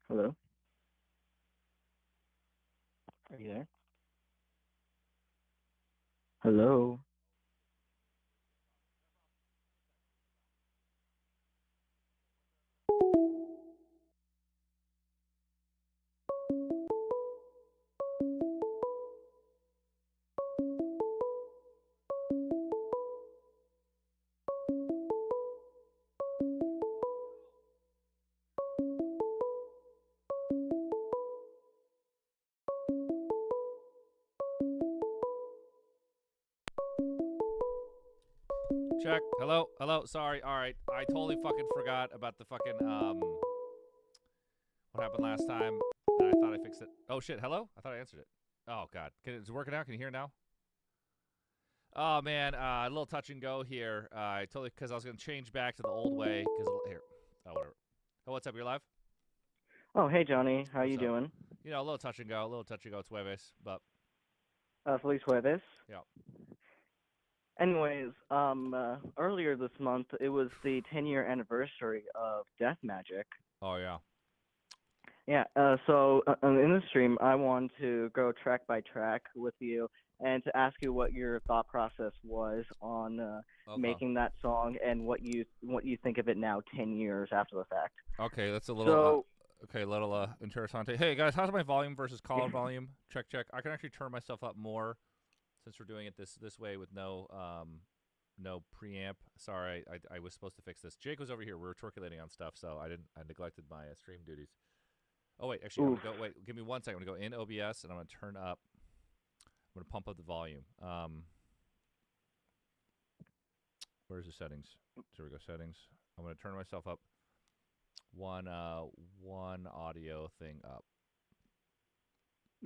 Hello? Are you there? Hello? Check. Hello? Hello? Sorry. All right. I totally fucking forgot about the fucking, what happened last time. And I thought I fixed it. Oh, shit. Hello? I thought I answered it. Oh, God. Is it working out? Can you hear now? Oh, man. A little touch and go here. I totally, because I was going to change back to the old way. Because, here. Oh, whatever. Oh, what's up? You're live? Oh, hey, Johnny. How What's you up? doing? You know, a little touch and go. A little touch and go. It's Jueves. But, Feliz Jueves. yeah. Anyways, earlier this month, it was the 10-year anniversary of Death Magic. Oh, yeah. Yeah, so in the stream, I want to go track by track with you and to ask you what your thought process was on Okay. making that song and what you think of it now, 10 years after the fact. Okay, that's a little, So, okay, little, interessante. Hey, guys, how's my volume versus caller volume? Check, check. I can actually turn myself up more since we're doing it this way with no no preamp. Sorry, I was supposed to fix this. Jake was over here. We were circulating on stuff, so I neglected my stream duties. Oh wait, actually, I'm gonna go. Wait, give me 1 second. I'm gonna go in OBS and I'm gonna turn up. I'm gonna pump up the volume. Where's the settings? Here we go. Settings. I'm gonna turn myself up. One audio thing up.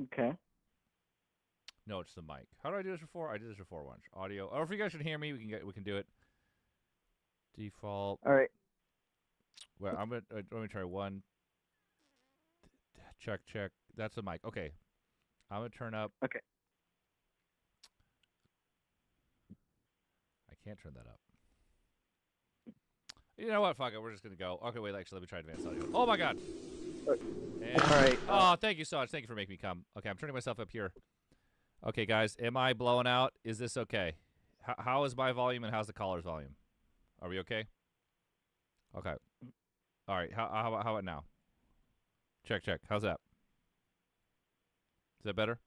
okay. No, it's the mic. How did I do this before? I did this before once. Audio. Or if you guys should hear me, we can do it. Default. All right. Well, let me try one. Check, check. That's the mic. Okay. I'm gonna turn up. Okay. I can't turn that up. You know what? Fuck it. We're just gonna go. Okay, wait. Actually, let me try advanced audio. Oh my god. And, all right. Oh, thank you so much. Thank you for making me come. Okay, I'm turning myself up here. Okay, guys, am I blowing out? Is this okay? How is my volume and how's the caller's volume? Are we okay? Okay. All right. How about now? Check, check. How's that? Is that better?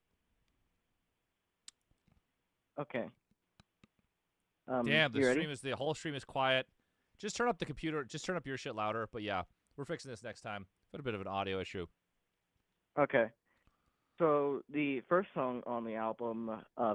Okay. Damn, You ready? the whole stream is quiet. Just turn up the computer. Just turn up your shit louder. But yeah, we're fixing this next time. Got a bit of an audio issue. Okay. So the first song on the album,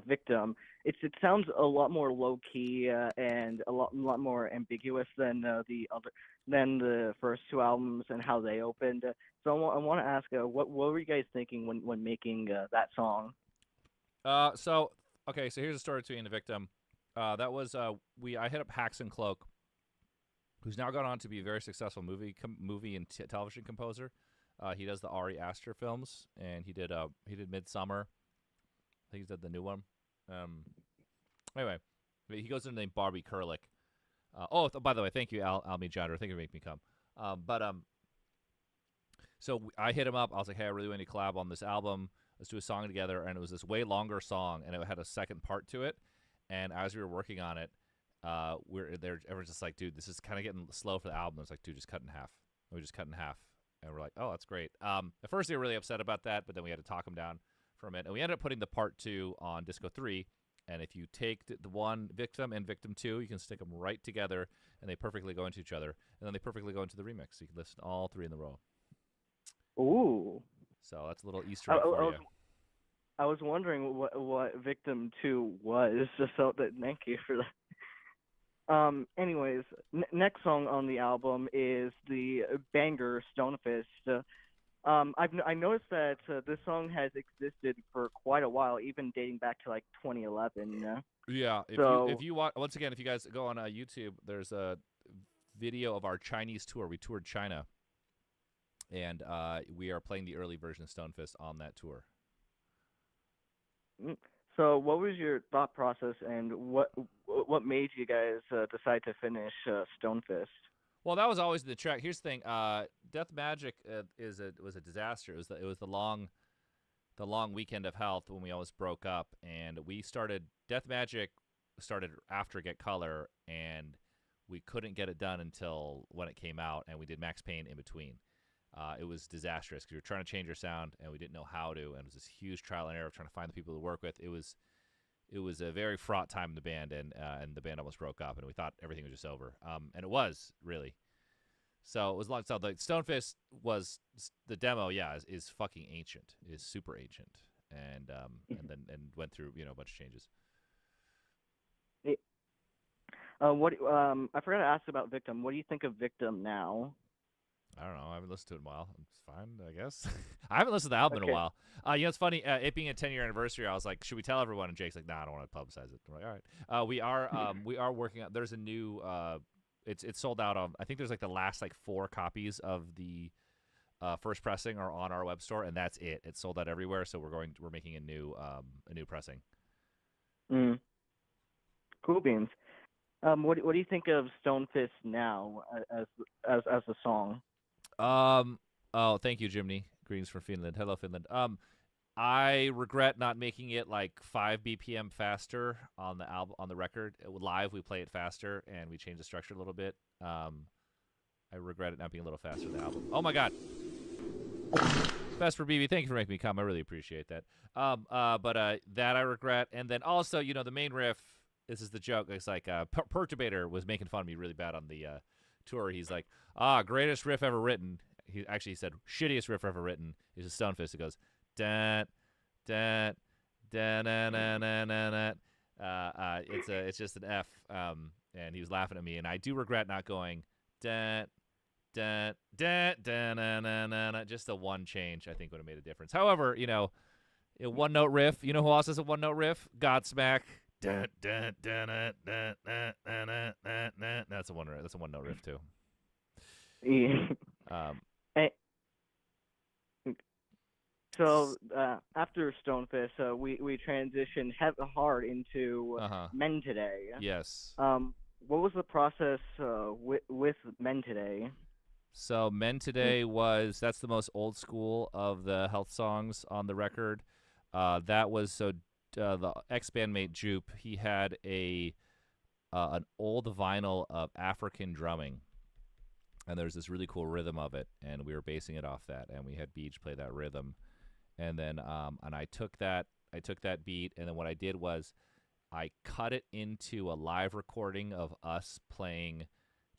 "Victim," it sounds a lot more low key and a lot more ambiguous than the first two albums and how they opened. So I want to ask, what were you guys thinking when making that song? So okay, so here's a story between the victim. That was I hit up Hacks and Cloak, who's now gone on to be a very successful movie and television composer. He does the Ari Aster films, and he did Midsummer. I think he did the new one. Anyway, he goes into the name Barbie Kurlick. By the way, thank you, Almi Jandra. Thank you for making me come. So I hit him up. I was like, hey, I really want to collab on this album. Let's do a song together. And it was this way longer song, and it had a second part to it. And as we were working on it, everyone's just like, dude, this is kind of getting slow for the album. I was like, dude, just cut in half. And we just cut in half. And we're like, oh, that's great. At first, they were really upset about that, but then we had to talk them down for a minute. And we ended up putting the part 2 on Disco 3. And if you take the one Victim and Victim 2, you can stick them right together, and they perfectly go into each other. And then they perfectly go into the remix. So you can listen to all 3 in the row. Ooh. So that's a little Easter egg for you. I was wondering what Victim 2 was, so thank you for that. Anyways, next song on the album is the banger Stonefist. I noticed that this song has existed for quite a while, even dating back to like 2011. Yeah, if you watch, once again, if you guys go on YouTube, there's a video of our Chinese tour. We toured China, and we are playing the early version of Stonefist on that tour. So what was your thought process, and what made you guys decide to finish Stonefist? Well, that was always the track. Here's the thing. Death Magic was a disaster. It was the long weekend of health when we almost broke up, and we started Death Magic started after Get Color, and we couldn't get it done until when it came out, and we did Max Payne in between. It was disastrous because we were trying to change our sound, and we didn't know how to, and it was this huge trial and error of trying to find the people to work with. It was a very fraught time in the band, and the band almost broke up, and we thought everything was just over. And it was really. So it was a long time. Like Stonefist was the demo. Yeah, is fucking ancient. Is super ancient, and went through a bunch of changes. I forgot to ask about Victim. What do you think of Victim now? I don't know. I haven't listened to it in a while. It's fine, I guess. I haven't listened to the album in a while. It's funny. It being a 10-year anniversary, I was like, should we tell everyone? And Jake's like, nah, I don't want to publicize it. I'm like, all right. We are working on. There's a new. It's sold out of. I think there's like the last 4 copies of the first pressing are on our web store, and that's it. It's sold out everywhere. So we're making a new pressing. Cool beans. What do you think of Stonefist now as a song? Oh, thank you, Jimny. Greetings from Finland. Hello, Finland. I regret not making it 5 BPM faster on the album, on the record. Live, we play it faster, and we change the structure a little bit. I regret it not being a little faster on the album. Oh my God. Best for BB. Thank you for making me come. I really appreciate that. But that I regret. And then also, the main riff. This is the joke. It's like Perturbator was making fun of me really bad on the tour. He's like, greatest riff ever written. He said, shittiest riff ever written is a Stonefist. It goes, da da da da da da da. It's just an F. And he was laughing at me, and I do regret not going da da da da da da da. Just the one change I think would have made a difference. However, a one note riff. You know who else has a one note riff? Godsmack. Dun, dun, dun, dun, dun, dun, dun, dun, dun. That's a one note riff too. Yeah. So after Stonefist, we transitioned hard into Men Today. Yes. What was the process with Men Today? So Men Today that's the most old school of the health songs on the record. That was the ex-bandmate Jupe, he had an old vinyl of African drumming, and there's this really cool rhythm of it, and we were basing it off that, and we had Beach play that rhythm, and then and I took that beat, and then what I did was I cut it into a live recording of us playing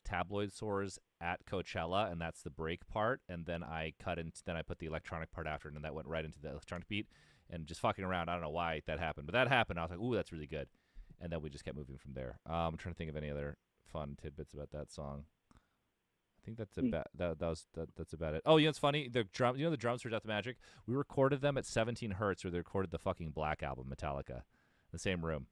Tabloid Sores at Coachella, and that's the break part, and then I put the electronic part after, and then that went right into the electronic beat. And just fucking around. I don't know why that happened, but that happened. I was like, ooh, that's really good. And then we just kept moving from there. I'm trying to think of any other fun tidbits about that song. I think that's that's about it. Oh, it's funny. The drum, the drums for Death Magic, we recorded them at 17 hertz, where they recorded the fucking Black Album, Metallica, in the same room.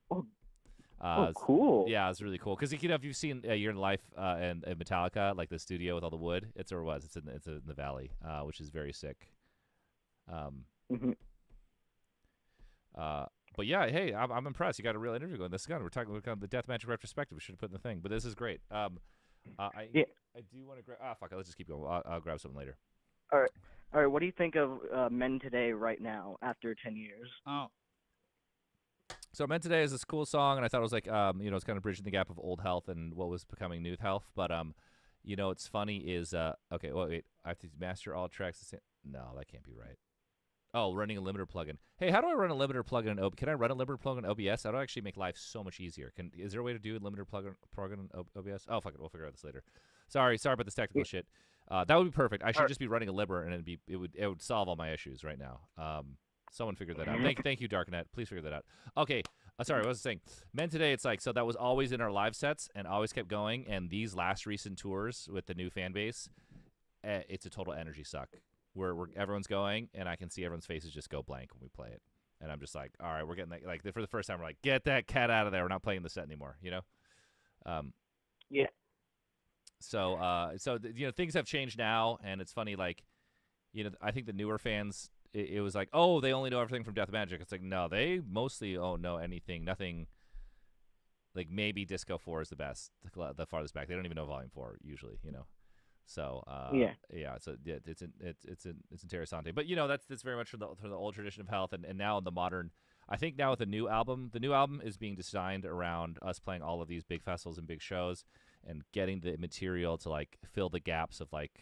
Cool. Yeah, it's really cool. Because if you've seen Year in Life and Metallica, the studio with all the wood, it's in the valley, which is very sick. But yeah, hey, I'm impressed. You got a real interview going. This is good. We're talking about the Death Magic retrospective. We should have put in the thing, but this is great. I do want to grab. Fuck it. Let's just keep going. I'll grab something later. All right. What do you think of Men Today right now after 10 years? Oh. So Men Today is this cool song, and I thought it was it's kind of bridging the gap of old health and what was becoming new health. But what's funny is okay. Well, wait. I have to master all tracks. No, that can't be right. Oh, running a limiter plugin. Hey, how do I run a limiter plugin in OBS? Can I run a limiter plugin in OBS? That would actually make life so much easier. Is there a way to do a limiter plugin in OBS? Oh, fuck it. We'll figure out this later. Sorry about this technical shit. That would be perfect. I should just be running a libber, and it would solve all my issues right now. Someone figured that out. Thank you, Darknet. Please figure that out. Okay. Sorry, what was I saying? Men Today, it's so that was always in our live sets and always kept going. And these last recent tours with the new fan base, it's a total energy suck. Where everyone's going, and I can see everyone's faces just go blank when we play it, and I'm just like, all right, we're getting that. For the first time, we're like, get that cat out of there. We're not playing the set anymore, Yeah. So things have changed now, and it's funny, I think the newer fans, it was like, oh, they only know everything from Death Magic. It's like, no, they mostly don't know anything, nothing Like maybe Disco 4 is the best, the farthest back. They don't even know Volume 4 usually, you know. So Yeah. yeah, so it's interessante. But you know, that's very much for the old tradition of Health, and now in the modern. I think now with the new album is being designed around us playing all of these big festivals and big shows, and getting the material to like fill the gaps of like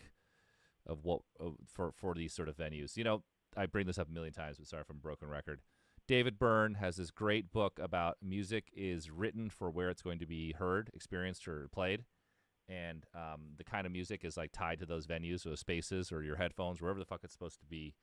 of what for these sort of venues. You know, I bring this up a million times, but sorry if I'm a broken record. David Byrne has this great book about music is written for where it's going to be heard, experienced, or played. And the kind of music is like tied to those venues or spaces or your headphones, wherever the fuck it's supposed to be.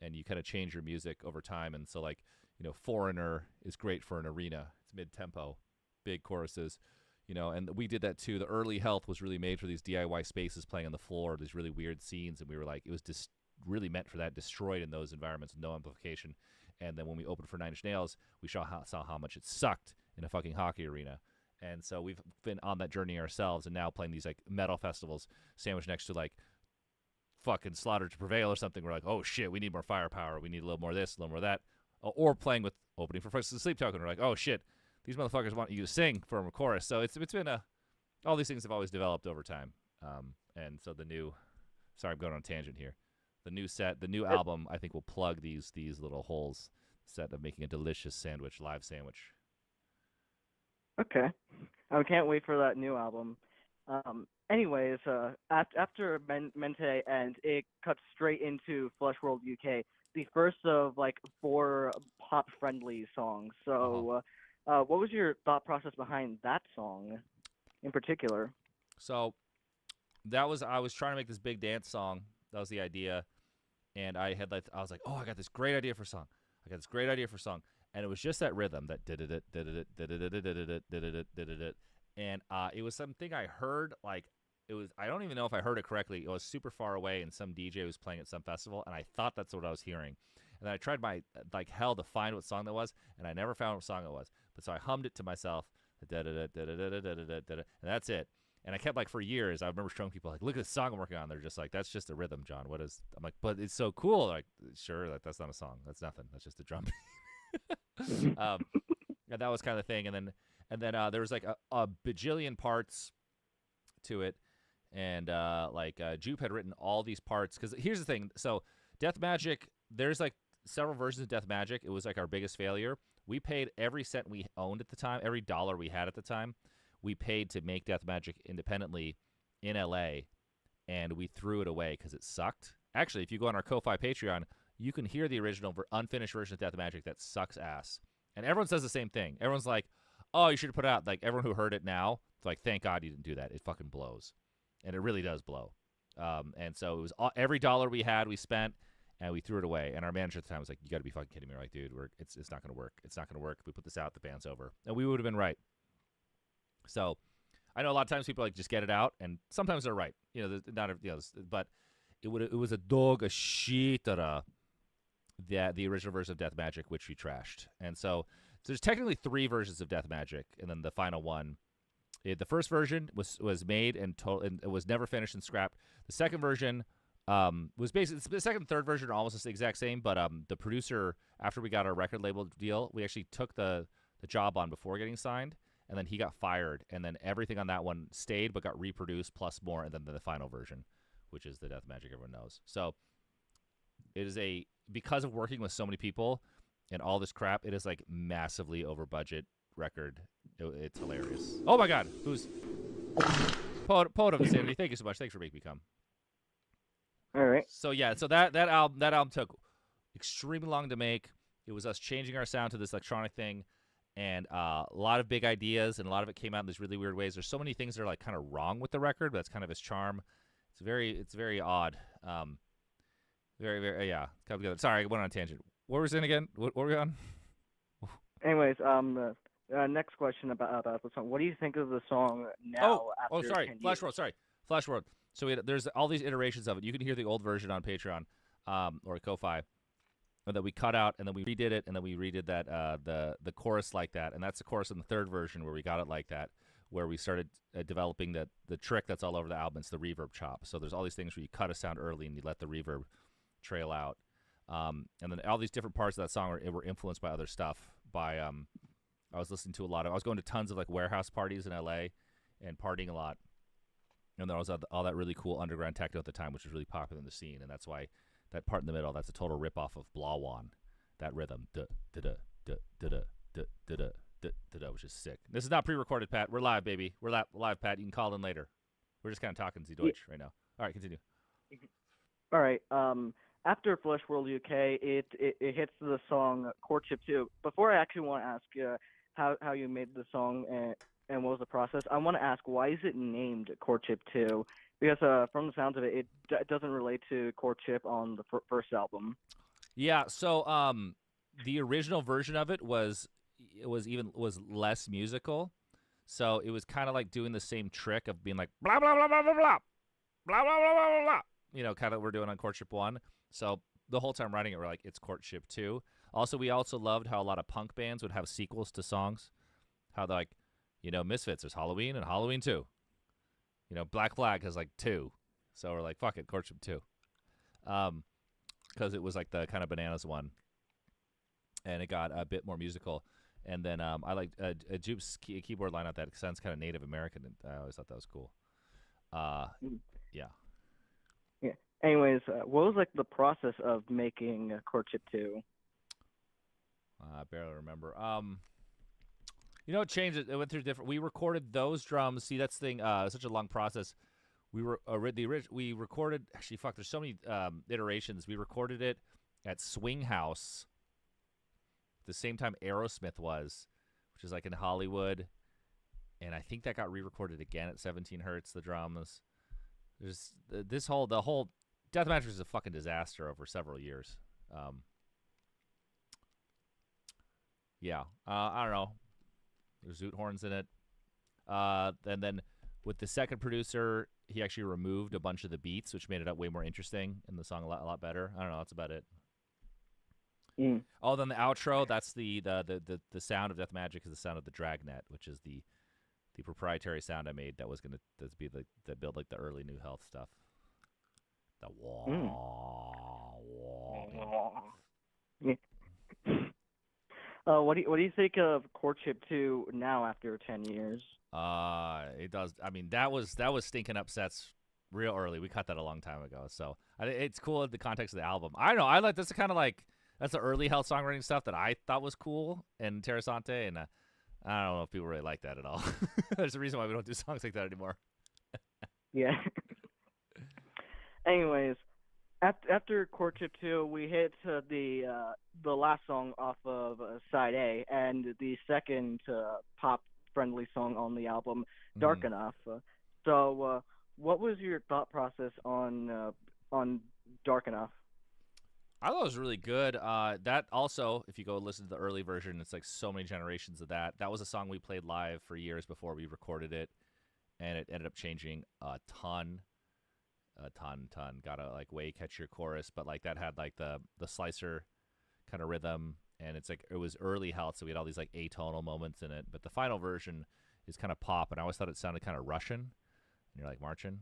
And you kind of change your music over time. And so, like, you know, Foreigner is great for an arena. It's mid-tempo, big choruses, you know, and we did that too. The early Health was really made for these DIY spaces playing on the floor, these really weird scenes. And we were like, it was just really meant for that, destroyed in those environments, no amplification. And then when we opened for Nine Inch Nails, we saw how much it sucked in a fucking hockey arena. And so we've been on that journey ourselves, and now playing these like metal festivals sandwiched next to like fucking Slaughter to Prevail or something. We're like, oh shit, we need more firepower. We need a little more of this, a little more of that. Or playing with opening for First Sleep Token. We're like, oh shit, these motherfuckers want you to sing from a chorus. So it's been all these things have always developed over time. And so sorry, I'm going on a tangent here. The new set, the new album, I think will plug these little holes set of making a delicious live sandwich. Okay. I can't wait for that new album. Anyways, after Mente and it cuts straight into Fleshworld UK, the first of like 4 pop-friendly songs. So, what was your thought process behind that song in particular? So, I was trying to make this big dance song. That was the idea. And I was like, oh, I got this great idea for a song. And it was just that rhythm, that did it, and it was something I heard. Like I don't even know if I heard it correctly. It was super far away, and some DJ was playing at some festival, and I thought that's what I was hearing. And then I tried my like hell to find what song that was, and I never found what song it was. But so I hummed it to myself, and that's it. And I kept like for years. I remember showing people like, look at the song I'm working on. They're just like, that's just a rhythm, John. What is? I'm like, but it's so cool. Like, sure, that's not a song. That's nothing. That's just a drum. And that was kind of the thing. And then there was like a bajillion parts to it, and Jupe had written all these parts. Because here's the thing. So Death Magic, there's like several versions of Death Magic. It was like our biggest failure. We paid every cent we owned at the time, every dollar we had at the time. We paid to make Death Magic independently in LA, and we threw it away because it sucked. Actually, if you go on our Ko-Fi Patreon, you can hear the original unfinished version of Death Magic that sucks ass. And everyone says the same thing. Everyone's like, oh, you should have put it out. Like, everyone who heard it now, it's like, thank God you didn't do that. It fucking blows. And it really does blow. And so it was every dollar we had, we spent, and we threw it away. And our manager at the time was like, you got to be fucking kidding me. We're like, dude, it's not going to work. It's not going to work. If we put this out, the band's over. And we would have been right. So I know a lot of times people like just get it out, and sometimes they're right. You know, but it was a dog a shitara, the original version of Death Magic, which we trashed. And so there's technically 3 versions of Death Magic, and then the final one. The first version was made and it was never finished and scrapped. The second version was basically the second and third version are almost the exact same, but the producer, after we got our record label deal, we actually took the job on before getting signed. And then he got fired, and then everything on that one stayed but got reproduced plus more, and then the final version, which is the Death Magic everyone knows. So it is because of working with so many people and all this crap, it is like massively over budget record. It's hilarious. Oh my God, who's Poet of Insanity? Thank you so much. Thanks for making me come. All right. So yeah, so that album took extremely long to make. It was us changing our sound to this electronic thing. And a lot of big ideas, and a lot of it came out in these really weird ways. There's so many things that are like kind of wrong with the record, but that's kind of its charm. It's very odd. Very, very, yeah. Come together. Sorry, I went on a tangent. What was it again? What were we on? Anyways, next question about the song. What do you think of the song now? After 10 years? Fleshworld. Sorry, Fleshworld. So there's all these iterations of it. You can hear the old version on Patreon, or Ko-Fi. That we cut out, and then we redid it, and then we redid that the chorus like that, and that's the chorus in the third version where we got it like that, where we started developing the trick that's all over the album. It's the reverb chop. So there's all these things where you cut a sound early and you let the reverb trail out, and then all these different parts of that song were influenced by other stuff, by I was listening to a lot of. I was going to tons of like warehouse parties in LA, and partying a lot. And there was all that really cool underground techno at the time, which was really popular in the scene, and that's why that part in the middle, that's a total ripoff of Blawan. That rhythm, da da da da da da da da da da da, which is sick. This is not pre-recorded, Pat. We're live, baby. We're live, Pat. You can call in later. We're just kind of talking Deutsch right now. All right, continue. All right. After Fleshworld UK, it hits the song Courtship 2. Before I actually want to ask you how you made the song and what was the process, I want to ask, why is it named Courtship 2? Because from the sounds of it, it doesn't relate to Courtship on the first album. Yeah, so the original version of it was less musical. So it was kind of like doing the same trick of being like blah blah blah blah blah blah blah blah blah blah blah. You know, kind of we're doing on Courtship 1. So the whole time writing it, we're like, it's Courtship 2. Also, we also loved how a lot of punk bands would have sequels to songs. How they're like, you know, Misfits, there's Halloween and Halloween 2. You know, Black Flag has like 2. So we're like, fuck it, Courtship 2. Because it was like the kind of bananas one. And it got a bit more musical. And then I liked Jupe's keyboard line out that sounds kind of Native American. And I always thought that was cool. Yeah. Yeah. Anyways, what was like the process of making Courtship 2? I barely remember. You know, it changed. It went through different. We recorded those drums. See, that's the thing. Such a long process. We were we recorded. Actually, fuck. There's so many iterations. We recorded it at Swing House. The same time Aerosmith was, which is like in Hollywood, and I think that got re-recorded again at 17 Hertz. The drums. There's the whole Deathmatch was a fucking disaster over several years. Yeah, I don't know. There's zoot horns in it. And then with the second producer, he actually removed a bunch of the beats, which made it up way more interesting and the song a lot better. I don't know. That's about it. Mm. Oh, then the outro. That's the sound of Death Magic is the sound of the Dragnet, which is the proprietary sound I made that was gonna be that build like the early New Health stuff. The wah wah. Yeah. What do you think of Courtship 2 now after 10 years? It does. I mean, that was stinking up sets real early. We cut that a long time ago, so it's cool in the context of the album. I don't know. I like this kind of like that's the early Health songwriting stuff that I thought was cool and Terrasante, and I don't know if people really like that at all. There's a reason why we don't do songs like that anymore. Yeah. Anyways, after Courtship 2, we hit the last song off of side A and the second pop-friendly song on the album, Dark Enough. So, what was your thought process on Dark Enough? I thought it was really good. That also, if you go listen to the early version, it's like so many generations of that. That was a song we played live for years before we recorded it, and it ended up changing a ton. Got a like way catchier chorus, but like that had like the slicer kind of rhythm, and it's like it was early Health, so we had all these like atonal moments in it. But the final version is kind of pop, and I always thought it sounded kind of Russian, and you're like marching.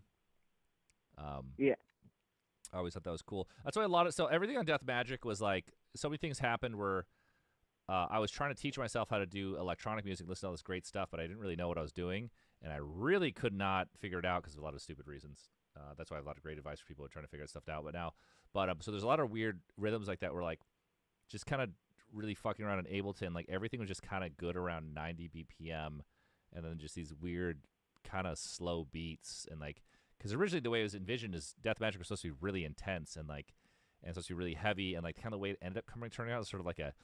Yeah. I always thought that was cool. That's why so everything on Death Magic was like so many things happened where I was trying to teach myself how to do electronic music, listen to all this great stuff, but I didn't really know what I was doing, and I really could not figure it out because of a lot of stupid reasons. That's why I have a lot of great advice for people who are trying to figure stuff out. But so there's a lot of weird rhythms like that where like just kind of really fucking around in Ableton, like everything was just kind of good around 90 BPM, and then just these weird kind of slow beats and like. Because originally the way it was envisioned is Death Magic was supposed to be really intense and supposed to be really heavy, and like kind of the way it ended up turning out was sort of like a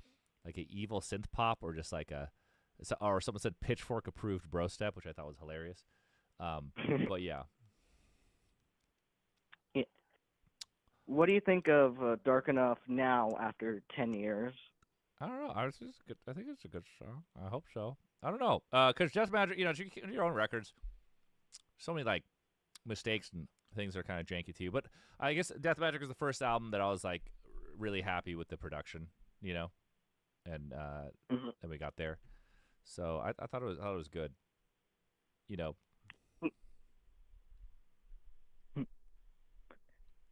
evil synth pop or just like or someone said Pitchfork approved bro step, which I thought was hilarious. But yeah. What do you think of Dark Enough now after 10 years? I don't know. I think it's a good song. I hope so. I don't know. Because Death Magic, you your own records, so many like mistakes and things are kind of janky to you, but I guess Death Magic was the first album that I was like really happy with the production, and we got there, so I thought it was good,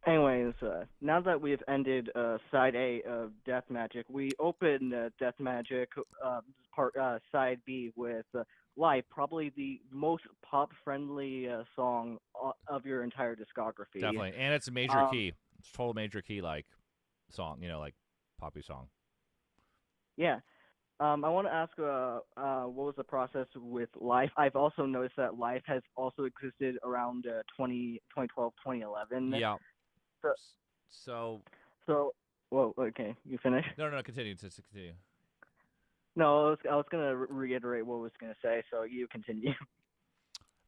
Anyways, now that we've ended side A of Death Magic, we open Death Magic part side B with Life, probably the most pop-friendly song of your entire discography. Definitely, and it's a major key. It's total major key like song, like poppy song. Yeah. I want to ask, what was the process with Life? I've also noticed that Life has also existed around 2012, 2011. Yeah. So, well, okay, you finish? No, continue. Continue. No, I was gonna reiterate what I was gonna say, so you continue.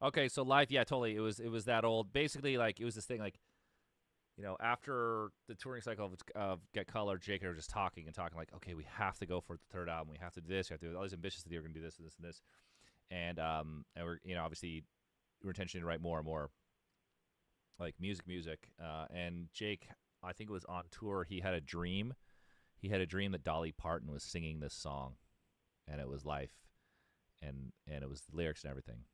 Okay, so Life, yeah, totally. It was that old. Basically, like it was this thing, like after the touring cycle of Get Color, Jake and I were just talking, like, okay, we have to go for the third album. We have to do this. We have to do all these ambitious things. We're gonna do this and this and this, and we're obviously we're intentioning to write more and more like music. And Jake, I think it was on tour. He had a dream. He had a dream that Dolly Parton was singing this song, and it was Life, and it was the lyrics and everything.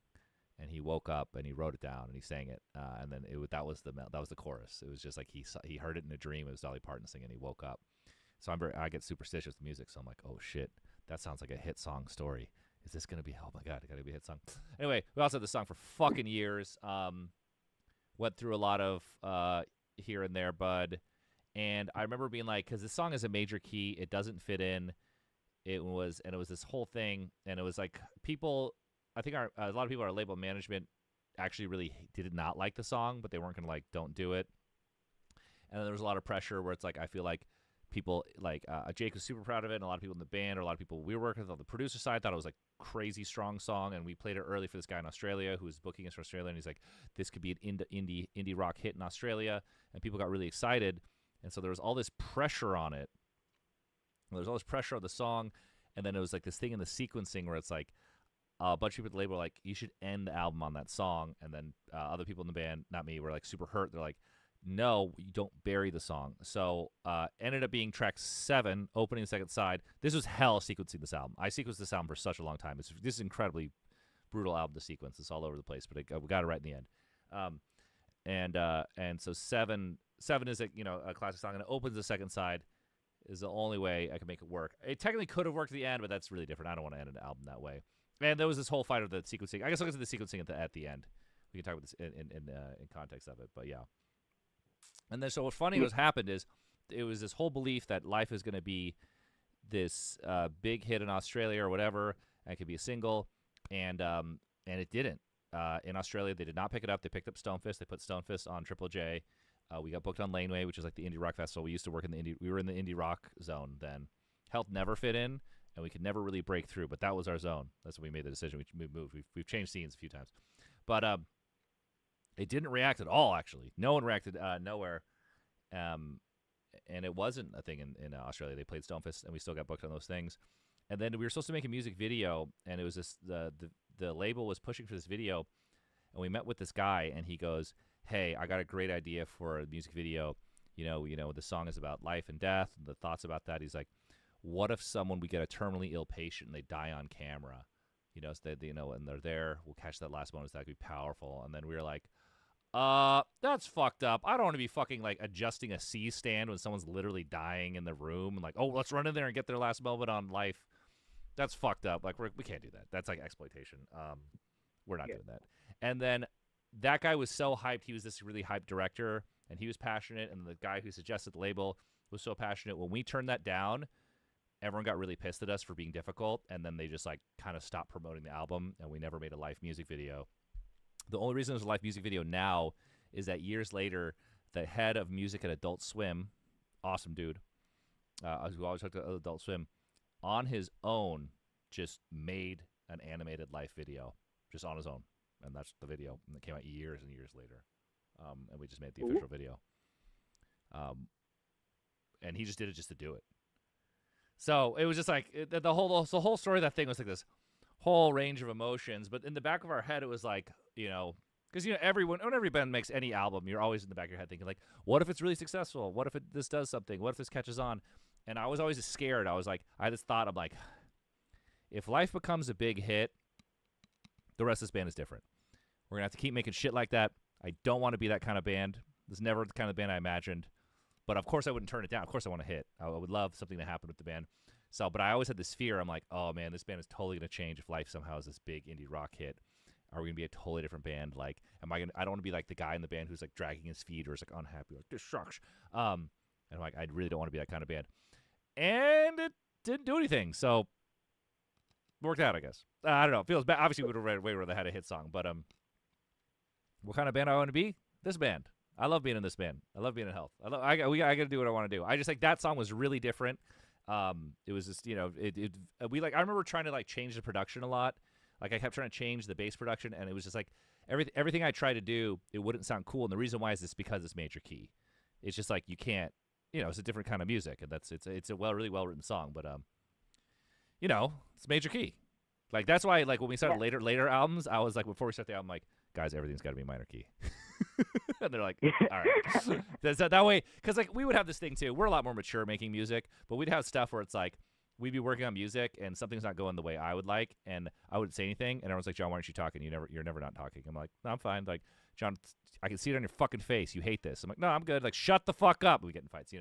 And he woke up and he wrote it down and he sang it, and then that was the chorus. It was just like he heard it in a dream. It was Dolly Parton singing. He woke up. So I get superstitious with music. So I'm like, oh shit, that sounds like a hit song story. Is this gonna be? Oh my god, it gotta be a hit song. Anyway, we also had this song for fucking years. Went through a lot of here and there, bud. And I remember being like, because this song is a major key, it doesn't fit in. It was this whole thing, and it was like people. I think a lot of people, our label management, actually really did not like the song, but they weren't gonna don't do it. And then there was a lot of pressure where it's like I feel like people like Jake was super proud of it, and a lot of people in the band, or a lot of people we were working with on the producer side thought it was like crazy strong song, and we played it early for this guy in Australia who was booking us for Australia, and he's like, this could be an indie rock hit in Australia, and people got really excited, and so there was all this pressure on it. There was all this pressure on the song, and then it was like this thing in the sequencing where it's like. A bunch of people at the label were like, you should end the album on that song. And then other people in the band, not me, were like super hurt. They're like, no, you don't bury the song. So ended up being track 7, opening the second side. This was hell sequencing this album. I sequenced this album for such a long time. This is incredibly brutal album to sequence. It's all over the place, but we got it right in the end. And so 7 is a classic song, and it opens the second side. Is the only way I can make it work. It technically could have worked at the end, but that's really different. I don't want to end an album that way. And there was this whole fight of the sequencing. I guess I'll get to the sequencing at the end. We can talk about this in context of it, but yeah. And then so what's funny was happened is it was this whole belief that Life is going to be this big hit in Australia or whatever, and it could be a single, and it didn't. In Australia, they did not pick it up. They picked up Stonefist. They put Stonefist on Triple J. We got booked on Laneway, which is like the indie rock festival. We used to work in we were in the indie rock zone then. Health never fit in. And we could never really break through, but that was our zone. That's when we made the decision. We moved. We've changed scenes a few times, but it didn't react at all. Actually, no one reacted nowhere, and it wasn't a thing in Australia. They played Stonefist, and we still got booked on those things. And then we were supposed to make a music video, and it was this the label was pushing for this video, and we met with this guy, and he goes, "Hey, I got a great idea for a music video. The song is about life and death, and the thoughts about that." He's like. What if we get a terminally ill patient and they die on camera, so they, and they're there, we'll catch that last bonus. That could be powerful. And then we were like, that's fucked up. I don't want to be fucking like adjusting a C-stand when someone's literally dying in the room and like, oh, let's run in there and get their last moment on life. That's fucked up. Like we can't do that. That's like exploitation. We're not doing that. And then that guy was so hyped. He was this really hyped director and he was passionate. And the guy who suggested the label was so passionate. When we turned that down, everyone got really pissed at us for being difficult, and then they just like kind of stopped promoting the album, and we never made a live music video. The only reason there's a live music video now is that years later, the head of music at Adult Swim, awesome dude, who always hooked to Adult Swim, on his own just made an animated live video just on his own, and that's the video, and it came out years and years later, and we just made the official video, and he just did it just to do it. So it was just like the whole story of that thing was like this whole range of emotions. But in the back of our head, it was like, because when every band makes any album, you're always in the back of your head thinking like, what if it's really successful? What if this does something? What if this catches on? And I was always scared. I had this thought. I'm like, if Life becomes a big hit, the rest of this band is different. We're gonna have to keep making shit like that. I don't want to be that kind of band. This is never the kind of band I imagined. But of course I wouldn't turn it down. Of course I want to hit. I would love something to happen with the band. So, but I always had this fear. I'm like, oh man, this band is totally gonna change if Life somehow is this big indie rock hit. Are we gonna be a totally different band? Like, am I gonna? I don't want to be like the guy in the band who's like dragging his feet or is like unhappy, like this sucks. And I'm like, I really don't want to be that kind of band. And it didn't do anything. So worked out, I guess. I don't know. It feels bad. Obviously, we would have way rather had a hit song, but what kind of band I want to be? This band. I love being in this band. I love being in Health. I got to do what I want to do. I just think that song was really different. It was just, I remember trying to like change the production a lot. Like I kept trying to change the bass production, and it was just like everything I tried to do, it wouldn't sound cool. And the reason why is this because it's major key. It's just like you can't, it's a different kind of music, and it's a really well written song, but it's major key. Like that's why like when we started later albums, I was like before we start the album, like guys, everything's got to be minor key. And they're like, all right. that way, because like we would have this thing too. We're a lot more mature making music, but we'd have stuff where it's like we'd be working on music and something's not going the way I would like, and I wouldn't say anything, and everyone's like, John, why aren't you talking? You're never not talking. I'm like, no, I'm fine. Like, John, I can see it on your fucking face. You hate this. I'm like, no, I'm good. Like, shut the fuck up. We get in fights,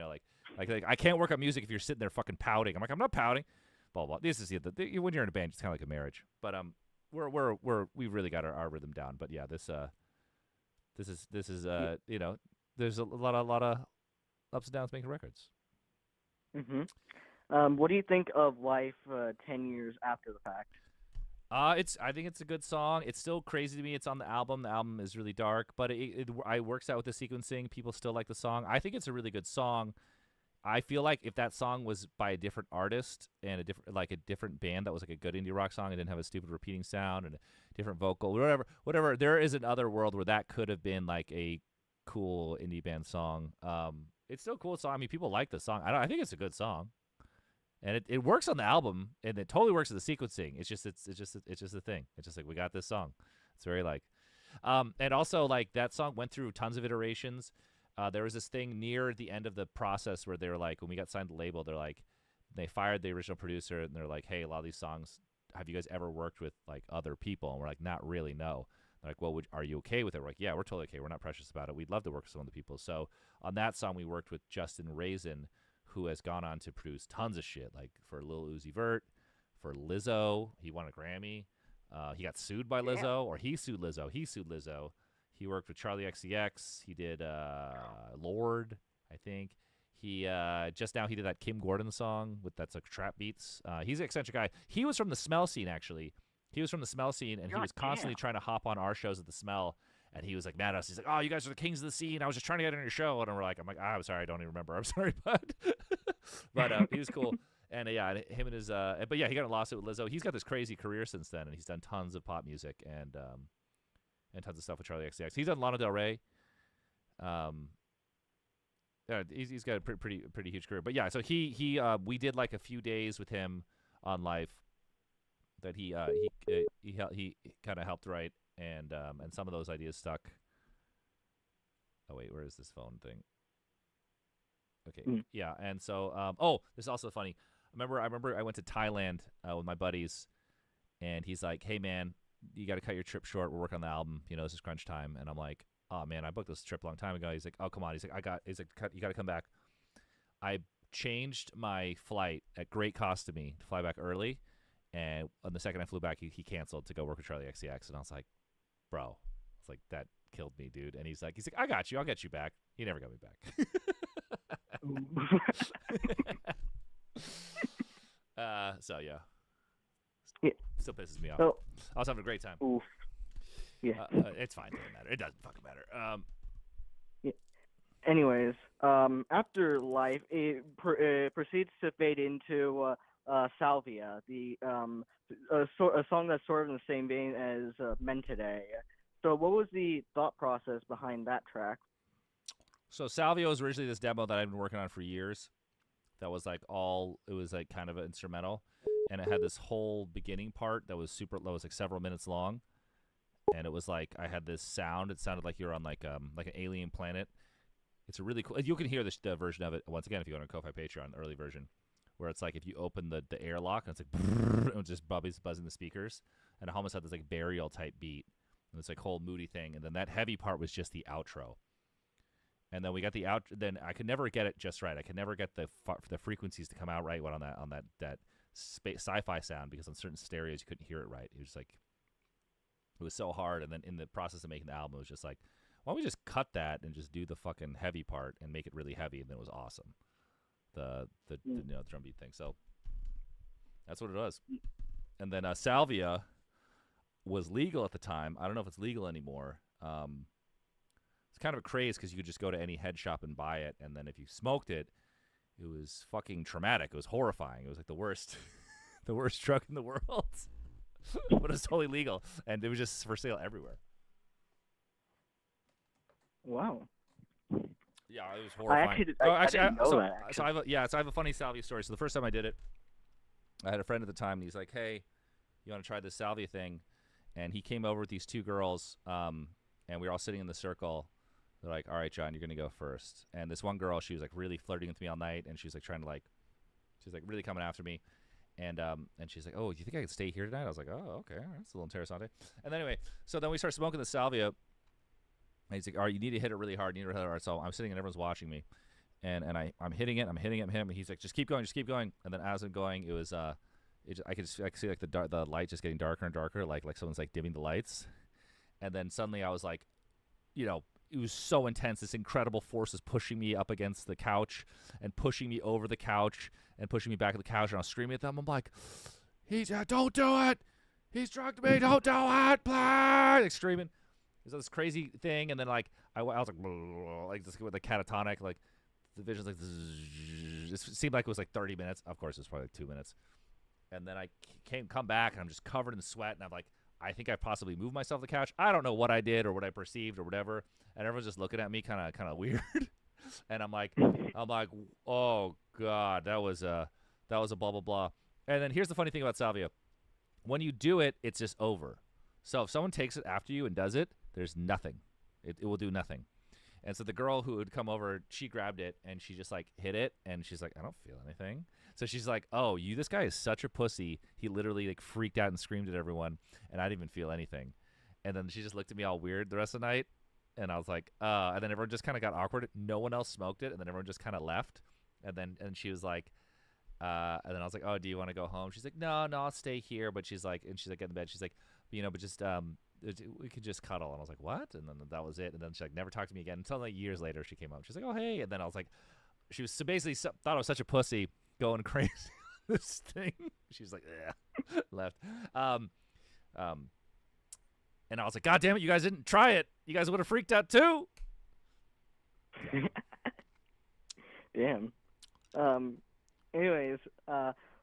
like I can't work on music if you're sitting there fucking pouting. I'm like, I'm not pouting. Blah blah. This is when you're in a band, it's kind of like a marriage. But we've really got our rhythm down. But yeah, this is there's a lot of ups and downs making records. What do you think of Life 10 years after the fact? I think it's a good song. It's still crazy to me. It's on the album. The album is really dark, but it works out with the sequencing. People still like the song. I think it's a really good song. I feel like if that song was by a different artist and a different band that was like a good indie rock song and didn't have a stupid repeating sound and a different vocal, whatever, there is another world where that could have been like a cool indie band song. It's still a cool song. I mean, people like the song. I think it's a good song, and it works on the album, and it totally works with the sequencing. It's just a thing. It's just like we got this song. It's very like, and also like that song went through tons of iterations. There was this thing near the end of the process where they were like, when we got signed to the label, they're like, they fired the original producer, and they're like, hey, a lot of these songs, have you guys ever worked with like other people? And we're like, not really, no. They're like, well, are you okay with it? We're like, yeah, we're totally okay. We're not precious about it. We'd love to work with some of the people. So on that song, we worked with Justin Raisin, who has gone on to produce tons of shit, like for Lil Uzi Vert, for Lizzo. He won a Grammy. He got sued by Lizzo, or he sued Lizzo. He worked with Charlie XCX. He did Lord, I think. He just now he did that Kim Gordon song that's like trap beats. He's an eccentric guy. He was from the Smell scene, actually. He was from the Smell scene, and he was constantly trying to hop on our shows at the Smell. And he was like mad at us. He's like, "Oh, you guys are the kings of the scene. I was just trying to get on your show." And I'm like, I'm sorry, I don't even remember. I'm sorry, bud. But he was cool. And yeah, him and his but yeah, he got in a lawsuit with Lizzo. He's got this crazy career since then, and he's done tons of pop music and tons of stuff with Charlie XCX. He's done Lana Del Rey. Yeah, he's got a pretty huge career. But yeah, so he we did like a few days with him on Life that he kind of helped write, and some of those ideas stuck. Oh wait, where is this phone thing? Okay, yeah, and so this is also funny. I remember I went to Thailand with my buddies, and he's like, "Hey man, you got to cut your trip short. We're working on the album. This is crunch time." And I'm like, "Oh man, I booked this trip a long time ago." He's like, "Oh come on." He's like, "You got to come back." I changed my flight at great cost to me to fly back early, and on the second I flew back, he canceled to go work with Charlie XCX, and I was like, "Bro," it's like that killed me, dude. And he's like, "I got you. I'll get you back." He never got me back. So yeah. Still pisses me off. So, I was having a great time. Oof. Yeah. It's fine. Doesn't matter. It doesn't fucking matter. Yeah. Anyways, after Life, it proceeds to fade into Salvia, a song that's sort of in the same vein as Men Today. So what was the thought process behind that track? So Salvia was originally this demo that I'd been working on for years. That was like it was like kind of an instrumental, and it had this whole beginning part that was like several minutes long, and it was like I had this sound. It sounded like you were on like an alien planet. It's a really cool. You can hear the version of it once again if you go on Ko-Fi Patreon, the early version, where it's like if you open the airlock and it's like and just buzzing the speakers, and it almost had this like burial type beat, and this like whole moody thing, and then that heavy part was just the outro. And then we got the out. Then I could never get it just right. I could never get the frequencies to come out right on that sci-fi sound, because on certain stereos you couldn't hear it right. It was like, it was so hard. And then in the process of making the album, it was just like, why don't we just cut that and just do the fucking heavy part and make it really heavy, and then it was awesome. The drum beat thing. So that's what it was. And then Salvia was legal at the time. I don't know if it's legal anymore. It's kind of a craze because you could just go to any head shop and buy it, and then if you smoked it, it was fucking traumatic. It was horrifying. It was like the worst, the worst drug in the world. But it was totally legal, and it was just for sale everywhere. Wow. Yeah, it was horrifying. I didn't know that. So I have a funny Salvia story. So the first time I did it, I had a friend at the time, and he's like, "Hey, you want to try this Salvia thing?" And he came over with these two girls, and we were all sitting in the circle. They're like, "All right, John, you're gonna go first." And this one girl, she was like really flirting with me all night, and she was like trying to she was like really coming after me. And she's like, "Oh, do you think I could stay here tonight?" I was like, "Oh, okay, that's a little interessante." And then anyway, so then we start smoking the Salvia. And he's like, "All right, you need to hit it really hard. You need to hit it hard." So I'm sitting and everyone's watching me, and I'm hitting it, him. And he's like, "Just keep going, just keep going." And then as I'm going, it was I could see like the light just getting darker and darker, like someone's like dimming the lights. And then suddenly I was like, it was so intense. This incredible force is pushing me up against the couch and pushing me over the couch and pushing me back to the couch. And I was screaming at them. I'm like, "Don't do it. He's drugged me. Don't do it, please!" Like screaming. It was this crazy thing. And then I was like this with the catatonic, like the vision's like, it seemed like it was like 30 minutes. Of course, it was probably like 2 minutes. And then I come back and I'm just covered in sweat. And I'm like, I think I possibly moved myself to the couch. I don't know what I did or what I perceived or whatever. And everyone's just looking at me kind of weird. And I'm like, oh God, that was a blah, blah, blah. And then here's the funny thing about Salvia. When you do it, it's just over. So if someone takes it after you and does it, there's nothing. It will do nothing. And so the girl who would come over, she grabbed it and she just like hit it. And she's like, "I don't feel anything." So she's like, "Oh, this guy is such a pussy. He literally like freaked out and screamed at everyone, and I didn't even feel anything." And then she just looked at me all weird the rest of the night. And I was like, and then everyone just kind of got awkward. No one else smoked it. And then everyone just kind of left. And she was like, and then I was like, "Oh, do you want to go home?" She's like, No, I'll stay here. But she's like, get in the bed. She's like, but just, we could just cuddle. And I was like, "What?" And then that was it. And then she like never talked to me again until like years later. She came up. She's like, "Oh, hey." And then I was like, she was basically thought I was such a pussy going crazy this thing. She was like, "Yeah," left. And I was like, "God damn it, you guys didn't try it. You guys would have freaked out too." Damn. Anyways,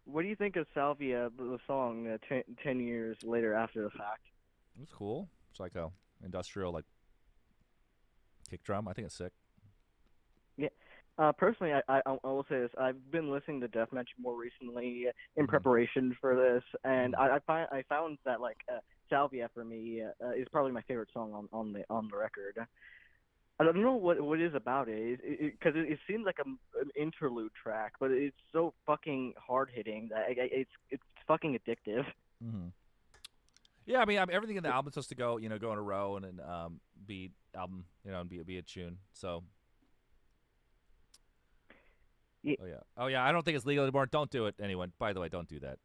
what do you think of Salvia, the song, 10 years later after the fact? It's cool. It's like a industrial like kick drum. I think it's sick. Yeah. Personally, I will say this. I've been listening to deathmatch more recently in preparation for this, and I found that like Salvia for me is probably my favorite song on the record. I don't know what it is about it, because it seems like an interlude track, but it's so fucking hard hitting that it's fucking addictive. Mm-hmm. Yeah, I mean, everything in the album is supposed to go in a row and then be album, and be a tune. So. Yeah. Oh yeah. I don't think it's legal anymore. Don't do it, anyone. By the way, don't do that.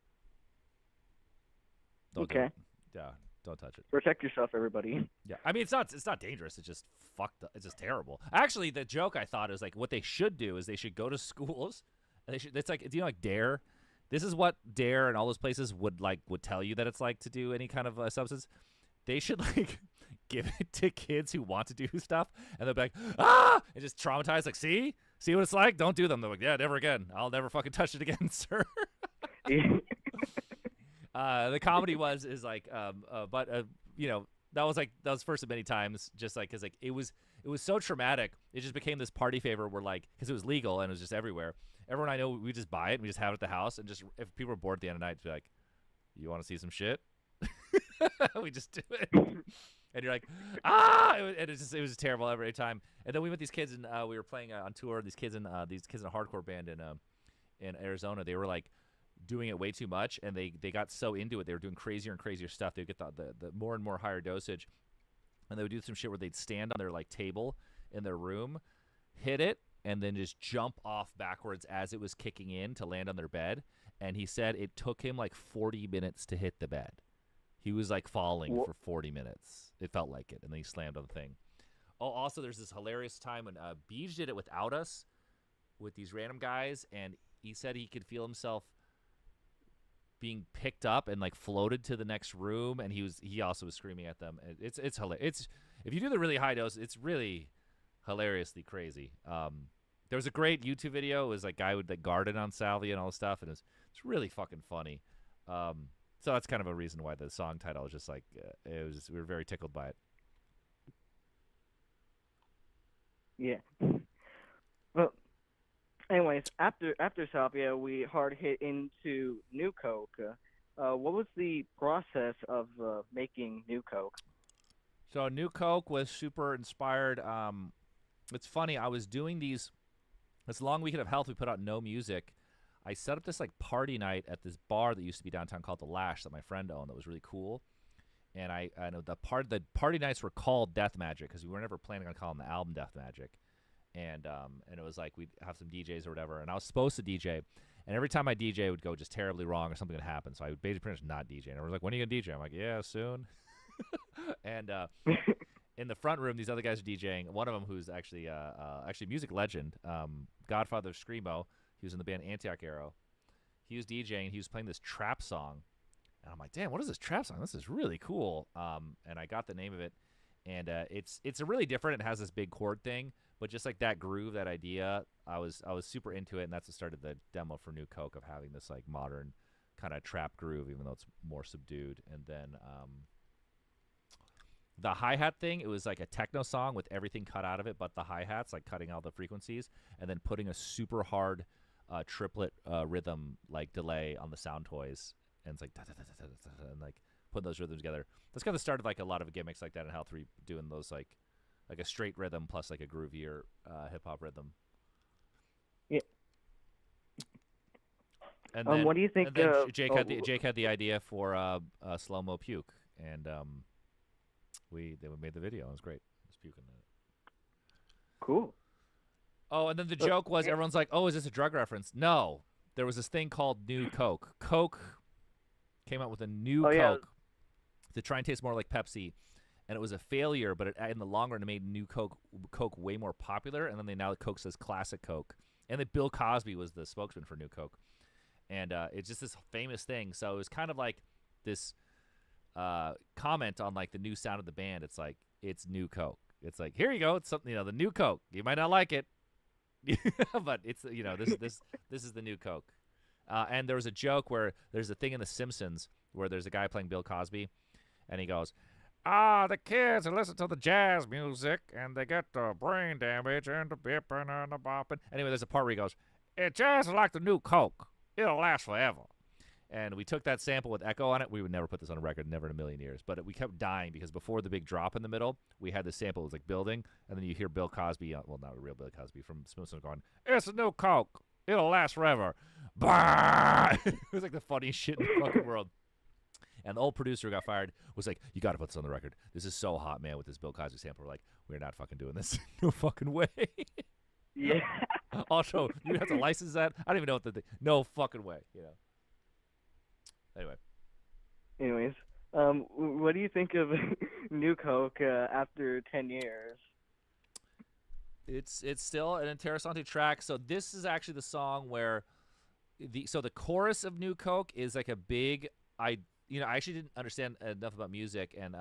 Don't do it. Yeah. Don't touch it. Protect yourself, everybody. Yeah. I mean, it's not dangerous. It's just fucked up. It's just terrible. Actually, the joke I thought is like what they should do is they should go to schools. And it's like, do you know like Dare? This is what Dare and all those places would tell you that it's like to do any kind of substance. They should like give it to kids who want to do stuff, and they'll be like, "Ah!" and just traumatized. Like, see what it's like? Don't do them. They're like, "Yeah, never again. I'll never fucking touch it again, sir." The comedy is like, but that was first of many times, just like because like it was so traumatic. It just became this party favor where like because it was legal and it was just everywhere. Everyone I know, we just buy it and we just have it at the house, and just if people are bored at the end of the night, be like, "You want to see some shit?" We just do it. And you're like, "Ah!" And it was terrible every time. And then we met these kids, and we were playing on tour. These kids in a hardcore band in Arizona. They were like doing it way too much, and they got so into it. They were doing crazier and crazier stuff. They'd get the more and more higher dosage, and they would do some shit where they'd stand on their like table in their room, hit it, and then just jump off backwards as it was kicking in to land on their bed. And he said it took him like 40 minutes to hit the bed. He was like falling for 40 minutes. It felt like it. And then he slammed on the thing. Oh, also, there's this hilarious time when Beej did it without us, with these random guys, and he said he could feel himself being picked up and like floated to the next room, and he also was screaming at them. It's hilarious. If you do the really high dose, it's really hilariously crazy. There was a great YouTube video. It was like guy with the garden on Salvia and all this stuff, and it's really fucking funny. So that's kind of a reason why the song title is just like we were very tickled by it. Yeah. Well, anyways, after Salvia, we hard hit into New Coke. What was the process of making New Coke? So New Coke was super inspired. It's funny. I was doing this long weekend of health. We put out no music. I set up this like party night at this bar that used to be downtown called The Lash that my friend owned. That was really cool. And I know the party nights were called Death Magic because we were never planning on calling the album Death Magic. And it was like we'd have some DJs or whatever, and I was supposed to DJ. And every time I DJ would go just terribly wrong or something would happen. So I would basically pretty much not DJ. And everyone's like, when are you going to DJ? I'm like, yeah, soon. And in the front room, these other guys are DJing. One of them who's actually music legend, Godfather of Screamo. He was in the band Antioch Arrow. He was DJing. He was playing this trap song. And I'm like, damn, what is this trap song? This is really cool. And I got the name of it. And it's a really different. It has this big chord thing. But just like that groove, that idea, I was super into it. And that's what started the demo for New Coke, of having this like modern kind of trap groove, even though it's more subdued. And then the hi-hat thing, it was like a techno song with everything cut out of it but the hi-hats, like cutting out the frequencies, and then putting a super hard triplet rhythm like delay on the sound toys, and it's like and like putting those rhythms together. That's kind of started like a lot of gimmicks like that in Health 3, doing those like a straight rhythm plus like a groovier hip-hop rhythm. Yeah. And then, what do you think? Jake had the idea for slow-mo puke, and we made the video. It was great. It was puking in it. Cool. Oh, and then the joke was, everyone's like, oh, is this a drug reference? No. There was this thing called New Coke. Coke came out with a new Coke to try and taste more like Pepsi, and it was a failure, but in the long run, it made New Coke way more popular, and then now Coke says Classic Coke. And then Bill Cosby was the spokesman for New Coke. And it's just this famous thing. So it was kind of like this comment on like the new sound of the band. It's like, it's New Coke. It's like, here you go. It's something, the New Coke. You might not like it, but it's, this is the New Coke. And there was a joke where there's a thing in The Simpsons where there's a guy playing Bill Cosby, and he goes, the kids listen to the jazz music and they get the brain damage and the bipping and the bopping. Anyway, there's a part where he goes, jazz is like the New Coke. It'll last forever. And we took that sample with echo on it. We would never put this on a record, never in a million years. But we kept dying because before the big drop in the middle, we had the sample. It was like building. And then you hear Bill Cosby, well, not a real Bill Cosby, from Simpsons going, it's a New Coke. It'll last forever. Bah! It was like the funniest shit in the fucking world. And the old producer who got fired was like, you got to put this on the record. This is so hot, man, with this Bill Cosby sample. We're like, we're not fucking doing this. No fucking way. Yeah. Also, you have to license that? I don't even know what the thing. No fucking way, Anyway. Anyways, what do you think of New Coke after 10 years? It's still an interessante track. So this is actually the song where the chorus of New Coke is like a big I actually didn't understand enough about music, and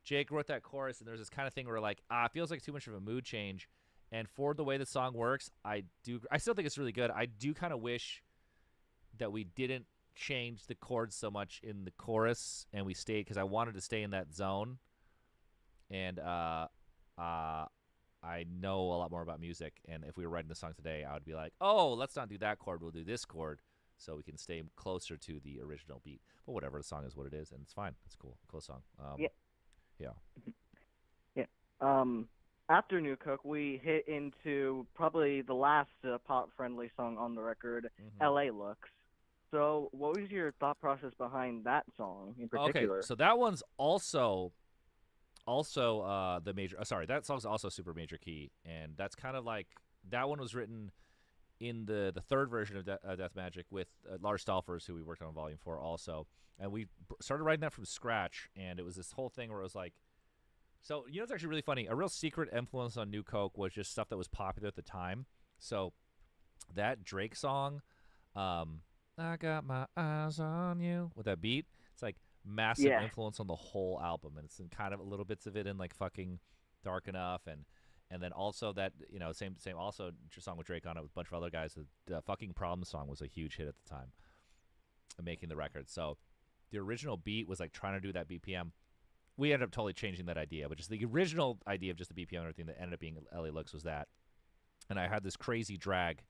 Jake wrote that chorus, and there's this kind of thing where like it feels like too much of a mood change. And for the way the song works, I still think it's really good. I do kind of wish that we didn't change the chords so much in the chorus, and we stayed, because I wanted to stay in that zone. And I know a lot more about music, and if we were writing the song today, I would be like, oh, let's not do that chord, we'll do this chord, so we can stay closer to the original beat. But whatever, the song is what it is, and it's fine. It's cool. Cool song. Yeah. After New Coke, we hit into probably the last pop-friendly song on the record, LA Looks. So what was your thought process behind that song in particular? Okay, so that one's also also the major. Sorry, that song's also super major key, and that's kind of like that one was written in the third version of Death Magic with Lars Stolfers, who we worked on Volume 4 also, and we started writing that from scratch, and it was this whole thing where it was like, so you know, it's actually really funny. A real secret influence on New Coke was just stuff that was popular at the time. So that Drake song, I got my eyes on you, with that beat, it's like massive influence on the whole album, and it's in kind of little bits of it in like fucking Dark Enough, and then also that, you know, same also song with Drake on it with a bunch of other guys. The fucking Problem song was a huge hit at the time of making the record. So the original beat was like trying to do that BPM. We ended up totally changing that idea, but just the original idea of just the BPM and everything that ended up being LA Looks was that. And I had this crazy drag,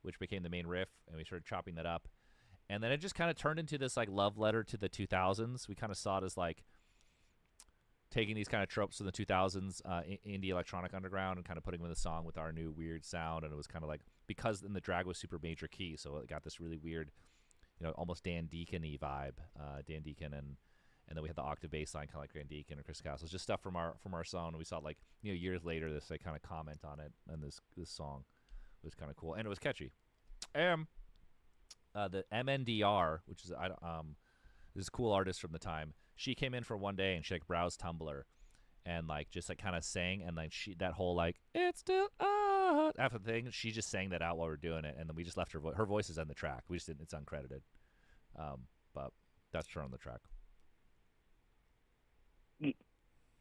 which became the main riff, and we started chopping that up. And then it just kind of turned into this like love letter to the 2000s. We kind of saw it as like taking these kind of tropes from the 2000s indie electronic underground and kind of putting them in the song with our new weird sound. And it was kind of like, because then the drag was super major key, so it got this really weird, you know, almost Dan Deacon-y vibe. Dan Deacon, and then we had the octave bass line, kind of like Grand Deacon or Chris Castle. It's just stuff from our song. And we saw, like, you know, years later, this like kind of comment on it, and this song was kind of cool, and it was catchy. The MNDR, which is this cool artist from the time, she came in for one day and she like browsed Tumblr and like just like kind of sang, and like that whole like it's still after the thing, she just sang that out while we were doing it, and then we just left her voice is on the track. We just didn't, it's uncredited, but that's her on the track.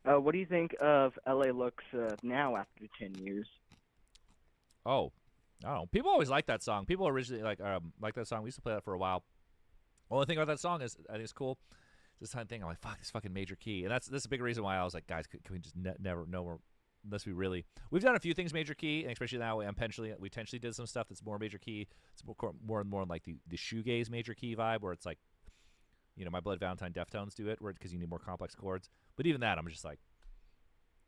What do you think of LA Looks now after 10 years? Oh, I don't know. People always like that song. People originally like that song. We used to play that for a while. Only thing about that song is I think it's cool. It's this kind of thing. I'm like, fuck, this fucking major key, and that's a big reason why I was like, guys, can we just never know more, unless we really. We've done a few things major key, and especially now we intentionally did some stuff that's more major key. It's more and more like the shoegaze major key vibe, where it's like, you know, My Blood Valentine Deftones do it, where because you need more complex chords. But even that, I'm just like,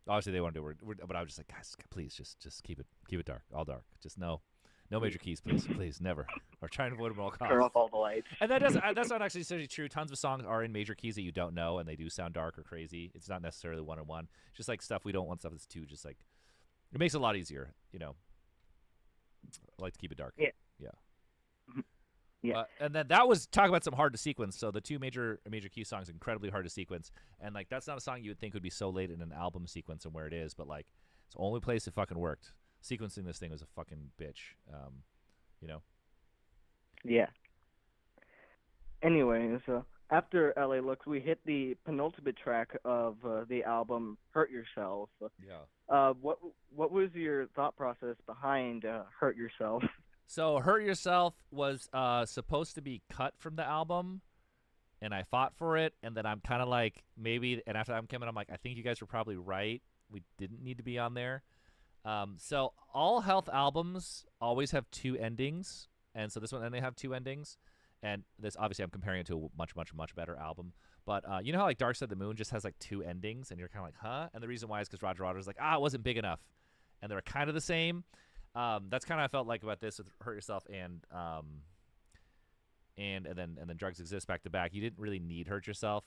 obviously they want to do it, but I was just like, guys, please just keep it dark, all dark. Just no major keys, please, never. Or try and avoid them at all costs. Turn off all the lights. And that's not actually necessarily true. Tons of songs are in major keys that you don't know, and they do sound dark or crazy. It's not necessarily one-on-one. Just like stuff we don't want stuff that's too just like, it makes it a lot easier, you know. I like to keep it dark. Yeah. Yeah. And then that was talk about some hard to sequence. So the two major key songs are incredibly hard to sequence, and like that's not a song you would think would be so late in an album sequence and where it is, but like it's the only place it fucking worked. Sequencing this thing was a fucking bitch, you know. Yeah. Anyways, after LA Looks, we hit the penultimate track of the album, Hurt Yourself. Yeah. What was your thought process behind Hurt Yourself? So Hurt Yourself was supposed to be cut from the album, and I fought for it, and then I'm kind of like, maybe, and after I'm coming, I'm like, I think you guys were probably right. We didn't need to be on there. So all Health albums always have two endings, and so this one, and they have two endings, and this, obviously I'm comparing it to a much, much, much better album, but you know how like Dark Side of the Moon just has like two endings, and you're kind of like, huh? And the reason why is because Roger Waters like, it wasn't big enough, and they're kind of the same. That's kind of how I felt like about this with Hurt Yourself and then Drugs Exist back to back. You didn't really need Hurt Yourself.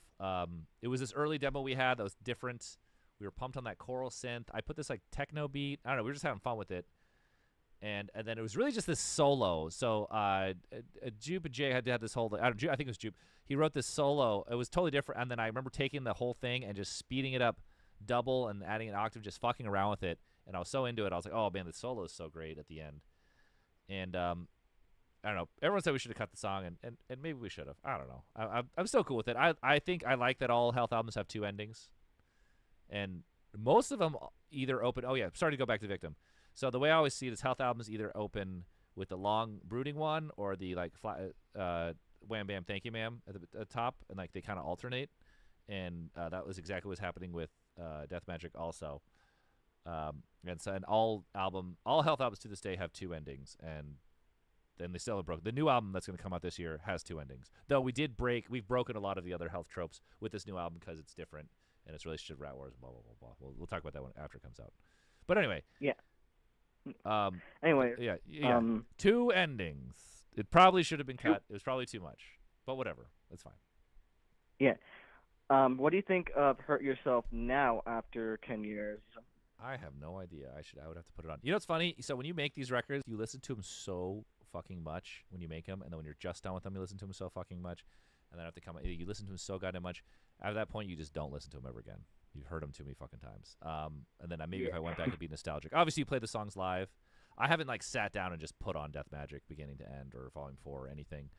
It was this early demo we had that was different. We were pumped on that choral synth. I put this like techno beat. I don't know. We were just having fun with it. And then it was really just this solo. So Jupe and Jay had this whole. I think it was Jupe. He wrote this solo. It was totally different. And then I remember taking the whole thing and just speeding it up double and adding an octave, just fucking around with it. And I was so into it. I was like, oh man, the solo is so great at the end. And I don't know. Everyone said we should have cut the song, and maybe we should have. I don't know. I'm still cool with it. I think I like that all Health albums have two endings. And most of them either open. Oh yeah, sorry to go back to Victim. So the way I always see it is Health albums either open with the long brooding one or the like flat, wham bam thank you ma'am at the top, and like they kind of alternate. And that was exactly what's happening with Death Magic also. And all Health albums to this day have two endings, and then they still have broken. The new album that's going to come out this year has two endings. Though we've broken a lot of the other Health tropes with this new album because it's different and its relationship to Rat Wars and blah blah blah blah. We'll talk about that one after it comes out. But anyway. Yeah. Yeah. Two endings. It probably should have been cut. It was probably too much. But whatever. That's fine. Yeah. What do you think of Hurt Yourself now after 10 years? I have no idea. I would have to put it on. You know what's funny? So when you make these records, you listen to them so fucking much when you make them, and then when you're just done with them, you listen to them so fucking much, and then have to come. You listen to them so goddamn much. At that point, you just don't listen to them ever again. You've heard them too many fucking times. And then maybe if I went back, it'd be nostalgic. Obviously, you play the songs live. I haven't like sat down and just put on Death Magic beginning to end or Volume 4 or anything.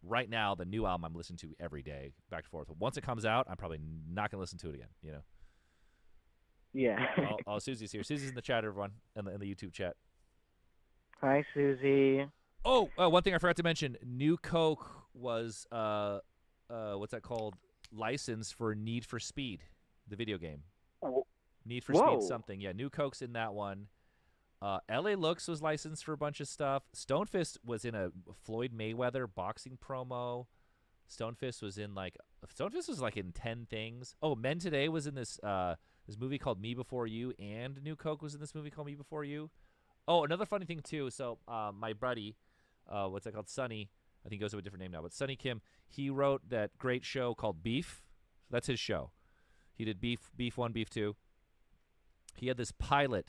Right now, the new album I'm listening to every day, back and forth. But once it comes out, I'm probably not gonna listen to it again. You know. Yeah. Oh, Susie's here. Susie's in the chat, everyone, in the YouTube chat. Hi, Susie. Oh, one thing I forgot to mention: New Coke was what's that called? License for Need for Speed, the video game. Oh. Need for Speed something. Yeah, New Coke's in that one. LA Looks was licensed for a bunch of stuff. Stonefist was in a Floyd Mayweather boxing promo. Stonefist was in 10 things. Oh, Men Today was in this this movie called Me Before You, and New Coke was in this movie called Me Before You. Oh, another funny thing too. So my buddy, what's that called? Sonny. I think he goes with a different name now, but Sonny Kim. He wrote that great show called Beef. That's his show. He did Beef 1, Beef 2. He had this pilot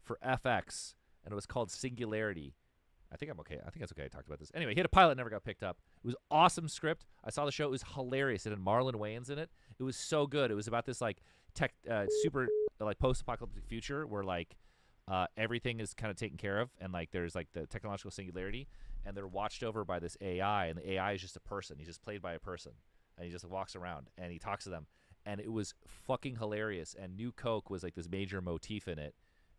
for FX, and it was called Singularity. I think I'm okay. I think that's okay. I talked about this. Anyway, he had a pilot, never got picked up. It was awesome script. I saw the show. It was hilarious. It had Marlon Wayans in it. It was so good. It was about this like super like post-apocalyptic future where like everything is kind of taken care of, and like there's like the technological singularity, and they're watched over by this AI, and the AI is just a person. He's just played by a person, and he just walks around and he talks to them, and it was fucking hilarious. And New Coke was like this major motif in it.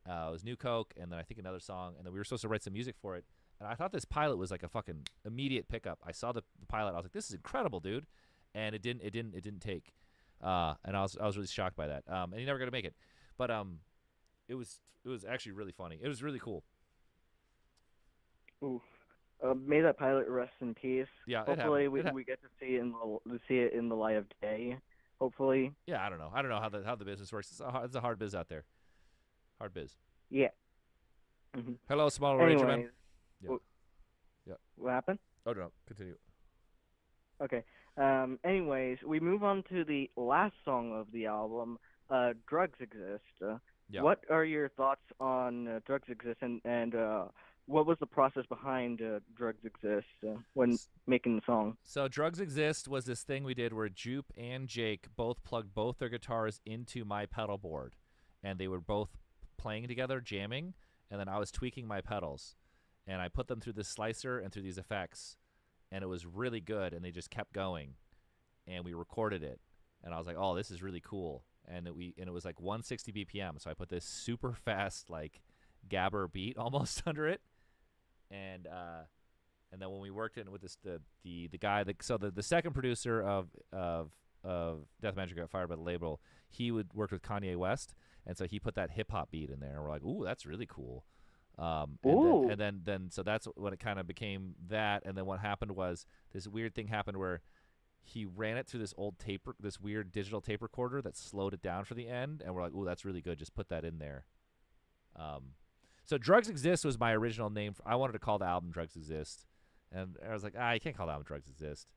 It was New Coke, and then I think another song, and then we were supposed to write some music for it. And I thought this pilot was like a fucking immediate pickup. I saw the pilot, I was like, "This is incredible, dude," and it didn't take. And I was really shocked by that. And he never got to make it, but it was actually really funny. It was really cool. Ooh. May that pilot rest in peace. Yeah, hopefully we get to see it in the light of day. Hopefully. Yeah, I don't know how the business works. It's a hard biz out there. Hard biz. Yeah. Mm-hmm. Hello, small arrangement. Yeah. Yeah. What happened? Oh no, continue. Okay. Anyways, we move on to the last song of the album, "Drugs Exist." Yeah. What are your thoughts on "Drugs Exist" and what was the process behind "Drugs Exist" when making the song? So "Drugs Exist" was this thing we did where Jupe and Jake both plugged both their guitars into my pedal board, and they were both playing together, jamming, and then I was tweaking my pedals, and I put them through this slicer and through these effects, and it was really good, and they just kept going, and we recorded it, and I was like, oh, this is really cool, and it was like 160 BPM, so I put this super fast like gabber beat almost under it, and then when we worked in with this the guy the second producer of Death Magic got fired by the label, he would work with Kanye West, and so he put that hip hop beat in there, and we're like, ooh, that's really cool. And then so that's when it kind of became that. And then what happened was this weird thing happened where he ran it through this weird digital tape recorder that slowed it down for the end, and we're like, ooh, that's really good. Just put that in there. So "Drugs Exist" was my original name. I wanted to call the album "Drugs Exist," and I was like, you can't call the album "Drugs Exist."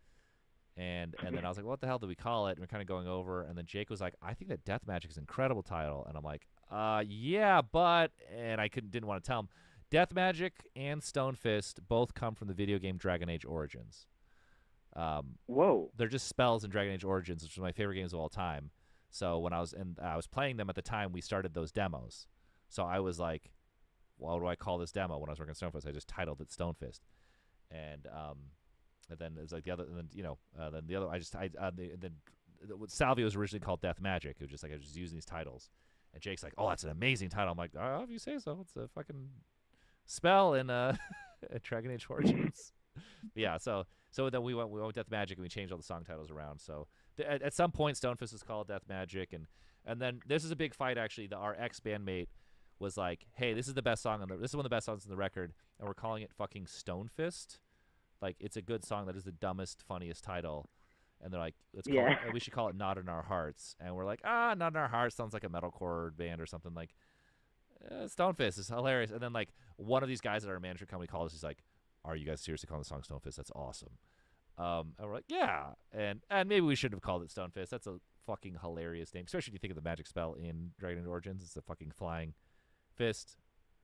And then I was like, what the hell do we call it? And we're kind of going over, and then Jake was like, I think that Death Magic is an incredible title. And I'm like, yeah, but, and I didn't want to tell him. Death Magic and Stonefist both come from the video game Dragon Age Origins. Whoa. They're just spells in Dragon Age Origins, which is my favorite games of all time. So when I was playing them at the time, we started those demos. So I was like, what do I call this demo? When I was working on Stonefist, I just titled it Stonefist. And then it was like the other, and then then the other. Salvia was originally called Death Magic. It was just like I was just using these titles, and Jake's like, "Oh, that's an amazing title." I'm like, "Oh, if you say so, it's a fucking spell in Dragon Age Origins." Yeah, so then we went with Death Magic, and we changed all the song titles around. So at some point, Stonefist was called Death Magic, and then this is a big fight actually. Our ex bandmate was like, "Hey, this is the best song this is one of the best songs in the record, and we're calling it fucking Stonefist." Like, it's a good song. That is the dumbest, funniest title. And they're like, we should call it Not in Our Hearts. And we're like, Not in Our Hearts sounds like a metalcore band or something. Like, Stonefist is hilarious. And then, like, one of these guys at our management company called us. He's like, are you guys seriously calling the song Stonefist? That's awesome. And we're like, yeah, and maybe we should have called it Stonefist. That's a fucking hilarious name, especially if you think of the magic spell in Dragon Age Origins. It's a fucking flying fist.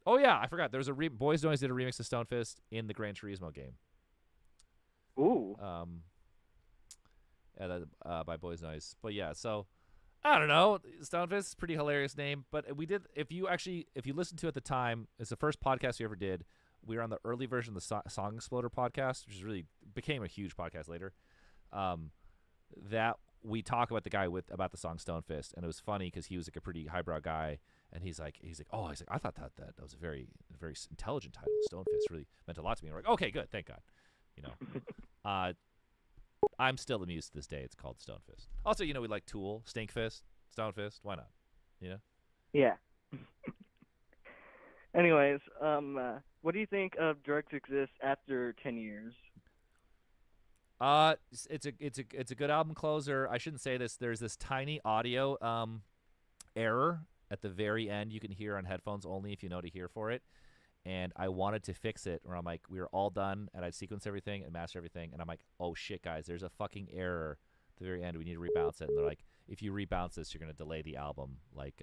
Oh yeah, I forgot. There was a Boys Noise did a remix of Stonefist in the Gran Turismo game. Ooh. By Boys Noise. But yeah, so I don't know. Stonefist is a pretty hilarious name. But we did. If you listen to it at the time, it's the first podcast we ever did. We were on the early version of the Song Exploder podcast, which is really became a huge podcast later. That we talk about the guy about the song Stonefist, and it was funny because he was like a pretty highbrow guy, and he's like, I thought that was a very intelligent title. Stonefist really meant a lot to me. And we're like, okay, good, thank God. You know, I'm still amused to this day. It's called Stonefist. Also, we like Tool, Stinkfist, Stonefist. Why not? You know? Yeah. Anyways, what do you think of Drugs Exist after 10 years? It's a good album closer. I shouldn't say this. There's this tiny audio error at the very end you can hear on headphones only if you know to hear for it. And I wanted to fix it where I'm like, we were all done, and I'd sequence everything and master everything, and I'm like, oh shit, guys, there's a fucking error at the very end. We need to rebounce it. And they're like, if you rebounce this, you're gonna delay the album like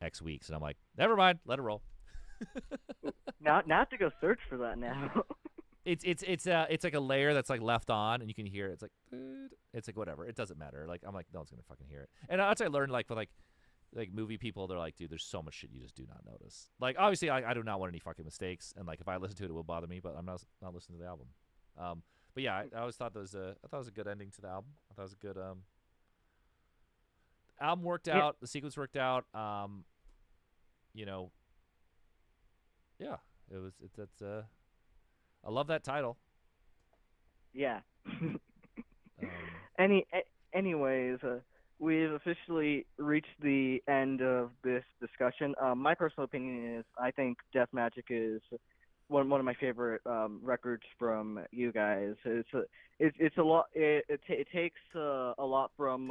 X weeks. And I'm like, never mind, let it roll. Now I have to go search for that now. It's like a layer that's like left on, and you can hear it. It's like whatever. It doesn't matter. Like I'm like, no one's gonna fucking hear it. And that's what I learned like with like movie people. They're like, dude, there's so much shit you just do not notice. Like obviously, I do not want any fucking mistakes, and like if I listen to it, it will bother me. But I'm not listening to the album. But yeah, I always thought I thought it was a good ending to the album. I thought it was a good album worked out. The sequence worked out. Yeah, I love that title. Yeah. Anyways, we've officially reached the end of this discussion. My personal opinion is I think Death Magic is one of my favorite records from you guys. It's a lot. It takes a lot from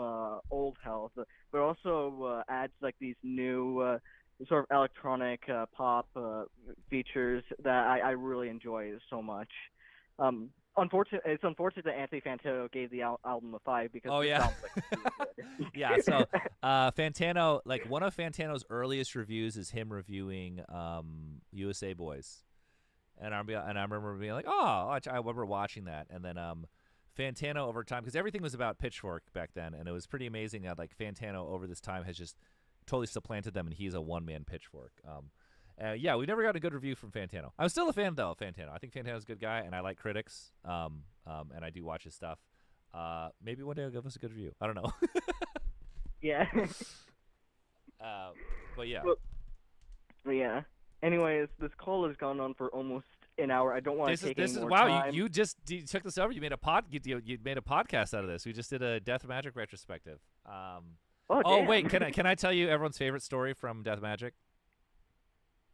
Old Health, but also adds like these new sort of electronic pop features that I really enjoy so much. It's unfortunate that Anthony Fantano gave the album a 5 because it sounds like it's really good. Yeah, so Fantano, like one of Fantano's earliest reviews is him reviewing USA Boys. And I remember being like, oh, I remember watching that. And then Fantano over time, because everything was about Pitchfork back then, and it was pretty amazing that like Fantano over this time has just totally supplanted them, and he's a one-man Pitchfork. Yeah, we never got a good review from Fantano. I'm still a fan, though, of Fantano. I think Fantano's a good guy, and I like Critics, and I do watch his stuff. Maybe one day he'll give us a good review. I don't know. Yeah. But yeah. Yeah. Anyways, this call has gone on for almost an hour. I don't want to take any more wow, time. you just took this over. You made you made a podcast out of this. We just did a Death Magic retrospective. Oh, wait, can I tell you everyone's favorite story from Death Magic?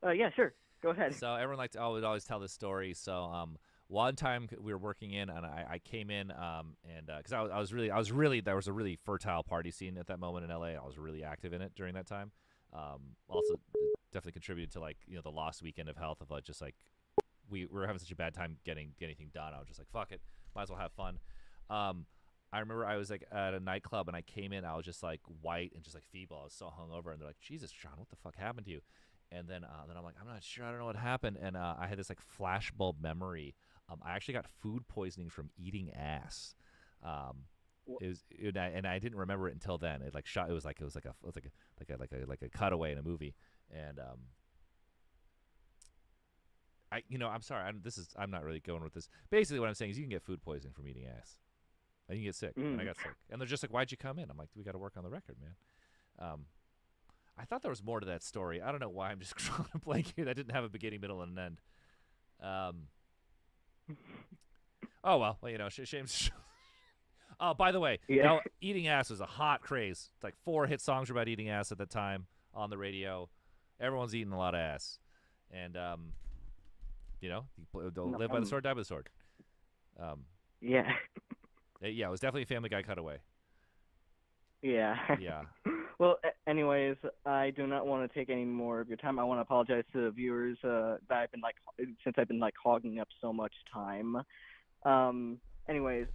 Yeah, sure. Go ahead. So everyone would always tell this story. So one time we were working in, and I came in, and because I was really there was a really fertile party scene at that moment in LA. I was really active in it during that time. Also definitely contributed to like the lost weekend of health of like just like we were having such a bad time getting anything done. I was just like, fuck it, might as well have fun. I remember I was like at a nightclub, and I came in. I was just like white and just like feeble. I was so hungover, and they're like, Jesus, Sean, what the fuck happened to you? And then I'm like, I'm not sure. I don't know what happened. And I had this like flashbulb memory. I actually got food poisoning from eating ass. And I didn't remember it until then. It like shot. It was like a cutaway in a movie. And I'm sorry. I'm not really going with this. Basically, what I'm saying is you can get food poisoning from eating ass. And you get sick. And I got sick. And they're just like, why'd you come in? I'm like, we got to work on the record, man. I thought there was more to that story. I don't know why I'm just drawing a blank here. That didn't have a beginning, middle, and an end. Oh, well, shame. Oh, by the way, eating ass was a hot craze. Like 4 hit songs were about eating ass at the time on the radio. Everyone's eating a lot of ass. And, don't live by the sword, die by the sword. Yeah. Yeah, it was definitely a Family Guy cutaway. Yeah. Yeah. Well, anyways, I do not want to take any more of your time. I want to apologize to the viewers that I've been hogging up so much time. anyways,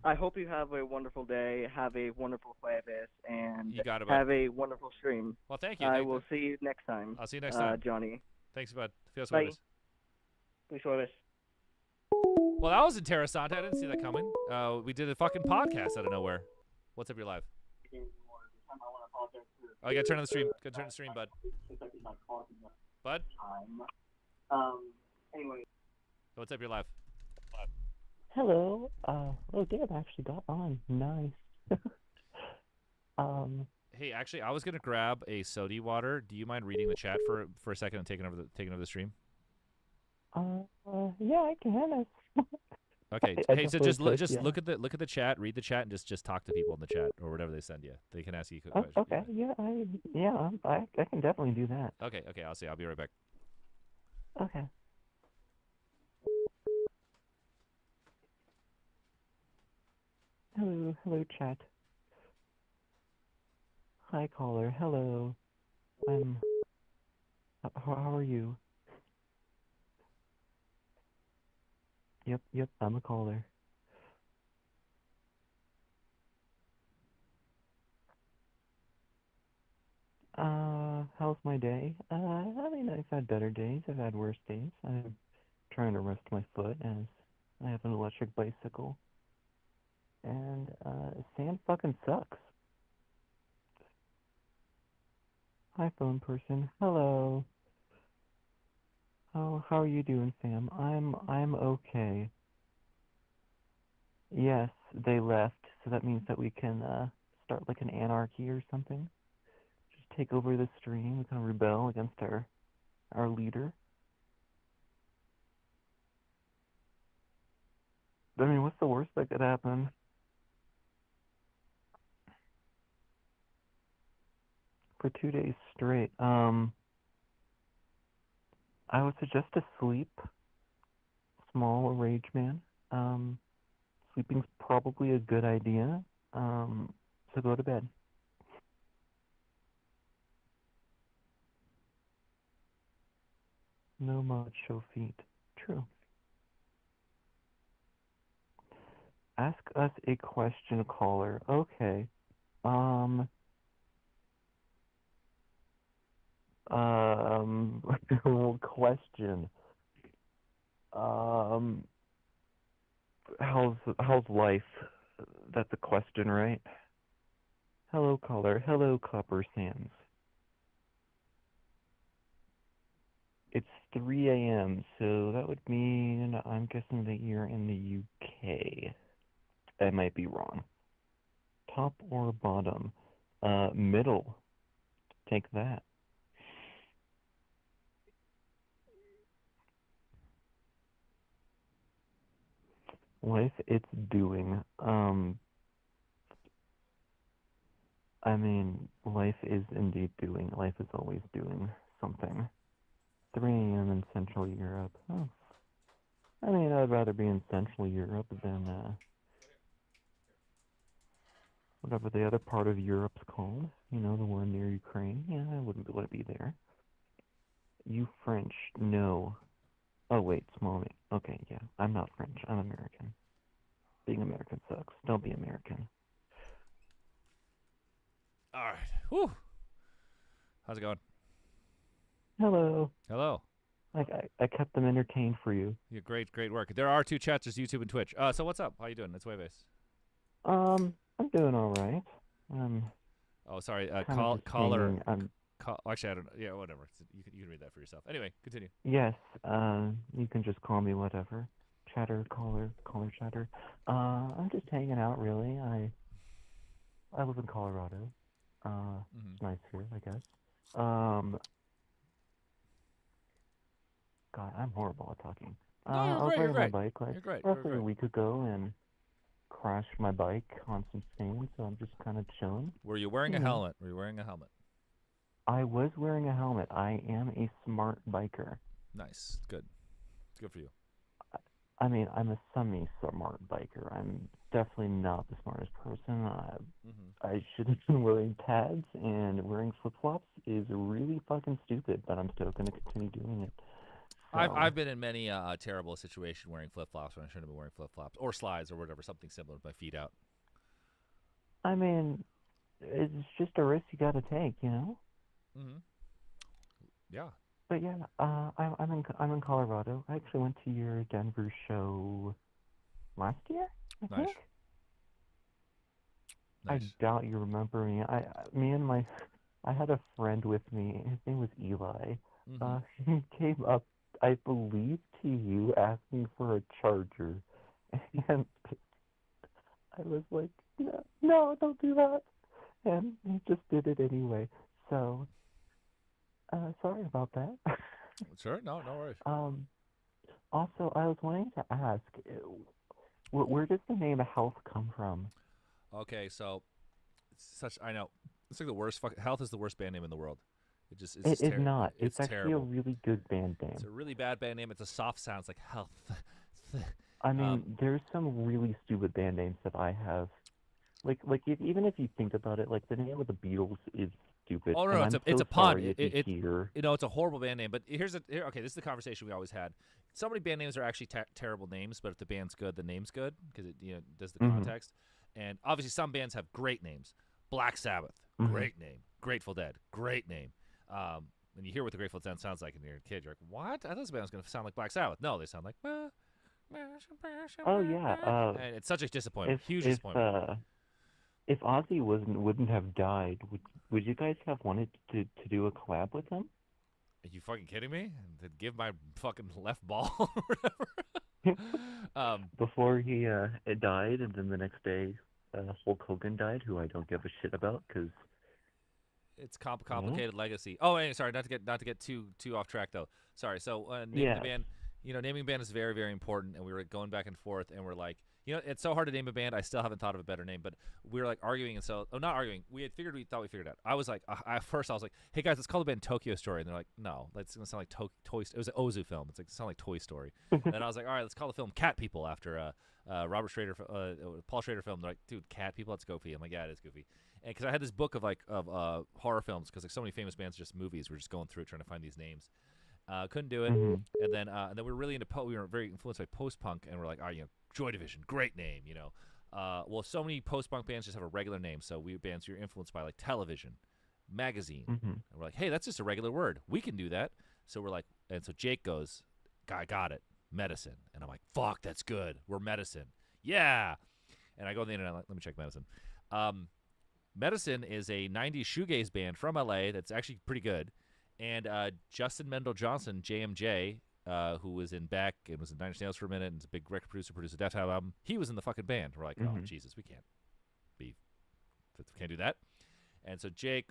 I hope you have a wonderful day, have a wonderful Jueves, and You got it, bud. have a wonderful stream. Well, thank you. I will see you next time, I'll see you next time. Johnny. Thanks, bud. Feels Bye. Jueves. Feliz Jueves. Well, that was interessant. I didn't see that coming. We did a fucking podcast out of nowhere. What's up your live? Oh, you gotta turn on the stream. Gotta turn on the stream, bud. Bud? Anyway. What's up your live? Hello. Oh, Dave actually got on. Nice. Hey, actually, I was gonna grab a sody water. Do you mind reading the chat for a second and taking over the stream? Yeah, I can. Okay. I Hey, so definitely just could, look at the chat, read the chat, and just talk to people in the chat or whatever they send you. They can ask you Oh, questions. okay. Yeah, I can definitely do that. Okay. I'll see. I'll be right back. Okay. Hello, chat. Hi, caller. Hello. How are you? Yep, I'm a caller. How's my day? I mean, I've had better days, I've had worse days. I'm trying to rest my foot as I have an electric bicycle. And, Sam fucking sucks. Hi, phone person. Hello. How are you doing, Sam? I'm okay. Yes, they left, so that means that we can, start like an anarchy or something. Just take over the stream, we can rebel against our leader. I mean, what's the worst that could happen? For 2 days straight, I would suggest to sleep, small rage man. Sleeping's probably a good idea, so go to bed. No macho feet. True. Ask us a question, caller. Okay. Question. How's life? That's a question, right? Hello, caller. Hello, Copper Sands. It's 3 a.m., so that would mean I'm guessing that you're in the UK. I might be wrong. Top or bottom? Middle. Take that. Life, it's doing. I mean, life is indeed doing. Life is always doing something. 3 a.m. in Central Europe. Oh. I mean, I'd rather be in Central Europe than, whatever the other part of Europe's called. You know, the one near Ukraine. Yeah, I wouldn't want to be there. You French? No. Oh, wait, small. Okay, yeah. I'm not French. I'm American. Being American sucks. Don't be American. All right. Whew. How's it going? Hello. Hello. I kept them entertained for you. Yeah, great work. There are 2 chats, there's YouTube and Twitch. So what's up? How you doing? It's Jueves. I'm doing all right. Oh, sorry. Caller. Actually, I don't know. Yeah, whatever. You can read that for yourself. Anyway, continue. Yes. You can just call me whatever. Chatter, caller, chatter. I'm just hanging out, really. I live in Colorado. It's nice here, I guess. God, I'm horrible at talking. No, I was riding my bike like roughly a week ago and crashed my bike on some sand, so I'm just kind of chilling. Were you wearing a helmet? I was wearing a helmet. I am a smart biker. Nice. Good for you. I mean, I'm a semi-smart biker. I'm definitely not the smartest person. I should have been wearing pads, and wearing flip-flops is really fucking stupid, but I'm still going to continue doing it. So I've been in many terrible situation wearing flip flops when I shouldn't have been wearing flip flops or slides or whatever, something similar with my feet out. I mean, it's just a risk you got to take, you know. Mm-hmm. Yeah. But yeah, I'm in Colorado. I actually went to your Denver show last year, I Nice. think. I Nice. doubt you remember me. Me and my, I had a friend with me. His name was Eli. Mm-hmm. He came up, I believe, to you asking for a charger, and I was like, no, no, don't do that. And he just did it anyway. So, sorry about that. Sure. No worries. Also, I was wanting to ask, where does the name Health come from? Okay, so I know it's like the worst. Health is the worst band name in the world. It's It just is not. It's It's actually a terrible. really good band It's name. a really bad band name. It's a soft sound. It's like health. I mean, there's some really stupid band names that I have. Like even if you think about it, like the name of the Beatles is stupid, Oh no, and it's I'm a so pun. sorry if you hear. It's a horrible band name. But okay. This is the conversation we always had. So many band names are actually terrible names, but if the band's good, the name's good because it does the Mm-hmm, context. And obviously, some bands have great names. Black Sabbath, mm-hmm. great name. Grateful Dead, great name. When you hear what the Grateful Dead sounds like, and you're a kid, you're like, "What? I thought this band was going to sound like Black Sabbath." No, they sound like. Oh yeah. And it's such a disappointment, If huge if disappointment. if Ozzy wouldn't have died, would you guys have wanted to do a collab with him? Are you fucking kidding me? To give my fucking left ball or whatever. Before he died, and then the next day, Hulk Hogan died, who I don't give a shit about, because It's complicated legacy. Oh, and sorry, not to get too off track though. Sorry. So naming the yes. band, naming a band is very, very important, and we were going back and forth, and we're like, it's so hard to name a band. I still haven't thought of a better name, but we were like arguing, and so not arguing. We thought we figured it out. I was like, at first I was like, hey guys, let's call the band Tokyo Story, and they're like, no, that's gonna sound like Toy. It was an Ozu film. It's like sound like Toy Story. And then I was like, all right, let's call the film Cat People after Robert Schrader, Paul Schrader film. They're like, dude, Cat People, that's goofy. I'm like, yeah, it is goofy. And because I had this book of horror films, because like so many famous bands are just movies. We're just going through it trying to find these names. Couldn't do it. Mm-hmm. And then we were really into we were very influenced by post punk, and we're like, Joy Division, great name, well, so many post punk bands just have a regular name, so bands you're influenced by like television, magazine, Mm-hmm. and we're like, hey, that's just a regular word, we can do that. So we're like, and so Jake goes, I got it, medicine, and I'm like, fuck, that's good, we're medicine, yeah. And I go on the internet, let me check medicine. Medicine is a 90s shoegaze band from LA that's actually pretty good. And Justin Mendel Johnson, JMJ, who was in Beck and was in Nine Inch Nails for a minute and is a big record producer, produced a Death Cab album, he was in the fucking band. We're like, oh, Jesus, we can't do that. And so Jake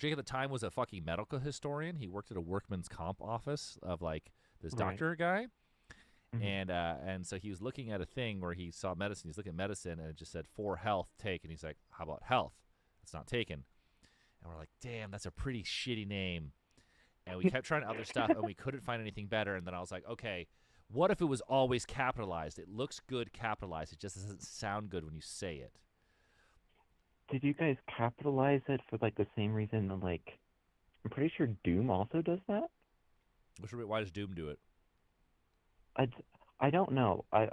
at the time was a fucking medical historian. He worked at a workman's comp office of like this doctor guy. Mm-hmm. And so he was looking at a thing where he saw medicine. He's looking at medicine, and it just said for health, take. And he's like, how about health? It's not taken. And we're like, damn, that's a pretty shitty name. And we kept trying other stuff, and we couldn't find anything better. And then I was like, okay, what if it was always capitalized? It looks good capitalized. It just doesn't sound good when you say it. Did you guys capitalize it for like the same reason that like I'm pretty sure Doom also does that? Why does Doom do it? I don't know. I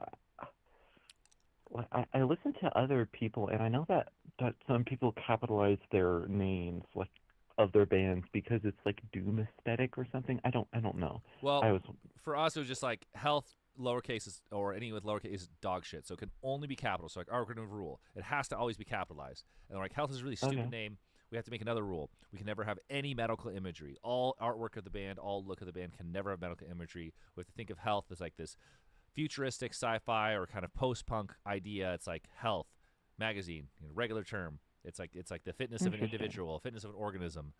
listen to other people, and I know that some people capitalize their names like of their bands because it's like Doom aesthetic or something. I don't know. Well, for us, it was just like health lowercase is, or any with lowercase is dog shit, so it can only be capital. So like, we're gonna have a rule. It has to always be capitalized. And like, health is a really stupid name. We have to make another rule. We can never have any medical imagery. All artwork of the band, all look of the band can never have medical imagery. We have to think of health as like this futuristic sci-fi or kind of post-punk idea. It's like health magazine, regular term. It's like the fitness of an individual, fitness of an organism,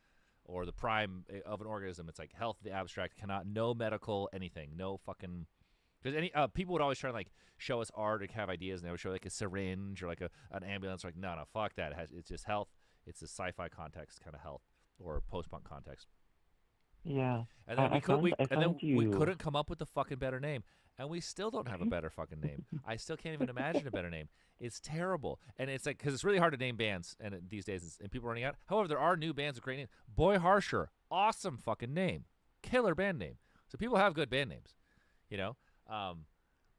or the prime of an organism. It's like health, the abstract, no medical anything, no fucking. Because any people would always try to like show us art or have ideas, and they would show like a syringe or like an ambulance. Like no, fuck that. It's just health. It's a sci-fi context kind of health or post-punk context. Yeah. And then we couldn't come up with a fucking better name, and we still don't have a better fucking name. I still can't even imagine a better name. It's terrible, and it's like because it's really hard to name bands and these days, and people are running out. However, there are new bands with great names. Boy Harsher, awesome fucking name, killer band name. So people have good band names,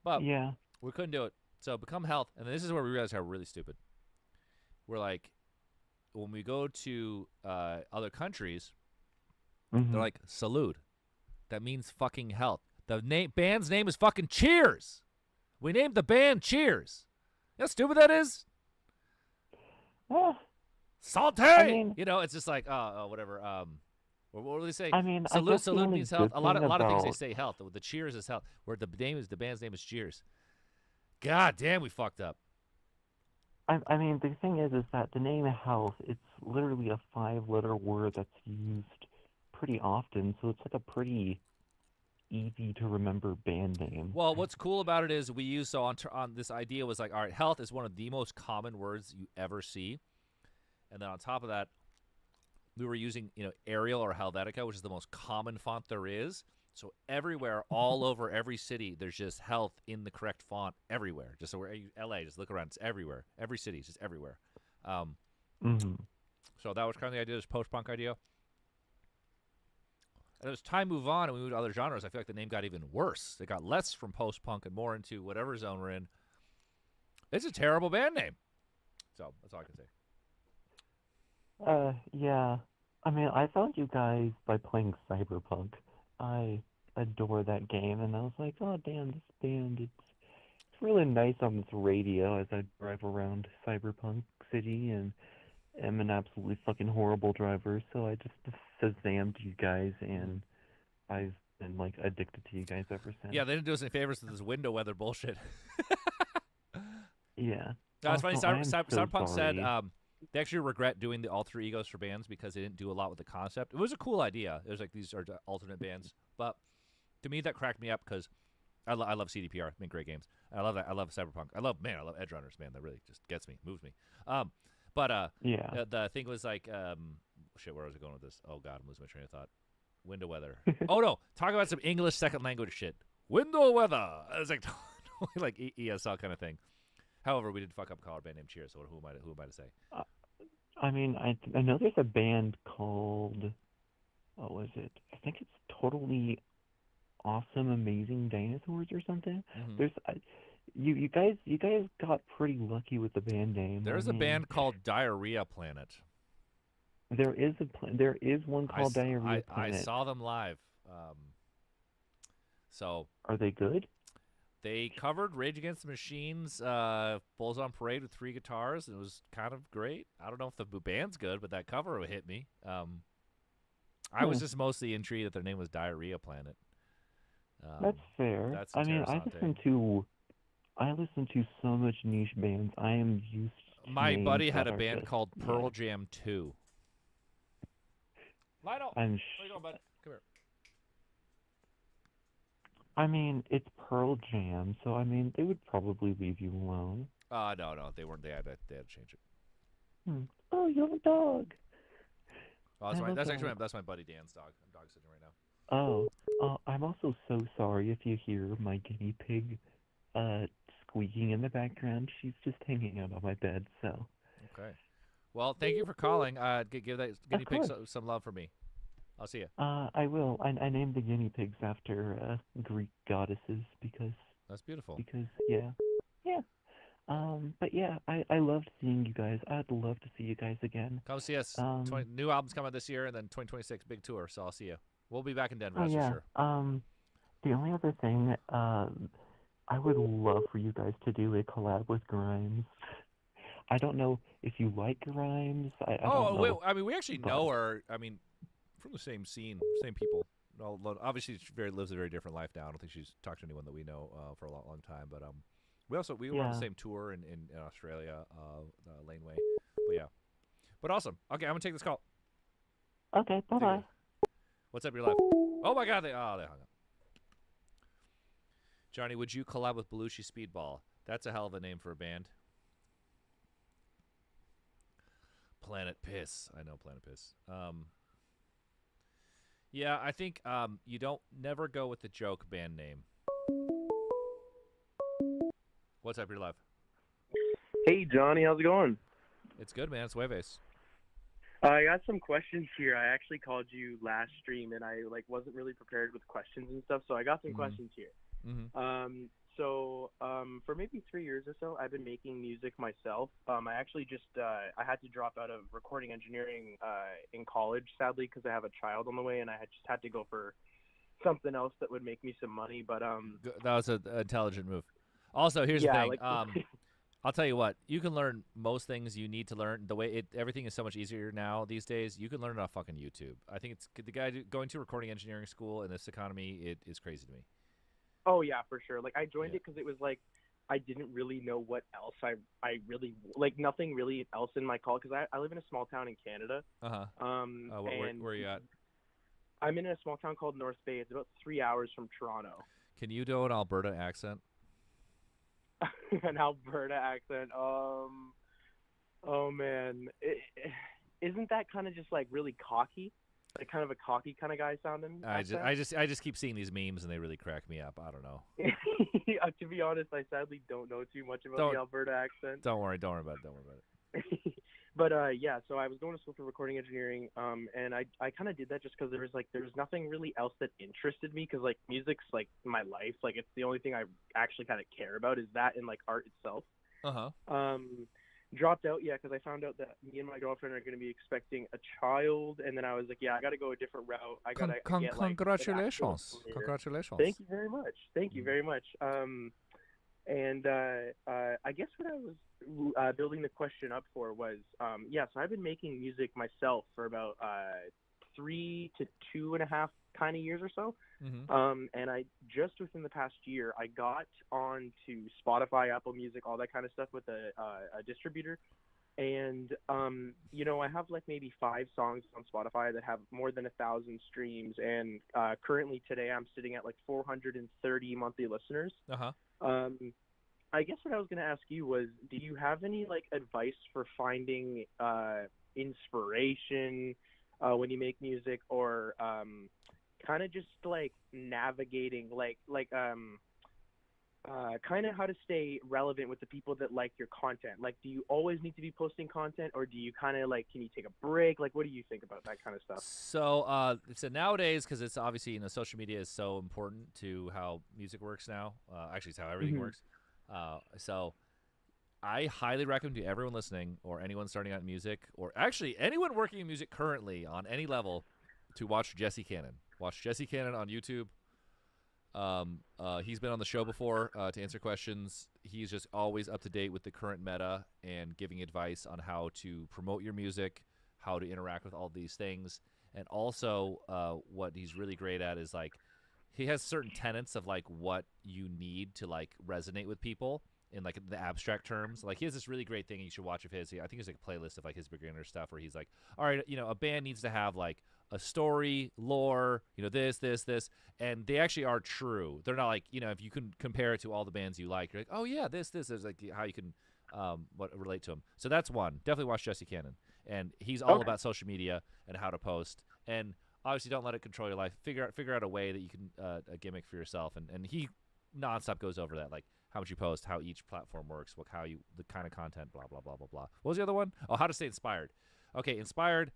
but Yeah. we couldn't do it. So Become Health, and this is where we realized how really stupid. We're like, when we go to other countries, they're like, Salud. That means fucking health. The band's name is fucking Cheers. We named the band Cheers. You know how stupid that is? Salty! It's just like, whatever. What do they say? I mean, I Salute, guess the salute only means health. good A lot thing of things they about- say health. The Cheers is health. Where the band's name is Cheers. God damn, we fucked up. I mean, the thing is that the name Health, it's literally a 5-letter word that's used pretty often, so it's like a pretty easy to remember band name. Well, what's cool about it is we use on this idea was like, all right, health is one of the most common words you ever see, and then on top of that, we were using Arial or Helvetica, which is the most common font there is. So everywhere, all over every city, there's just health in the correct font everywhere. Just so LA, just look around, it's everywhere. Every city, it's just everywhere. So that was kind of the idea, this post-punk idea. And as time moved on and we moved to other genres, I feel like the name got even worse. It got less from post-punk and more into whatever zone we're in. It's a terrible band name. So that's all I can say. Yeah. I mean, I found you guys by playing Cyberpunk. I adore that game, and I was like, oh, damn, this band, it's really nice on this radio as I drive around Cyberpunk City, and am an absolutely fucking horrible driver, so I just Shazammed you guys, and I've been, like, addicted to you guys ever since. Yeah, they didn't do us any favors with this window weather bullshit. Yeah. No, it's funny. Cyberpunk said sorry. they actually regret doing the alter egos for bands because they didn't do a lot with the concept. It was a cool idea. It was like these are alternate bands, but to me that cracked me up because I love CDPR. It's been great games. I love that. I love Cyberpunk. I love Edge Runners, man. That really just gets me, moves me. But Yeah. the thing was like, shit. Where was I going with this? Oh God, I'm losing my train of thought. Window weather. Oh no, talk about some English second language shit. Window weather. I was like, totally like ESL kind of thing. However, we did fuck up our band name Cheers. So who am I to say? I mean, I know there's a band called, what was it? I think it's Totally Awesome Amazing Dinosaurs or something. There's you guys got pretty lucky with the band name. There's a band called Diarrhea Planet. There is one called Diarrhea Planet. I saw them live. So are they good? They covered Rage Against the Machine's Bulls on Parade with 3 guitars, and it was kind of great. I don't know if the band's good, but that cover hit me. I was just mostly intrigued that their name was Diarrhea Planet. That's fair. That's I mean, I listen to so much niche bands. I am used to My names buddy had that a are band just- called yeah. Pearl Jam 2. Lionel, I'm where you going, bud? Come here. I mean, it's Pearl Jam, so I mean, they would probably leave you alone. No, they weren't. They had to change it. Oh, you have a dog. Oh, that's my buddy Dan's dog. I'm dog sitting right now. Oh, I'm also so sorry if you hear my guinea pig squeaking in the background. She's just hanging out on my bed, so. Okay. Well, thank you for calling. Give that guinea pig some love for me. I'll see you. I will. I named the guinea pigs after Greek goddesses because. That's beautiful. Because yeah. But yeah, I loved seeing you guys. I'd love to see you guys again. Come see us. New albums coming this year, and then 2026 big tour. So I'll see you. We'll be back in Denver. That's for sure. The only other thing, I would love for you guys to do a collab with Grimes. I don't know if you like Grimes. I don't know. I mean, we actually know her. I mean, from the same scene, same people. Obviously, she lives a very different life now. I don't think she's talked to anyone that we know for a long time. But we were on the same tour in Australia, Laneway. But yeah, but awesome. Okay, I'm gonna take this call. Okay, bye. What's up, your life? Oh my God, they hung up. Johnny, would you collab with Belushi Speedball? That's a hell of a name for a band. Planet Piss. I know Planet Piss. Yeah, I think you don't never go with the joke band name. What's up, your life? Hey, Johnny, how's it going? It's good, man. It's Jueves. I got some questions here. I actually called you last stream, and I wasn't really prepared with questions and stuff, so I got some questions here. For maybe 3 years or so, I've been making music myself. I actually just I had to drop out of recording engineering in college, sadly, because I have a child on the way, and I just had to go for something else that would make me some money. But that was an intelligent move. Also, here's the thing. I'll tell you what, you can learn most things you need to learn. The way everything is so much easier now these days, you can learn it off fucking YouTube. I think it's the guy going to recording engineering school in this economy. It is crazy to me. Oh yeah, for sure. I joined it because it was I didn't really know what else I really nothing really else in my call, because I live in a small town in Canada. Where are you at? I'm in a small town called North Bay. It's about 3 hours from Toronto. Can you do an Alberta accent? An Alberta accent. Oh man, isn't that kind of just really cocky, kind of a cocky kind of guy sounding? I just keep seeing these memes and they really crack me up. I don't know. To be honest, I sadly don't know too much about the Alberta accent. Don't worry about it. But yeah, so I was going to school for recording engineering, and I kind of did that just because there was nothing really else that interested me, because music's my life. It's the only thing I actually kind of care about is that and art itself. Dropped out, because I found out that me and my girlfriend are going to be expecting a child, and then I was like, I got to go a different route. I got to congratulations. Congratulations. Thank you very much. Thank you very much. And I guess what I was building the question up for was, so I've been making music myself for about 3 to 2.5 kind of years or so. And I just within the past year, I got onto Spotify, Apple Music, all that kind of stuff with a distributor. And, I have maybe 5 songs on Spotify that have more than 1,000 streams. And currently today I'm sitting at 430 monthly listeners. I guess what I was going to ask you was, do you have any advice for finding inspiration when you make music, or kind of just navigating kind of how to stay relevant with the people that like your content? Do you always need to be posting content, or do you kind of can you take a break? What do you think about that kind of stuff? So nowadays, because it's obviously social media is so important to how music works now. Actually, it's how everything works. So I highly recommend to everyone listening, or anyone starting out in music, or actually anyone working in music currently on any level, to watch Jesse Cannon. Watch Jesse Cannon on YouTube. He's been on the show before to answer questions. He's just always up to date with the current meta and giving advice on how to promote your music, how to interact with all these things. And also what he's really great at is he has certain tenets of what you need to resonate with people in the abstract terms. He has this really great thing you should watch of his. I think it's a playlist of his beginner stuff where he's all right, a band needs to have a story, lore, this, and they actually are true. They're not if you can compare it to all the bands you like, you're oh yeah, this is how you can relate to them. So that's one. Definitely watch Jesse Cannon, and he's all about social media and how to post. And obviously, don't let it control your life. Figure out a way that you can a gimmick for yourself. And he nonstop goes over that, how much you post, how each platform works, the kind of content, blah blah blah blah blah. What was the other one? Oh, how to stay inspired. Okay, inspired.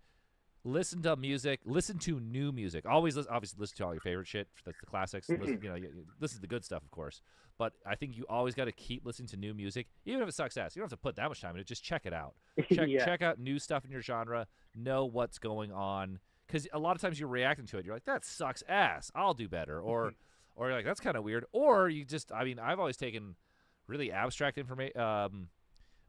Listen to music. Listen to new music. Obviously listen to all your favorite shit. That's the classics. Listen to the good stuff, of course. But I think you always got to keep listening to new music, even if it sucks ass. You don't have to put that much time in it. Just check it out. Check out new stuff in your genre. Know what's going on. Because a lot of times you're reacting to it. You're that sucks ass. I'll do better. Or you're that's kind of weird. Or you just, I've always taken really abstract information.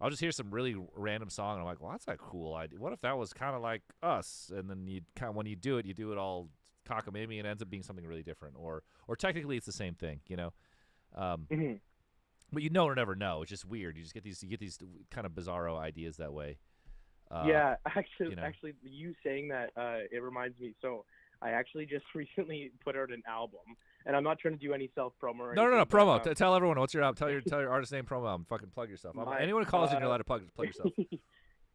I'll just hear some really random song, and I'm well, that's a cool idea. What if that was kind of like us? And then when you do it all cockamamie, and it ends up being something really different. Or technically it's the same thing, But you or never know. It's just weird. You get these kind of bizarro ideas that way. Actually, you saying that, it reminds me. So I actually just recently put out an album, and I'm not trying to do any self-promo. No, promo. Tell everyone what's your album. Tell your artist name, promo album. Fucking plug yourself. Anyone who calls in, you're allowed to plug yourself.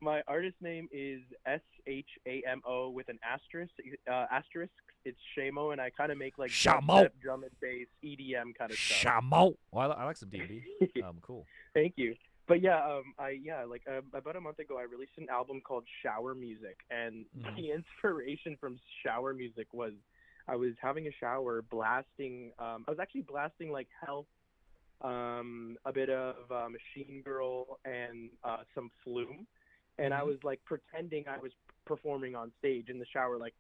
My artist name is Shamo with an asterisk. It's Shamo, and I kind of make Shamo drum and bass EDM kind of stuff. Shamo. Well, I like some D&D. Cool. Thank you. But yeah, about a month ago, I released an album called Shower Music, and the inspiration from shower music was I was having a shower, blasting. I was actually blasting like hell, a bit of Machine Girl and some Flume, and I was like pretending I was performing on stage in the shower, like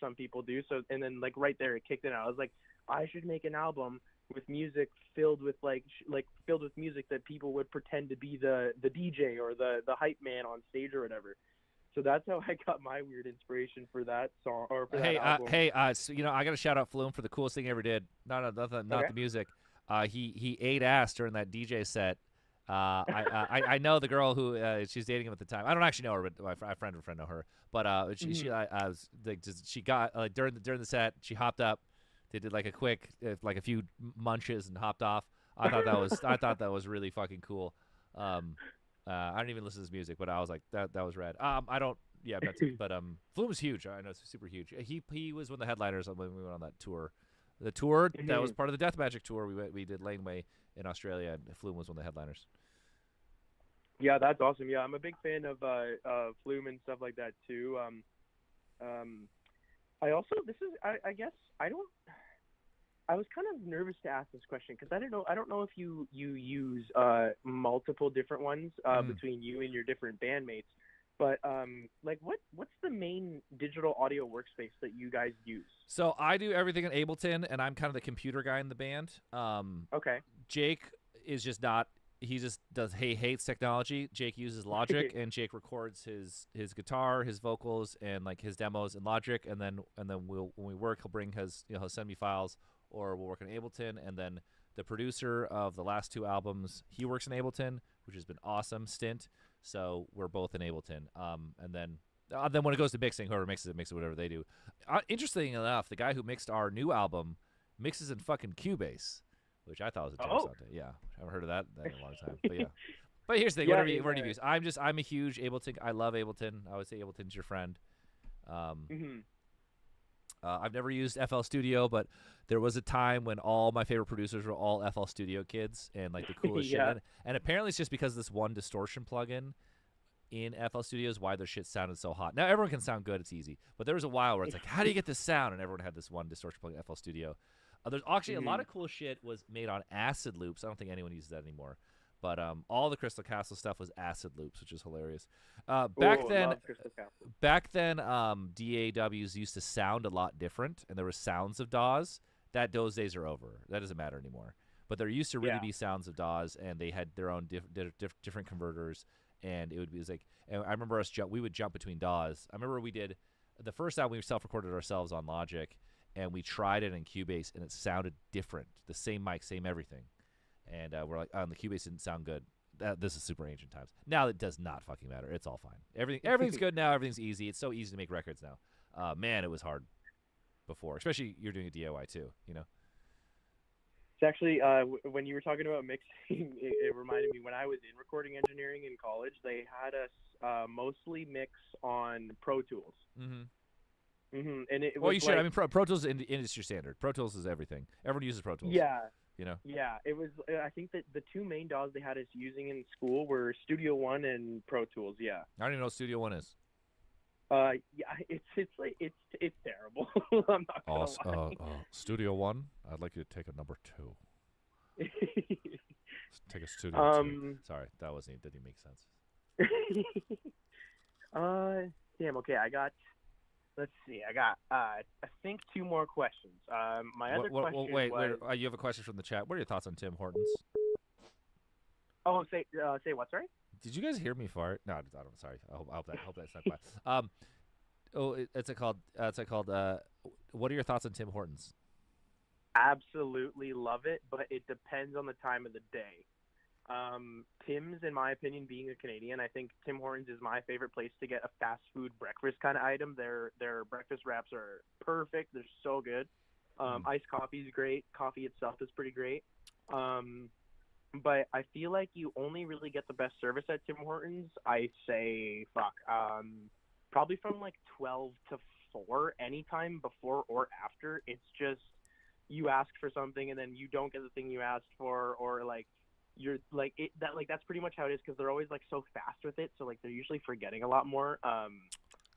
some people do. So and then like right there it kicked in. I was like, I should make an album with music filled with filled with music that people would pretend to be the DJ or the hype man on stage or whatever. So that's how I got my weird inspiration for that song or for that album. So, I got to shout out Flume for the coolest thing he ever did. Not the music. He ate ass during that DJ set. I know the girl who she's dating him at the time. I don't actually know her, but my friend know her. But she got during the set, she hopped up. They did like a quick, like a few munches and hopped off. I thought that was really fucking cool. I don't even listen to his music, but I was like, that was rad. Flume was huge. I know it's super huge. He was one of the headliners when we went on that tour. The tour that was part of the Death Magic tour. We did Laneway in Australia, and Flume was one of the headliners. Yeah, that's awesome. Yeah, I'm a big fan of Flume and stuff like that too. I also I was kind of nervous to ask this question because I don't know if you use multiple different ones between you and your different bandmates, but what's the main digital audio workspace that you guys use? So I do everything in Ableton, and I'm kind of the computer guy in the band. Okay. Jake is just not. He just hates technology. Jake uses Logic, and Jake records his guitar, his vocals, and like his demos in Logic, and then when we work, he'll send me files, or we'll work in Ableton. And then the producer of the last two albums, he works in Ableton, which has been awesome stint. So we're both in Ableton. And then when it goes to mixing, whoever mixes it whatever they do. Interesting enough, the guy who mixed our new album mixes in fucking Cubase, which I thought was a terrible sound. Yeah, I haven't heard of that in a long time. But yeah, but here's the thing: whatever you use, I'm a huge Ableton. I love Ableton. I would say Ableton's your friend. I've never used FL Studio, but there was a time when all my favorite producers were all FL Studio kids and like the coolest shit. And apparently, it's just because of this one distortion plugin in FL Studio is why their shit sounded so hot. Now everyone can sound good; it's easy. But there was a while where it's like, how do you get this sound? And everyone had this one distortion plugin in FL Studio. There's actually a lot of cool shit was made on acid loops. I don't think anyone uses that anymore. But all the Crystal Castle stuff was acid loops, which is hilarious. Back then, DAWs used to sound a lot different, and there were sounds of DAWs. Those days are over. That doesn't matter anymore. But there used to really be sounds of DAWs, and they had their own different converters. And it was like, and I remember we would jump between DAWs. I remember we did the first album we self-recorded ourselves on Logic. And we tried it in Cubase, and it sounded different. The same mic, same everything. And we're like, the Cubase didn't sound good. This is super ancient times. Now it does not fucking matter. It's all fine. Everything's good now. Everything's easy. It's so easy to make records now. Man, it was hard before. Especially you're doing a DIY too, It's actually, when you were talking about mixing, it reminded me when I was in recording engineering in college, they had us mostly mix on Pro Tools. And it was should. I mean, Pro Tools is industry standard. Pro Tools is everything. Everyone uses Pro Tools. Yeah. Yeah, it was. I think that the two main DAWs they had us using in school were Studio One and Pro Tools. Yeah. I don't even know what Studio One is. Yeah, it's terrible. I'm not gonna lie. Studio One. I'd like you to take a number 2. Take a Studio 2. Sorry, didn't even make sense. Damn. Okay, let's see. I got, I think 2 more questions. My other question wait, you have a question from the chat. What are your thoughts on Tim Hortons? Oh, say what? Sorry. Did you guys hear me fart? No, I don't. Sorry. I hope that's not quiet. It's called. What are your thoughts on Tim Hortons? Absolutely love it, but it depends on the time of the day. Tim's, in my opinion, being a Canadian, I think Tim Hortons is my favorite place to get a fast food breakfast kind of item. Their breakfast wraps are perfect. They're so good. Iced coffee is great. Coffee itself is pretty great. But I feel like you only really get the best service at Tim Hortons. I say, probably from like 12 to 4, anytime before or after. It's just you ask for something and then you don't get the thing you asked for, or like you're like that's pretty much how it is because they're always like so fast with it, so like they're usually forgetting a lot more.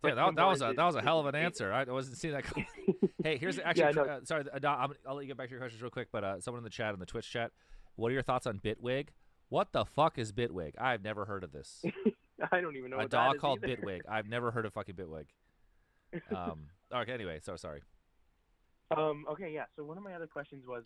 Yeah, But that was a Memoirs that was a is hell of an amazing. answer. I wasn't seeing that. Hey, here's actually. Yeah, no. Sorry, I'll let you get back to your questions real quick. But someone in the chat, in the Twitch chat, what are your thoughts on Bitwig? What the fuck is Bitwig? I've never heard of this. I don't even know A what dog that is called either. Bitwig. I've never heard of fucking Bitwig. Okay. Anyway, so sorry. Okay, yeah. So one of my other questions was,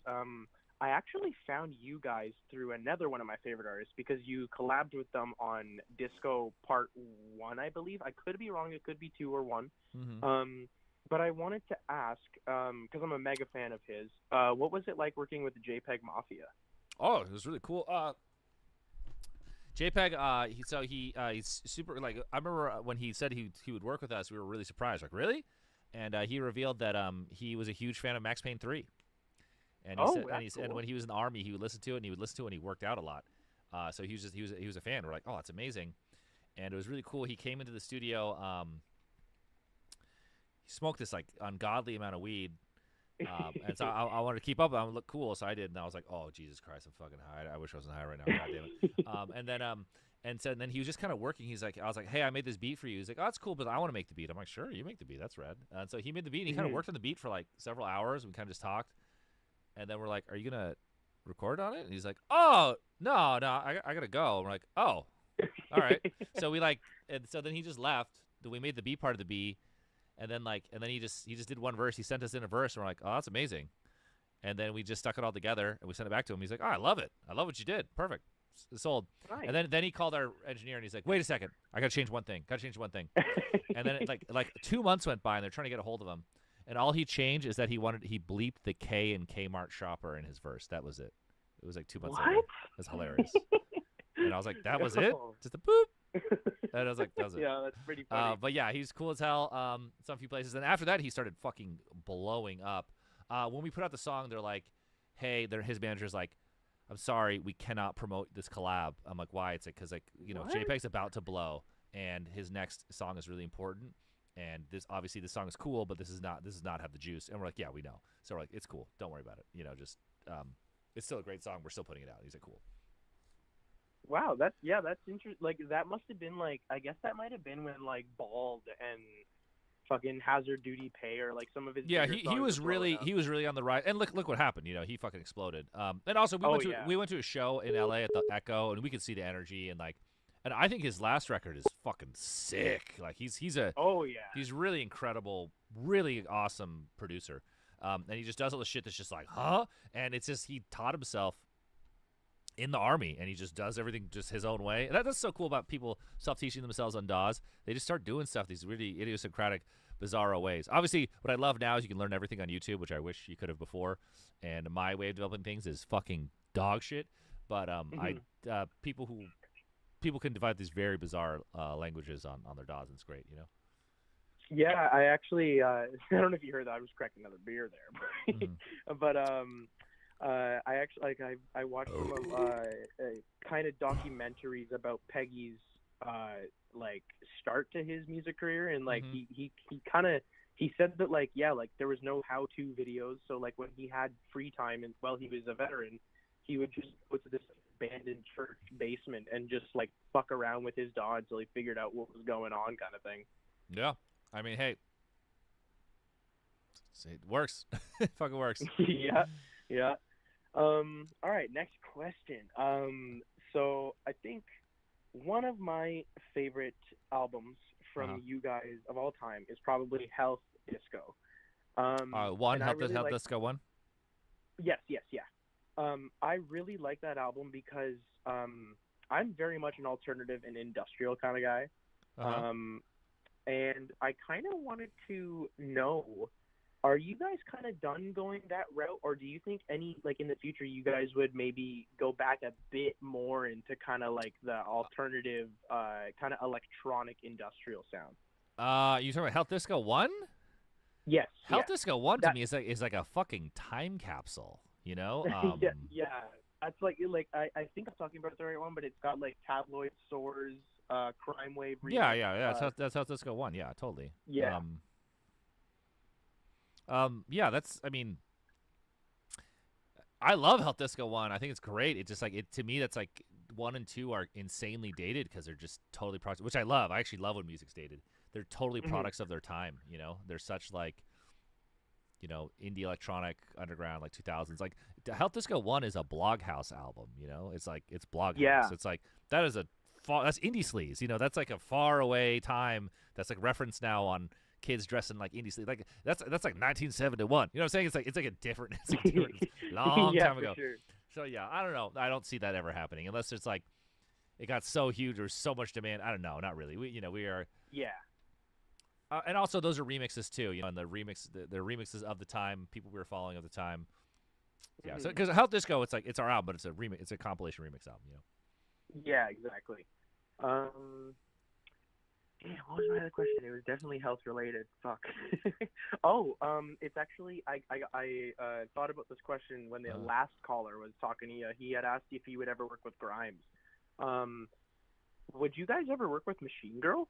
I actually found you guys through another one of my favorite artists because you collabed with them on Disco Part 1, I believe. I could be wrong. It could be 2 or 1. Mm-hmm. But I wanted to ask, because I'm a mega fan of his, what was it like working with the JPEG Mafia? Oh, it was really cool. JPEG, he's super. Like, I remember when he said he would work with us, we were really surprised. Like, really? And he revealed that he was a huge fan of Max Payne 3. And he said, cool. and when he was in the army, he would listen to it, and he would listen to it, and he worked out a lot. So he was a fan. We're like, oh, that's amazing, and it was really cool. He came into the studio. He smoked this like ungodly amount of weed, and so I wanted to keep up. I would look cool, so I did. And I was like, oh, Jesus Christ, I'm fucking high. I wish I wasn't high right now. God damn it. And then he was just kind of working. I was like, hey, I made this beat for you. He's like, oh, that's cool, but I want to make the beat. I'm like, sure, you make the beat. That's rad. And so he made the beat, and he kind of worked on the beat for like several hours. We kind of just talked. And then we're like, are you going to record on it? And he's like, oh, no, I got to go. And we're like, oh, all right. So then he just left. Then we made the B part of the B. And then he just did one verse. He sent us in a verse. And we're like, oh, that's amazing. And then we just stuck it all together and we sent it back to him. He's like, oh, I love it. I love what you did. Perfect. Sold. Nice. And then he called our engineer and he's like, wait a second. I got to change one thing. And then like 2 months went by and they're trying to get a hold of him. And all he changed is that he bleeped the K in Kmart shopper in his verse. That was it. It was like 2 months later. That's hilarious. And I was like, that was it? Just a boop. And I was like, that was it. Yeah, that's pretty funny. But yeah, he's cool as hell. Some few places. And after that, he started fucking blowing up. When we put out the song, they're like, hey, his manager's like, I'm sorry, we cannot promote this collab. I'm like, why? It's like, because like, JPEG's about to blow and his next song is really important. And this obviously this song is cool, but this does not have the juice. And we're like, yeah, we know. So we're like, it's cool. Don't worry about it. It's still a great song. We're still putting it out. He's like, cool. Wow, that's interesting. Like that must have been like, I guess that might have been when like Bald and fucking Hazard Duty Pay or like some of his he was really on the rise. And look what happened. He fucking exploded. And also we went to a show in LA at the Echo, and we could see the energy and I think his last record is fucking sick. Like he's really incredible, really awesome producer. And he just does all the shit that's just like, huh? And it's just he taught himself in the army, and he just does everything just his own way. And that's so cool about people self-teaching themselves on DAWs. They just start doing stuff these really idiosyncratic, bizarro ways. Obviously, what I love now is you can learn everything on YouTube, which I wish you could have before. And my way of developing things is fucking dog shit. But people can divide these very bizarre languages on their DAWs, and it's great, Yeah, I actually I don't know if you heard that. I was cracking another beer there, but I actually I watched some kind of documentaries about Peggy's like start to his music career, and like he said that like there was no how-to videos, so like when he had free time and while he was a veteran, he would just go to this abandoned church basement and just like fuck around with his DAW until he figured out what was going on, kind of thing. Yeah, I mean, hey, it works. It fucking works. Yeah. All right, next question. So I think one of my favorite albums from you guys of all time is probably Health Disco. Health Disco 1? Yes, yeah. I really like that album because I'm very much an alternative and industrial kind of guy. And I kind of wanted to know, are you guys kind of done going that route, or do you think in the future you guys would maybe go back a bit more into kind of like the alternative, kind of electronic industrial sound? You talking about Health Disco 1? Yes. Health Disco 1 to me is like a fucking time capsule, Yeah. That's like I think I'm talking about the right one, but it's got like Tabloid Sores, Crime Wave. Yeah. That's Health Disco 1. Yeah, totally. Yeah. Yeah, that's, I mean, I love Health Disco 1. I think it's great. It's just like to me that's like 1 and 2 are insanely dated because they're just totally products, which I love. I actually love when music's dated. They're totally products of their time, you know. They're such like, you know, indie electronic underground like 2000s. Like Health Disco 1 is a Bloghouse album, you know. It's like it's Bloghouse. Yeah. It's like that is that's indie sleaze, you know. That's like a far away time that's like referenced now on kids dressing like indie sleaze. Like that's like 1971. You know what I'm saying? It's like a different, long yeah, time ago. Sure. So yeah, I don't know. I don't see that ever happening unless it's like it got so huge or so much demand. I don't know. Not really. We are. Yeah. And also those are remixes too, you know, and the remixes of the time, people we were following of the time. Yeah, so because Health Disco, it's like it's our album, but it's a remix, it's a compilation remix album, you know. Yeah, exactly. Damn, what was my other question? It was definitely health related. Fuck. It's actually I thought about this question when the last caller was talking to you. He had asked if you would ever work with Grimes. Would you guys ever work with Machine Girl?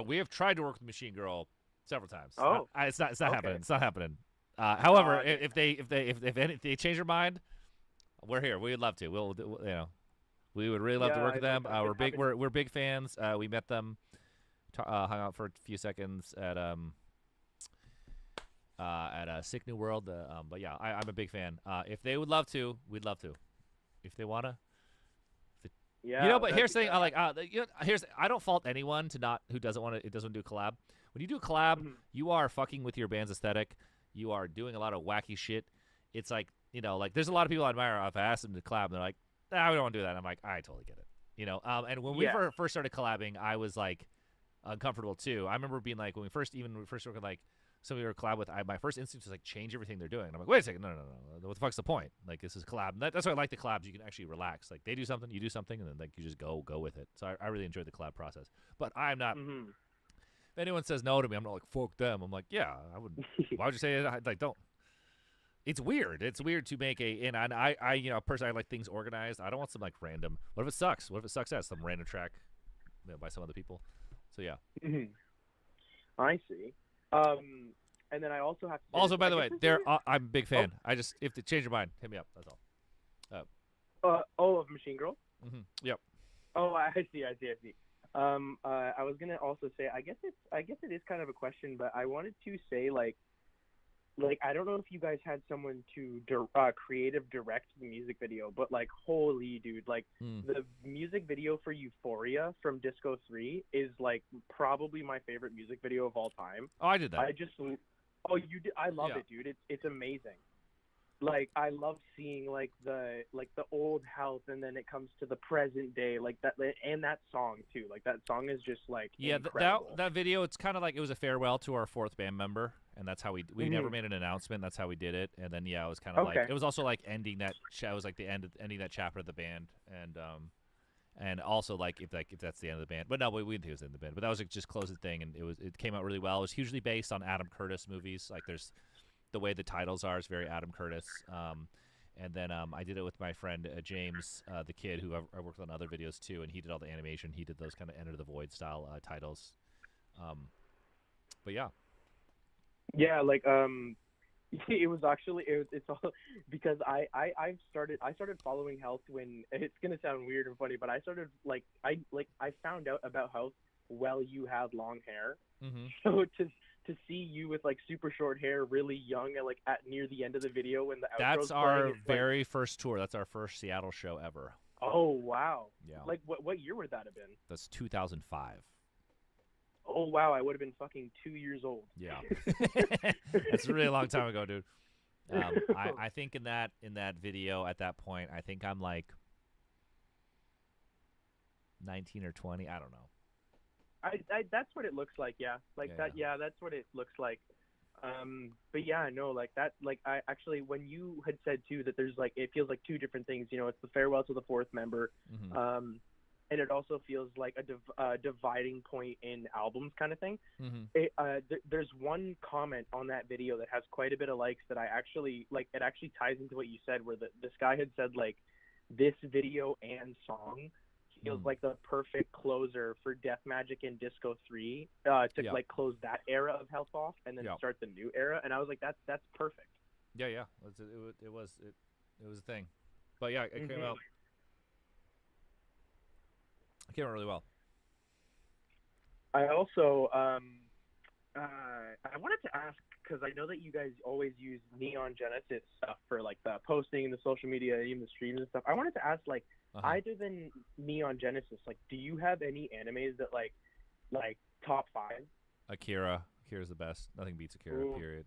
We have tried to work with Machine Girl several times. Oh, it's not okay. happening. It's not happening. However, if they change their mind, we're here. We'd love to. We'll you know, we would really love to work with them. We're big fans. We met them, hung out for a few seconds at Sick New World. But yeah, I'm a big fan. If they would love to, we'd love to. If they wanna. Yeah, you know, but here's the thing. I don't fault anyone who doesn't do a collab. When you do a collab, you are fucking with your band's aesthetic. You are doing a lot of wacky shit. It's like, you know, like there's a lot of people I admire. If I ask them to collab, and they're like, we don't want to do that. And I'm like, I totally get it. You know, and when we first started collabing, I was like uncomfortable too. I remember being like, when we first worked with like somebody we were collab with, my first instinct was like change everything they're doing. And I'm like, wait a second, no. What the fuck's the point? Like this is collab. That's why I like the collabs. You can actually relax. Like they do something, you do something, and then like you just go with it. So I really enjoyed the collab process. But I'm not. If anyone says no to me, I'm not like fuck them. I'm like, yeah, I would. Why would you say it? Like don't. It's weird. It's weird to make and I you know personally I like things organized. I don't want some like random. What if it sucks? What if it sucks as some random track, you know, by some other people? So yeah. I see. And then I also have to. Also, by the way, I'm a big fan. I just if they change your mind, hit me up. That's all. Of Machine Girl. Yep. Oh, I see. I was gonna also say, I guess it is kind of a question, but I wanted to say like I don't know if you guys had someone to creative direct the music video, but like holy dude, like the music video for Euphoria from Disco 3 is like probably my favorite music video of all time. Oh, I did that. You did? I love it, dude. It's amazing. Like I love seeing like the old health, and then it comes to the present day, like that, and that song too. Like that song is just like incredible. that video. It's kind of like it was a farewell to our fourth band member, and that's how we never made an announcement. That's how we did it, and then it was kind of like it was also like ending that. It was like the ending that chapter of the band, and also like if that's the end of the band. But no, we didn't think it was the end of the band. But that was like just close the thing, and it came out really well. It was hugely based on Adam Curtis movies. Like there's. The way the titles are is very Adam Curtis. And then I did it with my friend James, the kid, who I worked on other videos too, and he did all the animation. He did those kind of Enter the Void style titles. But yeah. Yeah, like it was actually it's all because I started following Health when it's gonna sound weird and funny, but I started I found out about Health while you had long hair. So to see you with like super short hair, really young, and like at near the end of the video when the outro's that's our playing, very first tour. That's our first Seattle show ever. Oh wow! Yeah. Like what year would that have been? That's 2005. Oh wow! I would have been fucking 2 years old. Yeah. That's a really long time ago, dude. I think in that video at that point, I think I'm like 19 or 20. I don't know. That's what it looks like, yeah. That's what it looks like. But yeah, no, like that, like I actually, when you had said too that there's like, it feels like two different things, you know, it's the farewell to the fourth member, and it also feels like a dividing point in albums kind of thing. There's one comment on that video that has quite a bit of likes that I actually, like, it actually ties into what you said, where this guy had said, like, this video and song feels like the perfect closer for Death Magic and Disco 3 to like close that era of Health off and then start the new era. And I was like, that's perfect. Yeah. It It was a thing. But yeah, it came out. It came out really well. I also I wanted to ask, because I know that you guys always use Neon Genesis stuff for like the posting and the social media, even the streams and stuff. I wanted to ask, like, other than Neon Genesis, like, do you have any animes that like top 5? Akira. Akira's the best. Nothing beats Akira. Ooh. Period.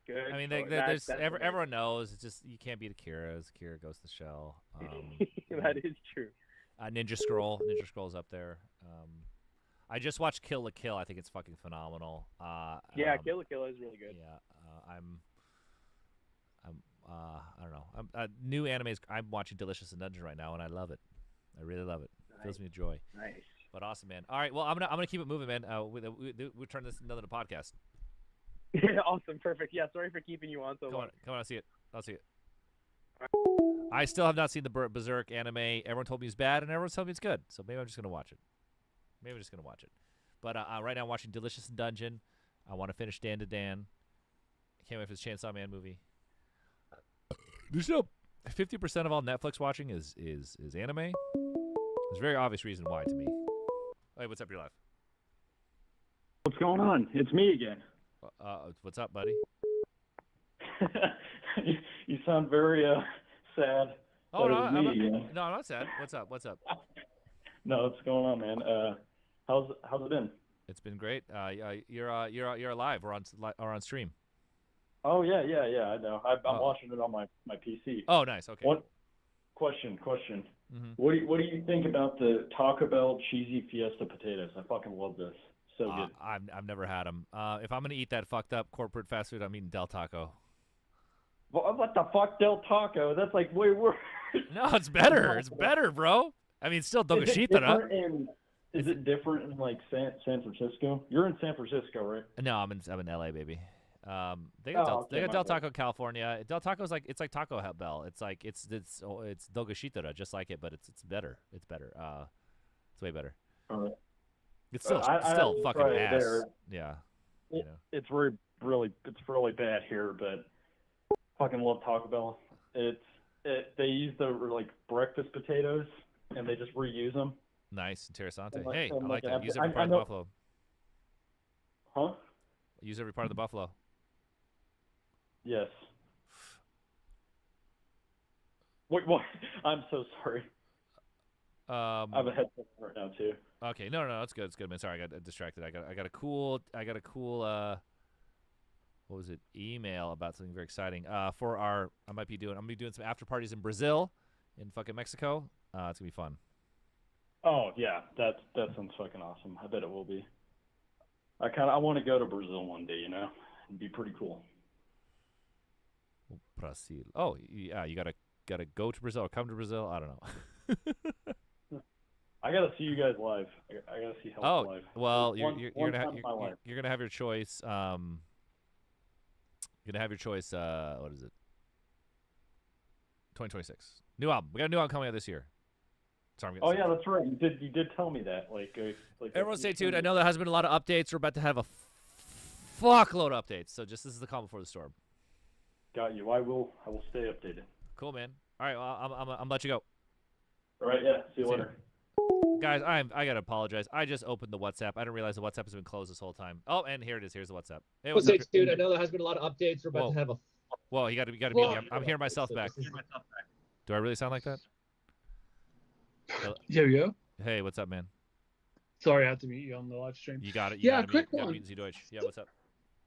Good. I mean, That's everyone knows. It's just you can't beat Akira. As Akira goes to the shell. That is true. Ninja Scroll. Ninja Scroll's up there. I just watched Kill la Kill. I think it's fucking phenomenal. Yeah, Kill la Kill is really good. Yeah, I don't know. New animes. I'm watching Delicious in Dungeon right now, and I love it. I really love it. Nice. It fills me with joy. Nice. But awesome, man. All right, well, I'm gonna keep it moving, man. We turn this into another podcast. Yeah, awesome, perfect. Yeah, sorry for keeping you on so long. Come on, I'll see it. I still have not seen the Berserk anime. Everyone told me it's bad, and everyone's telling me it's good. So maybe I'm just gonna watch it. But right now I'm watching Delicious in Dungeon. I want to finish Dan to Dan. I can't wait for this Chainsaw Man movie. There's 50% of all Netflix watching is anime. There's a very obvious reason why to me. Hey, what's up, your life? What's going on? It's me again. What's up, buddy? You sound very sad. Oh, no, I'm not sad. What's up? No, what's going on, man? How's it been? It's been great. You're alive. We're on stream. Oh yeah. I know. I'm watching it on my PC. Oh, nice. Okay. What? Question. Mm-hmm. What do you think about the Taco Bell cheesy Fiesta potatoes? I fucking love this. So good. I've never had them. If I'm gonna eat that fucked up corporate fast food, I'm eating Del Taco. What the fuck, Del Taco? That's like way worse. No, it's better. It's better, bro. I mean, still Dogashita. Is it different in like San Francisco? You're in San Francisco, right? No, I'm in LA, baby. They got Del Taco in California. Del Taco's it's like Taco Bell. It's like it's Dogashita, just like it, but it's better. It's better. It's way better. All right. It's still fucking ass. There. Yeah. It's really bad here, but fucking love Taco Bell. They use the like breakfast potatoes and they just reuse them. Nice, interessante. Hey, I like that. Use every part of the buffalo. Huh? Use every part of the buffalo. Yes. Wait, what? I'm so sorry. I have a headset right now too. Okay, no, it's good. It's good, man. Sorry, I got distracted. I got a cool what was it? Email about something very exciting. I'm gonna be doing some after parties in Brazil, in fucking Mexico. It's gonna be fun. Oh yeah, that sounds fucking awesome. I bet it will be. I want to go to Brazil one day. It'd be pretty cool. Brazil. Oh yeah, you gotta go to Brazil or come to Brazil. I don't know. I gotta see you guys live. I gotta see Help live. Well, you're gonna have your choice. You're gonna have your choice. What is it? 2026. New album. We got a new album coming out this year. Sorry, yeah, that's right. You did tell me that. Everyone stay tuned. I know there has been a lot of updates. We're about to have a fuckload of updates. So this is the calm before the storm. Got you. I will stay updated. Cool, man. All right, well, I'm gonna let you go. All right, yeah. See you later. Guys, I gotta apologize. I just opened the WhatsApp. I didn't realize the WhatsApp has been closed this whole time. Oh, and here it is. Here's the WhatsApp. Hey, stay tuned. I know there has been a lot of updates. We're about to have a. Whoa, you gotta mute me. I'm hearing myself back. Do I really sound like that? Here we go. Hey, what's up, man? Sorry, I had to mute you on the live stream. You got it. Quick one. Yeah, what's up?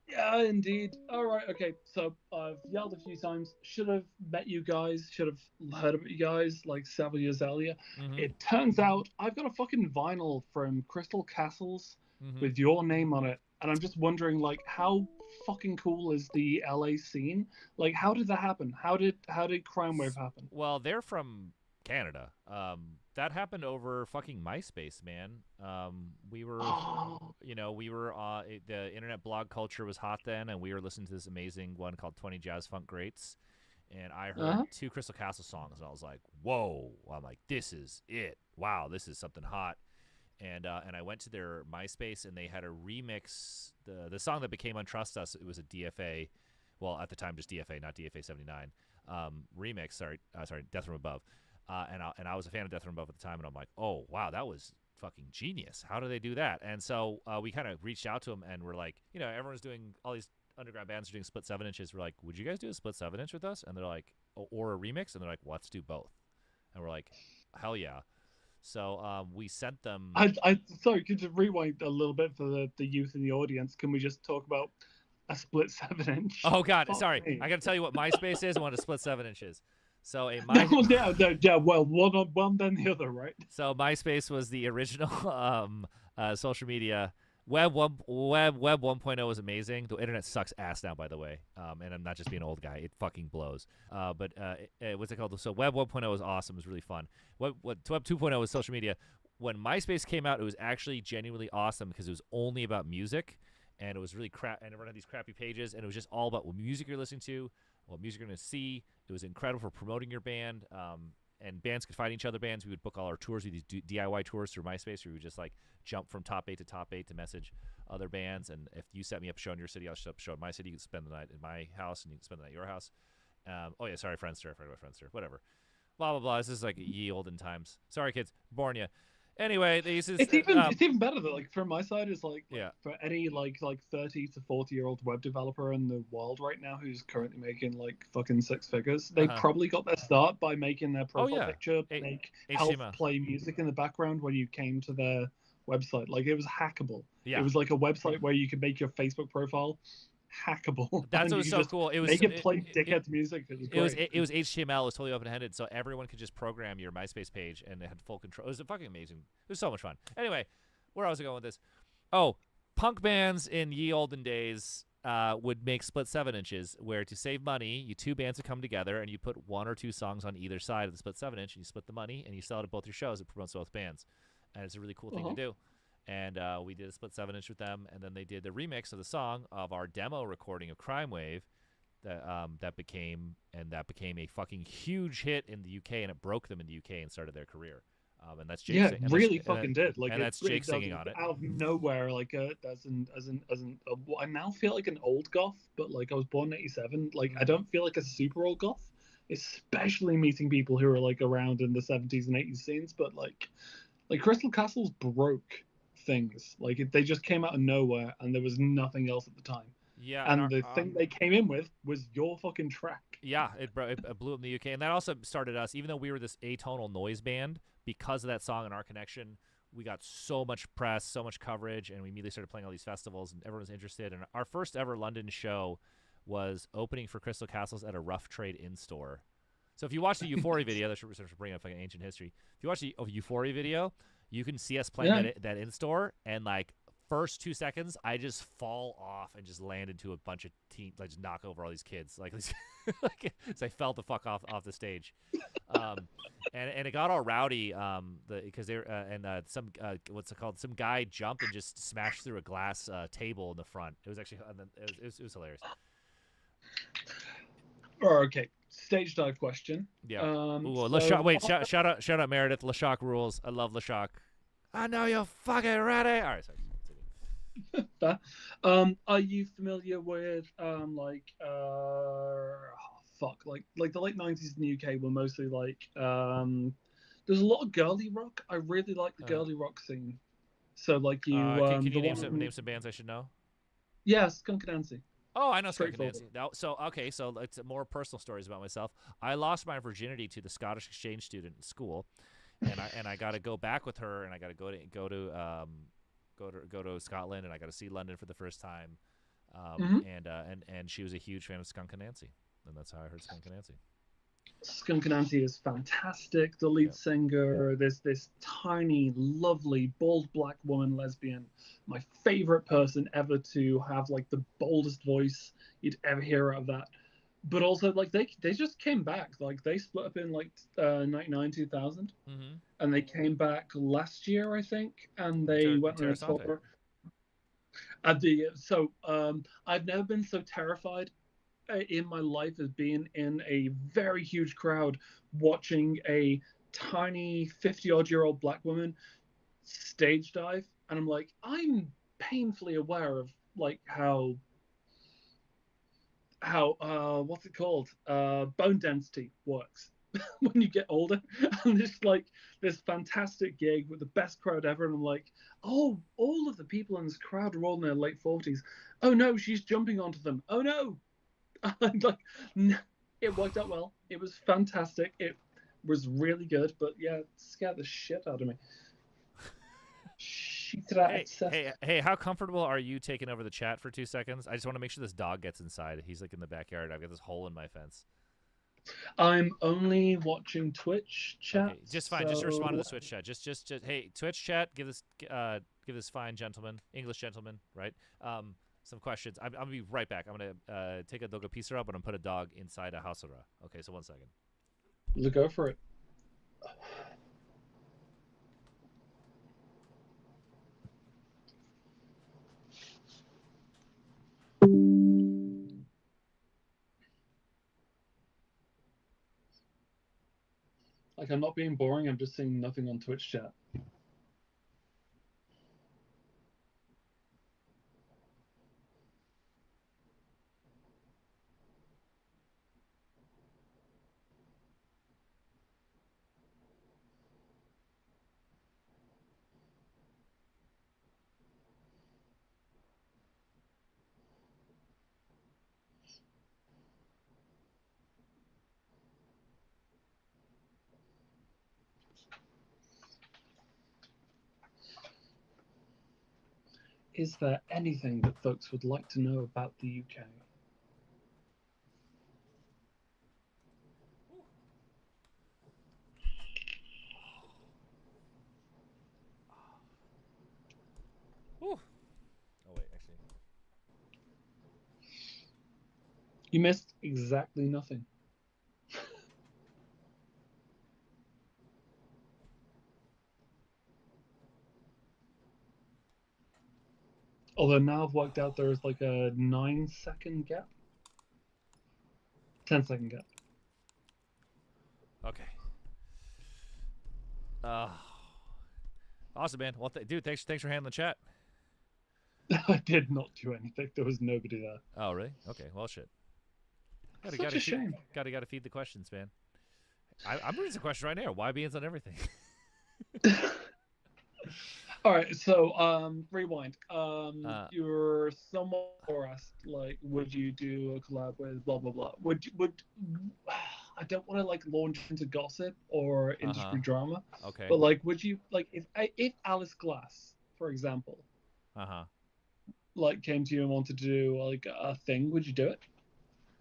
Yeah, indeed. All right, okay. So I've yelled a few times. Should have met you guys. Should have heard about you guys, like several years earlier. Mm-hmm. It turns out I've got a fucking vinyl from Crystal Castles with your name on it, and I'm just wondering, like, how fucking cool is the LA scene? Like, how did that happen? How did Crime Wave happen? Well, they're from Canada. That happened over fucking MySpace, man. We were, the internet blog culture was hot then, and we were listening to this amazing one called 20 Jazz Funk Greats, and I heard 2 Crystal Castle songs, and I was like, whoa. I'm like, this is it. Wow, this is something hot. And I went to their MySpace, and they had a remix. The song that became Untrust Us, it was a DFA. Well, at the time, just DFA, not DFA 79. remix. Sorry, Death from Above. And I was a fan of Death from Above at the time, and I'm like, oh wow, that was fucking genius. How do they do that? And so we kind of reached out to them, and we're like, everyone's doing, all these underground bands are doing split 7-inches. We're like, would you guys do a split 7-inch with us? And they're like, or a remix? And they're like, let's do both. And we're like, hell yeah. So we sent them. Sorry, could you rewind a little bit for the youth in the audience? Can we just talk about a split 7-inch? Oh God, sorry. Me. I got to tell you what MySpace is and what a split 7-inch is. So Well, one then the other, right? So MySpace was the original social media. Web 1.0 was amazing. The internet sucks ass now, by the way. And I'm not just being an old guy. It fucking blows. But what's it called? So Web 1.0 was awesome. It was really fun. Web 2.0 was social media. When MySpace came out, it was actually genuinely awesome because it was only about music, and it was really crap. And everyone had these crappy pages, and it was just all about what music you're listening to, what music you're going to see. It was incredible for promoting your band. And bands could find each other bands. We would book all our tours, these DIY tours through MySpace, where we would just like jump from top 8 to top 8 to message other bands. And if you set me up a show in your city, I'll set up a show in my city. You can spend the night in my house, and you can spend the night at your house. Oh yeah, sorry, Friendster. I forgot about Friendster. Whatever. Blah blah blah. This is like ye olden times. Sorry, kids. Born ya. Anyway, it's even better though. Like from my side, is like yeah. For any like 30 to 40-year-old web developer in the world right now who's currently making like fucking 6 figures, they probably got their start by making their profile picture help play music in the background when you came to their website. Like it was hackable. Yeah. It was like a website where you could make your Facebook profile hackable. That's what was so cool. It was make it play dickheads music. It was HTML. It was totally open-ended, so everyone could just program your MySpace page, and it had full control. It was fucking amazing. It was so much fun. Anyway, where else was I going with this? Oh, punk bands in ye olden days would make split 7-inches, where to save money, you two bands would come together, and you put 1 or 2 songs on either side of the split 7-inch, and you split the money, and you sell it at both your shows. It promotes both bands, and it's a really cool thing to do. And we did a split 7-inch with them, and then they did the remix of the song of our demo recording of Crime Wave, that became a fucking huge hit in the UK, and it broke them in the UK and started their career. And that's Jake. Yeah, it really fucking did. Like, and that's Jake singing on it out of nowhere. Like, I now feel like an old goth, but like I was born in '87. Like, I don't feel like a super old goth, especially meeting people who are like around in the '70s and '80s scenes. But like Crystal Castles broke things. Like they just came out of nowhere, and there was nothing else at the time. Yeah, and the thing they came in with was your fucking track. Yeah, it blew up in the UK, and that also started us. Even though we were this atonal noise band, because of that song and our connection, we got so much press, so much coverage, and we immediately started playing all these festivals, and everyone was interested. And our first ever London show was opening for Crystal Castles at a Rough Trade in store. So if you watch the Euphoria video, that should bring up like an ancient history. If you watch the Euphoria video, you can see us playing that in store, and like first 2 seconds, I just fall off and just land into a bunch of teens, like just knock over all these kids, like so I fell the fuck off the stage, and it got all rowdy, because they some what's it called? Some guy jumped and just smashed through a glass table in the front. It was actually it was hilarious. Okay. Stage dive question. Yeah. Shout out Meredith. LaShock rules. I love LaShock. I know you're fucking ready. All right, sorry. Are you familiar with like the late '90s in the UK were mostly like there's a lot of girly rock. I really like the girly rock scene. So like you can you name some bands I should know? Yes, Skunk Nancy. Oh, I know Skunk Nancy. So it's more personal stories about myself. I lost my virginity to the Scottish exchange student in school, and I got to go back with her, and I got to go to Scotland, and I got to see London for the first time, and she was a huge fan of Skunk Nancy, and that's how I heard Skunk Nancy. Skunk Nancy is fantastic. The lead singer, this tiny, lovely, bald black woman lesbian. My favorite person ever to have like the boldest voice you'd ever hear out of that. But also like they just came back. Like they split up in like 99, 2000, and they came back last year, I think, and they went on a tour. I've never been so terrified in my life as being in a very huge crowd watching a tiny 50-odd-year-old black woman stage dive, and I'm like, I'm painfully aware of like how how what's it called? Bone density works when you get older. And there's like this fantastic gig with the best crowd ever, and I'm like, oh, all of the people in this crowd are all in their late 40s. Oh no, she's jumping onto them. Oh no. I'm like, no. It worked out well. It was fantastic. It was really good, but yeah, it scared the shit out of me. Hey, how comfortable are you taking over the chat for 2 seconds? I just want to make sure this dog gets inside. He's like in the backyard. I've got this hole in my fence. I'm only watching Twitch chat. Okay, just fine. So... Just respond to the Twitch chat. Just hey, Twitch chat, give this fine gentleman, English gentleman, right? Some questions. I'm gonna be right back. I'm gonna take a dog a piece up and I'm put a dog inside a house. Okay, so 1 second. Let's go for it. Like, I'm not being boring, I'm just seeing nothing on Twitch chat. Is there anything that folks would like to know about the UK? Ooh. Oh wait, actually. You missed exactly nothing. Although now I've worked out there's like a 9-second gap. 10-second gap. Okay. Awesome, man. Well, dude, thanks for handling the chat. I did not do anything. There was nobody there. Oh, really? Okay. Well, shit. Such a shame. Gotta feed the questions, man. I'm reading some questions right now. Why beans on everything? All right, so rewind. Your someone asked, like, would you do a collab with blah blah blah? Would I don't want to like launch into gossip or industry drama. Okay. But like, would you like if Alice Glass, for example, like came to you and wanted to do like a thing, would you do it?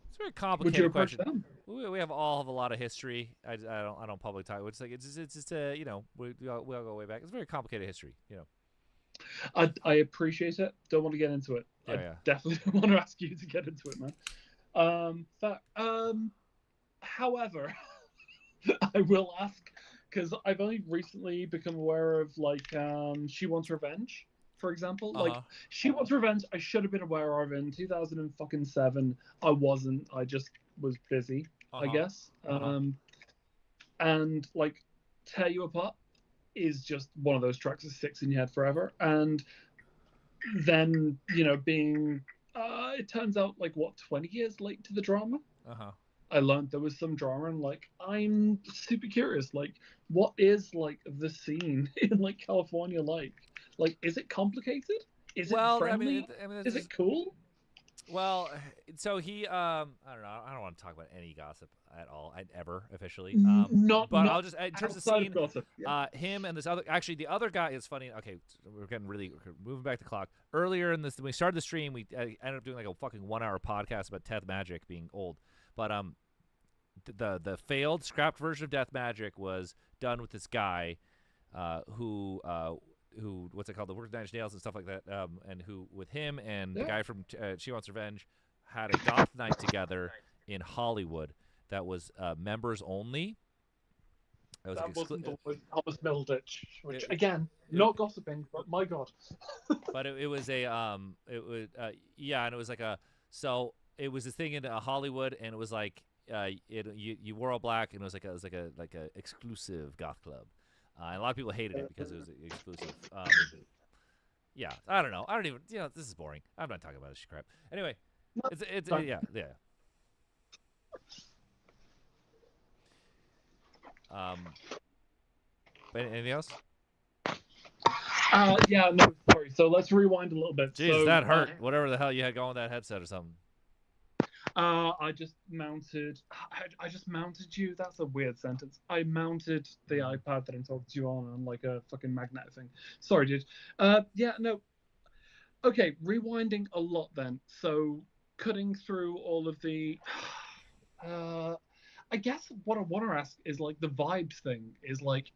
It's a very complicated would you approach question. Them? We have all have a lot of history. I don't public talk. It's like it's just you know we all go way back. It's a very complicated history. You know. I appreciate it. Don't want to get into it. Yeah, I definitely don't want to ask you to get into it, man. However, I will ask because I've only recently become aware of like She Wants Revenge, for example. Like She Wants Revenge, I should have been aware of in 2007. I wasn't. I just was busy, I guess. And like Tear You Apart is just one of those tracks that sticks in your head forever. And then, you know, being it turns out like what 20 years late to the drama. I learned there was some drama, and like I'm super curious, like what is like the scene in like California like? Like, is it complicated? Is it friendly? Is it cool? Well, so he I don't know. I don't want to talk about any gossip at all. Ever officially. I'll just in terms of scene, gossip, him and this other. Actually, the other guy is funny. Okay, we're moving back the clock. Earlier in this, when we started the stream, we ended up doing like a fucking 1-hour podcast about Death Magic being old. But the failed scrapped version of Death Magic was done with this guy, who what's it called, the Work 9 Inch Nails and stuff like that, and who with him and the guy from She Wants Revenge had a goth night together in Hollywood that was members only. That wasn't Thomas Middleditch, which again, not gossiping, but my god. But it was a and it was like it was this thing in Hollywood, and it was like you wore all black, and it was like a exclusive goth club. And a lot of people hated it because it was exclusive. Yeah, I don't know. I don't even. This is boring. I'm not talking about this crap. Anyway, it's. But anything else? Yeah, no, sorry. So let's rewind a little bit. Jeez, so, that hurt. Whatever the hell you had going with that headset or something. I just mounted. I just mounted you. That's a weird sentence. I mounted the iPad that I'm talking to you on like a fucking magnet thing. Sorry, dude. Yeah, no. Okay, rewinding a lot then. So cutting through all of the. I guess what I want to ask is like the vibes thing is like,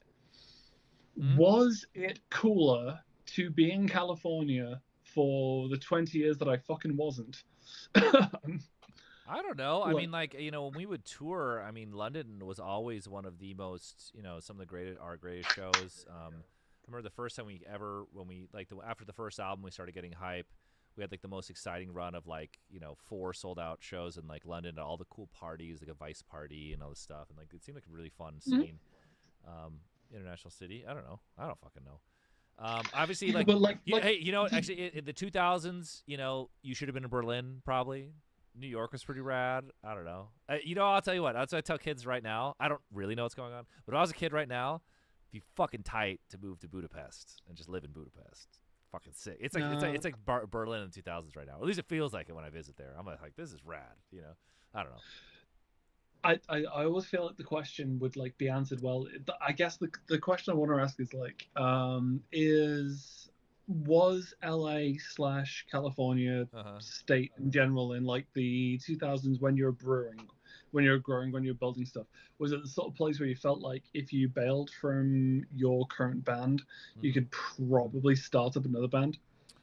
was it cooler to be in California for the 20 years that I fucking wasn't? I don't know. I mean, like, you know, when we would tour, I mean, London was always one of the most, you know, some of our greatest shows. I remember the first time after the first album, we started getting hype. We had like the most exciting run of like, you know, 4 sold out shows in like London, all the cool parties, like a Vice party and all this stuff. And like, it seemed like a really fun scene. International city. I don't know. I don't fucking know. Obviously, like, hey, you know, actually, in the 2000s, you know, you should have been in Berlin, probably. New York was pretty rad. I don't know. You know, I'll tell you what. I tell kids right now. I don't really know what's going on, but if I was a kid right now, it'd be fucking tight to move to Budapest and just live in Budapest. Fucking sick. It's like Berlin in the 2000s right now. At least it feels like it when I visit there. I'm like, this is rad. You know, I don't know. I always feel like the question would like be answered well. I guess the question I want to ask is like, was LA/California state in general in like the 2000s when you were brewing, when you were growing, when you were building stuff, was it the sort of place where you felt like if you bailed from your current band, you could probably start up another band?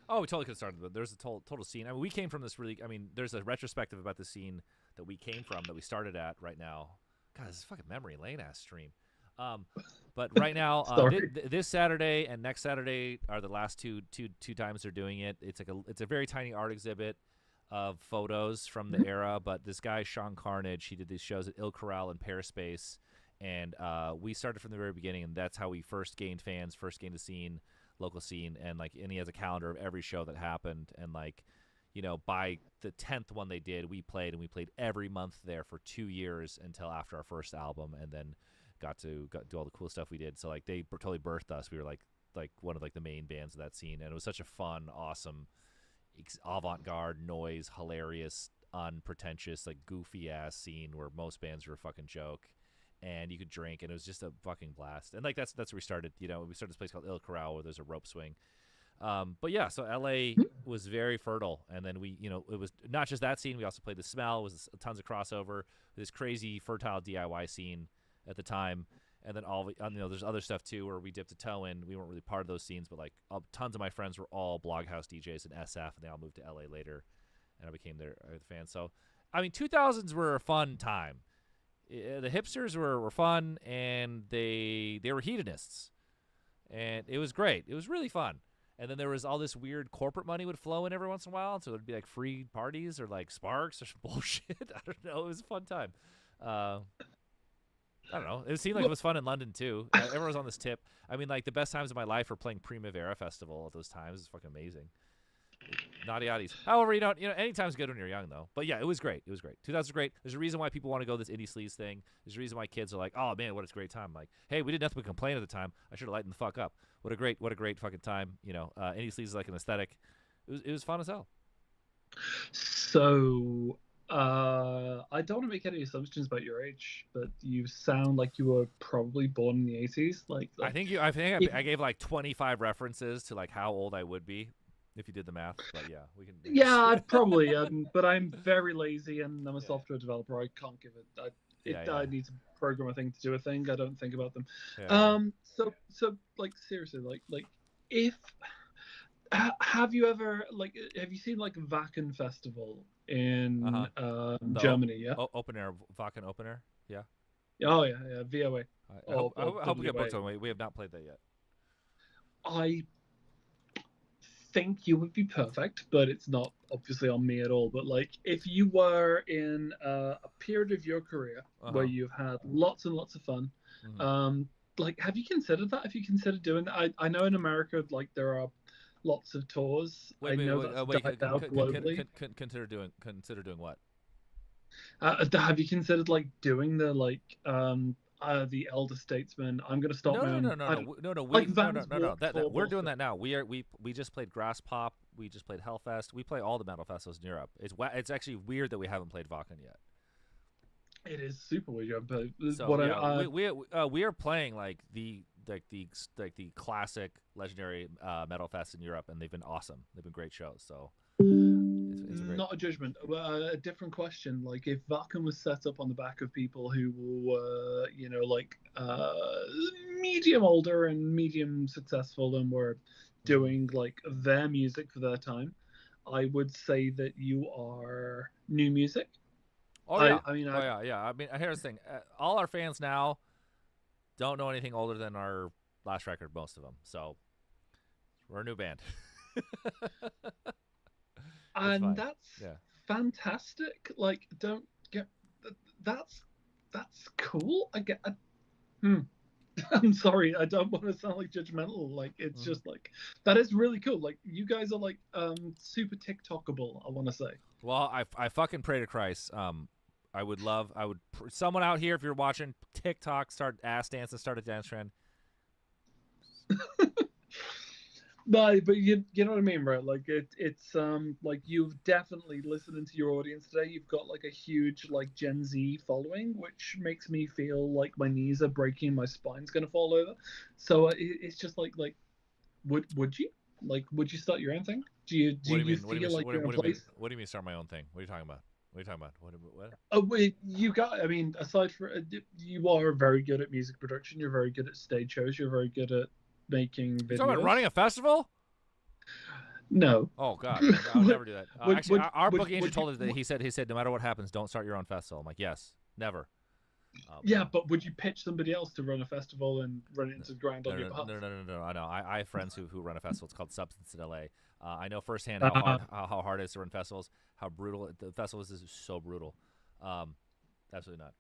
Oh, we totally could have started, but there's a total scene. I mean, we came from this really. I mean, there's a retrospective about the scene that we came from that we started at right now. God, this is fucking memory lane ass stream. But right now, this Saturday and next Saturday are the last two times they're doing it. It's a very tiny art exhibit of photos from the era. But this guy Sean Carnage, he did these shows at Il Corral and Perispace, and we started from the very beginning, and that's how we first gained fans, first gained a scene, local scene, and like, and he has a calendar of every show that happened, and like, you know, by the 10th one they did, we played every month there for 2 years until after our first album, and then got to do all the cool stuff we did. So like, they totally birthed us. We were like one of like the main bands of that scene, and it was such a fun, awesome, avant-garde, noise, hilarious, unpretentious, like goofy ass scene where most bands were a fucking joke, and you could drink, and it was just a fucking blast. And like, that's where we started. You know, we started this place called Il Corral where there's a rope swing. But yeah, so LA was very fertile, and then we, you know, it was not just that scene. We also played The Smell. It was tons of crossover, this crazy fertile DIY scene at the time, and then all, you know, there's other stuff too where we dipped a toe in. We weren't really part of those scenes, but like tons of my friends were all Bloghouse DJs in SF, and they all moved to LA later, and I became their fan. So, I mean, 2000s were a fun time. The hipsters were fun, and they were hedonists, and it was great. It was really fun. And then there was all this weird corporate money would flow in every once in a while, so it would be like free parties or like Sparks or some bullshit. I don't know. It was a fun time. I don't know. It seemed like it was fun in London too. Everyone was on this tip. I mean, like, the best times of my life were playing Primavera Festival at those times. It's fucking amazing. Naughty oddies. However, you know, any time's good when you're young, though. But yeah, it was great. It was great. 2000 was great. There's a reason why people want to go this indie sleaze thing. There's a reason why kids are like, oh man, what a great time. Like, hey, we did nothing but complain at the time. I should have lightened the fuck up. What a great fucking time. You know, indie sleaze is like an aesthetic. It was fun as hell. So, I don't want to make any assumptions about your age, but you sound like you were probably born in the 80s. I think I gave like 25 references to like how old I would be if you did the math. But yeah, we can. Yeah, I'd probably. But I'm very lazy, and I'm a software developer. I can't give it. I need to program a thing to do a thing. I don't think about them. Yeah. So like seriously, like if. Have you ever have you seen like Wacken Festival in Germany? Yeah. Open air, Wacken open air. Yeah. Oh yeah, VOA. I hope we get booked on. We have not played that yet. I think you would be perfect, but it's not obviously on me at all. But like, if you were in a period of your career where you've had lots and lots of fun, like, have you considered that? Have you considered doing that? I know in America, like, there are lots of tours. I know that's died out globally. Consider doing what? Have you considered like doing the like the elder statesman. I'm gonna start No, my no, own. no, no, no, no, no. Like No, Vans no, no. Warped That Tour we're doing bullshit. that now. We just played Grass Pop. We just played Hellfest. We play all the metal festivals in Europe. It's actually weird that we haven't played Wacken yet. It is super weird, but So what yeah, we are playing like the classic legendary metal fest in Europe, and they've been awesome. They've been great shows. So it's a great. not a judgment, a different question. Like if Wacken was set up on the back of people who were, like medium older and medium successful and were doing like their music for their time, I would say that you are new music. Oh yeah, yeah. I mean, here's the thing: all our fans now don't know anything older than our last record, most of them. So we're a new band. And that's fantastic. Like, don't get that's cool. I'm sorry, I don't want to sound like judgmental. Like, it's just like that is really cool. Like, you guys are like super TikTokable, I want to say. Well, I fucking pray to Christ. Someone out here, if you're watching TikTok, start ass dancing, start a dance trend. No, but you know what I mean, bro. Like it's like you've definitely listening to your audience today. You've got like a huge like Gen Z following, which makes me feel like my knees are breaking, my spine's gonna fall over. So it's just like would you start your own thing? Do you feel like you're in a place? What do you mean start my own thing? What are you talking about? What are you talking about? What? Oh, wait, I mean, aside from you are very good at music production. You're very good at stage shows. You're very good at making videos. You talking about running a festival? No. Oh God, I would never do that. Actually, our booking agent told us that he said no matter what happens, don't start your own festival. I'm like, yes, never. Yeah, but would you pitch somebody else to run a festival and run it into the ground on your behalf? No. I know. I have friends who run a festival. It's called Substance in LA. I know firsthand how hard it is to run festivals. How brutal the festival is so brutal. Absolutely not.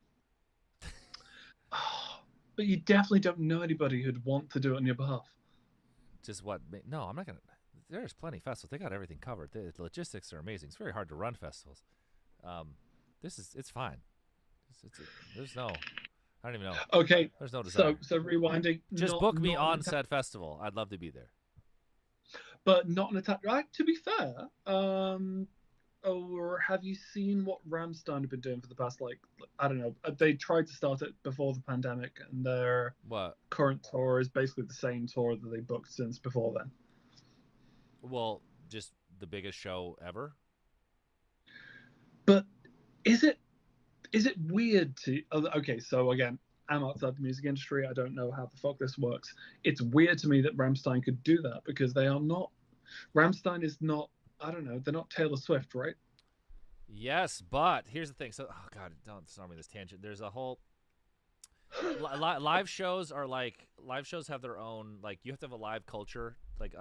But you definitely don't know anybody who'd want to do it on your behalf. Just what? No, I'm not gonna. There's plenty of festivals. They got everything covered. The logistics are amazing. It's very hard to run festivals. It's fine. There's no. I don't even know. Okay. There's no desire. So rewinding. Just book me on said festival. I'd love to be there. But not an attack. Right? To be fair, or have you seen what Rammstein have been doing for the past, like, I don't know, they tried to start it before the pandemic, and their current tour is basically the same tour that they booked since before then. Well, just the biggest show ever. But is it weird to... Okay, so again, I'm outside the music industry. I don't know how the fuck this works. It's weird to me that Rammstein could do that, because they are not... Rammstein is not... I don't know. They're not Taylor Swift, right? Yes, but here's the thing. So, oh God, don't start me this tangent. There's a whole live shows have their own, like, you have to have a live culture. Like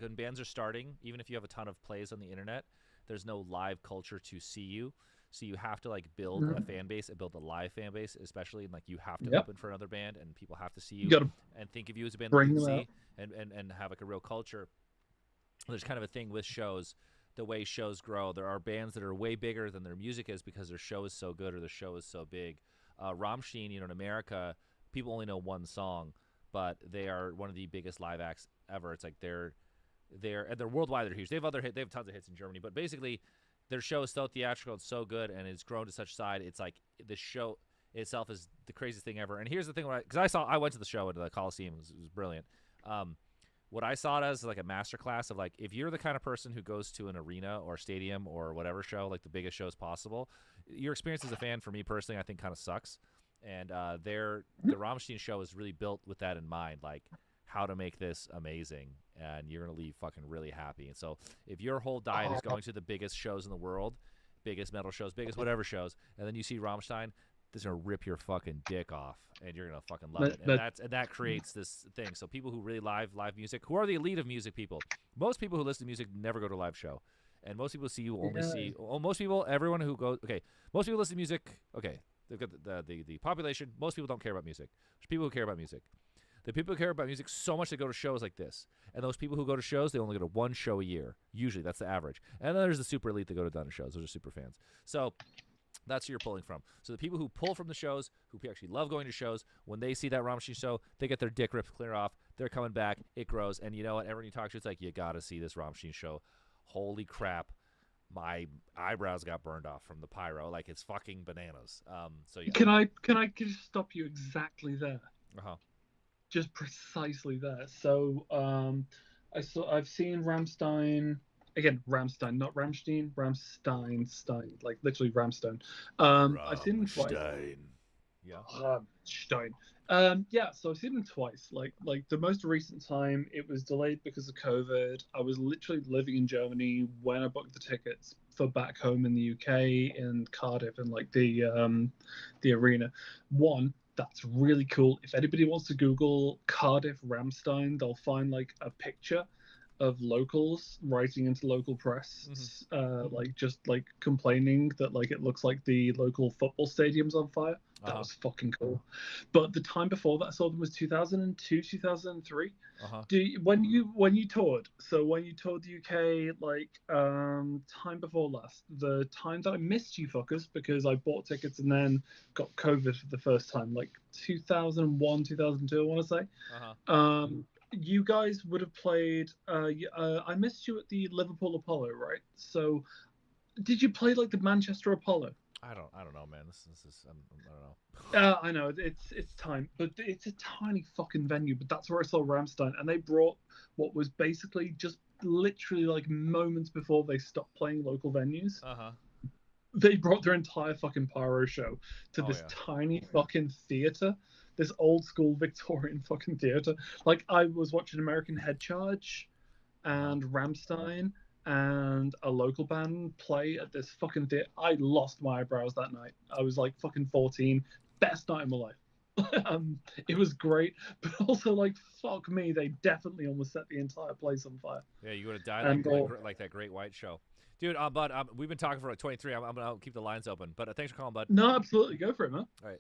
when bands are starting, even if you have a ton of plays on the internet, there's no live culture to see you. So you have to like build a fan base and build a live fan base, especially, and like you have to open for another band and people have to see you and think of you as a band that can see and have like a real culture. There's kind of a thing with shows, the way shows grow. There are bands that are way bigger than their music is because their show is so good or their show is so big. Rammstein, in America, people only know one song, but they are one of the biggest live acts ever. It's like they're worldwide. They're huge. They have tons of hits in Germany, but basically their show is so theatrical and so good, and it's grown to such size. It's like the show itself is the craziest thing ever. And here's the thing, because I went to the show at the Coliseum. It was brilliant. What I saw it as like a masterclass of, like, if you're the kind of person who goes to an arena or stadium or whatever show, like the biggest shows possible, your experience as a fan, for me personally, I think kind of sucks. And the Rammstein show is really built with that in mind, like how to make this amazing, and you're gonna leave fucking really happy. And so if your whole diet is going to the biggest shows in the world, biggest metal shows, biggest whatever shows, and then you see Rammstein, this is gonna rip your fucking dick off, and you're gonna fucking love it. And that creates this thing. So people who really live music, who are the elite of music people, most people who listen to music never go to a live show, and most people see you only see. Most people, everyone who goes, most people listen to music. Okay, they've got the population. Most people don't care about music. There's people who care about music. The people who care about music so much they go to shows like this, and those people who go to shows, they only go to one show a year. Usually, that's the average. And then there's the super elite that go to a ton of shows. Those are super fans. So That's who you're pulling from. So the people who pull from the shows, who actually love going to shows, when they see that Rammstein show, they get their dick ripped clear off. They're coming back. It grows. And you know what? Everyone you talk to, it's like, you got to see this Rammstein show. Holy crap. My eyebrows got burned off from the pyro. Like, it's fucking bananas. So yeah. Can I just stop you exactly there? Uh-huh. Just precisely there. So I've seen Rammstein. Again, Rammstein, not Rammstein. Rammstein, like literally Rammstein. I've seen them twice. Yeah. Rammstein. Yeah, so I've seen them twice. Like the most recent time, it was delayed because of COVID. I was literally living in Germany when I booked the tickets for back home in the UK, in Cardiff, and like the arena. That's really cool. If anybody wants to Google Cardiff Rammstein, they'll find like a picture of locals writing into local press, like just like complaining that like it looks like the local football stadium's on fire. That was fucking cool. But the time before that I saw them was 2002, 2003. When you toured, so when you toured the UK, like time before last, the time that I missed you fuckers because I bought tickets and then got COVID for the first time, like 2001, 2002, I want to say. You guys would have played. I missed you at the Liverpool Apollo, right? So, did you play like the Manchester Apollo? I don't know, man. This is I don't know. I know it's time, but it's a tiny fucking venue. But that's where I saw Rammstein, and they brought what was basically just literally like moments before they stopped playing local venues. They brought their entire fucking pyro show to this tiny fucking theater. This old school Victorian fucking theater. Like, I was watching American Head Charge and Rammstein and a local band play at this fucking theater. I lost my eyebrows that night. I was like fucking 14. Best night of my life. It was great, but also like, fuck me, they definitely almost set the entire place on fire. Yeah, you would have died like that Great White Show. Dude, Bud, we've been talking for like 23. I'm going to keep the lines open. But thanks for calling, Bud. No, absolutely. Go for it, man. All right.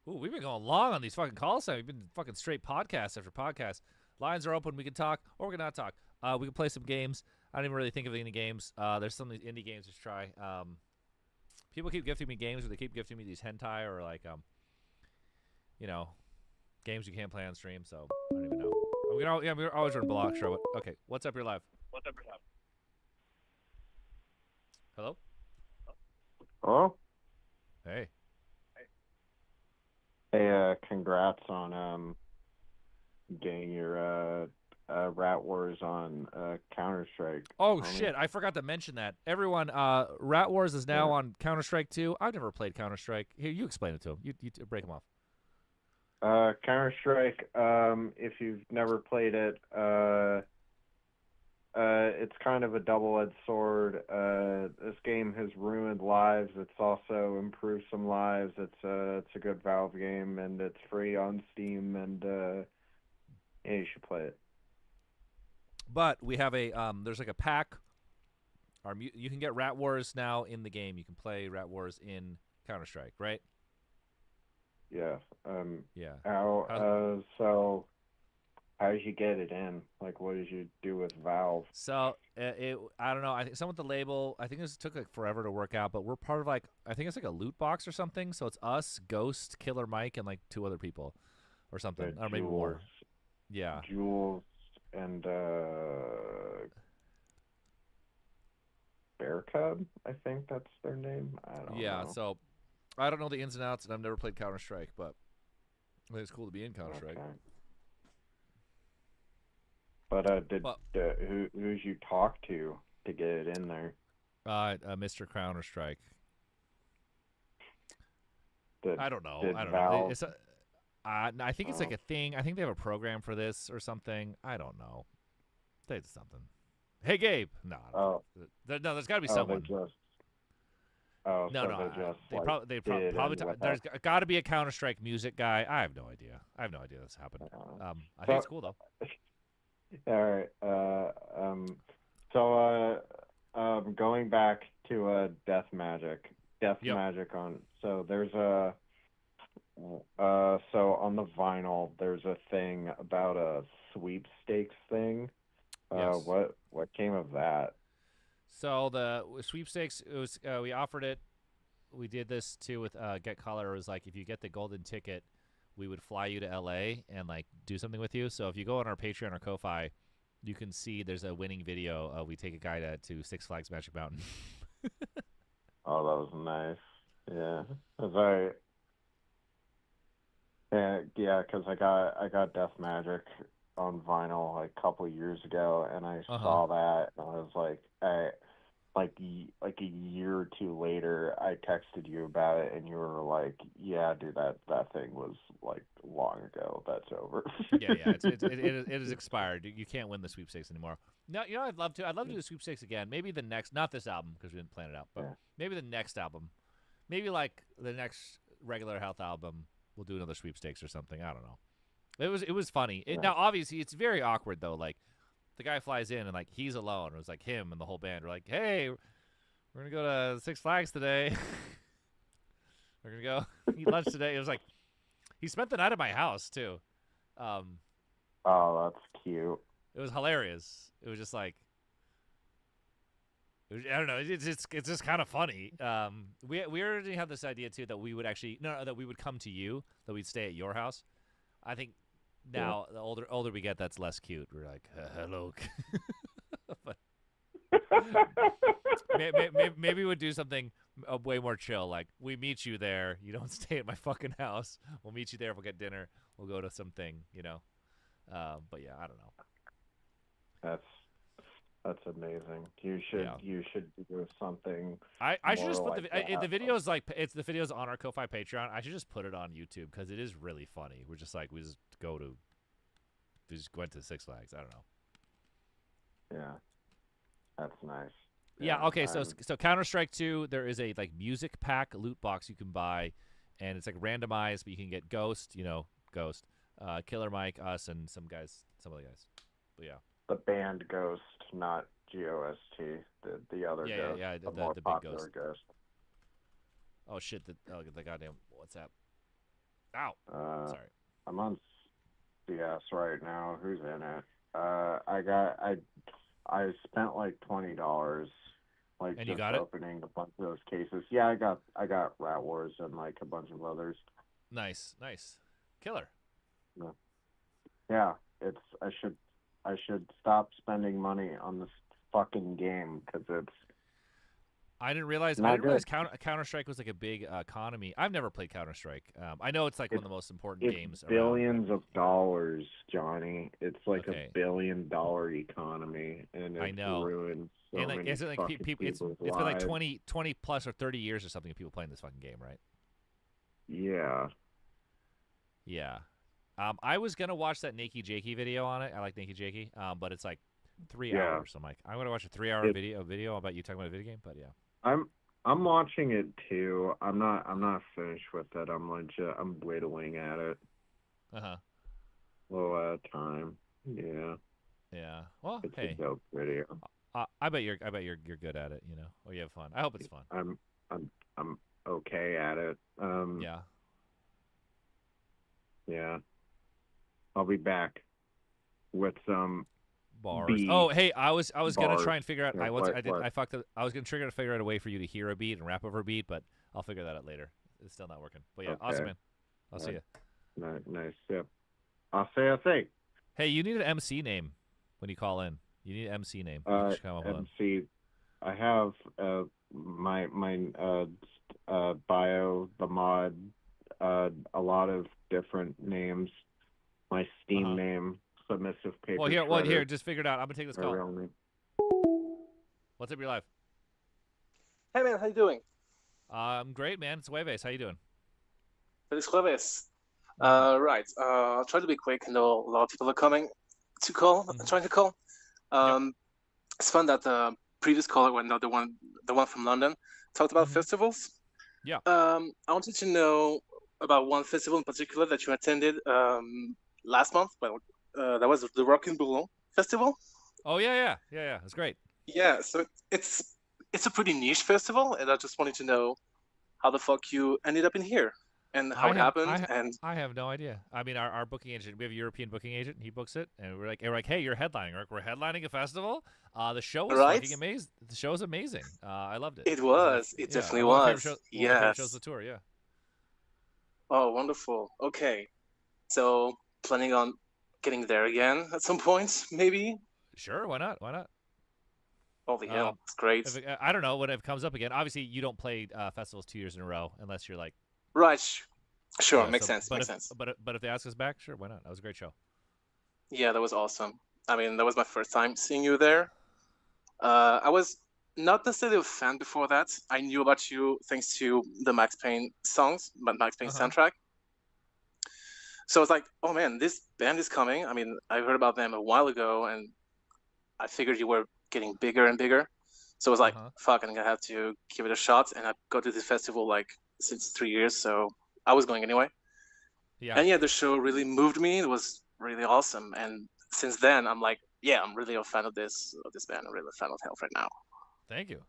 Ooh, we've been going long on these fucking calls. We've been fucking straight podcast after podcast. Lines are open. We can talk, or we can not talk. We can play some games. I don't even really think of any games. There's some of these indie games to try. People keep gifting me games, or they keep gifting me these hentai, or like, games you can't play on stream. So I don't even know. We're always running block show. Okay, what's up? You're live. Hello. Hello. Hey. Hey, congrats on getting your Rat Wars on Counter-Strike. Oh shit, I forgot to mention that. Everyone, Rat Wars is now on Counter-Strike 2. I've never played Counter-Strike. Here, you explain it to him. You break them off. Counter-Strike, if you've never played it, it's kind of a double-edged sword. This game has ruined lives. It's also improved some lives. It's a good Valve game, and it's free on Steam, and yeah, you should play it. But we have a there's like a pack. You can get Rat Wars now in the game. You can play Rat Wars in Counter-Strike, right? Yeah. Yeah. So how did you get it in? Like, what did you do with Valve? So I don't know. I think some with the label. I think this took like forever to work out. But we're part of like, I think it's like a loot box or something. So it's us, Ghost, Killer Mike, and like 2 other people, or something, or maybe more. Yeah. Jules and Bear Cub, I think that's their name. I don't know. Yeah. So I don't know the ins and outs, and I've never played Counter-Strike, but I think it's cool to be in Counter-Strike. Okay. But who'd you talk to get it in there? Mr. Counter-Strike. I don't know. I don't Valve... know. I think it's like a thing. I think they have a program for this or something. I don't know. They did something. Hey, Gabe. No, there's got to be someone. They probably there's got to be a Counter-Strike music guy. I have no idea. This happened. I think it's cool though. All right. So going back to Death Magic on. So there's a. So on the vinyl, there's a thing about a sweepstakes thing. Yes. What came of that? So the sweepstakes, it was we offered it we did this too with Get Color. It was like if you get the golden ticket, we would fly you to LA and like do something with you. So if you go on our Patreon or Ko-Fi, you can see there's a winning video. We take a guy to Six Flags Magic Mountain. Oh, that was nice. Yeah, cause because I got Death Magic on vinyl like a couple years ago, and I saw that, and I was like, like a year or two later, I texted you about it, and you were like, "Yeah, dude, that thing was like long ago. That's over." Yeah, it is expired. You can't win the sweepstakes anymore. No, you know, I'd love to do the sweepstakes again. Maybe the next, not this album because we didn't plan it out, but maybe the next album, maybe like the next regular Health album, we'll do another sweepstakes or something. I don't know. It was funny. Now, obviously, it's very awkward though. Like, the guy flies in and like he's alone. It was like him and the whole band. We're like, hey, we're gonna go to Six Flags today. We're gonna go eat lunch today. It was like he spent the night at my house too. Oh, that's cute. It was hilarious. It was just like, I don't know. It's just kind of funny. We already had this idea too that we would actually that we would come to you, that we'd stay at your house. I think now the older we get, that's less cute. We're like, hello. But maybe we'd do something way more chill. Like, we meet you there. You don't stay at my fucking house. We'll meet you there. We'll get dinner. We'll go to something, you know. But yeah, I don't know. That's amazing. You should do something. I should just put like the videos, like, it's the videos on our Ko-Fi Patreon. I should just put it on YouTube because it is really funny. We're just like, we just went to Six Flags. I don't know. Yeah, that's nice. Yeah. Okay. So Counter-Strike 2, there is a like music pack loot box you can buy, and it's like randomized, but you can get Ghost, Killer Mike, us, and some other guys. But yeah. The band Ghost, not Ghost. The other Ghost. Yeah, the big popular Ghost. Oh shit! The goddamn WhatsApp. Ow. Sorry. I'm on CS right now. Who's in it? I spent like $20, like, and just you got opening a bunch of those cases. Yeah, I got Rat Wars and like a bunch of others. Nice. Killer. Yeah, I should stop spending money on this fucking game because it's. I didn't realize Counter-Strike was like a big economy. I've never played Counter-Strike. I know it's like one of the most important games. Billions of dollars, Johnny. It's like $1 billion economy, and it's ruined so and like, many isn't like fucking people? It's people's been like lives. 20 plus or 30 years or something of people playing this fucking game, right? Yeah. Yeah. I was gonna watch that Nakey Jakey video on it. I like Nakey Jakey, but it's like 3 hours. So I'm like, I'm gonna watch a 3-hour video about you talking about a video game. But yeah, I'm watching it too. I'm not finished with it. I'm whittling at it. Little at a time. Yeah. Yeah. Well, it's hey, a dope video. I bet you're good at it. You know, or you have fun. I hope it's fun. I'm okay at it. Yeah. Yeah. I'll be back with some bars. beats. Oh, hey, I was gonna try and figure out. Yeah, I fucked up. I was gonna try to figure out a way for you to hear a beat and rap over a beat, but I'll figure that out later. It's still not working. But yeah, Okay. Awesome, man. I'll see you. Nice. Yeah. I'll say. Hey, you need an MC name when you call in. You need an MC name. You should come up with one. MC. I have my bio, the mod, a lot lot of different names. My Steam name, Submissive Paper. Well, here, just figure it out. I'm gonna take this call. What's up, your live? Hey man, how you doing? I'm great, man. It's Jueves. How you doing? Feliz Jueves. Right. I'll try to be quick. I know a lot of people are coming to call. Trying to call. It's fun that the previous caller, the one from London, talked about festivals. Yeah. I wanted to know about one festival in particular that you attended last month. Well, that was the Rock and Below Festival. Oh yeah. It's great. Yeah. So it's a pretty niche festival, and I just wanted to know how the fuck you ended up in here. and how it happened. I have no idea. I mean, our booking agent, we have a European booking agent, and he books it, and we're like, hey, you're headlining. We're headlining a festival. The show was fucking amazing. The show was amazing. I loved it. It was. It definitely was. One of my favorite shows of the tour. Yeah. Oh, wonderful. Okay, so planning on getting there again at some point, maybe. Sure. Why not? Why not? Holy hell, it's great. I don't know when it comes up again. Obviously, you don't play festivals 2 years in a row unless you're like. Right. Sure. Makes sense. Makes sense. But if they ask us back, sure, why not? That was a great show. Yeah, that was awesome. I mean, that was my first time seeing you there. I was not necessarily a fan before that. I knew about you thanks to the Max Payne songs, Max Payne soundtrack. So I was like, oh man, this band is coming. I mean, I heard about them a while ago, and I figured you were getting bigger and bigger. So I was like, fuck, I'm gonna have to give it a shot. And I go to this festival like since 3 years, so I was going anyway. Yeah. And yeah, the show really moved me. It was really awesome. And since then, I'm like, yeah, I'm really a fan of this band. I'm really a fan of Health right now. Thank you.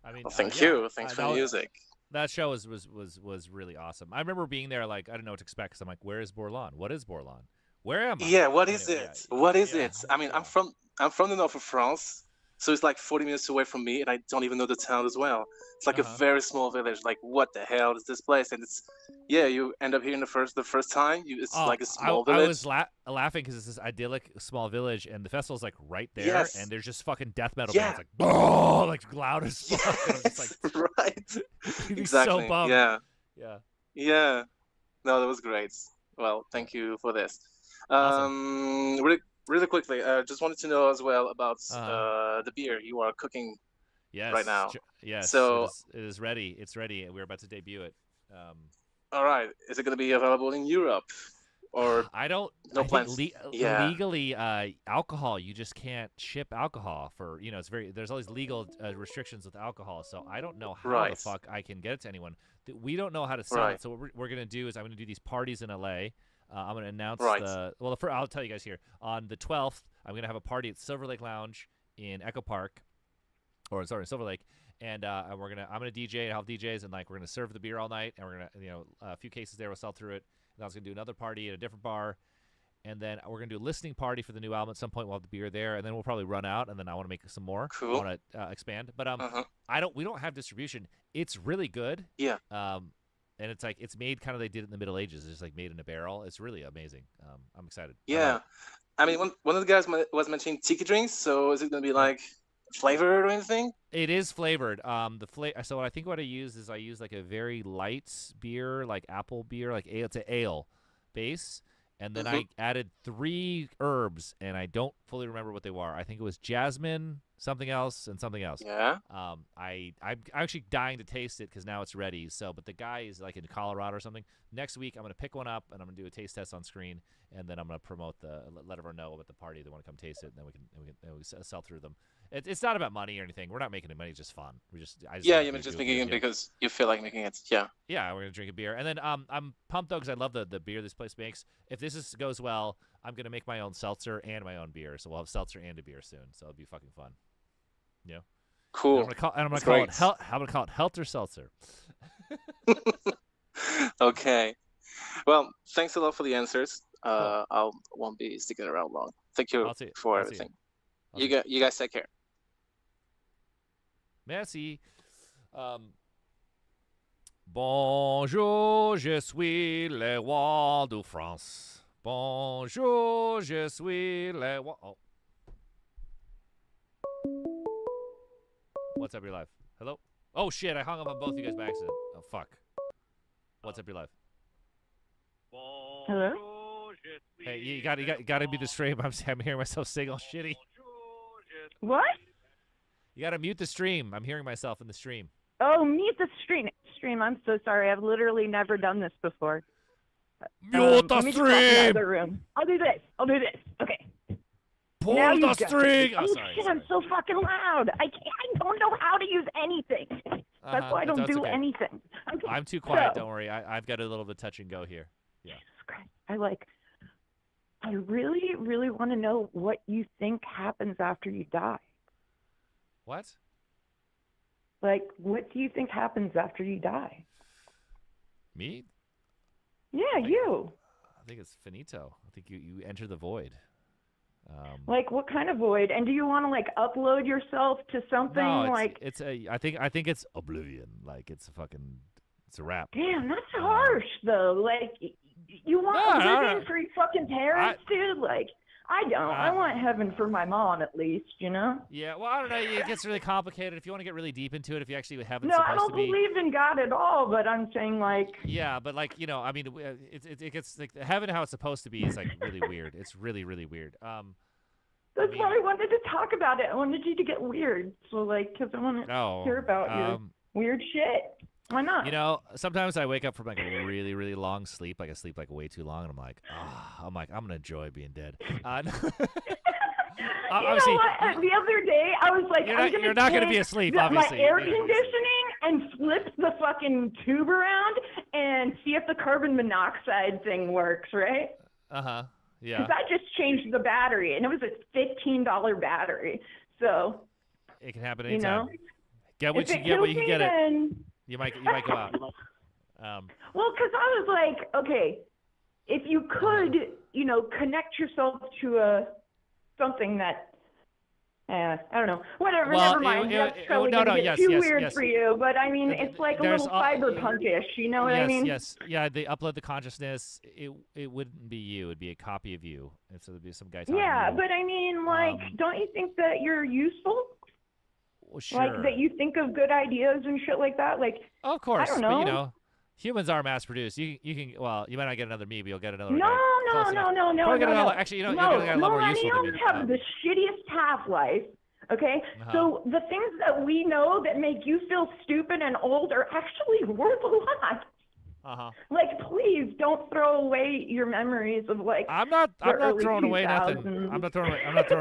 I mean, well, thank you. Thanks for the music. That show was really awesome. I remember being there, like, I didn't know what to expect because I'm like, where is Borlon? What is Borlon? Where am I? Yeah, what is it? What is it? I mean, I'm from the north of France, so it's like 40 minutes away from me, and I don't even know the town as well. It's like a very small village. Like, what the hell is this place? And it's, you end up here in the first time. It's like a small village. I was laughing because it's this idyllic small village, and the festival's like right there, and there's just fucking death metal bands like, oh, like loud as fuck. And I'm just like, right, you'd be exactly. So bummed. Yeah. No, that was great. Well, thank you for this. Awesome. Really quickly, just wanted to know as well about the beer you are cooking right now. Yes, so it is ready. It's ready, and we're about to debut it. All right. Is it going to be available in Europe? Or I don't no plans. Legally, alcohol, you just can't ship alcohol for, it's there's all these legal restrictions with alcohol. So I don't know how the fuck I can get it to anyone. We don't know how to sell it. So what we're going to do is I'm going to do these parties in LA. I'm going to announce I'll tell you guys here. On the 12th, I'm going to have a party at Silver Lake Lounge in Echo Park, Silver Lake. And I'm gonna DJ and have DJs, and like we're gonna serve the beer all night, and we're gonna a few cases there, we'll sell through it. And I was gonna do another party at a different bar, and then we're gonna do a listening party for the new album at some point. We'll have the beer there, and then we'll probably run out, and then I want to make some more. Cool. I want to expand, but we don't have distribution. It's really good. Yeah. And it's like it's made kind of they did it in the Middle Ages. It's just like made in a barrel. It's really amazing. I'm excited. Yeah. I mean, one of the guys was mentioning tiki drinks. So is it gonna be like flavored or anything? It is flavored. So I think what I use is like a very light beer, like apple beer, like it's an ale base, and then I added 3 herbs, and I don't fully remember what they were. I think it was jasmine, something else, and something else. Yeah. I'm actually dying to taste it because now it's ready. So, but the guy is like in Colorado or something. Next week I'm gonna pick one up and I'm gonna do a taste test on screen, and then I'm gonna promote let everyone know at the party they want to come taste it, and then we sell through them. It's not about money or anything. We're not making it money. It's just fun. You're just making it because you feel like making it. Yeah. Yeah, we're gonna drink a beer, and then I'm pumped though because I love the beer this place makes. If this goes well, I'm gonna make my own seltzer and my own beer, so we'll have seltzer and a beer soon. So it'll be fucking fun. Yeah. Cool. And I'm gonna call it Helter Seltzer. Okay. Well, thanks a lot for the answers. I won't be sticking around long. Thank you for everything. You guys take care. Merci. Bonjour, je suis le roi de France. Bonjour, je suis le roi. Oh. What's up, your life? Hello? Oh, shit, I hung up on both of you guys by accident. Oh, fuck. What's up, your life? Hello? Hey, you gotta mute the stream. I'm hearing myself sing all shitty. What? You gotta mute the stream. I'm hearing myself in the stream. Oh, mute the stream. I'm so sorry. I've literally never done this before. Mute the stream. Let me just go to the other room. I'll do this. Okay. Pull the string. Oh, shit, I'm so fucking loud. I don't know how to use anything. That's why I don't do anything. Okay, I'm too quiet. Don't worry. I've got a little bit of touch and go here. Yeah. Jesus Christ. I really, really want to know what you think happens after you die. What? Like, what do you think happens after you die? Me? Yeah, you. I think it's finito. I think you enter the void. Like what kind of void? And do you want to like upload yourself to something no, like? I think it's oblivion. Like it's a rap. Damn, that's harsh though. Like you want oblivion for your fucking parents, dude? Like I don't. I want heaven for my mom at least, you know? Yeah, well, I don't know. It gets really complicated if you want to get really deep into it. If you actually haven't. No, I don't believe in God at all. But I'm saying like. Yeah, but like I mean, it gets like heaven how it's supposed to be is like really weird. It's really really weird. That's why I wanted to talk about it. I wanted you to get weird, so like, because I want to hear about your weird shit. Why not? Sometimes I wake up from like a really, really long sleep. Like I sleep like way too long, and I'm gonna enjoy being dead. You know what? The other day, I was like, you're not gonna be asleep, obviously. My air conditioning and flip the fucking tube around and see if the carbon monoxide thing works, right? Yeah. Because I just changed the battery, and it was a $15 battery. So. It can happen anytime. Get what you get. What you can get it. You might go out. Well, because I was like, okay, if you could, connect yourself to something that, I don't know, whatever. Well, never mind. That's probably gonna get too weird for you. But I mean, it's like a little cyberpunkish. You know what I mean? Yes. Yeah. They upload the consciousness. It wouldn't be you. It'd be a copy of you. And so there'd be some guy talking. Yeah, but I mean, like, don't you think that you're useful? Well, sure. Like that you think of good ideas and shit like that. Like, of course, I don't know. But humans are mass produced. You can. Well, you might not get another me, but you'll get another. No. Actually, you'll get a lot more useful than me. Have the shittiest half-life. Okay, so the things that we know that make you feel stupid and old are actually worth a lot. Like, please don't throw away your memories of like. I'm not throwing away nothing. I'm not throwing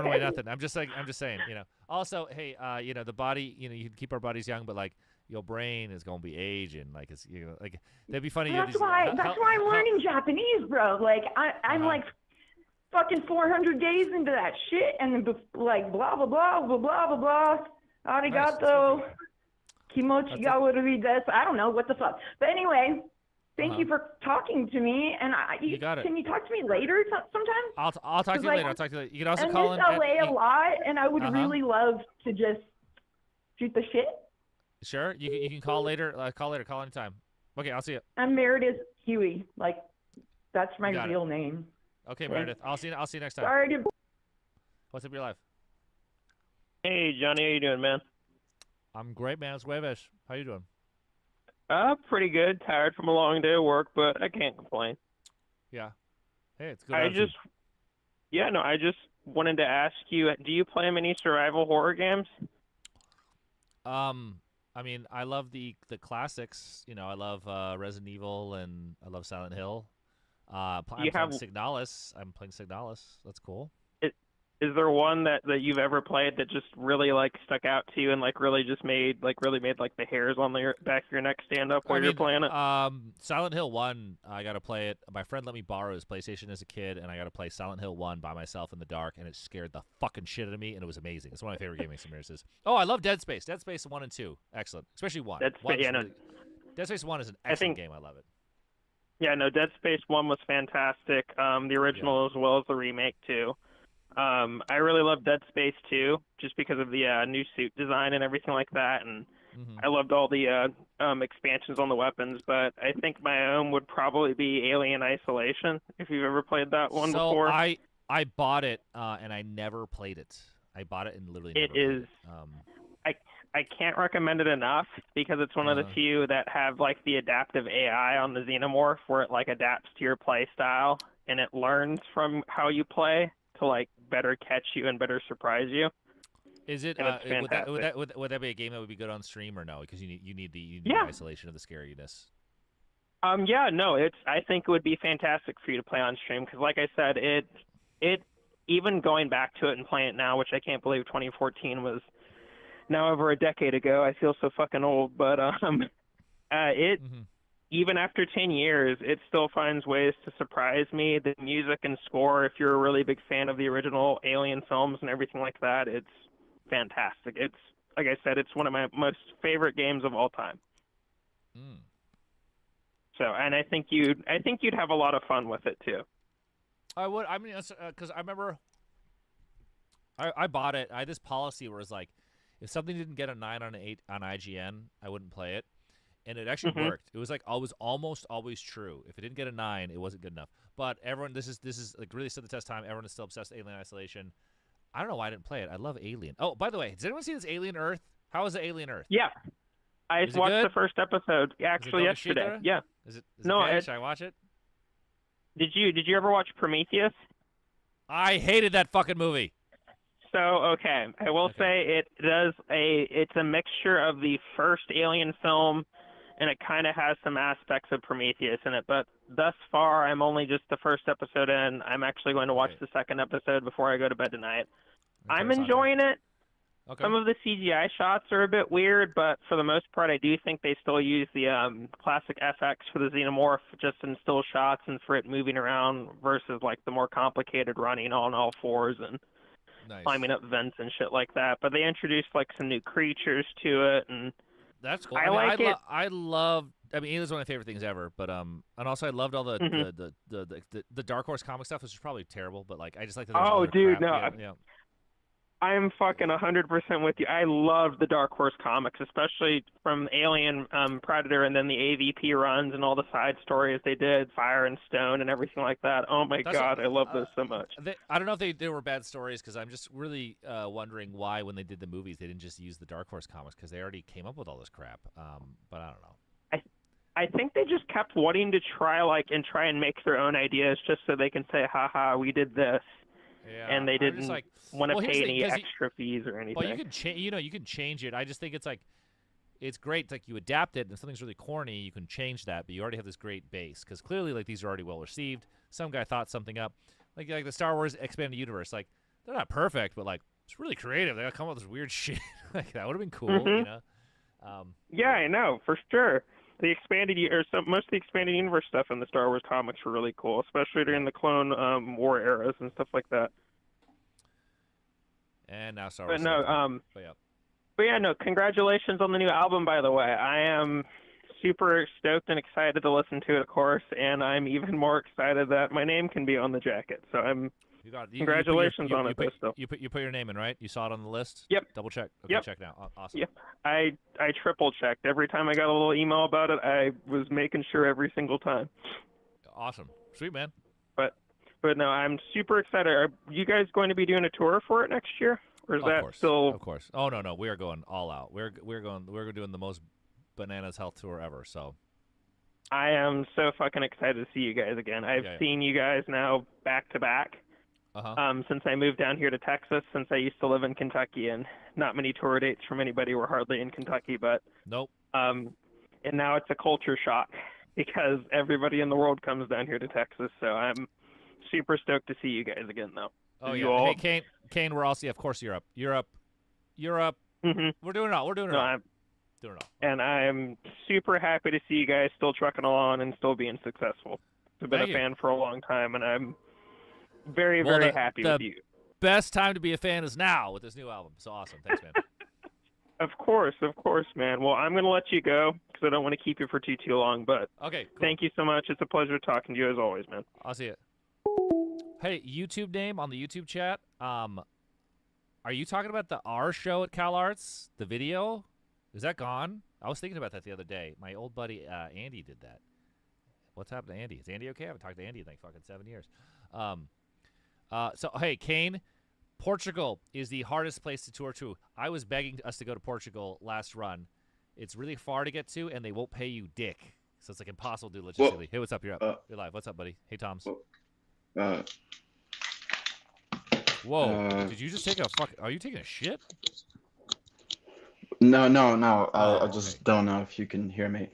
away nothing. I'm just saying. Also, hey, the body. You can keep our bodies young, but like your brain is gonna be aging. Like it's like that'd be funny. That's why I'm learning Japanese, bro. Like I'm like fucking 400 days into that shit, and like blah blah blah blah blah blah blah. Arigato. Kimochi ga worui desu. I don't know what the fuck, but anyway. Thank you for talking to me, and you got it. Can you talk to me later sometime? I'll talk to you later. I'll talk to you later. You can also call in. I miss LA a lot, and I would really love to just shoot the shit. Sure, you can call later. Call anytime. Okay, I'll see you. I'm Meredith Huey. Like, that's my real name. Okay, Meredith. I'll see you next time. Sorry to. What's up your life? Hey, Johnny, how you doing, man? I'm great, man. It's Jueves. How you doing? Pretty good. Tired from a long day of work, but I can't complain. Yeah. Hey, it's good. I just wanted to ask you, do you play many survival horror games? I mean, I love the classics. I love Resident Evil and I love Silent Hill. I'm playing Signalis. That's cool. Is there one that you've ever played that just really like stuck out to you and like really made the hairs on the back of your neck stand up while you're playing it? Silent Hill 1, I got to play it. My friend let me borrow his PlayStation as a kid, and I got to play Silent Hill 1 by myself in the dark, and it scared the fucking shit out of me, and it was amazing. It's one of my favorite gaming experiences. Oh, I love Dead Space. Dead Space 1 and 2, excellent. Especially 1. Dead Space 1 is an excellent game. I love it. Yeah, no, Dead Space 1 was fantastic. The original as well as the remake too. I really love Dead Space 2 just because of the new suit design and everything like that, and I loved all the expansions on the weapons. But I think my own would probably be Alien Isolation, if you've ever played that one before. I bought it and I never played it. I bought it and literally never played it. I can't recommend it enough because it's one of the few that have like the adaptive AI on the Xenomorph where it like adapts to your play style and it learns from how you play to like better catch you and better surprise you. Is it? Would that be a game that would be good on stream or no? Because you need the isolation of the scariness. Yeah, no, I think it would be fantastic for you to play on stream because, like I said, it even going back to it and playing it now, which I can't believe 2014 was now over a decade ago. I feel so fucking old, but even after 10 years, it still finds ways to surprise me. The music and score, if you're a really big fan of the original Alien films and everything like that, it's fantastic. It's, like I said, it's one of my most favorite games of all time. So, and I think you'd have a lot of fun with it too. I would. I mean, because I remember I bought it. I had this policy where it's like, if something didn't get a 9 on 8 on IGN, I wouldn't play it, and it actually worked. It was like I was almost always true. If it didn't get a 9, it wasn't good enough. But everyone, this is like really stood the test of time. Everyone is still obsessed with Alien Isolation. I don't know why I didn't play it. I love Alien. Oh, by the way, does anyone see this Alien Earth? How is the Alien Earth? Yeah, I Is it watched good? the first episode actually yesterday. Shidra? Yeah. Is it No, okay? Should I watch it? Did you ever watch Prometheus? I hated that fucking movie. So okay, I will say it's a mixture of the first Alien film, and it kind of has some aspects of Prometheus in it. But thus far, I'm only just the first episode in. I'm actually going to watch the second episode before I go to bed tonight. I'm enjoying it. Okay. Some of the CGI shots are a bit weird, but for the most part, I do think they still use the classic FX for the xenomorph, just in still shots and for it moving around versus like the more complicated running on all fours and climbing up vents and shit like that. But they introduced like some new creatures to it, and that's cool. I like it. I love. I mean, Alien's one of my favorite things ever. But and also I loved all the Dark Horse comic stuff, which is probably terrible. But like, I just like that. Oh, dude, crap. no. Yeah. I'm fucking 100% with you. I love the Dark Horse comics, especially from Alien, Predator, and then the AVP runs and all the side stories they did, Fire and Stone and everything like that. Oh my God, I love those so much. I don't know if they were bad stories, because I'm just really wondering why when they did the movies they didn't just use the Dark Horse comics, because they already came up with all this crap. But I don't know. I think they just kept wanting to try and make their own ideas just so they can say, haha, we did this. Yeah, and they didn't want to pay any thing, extra fees or anything. Well, you can you can change it. I just think it's like, it's great. It's like you adapt it, and if something's really corny, you can change that. But you already have this great base, because clearly, like, these are already well received. Some guy thought something up, like the Star Wars Expanded Universe. Like, they're not perfect, but like, it's really creative. They got to come up with this weird shit. Like, that would have been cool, you know? Yeah, I know, for sure. The most of the expanded universe stuff in the Star Wars comics were really cool, especially during the Clone War eras and stuff like that. And now Star Wars. But yeah, no. Congratulations on the new album, by the way. I am super stoked and excited to listen to it, of course, and I'm even more excited that my name can be on the jacket. So congratulations on it. You put your name in, right? You saw it on the list? Yep. Double check. Okay, yep. Check now. Awesome. Yep. I triple checked. Every time I got a little email about it, I was making sure every single time. Awesome. Sweet, man. But no, I'm super excited. Are you guys going to be doing a tour for it next year? Or is that still... Of course. Oh, no. We are going all out. We're doing the most bananas health tour ever, so... I am so fucking excited to see you guys again. I've seen you guys now back to back. Since I moved down here to Texas, since I used to live in Kentucky, and not many tour dates from anybody were hardly in Kentucky, but nope. And now it's a culture shock because everybody in the world comes down here to Texas, so I'm super stoked to see you guys again, though. Oh yeah, hey Kane, we're also of course Europe. Mm-hmm. We're doing it all. Doing it all. And I'm super happy to see you guys still trucking along and still being successful. I've been a fan for a long time, and I'm very, very happy with you. Best time to be a fan is now with this new album. So awesome. Thanks, man. Of course, man. Well, I'm going to let you go because I don't want to keep you for too long. But okay, cool. Thank you so much. It's a pleasure talking to you as always, man. I'll see you. Hey, YouTube name on the YouTube chat. Are you talking about the R show at Cal Arts? The video? Is that gone? I was thinking about that the other day. My old buddy Andy did that. What's happened to Andy? Is Andy okay? I haven't talked to Andy in like fucking 7 years. So, hey, Kane, Portugal is the hardest place to tour to. I was begging us to go to Portugal last run. It's really far to get to, and they won't pay you dick. So it's like impossible to do logistically. Hey, what's up? You're up. You're live. What's up, buddy? Hey, Toms. Whoa. Did you just take a Are you taking a shit? No. I just don't know if you can hear me.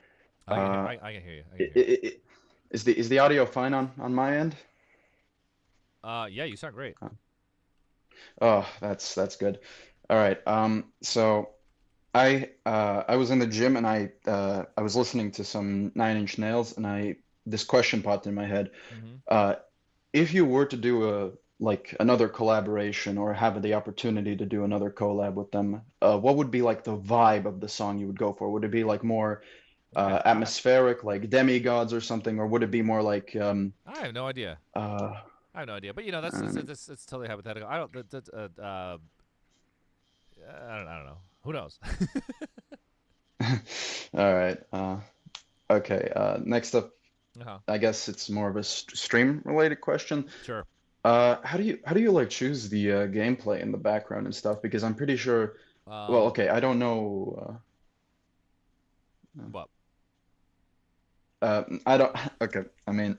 I can hear you. Is the audio fine on my end? Yeah, you sound great. Oh, that's good. All right. So I was in the gym and I was listening to some Nine Inch Nails, and this question popped in my head. Mm-hmm. If you were to do another collaboration or have the opportunity to do another collab with them, what would be like the vibe of the song you would go for? Would it be like more atmospheric, like demigods or something, or would it be more like I have no idea. I have no idea, but you know, that's totally hypothetical. I don't know. Who knows? All right. Okay. Next up, Uh-huh. I guess it's more of a stream related question. Sure. How do you like choose the gameplay in the background and stuff? Because I'm pretty sure. Well, okay, I don't know. What? I don't. Okay, I mean,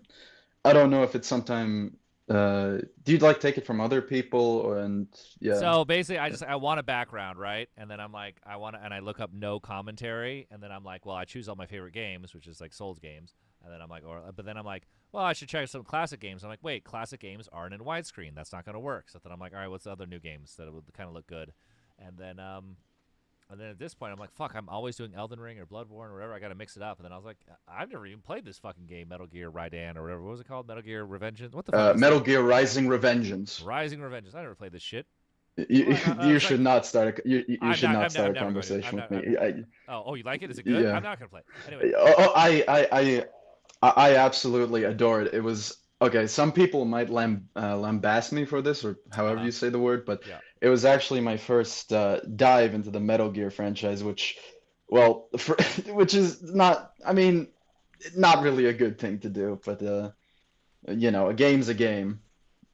I don't know if it's sometime. Do you like take it from other people and yeah? So basically, I want a background, right? And then I'm like, and I look up no commentary, and then I'm like, well, I choose all my favorite games, which is like Souls games, and then I'm like, but then I'm like, well, I should check some classic games. I'm like, wait, classic games aren't in widescreen. That's not going to work. So then I'm like, all right, what's the other new games that would kind of look good? And then at this point, I'm like, fuck, I'm always doing Elden Ring or Bloodborne or whatever. I got to mix it up. And then I was like, I've never even played this fucking game, Metal Gear Raiden or whatever. What was it called? Metal Gear Revengeance? What the fuck? Metal Gear Rising Revengeance. Rising Revengeance. I never played this shit. You should not start a you should not start a conversation with me. Oh, you like it? Is it good? Yeah. I'm not gonna play. Anyway. I absolutely adore it. It was okay. Some people might lambast me for this or however you say the word, but it was actually my first dive into the Metal Gear franchise, which is not. I mean, not really a good thing to do, but you know, a game's a game.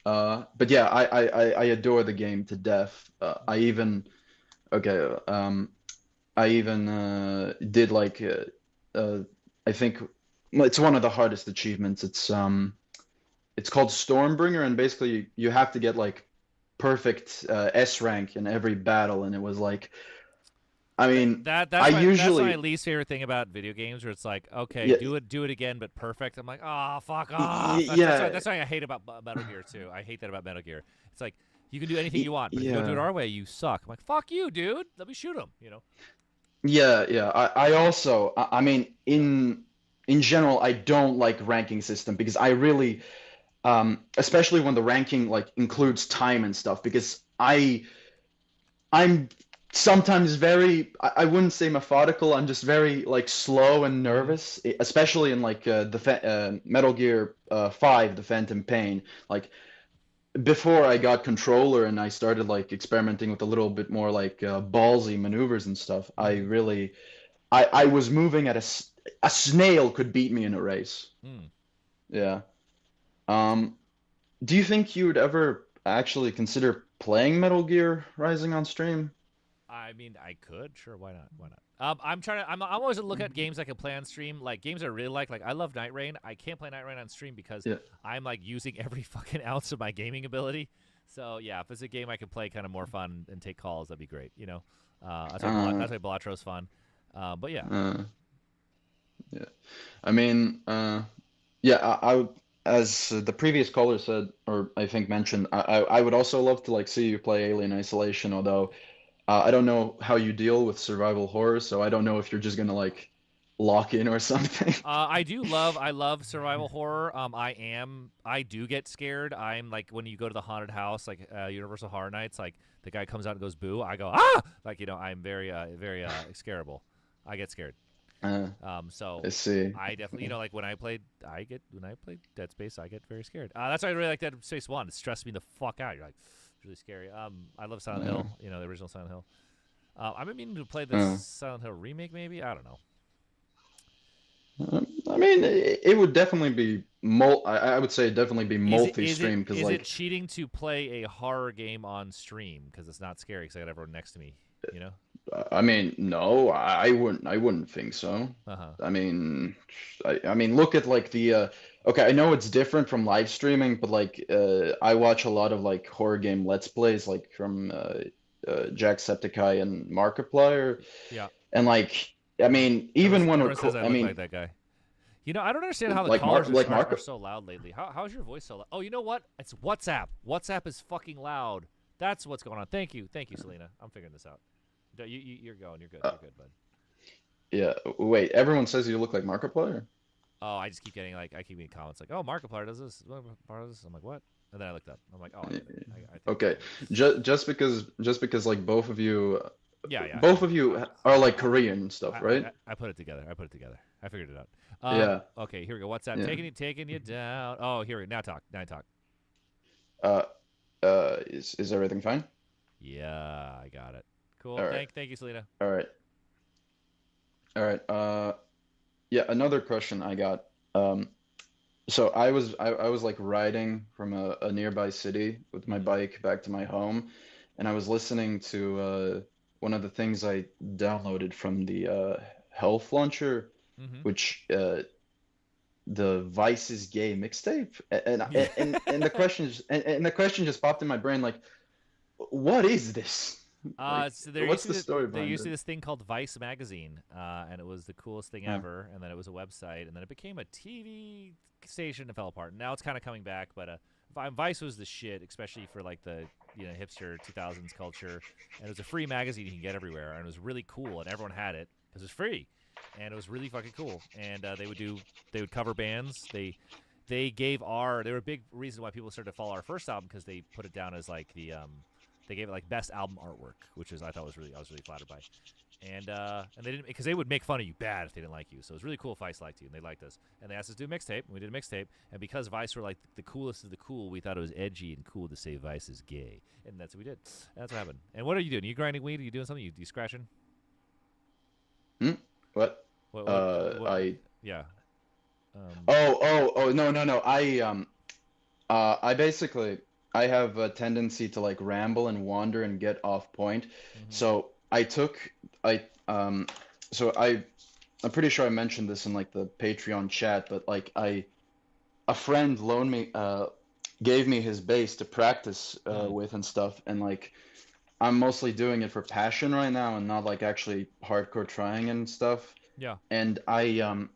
But yeah, I adore the game to death. I even did like I think it's one of the hardest achievements. It's called Stormbringer, and basically you have to get like perfect S rank in every battle, and it was like, I mean, that's my least favorite thing about video games, where it's like, okay, do it again, but perfect. I'm like, oh, fuck off. That's why I hate about Metal Gear too. I hate that about Metal Gear. It's like you can do anything you want, but if you don't do it our way, you suck. I'm like, fuck you, dude. Let me shoot him. You know. Yeah. I also, I mean, in general, I don't like ranking system because I really, especially when the ranking like includes time and stuff, because I'm sometimes very, I wouldn't say methodical. I'm just very like slow and nervous, especially in like the Metal Gear 5, The Phantom Pain. Like before I got controller and I started like experimenting with a little bit more like ballsy maneuvers and stuff, I was moving at a snail could beat me in a race. Yeah. Do you think you would ever actually consider playing Metal Gear Rising on stream? I mean, I could. Sure, why not? Why not? I'm always looking at games I can play on stream, like games I really like. Like I love Night Rain. I can't play Night Rain on stream because I'm like using every fucking ounce of my gaming ability. So yeah, if it's a game I can play kind of more fun and take calls, that'd be great. You know, that's why Balatro's fun. But yeah. Yeah, I mean, I as the previous caller said, or I think mentioned, I would also love to like see you play Alien Isolation, although I don't know how you deal with survival horror, so I don't know if you're just gonna like lock in or something. I love survival horror. I do get scared. I'm like when you go to the haunted house, like Universal Horror Nights, like the guy comes out and goes boo. I go ah, like you know, I'm very scareable. I get scared. So I see. I definitely, you know, like when I played Dead Space, I get very scared. That's why I really like Dead Space 1. It stressed me the fuck out. You're like, it's really scary. I love Silent Hill, you know, the original Silent Hill. I've been meaning to play the Silent Hill remake, maybe. I don't know. I mean, it would definitely be I would say it'd definitely be multi-stream because like. Is it cheating to play a horror game on stream because it's not scary because I got everyone next to me? You know. I mean, no, I wouldn't think so. I mean, look at like the okay, I know it's different from live streaming, but like I watch a lot of like horror game let's plays like from Jacksepticeye and Markiplier. Yeah. And like I mean, even when we're I mean, like that guy. You know, I don't understand how the callers are so loud lately. How's your voice so loud? Oh, you know what? It's WhatsApp. WhatsApp is fucking loud. That's what's going on. Thank you, Selena. I'm figuring this out. You're going. You're good. You're good, bud. Yeah. Wait. Everyone says you look like Markiplier. Oh, I just keep getting comments like, "Oh, Markiplier does this. I'm like, "What?" And then I looked up. I'm like, "Oh." Okay. Just because like both of you Yeah. both of you are like Korean and stuff, right? I put it together. I figured it out. Yeah. Okay, here we go. What's that? Yeah. Taking you down. Oh, here we go. Now talk. Is everything fine? Yeah, I got it. Cool. All right. Thank you, Selena. All right. Yeah, another question I got. So I was like riding from a nearby city with my bike back to my home, and I was listening to one of the things I downloaded from the Health Launcher, which the Vice is Gay mixtape, and the question just popped in my brain, like, what is this? Like, So there what's used the story there behind used to it? be this thing called Vice magazine, and it was the coolest thing ever. And then it was a website, and then it became a TV station and fell apart. And now it's kind of coming back, but Vice was the shit, especially for like the hipster 2000s culture. And it was a free magazine you can get everywhere, and it was really cool, and everyone had it because it was free, and it was really fucking cool. And they would cover bands. They were a big reason why people started to follow our first album, because they put it down as like the they gave it like best album artwork, which I was really flattered by. And they didn't, because they would make fun of you bad if they didn't like you. So it was really cool if Vice liked you, and they liked us. And they asked us to do a mixtape, and we did a mixtape. And because Vice were like the coolest of the cool, we thought it was edgy and cool to say Vice is gay, and that's what we did. And that's what happened. And what are you doing? Are you grinding weed? Are you doing something? You scratching? What? Yeah. No. I basically I have a tendency to like ramble and wander and get off point. So I'm pretty sure I mentioned this in like the Patreon chat, but like a friend gave me his bass to practice with and stuff, and like I'm mostly doing it for passion right now and not like actually hardcore trying and stuff. Yeah. And I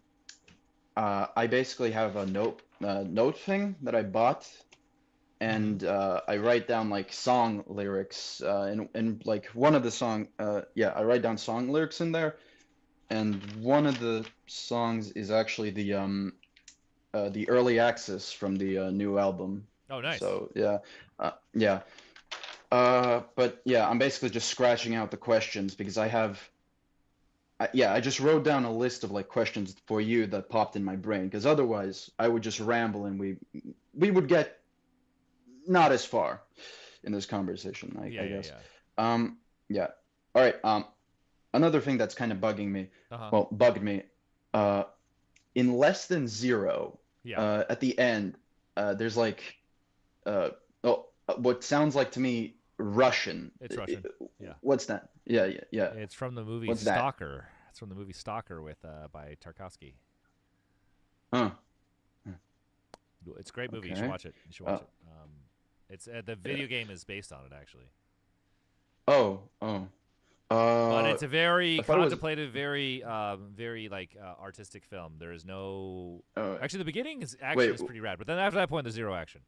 basically have a note thing that I bought, and I write down like song lyrics, and like one of the I write down song lyrics in there, and one of the songs is actually the early access from the new album. Oh, nice. So yeah. But yeah, I'm basically just scratching out the questions because I just wrote down a list of like questions for you that popped in my brain, because otherwise I would just ramble and we would get not as far in this conversation, I guess. Yeah. All right. Another thing that's kind of bugged me. In Less Than Zero, at the end, there's like what sounds like to me Russian. It's Russian. Yeah. What's that? Yeah. It's from the movie Stalker. It's from the movie Stalker by Tarkovsky. Huh. It's a great movie. You should watch it. It's the video game is based on it, actually. But it's a very contemplative, very like artistic film. There is no. Actually, the beginning is pretty rad, but then after that point, there's zero action.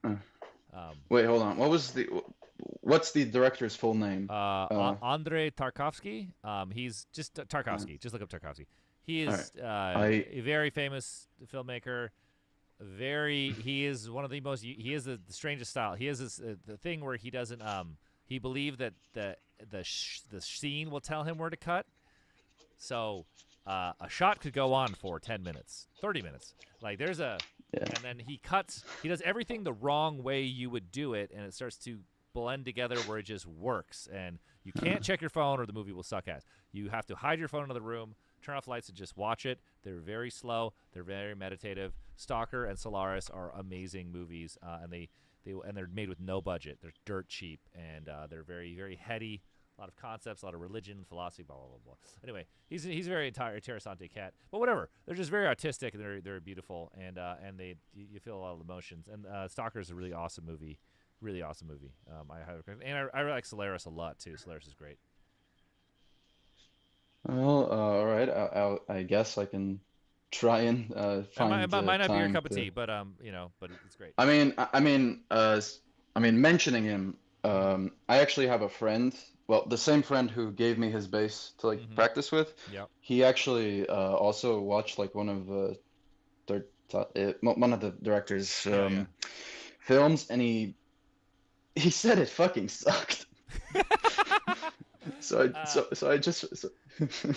Wait, hold on. What's the director's full name? Andrei Tarkovsky. He's just Tarkovsky. Just look up Tarkovsky. He is a very famous filmmaker. He is one of the most. He is the strangest style. He has this the thing where he doesn't. He believed that the scene will tell him where to cut. So a shot could go on for 10 minutes, 30 minutes. Like and then he cuts. He does everything the wrong way you would do it, and it starts to blend together where it just works. And you can't check your phone, or the movie will suck ass. You have to hide your phone in the room, turn off lights, and just watch it. They're very slow. They're very meditative. Stalker and Solaris are amazing movies, and they're made with no budget. They're dirt cheap, and they're very, very heady. A lot of concepts, a lot of religion, philosophy, blah blah blah blah. Anyway, he's a very interessante cat, but whatever. They're just very artistic, and they're beautiful, and you feel a lot of emotions. And Stalker is a really awesome movie. Really awesome movie. I like Solaris a lot too. Solaris is great. Well, all right. I guess I can try and find. It might not be your time cup of to- tea, but but it's great. I mean, mentioning him. I actually have a friend. Well, the same friend who gave me his bass to like practice with. Yep. He actually also watched like one of the director's films, and he said it fucking sucked. So I just.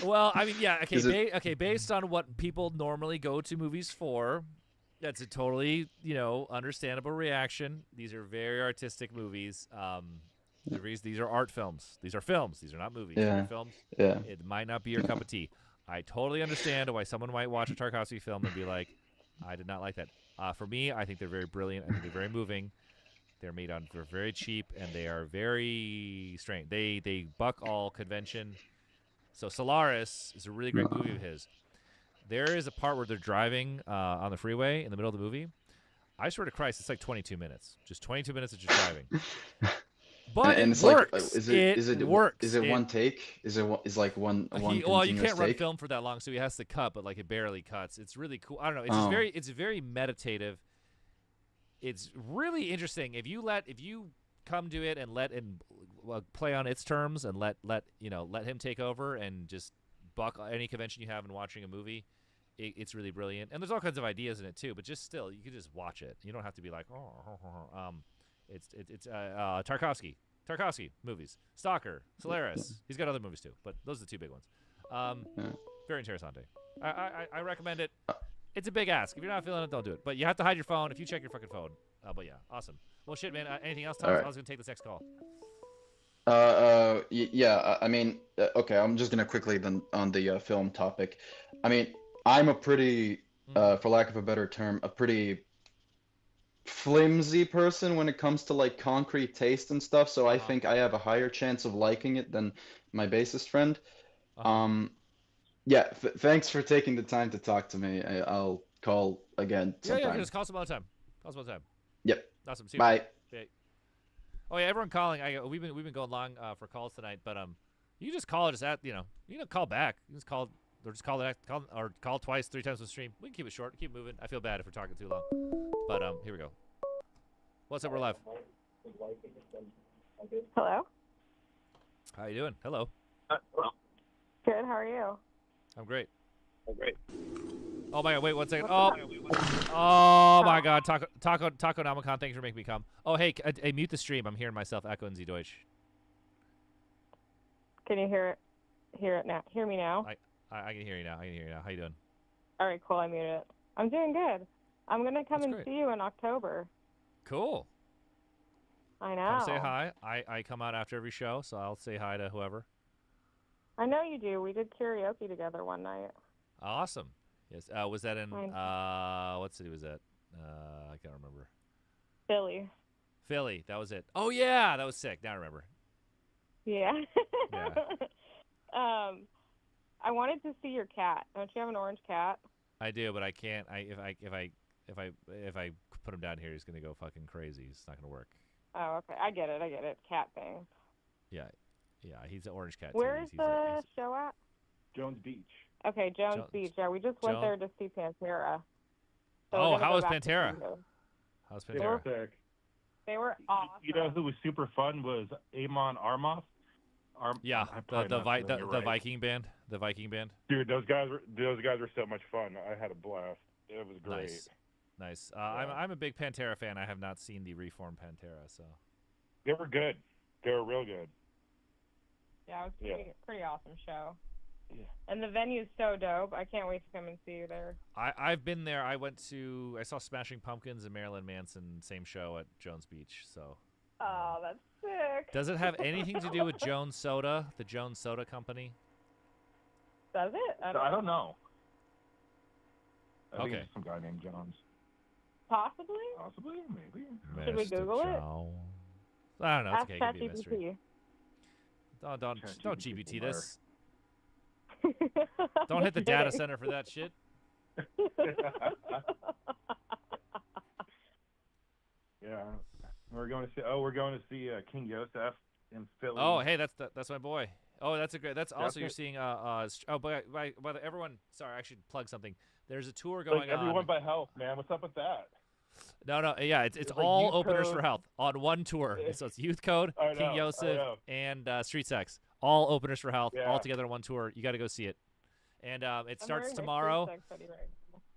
Well, I mean, yeah, okay, Is based on what people normally go to movies for, that's a totally, understandable reaction. These are very artistic movies. These are art films. These are films. These are not movies. These are films. Yeah. It might not be your cup of tea. I totally understand why someone might watch a Tarkovsky film and be like, I did not like that. For me, I think they're very brilliant. I think they're very moving. They're very cheap, and they are very strange. They buck all convention. So Solaris is a really great movie of his. There is a part where they're driving on the freeway in the middle of the movie. I swear to Christ, it's like 22 minutes. Just 22 minutes of just driving. But and it it's works. like, is it works. Is it one take? Is like one well, you can't run take? film for that long, so he has to cut, but like it barely cuts. It's really cool. I don't know. It's just it's very meditative. It's really interesting. If you come to it and play on its terms and let him take over and just buck any convention you have in watching a movie, it's really brilliant. And there's all kinds of ideas in it too, but just still, you can just watch it. You don't have to be like, it's Tarkovsky movies, Stalker, Solaris. He's got other movies too, but those are the two big ones. Very interessante. I recommend it. It's a big ask. If you're not feeling it, don't do it. But you have to hide your phone if you check your fucking phone. But yeah, awesome. Well, shit, man. Anything else, Tom? Right. I was gonna take this next call. Yeah. I mean, okay. I'm just gonna quickly then on the film topic. I mean, I'm a pretty, for lack of a better term, a pretty flimsy person when it comes to like concrete taste and stuff. So I think I have a higher chance of liking it than my bassist friend. Yeah. Thanks for taking the time to talk to me. I'll call again sometime. Yeah. Just call some other time. Yep. Awesome. See you. Bye. Oh yeah, everyone calling. We've been going long for calls tonight, but you can just call. Just at you can call back. You can just call or just call twice, 3 times on the stream. We can keep it short, keep moving. I feel bad if we're talking too long, but here we go. What's up? We're live. Hello. How you doing? Hello. Good. How are you? I'm great. Great. Oh my God! Wait 1 second. Oh my God! Taco Namacon, thanks for making me come. Oh hey, mute the stream. I'm hearing myself echo in Z Deutsch. Can you hear it now? Hear me now? I can hear you now. How you doing? All right, cool. I muted it. I'm doing good. I'm gonna come and see you in October. Cool. I know. Come say hi. I come out after every show, so I'll say hi to whoever. I know you do. We did karaoke together one night. Awesome. Yes. Was that in what city was that? I can't remember. Philly. That was it. Oh yeah, that was sick. Now I remember. Yeah. Yeah. I wanted to see your cat. Don't you have an orange cat? I do, but I can't. If I put him down here, he's gonna go fucking crazy. It's not gonna work. Oh, okay. I get it. Cat thing. Yeah. He's an orange cat. Where is the show at? Jones Beach. Okay, Jones Beach. Yeah, we just went there to see Pantera. So how was Pantera? How's Pantera? They were awesome. You know who was super fun was Amon Armoth. The Viking band. The Viking band. Dude, those guys were so much fun. I had a blast. It was great. Nice. I'm a big Pantera fan. I have not seen the reformed Pantera, so. They were good. They were real good. Yeah, it was pretty awesome show. Yeah. And the venue's so dope. I can't wait to come and see you there. I've been there. I saw Smashing Pumpkins and Marilyn Manson, same show at Jones Beach, so. Oh, that's sick. Does it have anything to do with Jones Soda, the Jones Soda Company? Does it? I don't know. I think Okay. it's some guy named Jones. Possibly, maybe. Should we Google it? I don't know. It's Ask okay. It can be a mystery. ChatGPT. Don't GBT this. Don't hit the data center for that shit. Yeah, we're going to see King Yosef in Philly. Oh, hey, that's my boy. Oh, that's a great. That's also you're seeing. By the everyone. Sorry, I should plug something. There's a tour going on. Everyone by Health, man. What's up with that? No, yeah, it's all openers for Health on one tour. So it's Youth Code, King Yosef, and Street Sex. All openers for Health, all together on one tour. You got to go see it. And it starts tomorrow.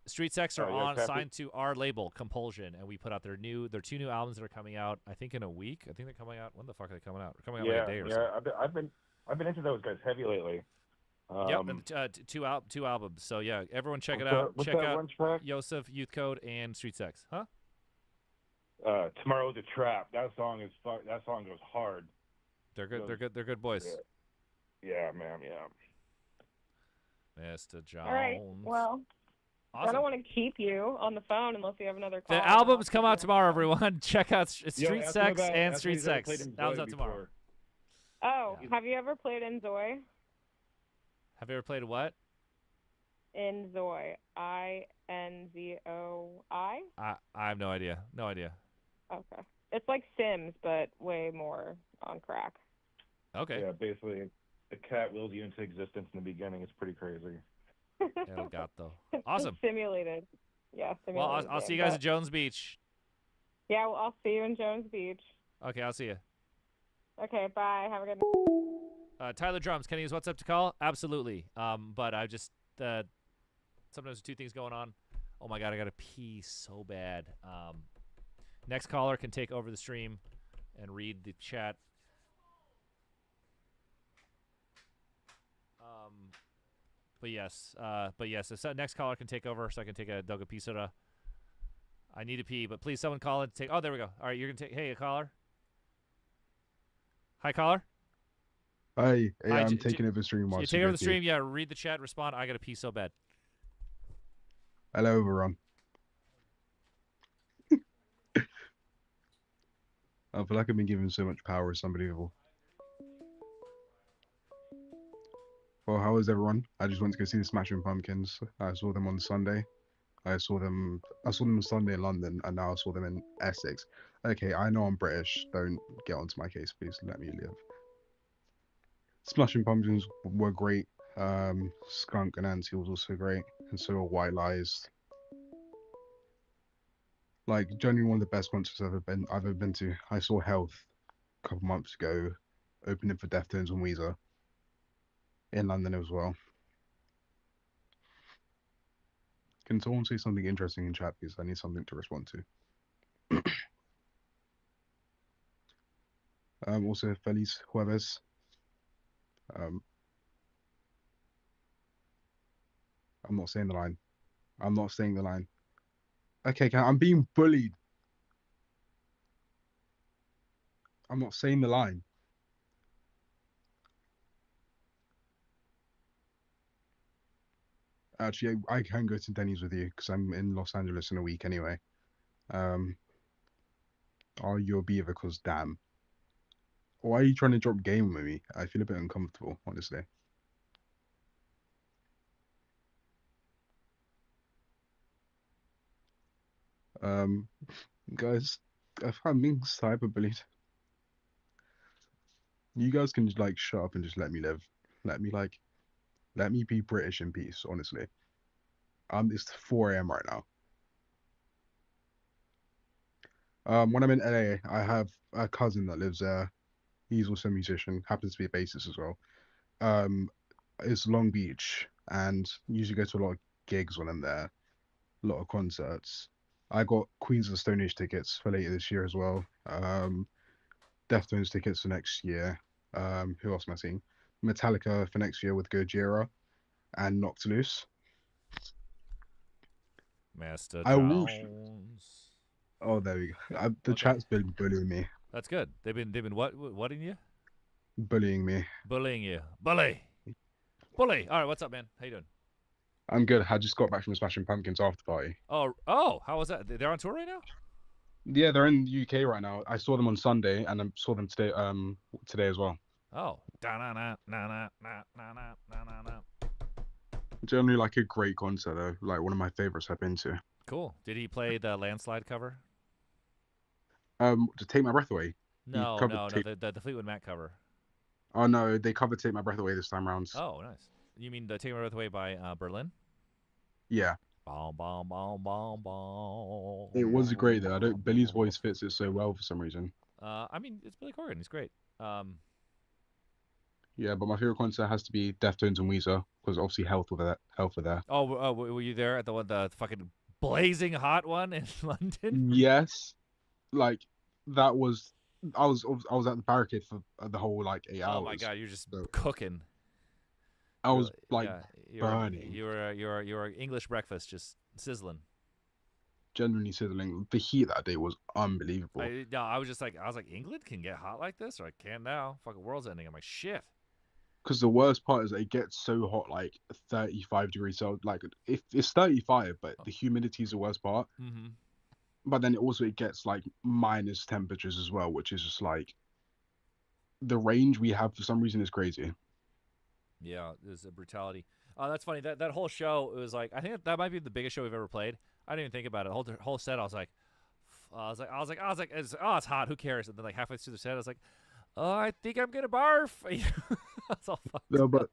Street Sex are signed to our label, Compulsion, and we put out their 2 new albums that are coming out. I think in a week. I think they're coming out. When the fuck are they coming out? They're coming out like a day or so. I've I've been into those guys heavy lately. Yep, and two albums. So yeah, everyone check it what's out. that- what's Check that out one track? Yosef, Youth Code, and Street Sex. Huh? Tomorrow's a Trap. That song goes hard. They're good. They're good. They're good boys. Yeah, man. Yeah. Mr. Jones. All right. Well, I Awesome. don't want to keep you on the phone unless you have another call. The albums come out tomorrow, everyone. Check out Street ask Sex him about- and ask Street if he's ever Sex. played in Albums Zoe out tomorrow. before. Oh, have you ever played Enzoy? Have you ever played what? Enzoy. I-N-Z-O-I? I have no idea. No idea. Okay. It's like Sims, but way more on crack. Okay. Yeah, basically, the cat wills you into existence in the beginning. It's pretty crazy. El Gato. Awesome. Simulated. Yeah, Well, simulated. I'll see you game, guys but- at Jones Beach. Yeah, well, I'll see you in Jones Beach. Okay, I'll see you. Okay, bye. Have a good night. Tyler Drums, can I use WhatsApp to call? Absolutely. But I just sometimes there's two things going on. Oh my god, I gotta pee so bad. Next caller can take over the stream and read the chat. But yes, if next caller can take over, so I can take a dog of pee soda. I need to pee, but please someone call it. Oh, there we go. All right, you're gonna take. Hey, a caller. Hi, caller. Hi, Hi, I'm taking over the stream. You whilst take you're over the busy. stream. Yeah, read the chat, respond. I gotta pee so bad. Hello, everyone. I feel like I've been given so much power. It's unbelievable. Well, how is everyone? I just went to go see the Smashing Pumpkins. I saw them on Sunday. I saw them on Sunday in London, and now I saw them in Essex. Okay, I know I'm British. Don't get onto my case, please. Let me live. Smashing Pumpkins were great. Skunk and Anti was also great, and so were White Lies. Like, genuinely one of the best concerts I've ever been to. I saw Health a couple months ago, opening for Deftones and Weezer in London as well. Can someone say something interesting in chat, please? I need something to respond to. Also, Feliz Jueves. I'm not saying the line. I'm not saying the line. Okay, I'm being bullied. I'm not saying the line. Actually, I can go to Denny's with you because I'm in Los Angeles in a week anyway. Are you a beaver? Because damn. Why are you trying to drop game with me? I feel a bit uncomfortable, honestly. Guys, I'm being cyberbullied. You guys can like shut up and just let me live. Let me be British in peace, honestly. It's 4 a.m. right now. When I'm in LA, I have a cousin that lives there. He's also a musician, happens to be a bassist as well. It's Long Beach, and usually go to a lot of gigs when I'm there, a lot of concerts. I got Queens of the Stone Age tickets for later this year as well. Deftones tickets for next year. Who else am I seeing? Metallica for next year with Gojira and Knocked Loose. Master I will. Jones. Oh, there we go. The chat's been bullying me. That's good. They've been whatting you? Bullying me. Bullying you. Bully. All right, what's up, man? How you doing? I'm good. I just got back from the Smashing Pumpkins after party. Oh, how was that? They're on tour right now? Yeah, they're in the UK right now. I saw them on Sunday, and I saw them today. Today as well. Oh, Generally, like a great concert though. Like one of my favorites I've been to. Cool. Did he play the Landslide cover? To Take My Breath Away. No, the Fleetwood Mac cover. Oh no, they covered Take My Breath Away this time around. Oh, nice. You mean the Take My Breath Away by Berlin? Yeah. Bom, bom, bom, bom, bom. It was great though. Billy's voice fits it so well for some reason. I mean, it's Billy Corgan. He's great. Yeah, but my favorite concert has to be Deftones and Weezer because obviously Health were there. Oh, were you there at the fucking blazing hot one in London? Yes, like that was I was at the barricade for the whole like 8 hours. Oh my god, you're just so cooking. I was like yeah, burning. You're English breakfast, just sizzling. Genuinely sizzling. The heat that day was unbelievable. I was like, England can get hot like this, or I can now. Fucking world's ending. I'm like, shit. Because the worst part is it gets so hot, like 35 degrees. So like, if it's 35, but the humidity is the worst part. Mm-hmm. But then it gets like minus temperatures as well, which is just like the range we have for some reason is crazy. Yeah, there's a brutality. That's funny. That whole show, it was like, I think that might be the biggest show we've ever played. I didn't even think about it. The whole set, I was like, it's hot. Who cares? And then like halfway through the set, I was like, oh, I think I'm gonna barf. That's all fucked No, up. but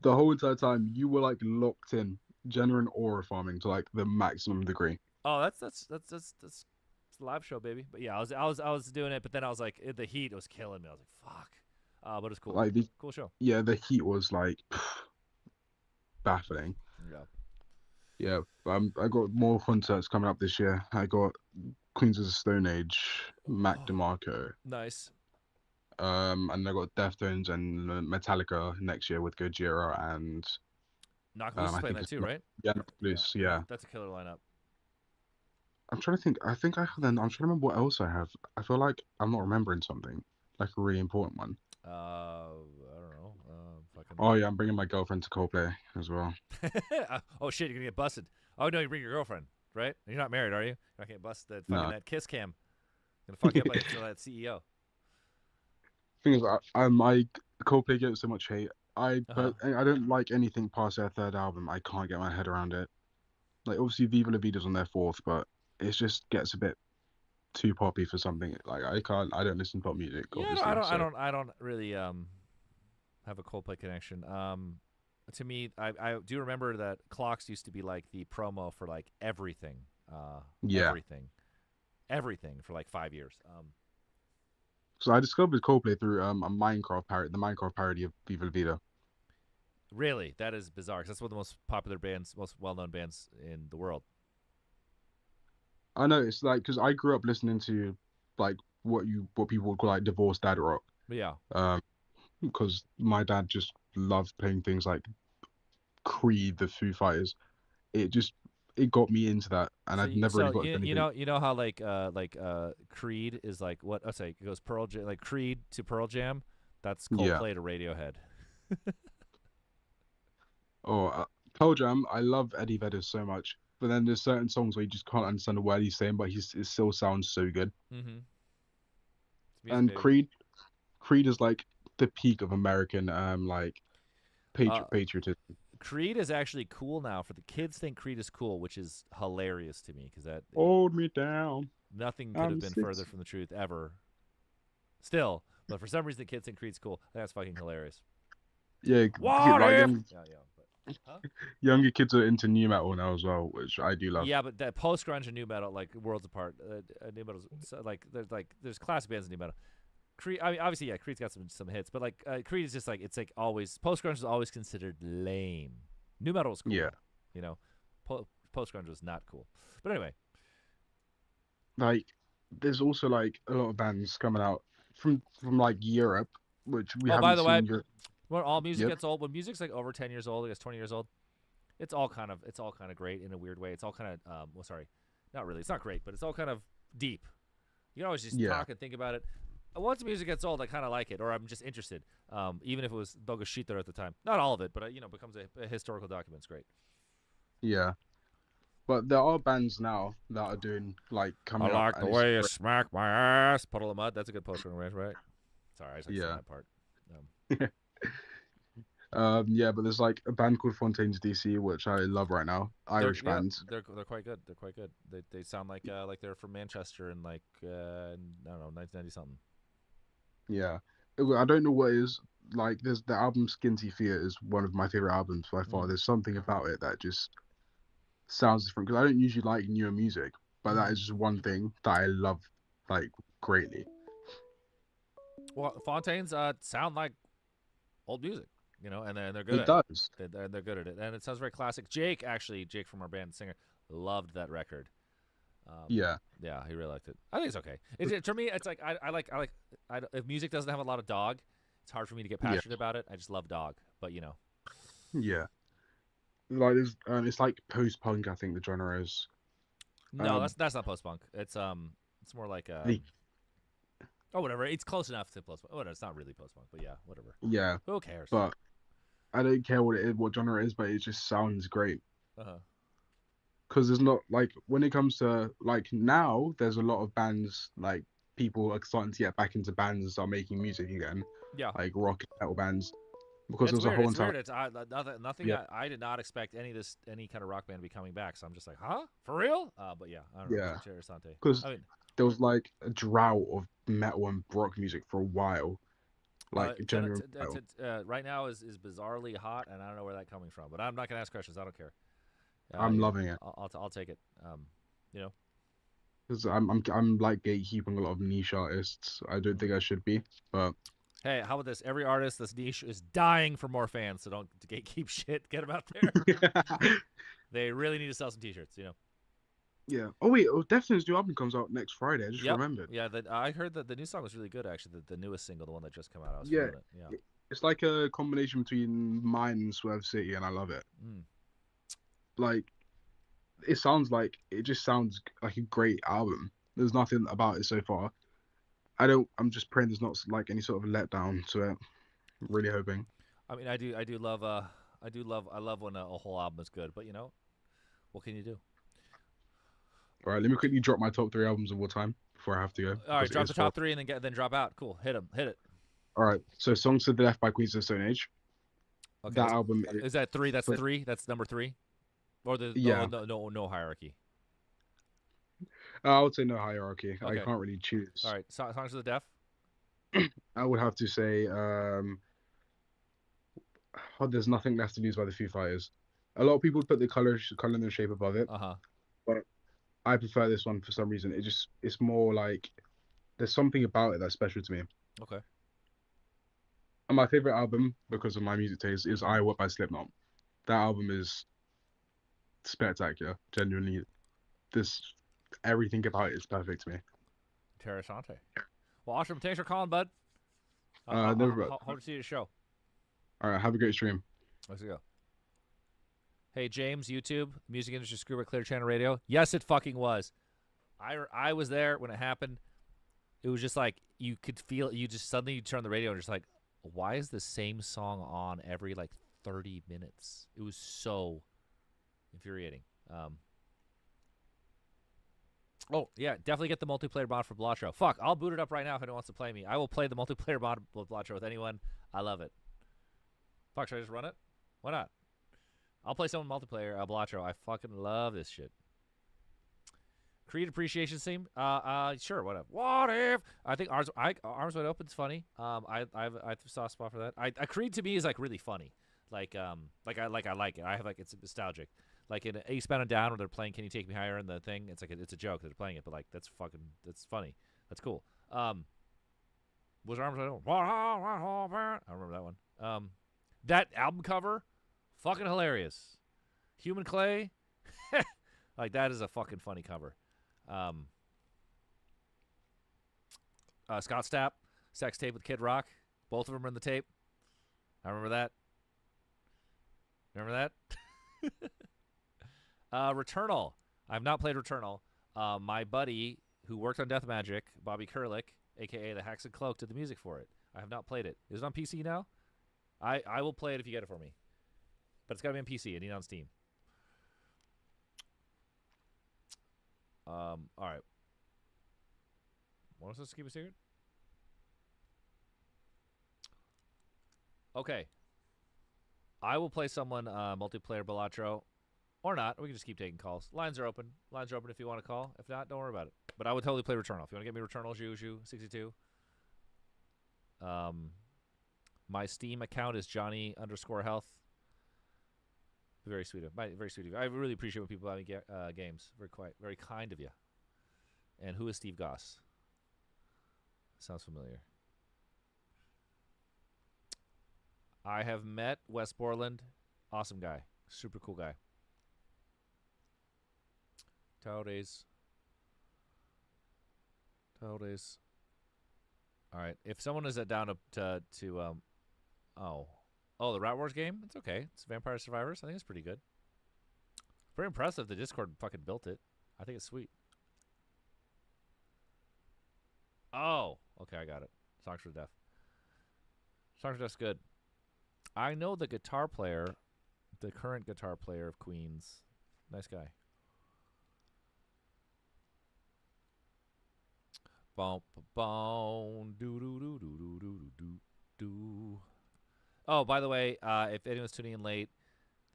the whole entire time you were like locked in, genuine aura farming to like the maximum degree. Oh, that's a live show, baby. But yeah, I was doing it, but then I was like, the heat was killing me. I was like, fuck. But it's cool. Like cool show. Yeah, the heat was like baffling. Yeah. Yeah, I got more concerts coming up this year. I got Queens of the Stone Age, Mac DeMarco. Nice. And I got Deftones and Metallica next year with Gojira and. Knock Loose is playing that too, right? Yeah, Knock Loose. Yeah. That's a killer lineup. I'm trying to think. I think I have. Then I'm trying to remember what else I have. I feel like I'm not remembering something like a really important one. I don't know. Fucking. Oh yeah, I'm bringing my girlfriend to Coldplay as well. Oh shit, you're gonna get busted. Oh no, you bring your girlfriend, right? You're not married, are you? You're not getting busted. That kiss cam. Gonna fuck you up like that CEO. Thing is, my Coldplay gets so much hate. But I don't like anything past their third album. I can't get my head around it. Like obviously Viva La Vida's on their fourth, but it just gets a bit too poppy for something. Like I don't listen to pop music. Yeah, obviously, I don't really have a Coldplay connection. To me, I do remember that Clocks used to be like the promo for like everything. Everything for like 5 years. So I discovered Coldplay through a Minecraft parody, the Minecraft parody of Viva La Vida. Really, that is bizarre because that's one of the most popular bands, most well-known bands in the world. I know, it's like because I grew up listening to like what people would call like divorced dad rock. Yeah. Because my dad just loved playing things like Creed, the Foo Fighters. It got me into that, and I've never really got anything. You know how like Creed is like what? I'll say it goes Pearl Jam, like Creed to Pearl Jam. That's Coldplay to Radiohead. Pearl Jam. I love Eddie Vedder so much, but then there's certain songs where you just can't understand the word he's saying, but it still sounds so good. Mm-hmm. And Creed is like the peak of American like patriotism. Creed is actually cool now. For the kids, think Creed is cool, which is hilarious to me because that hold me down. Nothing could have been further from the truth ever. Still, but for some reason, the kids think Creed's cool. That's fucking hilarious. Yeah, Huh? Younger kids are into new metal now as well, which I do love. Yeah, but that post grunge and new metal, like worlds apart. New metal's there's classic bands in new metal. Creed, I mean, obviously, yeah, Creed's got some hits, but like Creed is just like it's like always post grunge is always considered lame. New metal is cool. Yeah, you know, post grunge was not cool. But anyway, like there's also like a lot of bands coming out from like Europe, which we haven't by the way, seen. When all music gets old, when music's like over 10 years old, I guess 20 years old, it's all kind of great in a weird way. It's all kind of not really. It's not great, but it's all kind of deep. You can always just talk and think about it. Once music gets old, I kind of like it, or I'm just interested, even if it was bogus shit there at the time. Not all of it, but becomes a historical document. It's great. Yeah, but there are bands now that are doing like coming. I like the way you smack my ass. Puddle of Mud. That's a good post-grunge range, right? Sorry, I just like that part. Yeah, but there's like a band called Fontaines DC, which I love right now. Irish bands. They're quite good. They're quite good. They sound like they're from Manchester in like I don't know 1990 something. Yeah, I don't know what it is. Like there's the album Skin Fear is one of my favorite albums by far. There's something about it that just sounds different because I don't usually like newer music, but that is just one thing that I love like greatly. Well, Fontaines sound like old music. And they're good at it. They're good at it. And it sounds very classic. Jake from our band, singer, loved that record. Yeah. Yeah, he really liked it. I think it's okay. To me, it's like if music doesn't have a lot of dog, it's hard for me to get passionate about it. I just love dog, but you know. Yeah. Like it's like post-punk. I think the genre is. No, that's not post-punk. It's more like whatever. It's close enough to post-punk. Whatever. It's not really post-punk, but yeah, whatever. Yeah. Who cares? But I don't care what it is, what genre it is, but it just sounds great. Because there's not like when it comes to like now, there's a lot of bands like people are starting to get back into bands and start making music again. Yeah. Like rock and metal bands. Because It's there's weird. a whole It's entire. weird. It's nothing. Yeah. I did not expect any kind of rock band to be coming back. So I'm just like, huh, for real? But yeah, I don't know. Yeah. Interessante. Because I mean, there was like a drought of metal and rock music for a while. Like genuine metal. right now is bizarrely hot, and I don't know where that's coming from. But I'm not gonna ask questions. I don't care. I'm loving it. I'll take it. You know. Because I'm like gatekeeping a lot of niche artists. I don't think I should be, but. Hey, how about this? Every artist that's niche is dying for more fans, so don't gatekeep shit. Get them out there. They really need to sell some T-shirts, you know. Yeah. Oh wait, Deftones' new album comes out next Friday. I just remembered. Yeah, I heard that the new song was really good. Actually, the newest single, the one that just came out. I was Yeah. feeling it. Yeah. It's like a combination between mine and Swerve City, and I love it. Like, it just sounds like a great album. There's nothing about it so far. I'm just praying there's not like any sort of letdown to it. I'm really hoping. I mean, I love when a whole album is good, but you know, what can you do? All right, let me quickly drop my top 3 albums of all time before I have to go. All right, drop the top 3 and then drop out. Cool, hit it. All right, so Songs to the Death by Queens of the Stone Age. Okay. That album is that 3? That's 3. That's number 3, or no hierarchy. I would say no hierarchy. Okay. I can't really choose. All right, Songs to the Deaf. I would have to say, There's Nothing Left to Lose by the Foo Fighters. A lot of people put the color and the shape above it. But I prefer this one for some reason. It's more like there's something about it that's special to me. Okay. And my favorite album, because of my music taste, is I What by Slipknot. That album is spectacular. Genuinely, everything about it is perfect to me. Interessante. Well, awesome. Thanks for calling, bud. Hope to see you at the show. All right, have a great stream. Let's go. Hey, James, YouTube, Music Industry Screw at Clear Channel Radio. Yes, it fucking was. I was there when it happened. It was just like you could feel. You just suddenly turn the radio and just like, why is the same song on every like 30 minutes? It was so infuriating. Oh, yeah, definitely get the multiplayer mod for Blatro. Fuck, I'll boot it up right now if anyone wants to play me. I will play the multiplayer mod with Blatro with anyone. I love it. Fuck, should I just run it? Why not? I'll play some multiplayer Blatro. I fucking love this shit. Creed Appreciation Theme? Sure, whatever. What if? I think Arms Wide Open's funny. I saw a spot for that. Creed to me is like really funny. I like it. I have like it's nostalgic. Like in Eastbound and Down, where they're playing "Can You Take Me Higher" in the thing, it's like it's a joke that they're playing it, but like that's funny. That's cool. Was Arms Wide Open? I remember that one. That album cover, fucking hilarious. Human Clay, like that is a fucking funny cover. Scott Stapp, Sex Tape with Kid Rock. Both of them are in the tape. I remember that. Remember that? Returnal. I have not played Returnal. My buddy who worked on Death Magic, Bobby Kurlick, a.k.a. the Hacks and Cloak, did the music for it. I have not played it. Is it on PC now? I will play it if you get it for me. But it's got to be on PC. I need it on Steam. All right. Want us to keep a secret? Okay. I will play someone multiplayer Balatro. Or not. We can just keep taking calls. Lines are open. Lines are open if you want to call. If not, don't worry about it. But I would totally play Returnal. If you want to get me Returnal, Juju62. My Steam account is Johnny_Health. Very sweet of you. I really appreciate when people buy me games. Very kind of you. And who is Steve Goss? Sounds familiar. I have met Wes Borland. Awesome guy. Super cool guy. Towadays. 12 days. All right. If someone is down to the Rat Wars game, it's okay. It's Vampire Survivors. I think it's pretty good. Very impressive. The Discord fucking built it. I think it's sweet. Oh, okay, I got it. Songs for Death. Songs for Death's good. I know the guitar player, the current guitar player of Queens. Nice guy. Boom, boom, do do do do do do do do. Oh, by the way, if anyone's tuning in late,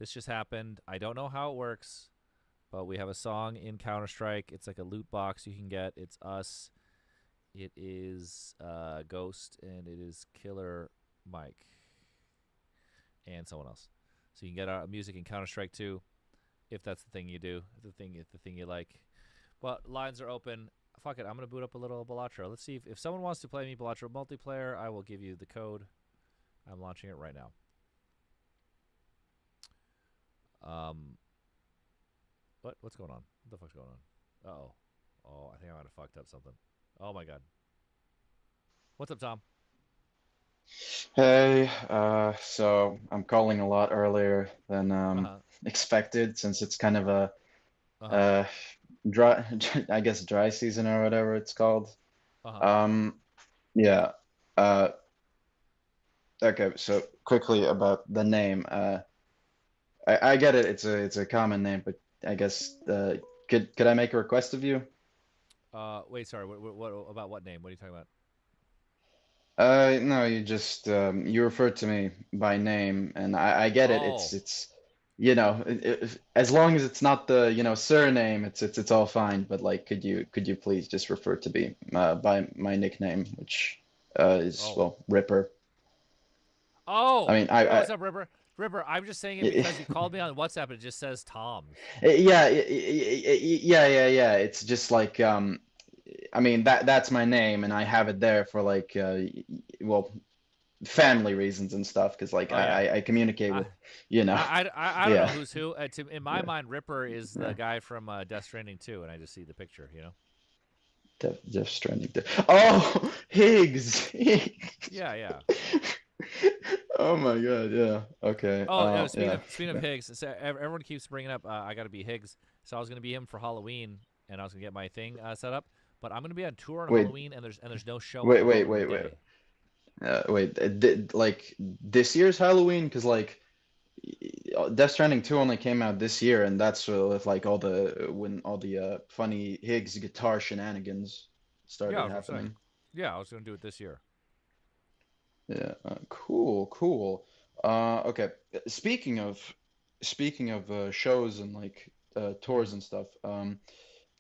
this just happened. I don't know how it works, but we have a song in Counter-Strike. It's like a loot box you can get. It's us. It is Ghost, and it is Killer Mike, and someone else. So you can get our music in Counter-Strike too, if that's the thing you do, if the thing you like. But lines are open. Fuck it, I'm gonna boot up a little Balatro. Let's see if someone wants to play me Balatro multiplayer. I will give you the code. I'm launching it right now. What's going on? What the fuck's going on? Uh-oh. Oh, I think I might have fucked up something. Oh my god. What's up, Tom? Hey, so I'm calling a lot earlier than expected, since it's kind of a dry, I guess dry season or whatever it's called. Yeah. Okay, so quickly about the name. I get it. It's a common name, but I guess could I make a request of you? Wait, sorry. What about what name? What are you talking about? No, you just you referred to me by name, and I get it. It's you know, as long as it's not the surname, it's all fine. But like, could you please just refer to me by my nickname, which is well, Ripper. Oh, I mean, what's up, Ripper? Ripper, I'm just saying it because you called me on WhatsApp and it just says Tom. Yeah. It's just like I mean that's my name, and I have it there for like well, family reasons and stuff, because like I communicate with I don't know who's who. In my Yeah. mind, Ripper is the guy from Death Stranding 2, and I just see the picture, Death Stranding. Oh, Higgs. Yeah. Oh my god, yeah. Okay. Oh, speaking of Higgs, so everyone keeps bringing up I got to be Higgs. So I was going to be him for Halloween, and I was going to get my thing set up. But I'm going to be on tour on Halloween, and there's no show. Wait. Like this year's Halloween, because like Death Stranding 2 only came out this year, and that's with like all the funny Higgs guitar shenanigans started happening. Yeah, I was going to do it this year. Yeah, cool. Okay. Speaking of shows and like tours and stuff,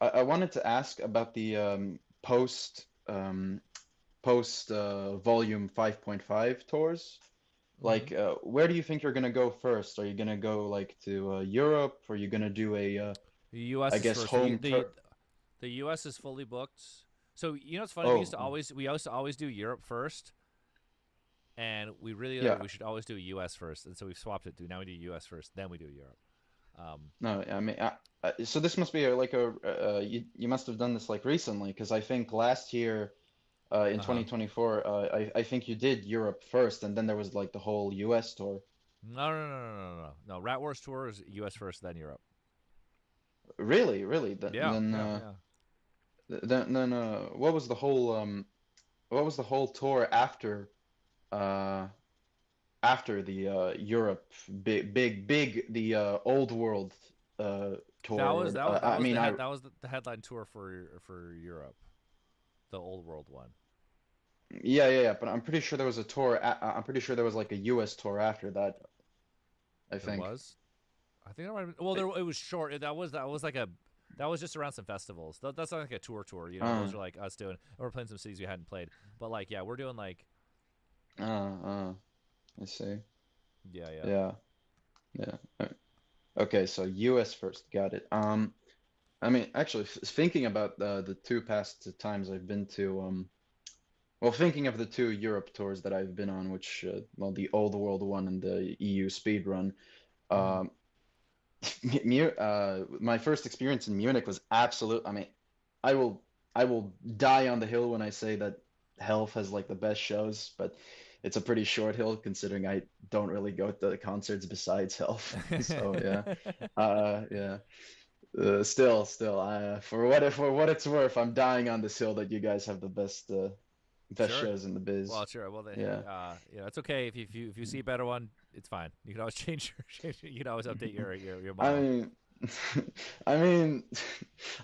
I wanted to ask about the post volume 5.5 tours. Like, where do you think you're gonna go first? Are you gonna go like to Europe? Or are you gonna do a the U.S. I guess first. home the U.S. is fully booked. So it's funny. We used to always do Europe first. And we really we should always do U.S. first, and so we've swapped it. Now we do U.S. first, then we do Europe. No, I mean, so this must be you must have done this like recently, because I think last year, in 2024, I think you did Europe first, and then there was like the whole U.S. tour. No. Rat Wars tour is U.S. first, then Europe. Really? Yeah. Then what was the whole tour after? After the Europe big the old world tour. That was the headline tour for Europe, the old world one. Yeah. But I'm pretty sure there was a tour. I'm pretty sure there was like a U.S. tour after that. I think. There was. I think it might have been. Well, it was short. That was just around some festivals. That's not like a tour. Those are like us doing. We're playing some cities we hadn't played. But like, yeah, we're doing like. I see. Yeah. Okay, so U.S. first, got it. I mean, actually, thinking about the two past times I've been to, well, thinking of the two Europe tours that I've been on, which, well, the Old World one and the EU Speed Run, my first experience in Munich was absolute. I mean, I will die on the hill when I say that Health has like the best shows, but it's a pretty short hill considering I don't really go to the concerts besides Health. So yeah, yeah. Still, for what it's worth, I'm dying on this hill that you guys have the best Sure. shows in the biz. Well, sure. Well, yeah. You know, it's okay if you see a better one, it's fine. You can always change you can always update your I model. mean, I mean,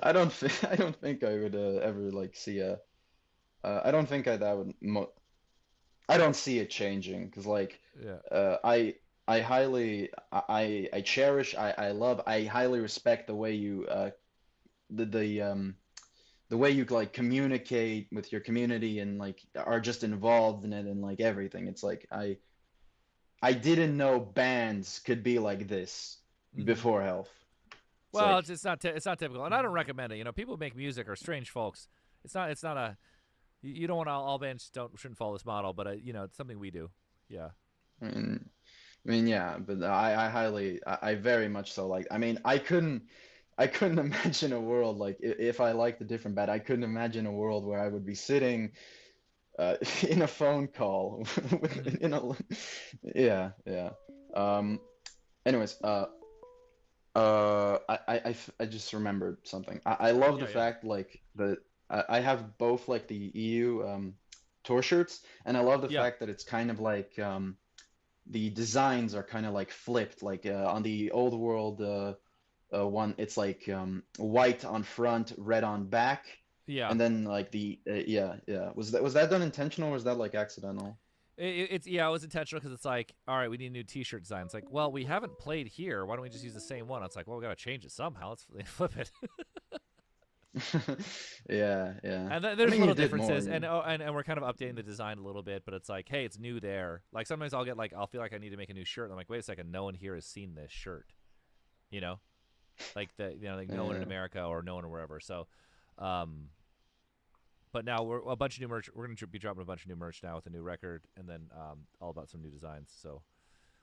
I don't think I would ever like see a. I don't think that would. I don't see it changing because like I highly I cherish I love I highly respect the way you the way you like communicate with your community and like are just involved in it and like everything. It's like I didn't know bands could be like this before Health. Well, it's not typical, and I don't recommend it. You know, people who make music are strange folks. It's not a you don't want all bands shouldn't follow this model, but you know, it's something we do. Yeah. I mean, yeah, but I very much so like. I mean, I couldn't imagine a world like if I liked a different band. I couldn't imagine a world where I would be sitting in a phone call with, yeah. Anyways, I just remembered something. I love the fact like that I have both like the EU tour shirts, and I love the fact that it's kind of like the designs are kind of like flipped. Like on the old world one, it's like white on front, red on back. Yeah. And then like the yeah. Was that done intentional or was that like accidental? It was intentional because it's like, all right, we need a new T-shirt design. It's like, well, we haven't played here. Why don't we just use the same one? It's like, well, we gotta change it somehow. Let's flip it. Yeah. And there's little differences, and we're kind of updating the design a little bit, but it's like, hey, it's new there. Like sometimes I'll feel like I need to make a new shirt. And I'm like, wait a second, no one here has seen this shirt, you know, like no one in America or no one wherever. So, but now we're a bunch of new merch. We're gonna be dropping a bunch of new merch now with a new record, and then all about some new designs. So,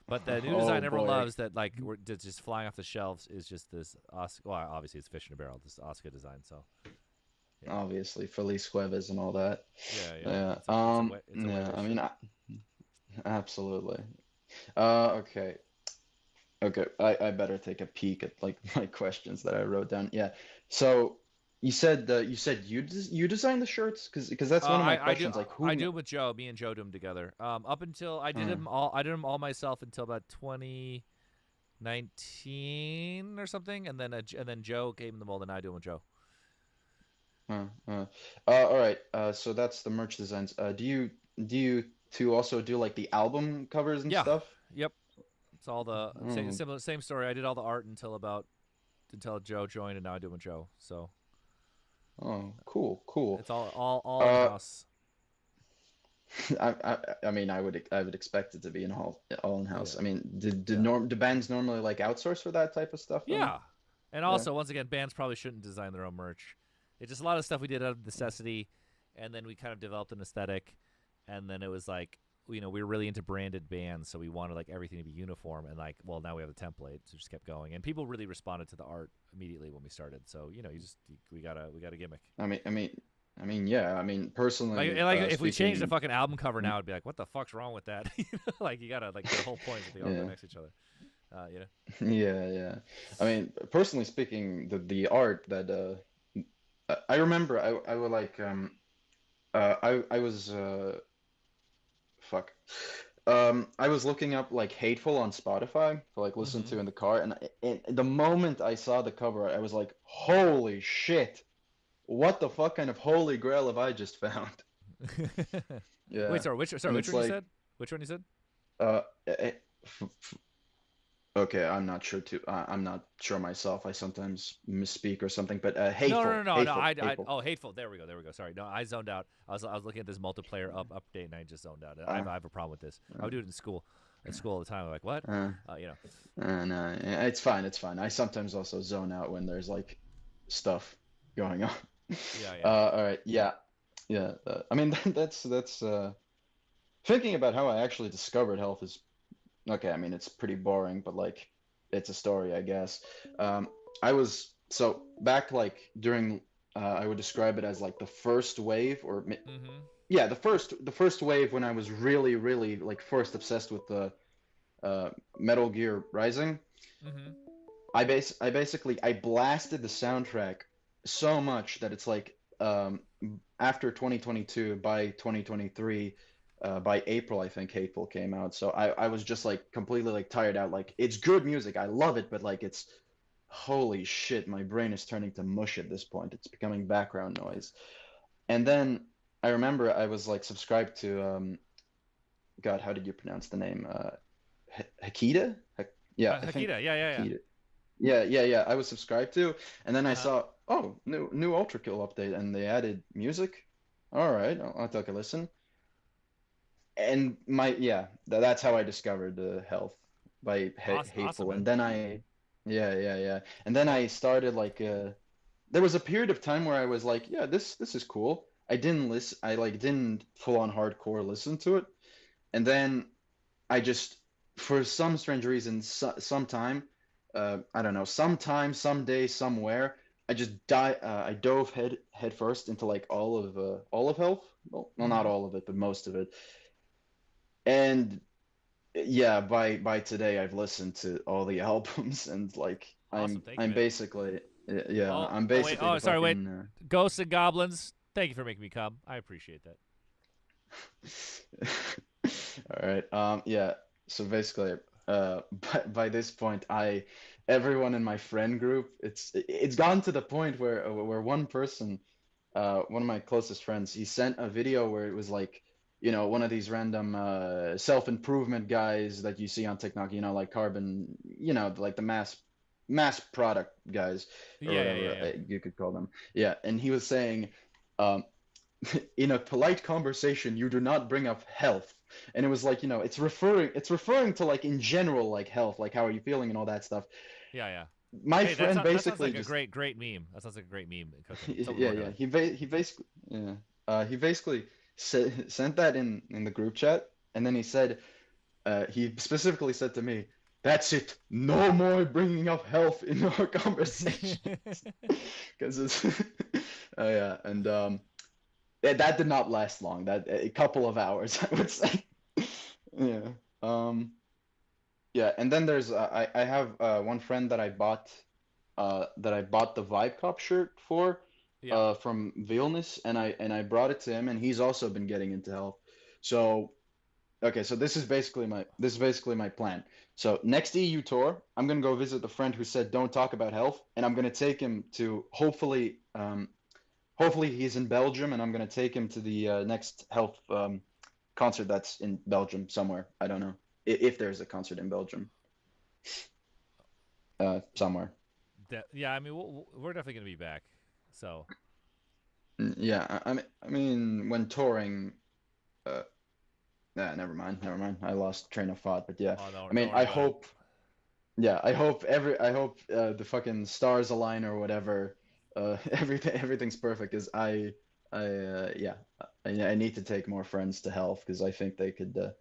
but the new design everyone loves that like we're just flying off the shelves is just this Oscar. Well, obviously it's fish in a barrel. This Oscar design. So. Yeah. Obviously, Feliz Jueves and all that. Yeah. I mean, absolutely. Okay. I better take a peek at like my questions that I wrote down. Yeah. So you said you designed the shirts because that's one of my questions. Like who? I do them with Joe. Me and Joe do them together. Up until I did them all. I did them all myself until about 2019 or something, and then Joe gave them the mold, and I do them with Joe. All right. So that's the merch designs. Do you two also do like the album covers and stuff? Yep. It's all the same story. I did all the art until Joe joined, and now I do it with Joe. So. Oh, cool. It's all in house. I mean, I would expect it to be all in house. Yeah. I mean, do bands normally like outsource for that type of stuff? Yeah. And also, once again, bands probably shouldn't design their own merch. It's just a lot of stuff we did out of necessity, and then we kind of developed an aesthetic, and then it was like, you know, we were really into branded bands, so we wanted like everything to be uniform, and like, well, now we have a template, so we just kept going, and people really responded to the art immediately when we started. So you know, we got a gimmick. I mean, yeah. I mean, personally, if we changed the fucking album cover now, it'd be like, what the fuck's wrong with that? Like you gotta like the whole point is they all go next to each other. You know. Yeah. I mean, personally speaking, the art that. I remember I would like I was I was looking up like Hateful on Spotify to like listen to in the car, and the moment I saw the cover I was like, holy shit, what the fuck kind of holy grail have I just found? Yeah. Wait, sorry, which one you said? Which one you said? Okay, I'm not sure too. I'm not sure myself. I sometimes misspeak or something. But Hateful. No. Hateful. There we go. Sorry. No, I zoned out. I was looking at this multiplayer update, and I just zoned out. I have a problem with this. I would do it in school. At school all the time. I'm like, what? You know. No, it's fine. I sometimes also zone out when there's like stuff going on. Yeah. All right. Yeah. I mean, that's thinking about how I actually discovered Health is. Okay, I mean, it's pretty boring, but like, it's a story, I guess. I was back like during I would describe it as like the first wave, or Mm-hmm. yeah, the first wave when I was really, really like first obsessed with the Metal Gear Rising. Mm-hmm. I basically I blasted the soundtrack so much that it's like after 2022, by 2023, by April, I think Hateful came out. So I was just like completely like tired out. Like it's good music, I love it, but like it's holy shit, my brain is turning to mush at this point. It's becoming background noise. And then I remember I was like subscribed to God, how did you pronounce the name? Hakita? Yeah, I think Hakita, yeah. Hakita. Yeah. I was subscribed to, and then I saw, oh, new Ultra Kill update, and they added music. All right, I'll take a listen. And that's how I discovered Health by Hateful, awesome, and then yeah, and then I started like there was a period of time where I was like, yeah, this is cool. I didn't listen, I like didn't full on hardcore listen to it, and then I just, for some strange reason, sometime, I don't know, sometime, someday, somewhere, I dove head first into like all of Health. Well, not all of it, but most of it. And yeah, by today, I've listened to all the albums, and like Awesome. I'm basically I'm basically wait. the Sorry. Wait. fucking, Ghosts and Goblins. Thank you for making me come. I appreciate that. All right. Yeah. So basically, by this point, everyone in my friend group, it's gotten to the point where one person, one of my closest friends, he sent a video where it was like, one of these random self-improvement guys that you see on TikTok, like Carbon, like the mass product guys, or whatever you could call them. Yeah, and he was saying, in a polite conversation, you do not bring up health. And it was like, it's referring to like in general, like health, like how are you feeling and all that stuff. Yeah. My friend basically that sounds like just, a great meme. That sounds like a great meme. yeah. He basically sent that in the group chat, and then he said, he specifically said to me, "That's it. No more bringing up health in our conversations." Because it's, oh yeah, and that did not last long. That a couple of hours, I would say. Yeah. Yeah, and then there's I have one friend that I bought the Vibe Cop shirt for from Vilnius, and I brought it to him, and he's also been getting into health. So okay, so this is basically my plan. So next EU tour, I'm gonna go visit the friend who said don't talk about health, and I'm gonna take him to hopefully he's in Belgium, and I'm gonna take him to the next health concert that's in Belgium somewhere. I don't know if there's a concert in Belgium. Somewhere. Yeah, I mean, we're definitely gonna be back. So. Yeah, I mean, when touring, never mind. I lost train of thought, but yeah. I mean, I hope. Yeah, I hope the fucking stars align or whatever. Everything's perfect. Because I need to take more friends to health because I think they could.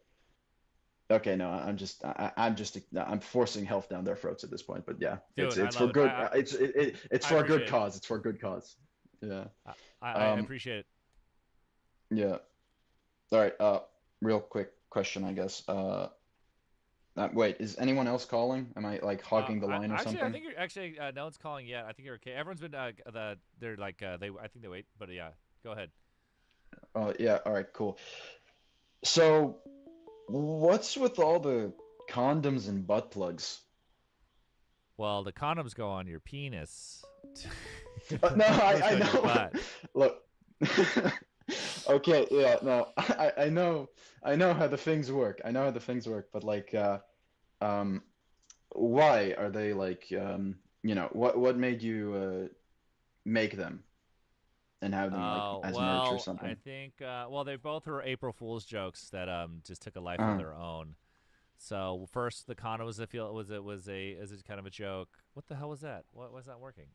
Okay, no, I'm forcing health down their throats at this point. But yeah, dude, it's for good. It's for a good cause. It's for a good cause. Yeah. I appreciate it. Yeah. All right. Real quick question, I guess. Wait, is anyone else calling? Am I like hogging the line or something? I think you're no one's calling yet. I think you're okay. Everyone's been they're like I think they wait, but yeah, go ahead. Oh yeah. All right. Cool. So, what's with all the condoms and butt plugs? Well, the condoms go on your penis. No, I know. Look. Okay, yeah, no, I know how the things work. I know how the things work, but like, why are they like, what made you make them and have them like as merch or something? I think, they both were April Fool's jokes that just took a life of their own. So first, the condom was kind of a joke. What the hell was that? What was that working?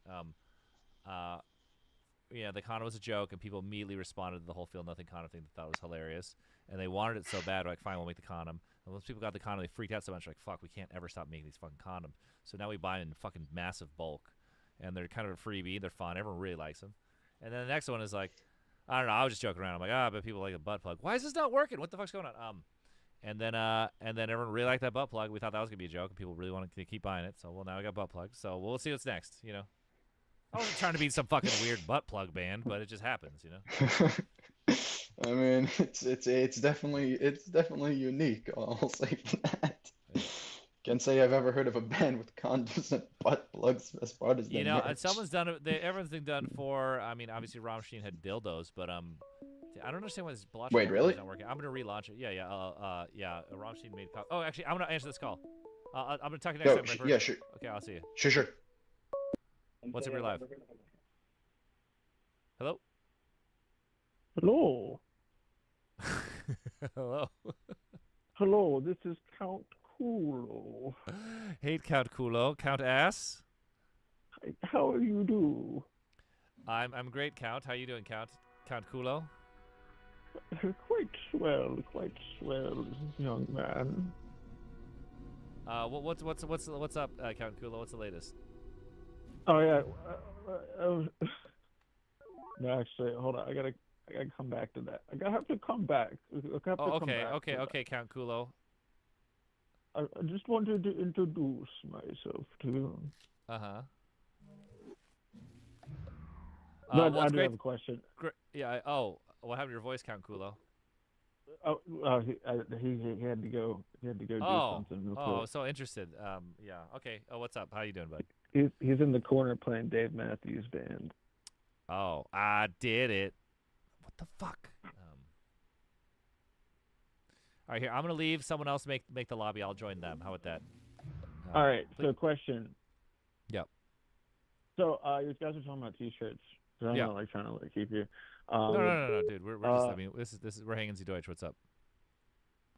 Yeah, the condom was a joke, and people immediately responded to the whole Feel Nothing condom thing. They thought it was hilarious, and they wanted it so bad. Like, fine, we'll make the condom. And once people got the condom, they freaked out so much. Like, fuck, we can't ever stop making these fucking condoms. So now we buy them in fucking massive bulk, and they're kind of a freebie. They're fun. Everyone really likes them. And then the next one is like, I don't know. I was just joking around. I'm like, but people like a butt plug. Why is this not working? What the fuck's going on? And then everyone really liked that butt plug. We thought that was gonna be a joke, and people really wanted to keep buying it. So well, now we got butt plugs. So we'll see what's next. You know, I wasn't trying to be some fucking weird butt plug band, but it just happens. You know. I mean, it's definitely unique. I'll say that. Yeah. Can't say I've ever heard of a band with condoms and butt plugs as part of their You know, merch. someone's done it. Everyone's been done for. I mean, obviously Rammstein had dildos, but I don't understand why this block Wait, really? is not working. I'm gonna relaunch it. Yeah. Rammstein made. Oh, actually, I'm gonna answer this call. I'm gonna talk to you next time. Yeah, sure. Okay, I'll see you. Sure. What's up, your live? Hello. Hello. Hello. Hello. This is Count Kulo. Hey, Count Kulo. Count Ass. How are you do? I'm great, Count. How you doing, Count? Count Kulo. Quite swell, young man. What's up, Count Kulo? What's the latest? Oh yeah. No, actually, hold on. I gotta come back to that. I have to come back. Okay, Count Kulo. I just wanted to introduce myself to you. Uh-huh. But I do have a question. Yeah. What happened to your voice, Count Kulo? He had to go. He had to go do something. So interested. Yeah. Okay. Oh, what's up? How you doing, bud? He's in the corner playing Dave Matthews Band. Oh, I did it. What the fuck? All right, here. I'm gonna leave. Someone else make the lobby. I'll join them. How about that? All right. So, question. Yep. So, you guys are talking about T-shirts. So I'm not like trying to keep you. No, dude. We're just. I mean, this is we're hanging Sie Deutsch. What's up?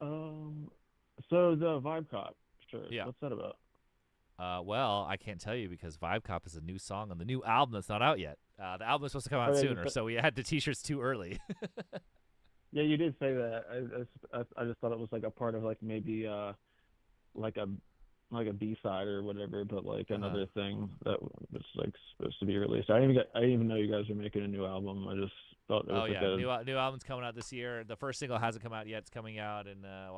So the Vibe Cop shirt. Yeah. What's that about? Well, I can't tell you because Vibe Cop is a new song on the new album that's not out yet. The album is supposed to come out sooner, so we had the T-shirts too early. Yeah, you did say that. I just thought it was like a part of like maybe like a B-side or whatever, but like another thing that was like supposed to be released. I didn't even know you guys were making a new album. I just thought it was new album's coming out this year. The first single hasn't come out yet. It's coming out, and I'm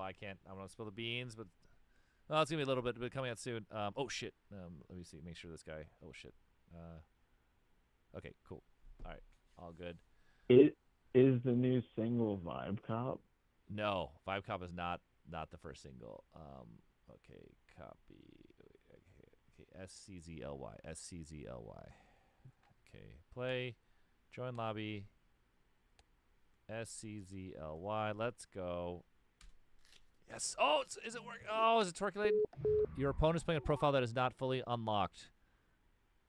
gonna spill the beans, but it's gonna be a little bit, but coming out soon. Oh shit. Let me see. Make sure this guy. Oh shit. Okay, cool. All right, all good. Is the new single Vibe Cop? No, Vibe Cop is not the first single. Okay, copy. Okay, SCZLY. Okay, play. Join lobby. SCZLY. Let's go. Yes. Oh, is it working? Oh, is it twerking? Your opponent's playing a profile that is not fully unlocked.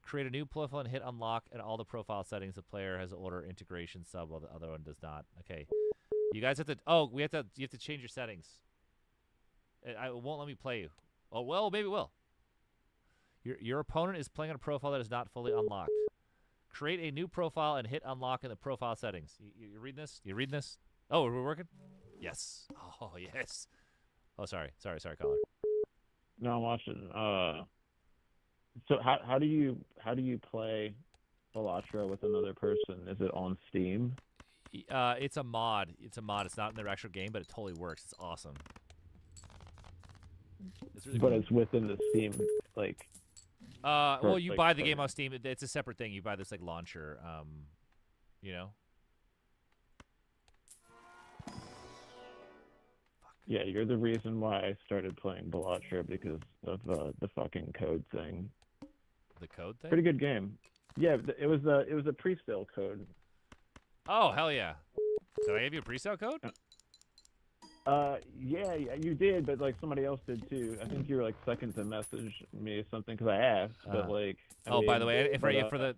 Create a new profile and hit unlock, and all the profile settings the player has to order integration sub while the other one does not. Okay. You guys have to. Oh, you have to change your settings. It won't let me play you. Oh well, maybe it will. Your opponent is playing on a profile that is not fully unlocked. Create a new profile and hit unlock in the profile settings. You reading this? You reading this? Oh, are we working? Yes. Oh yes. Oh sorry, caller. No, I'm watching. So how do you play Balatro with another person? Is it on Steam? It's a mod. It's not in their actual game, but it totally works. It's awesome. It's really cool. It's within the Steam like. Well, you buy the game on Steam. It's a separate thing. You buy this like launcher. You know. Yeah, you're the reason why I started playing Balatro because of the fucking code thing. The code thing? Pretty good game. Yeah, it was a pre-sale code. Oh hell yeah! Did I give you a pre-sale code? Yeah, you did, but like somebody else did too. I think you were like second to message me something because I asked, but like. By the way, for the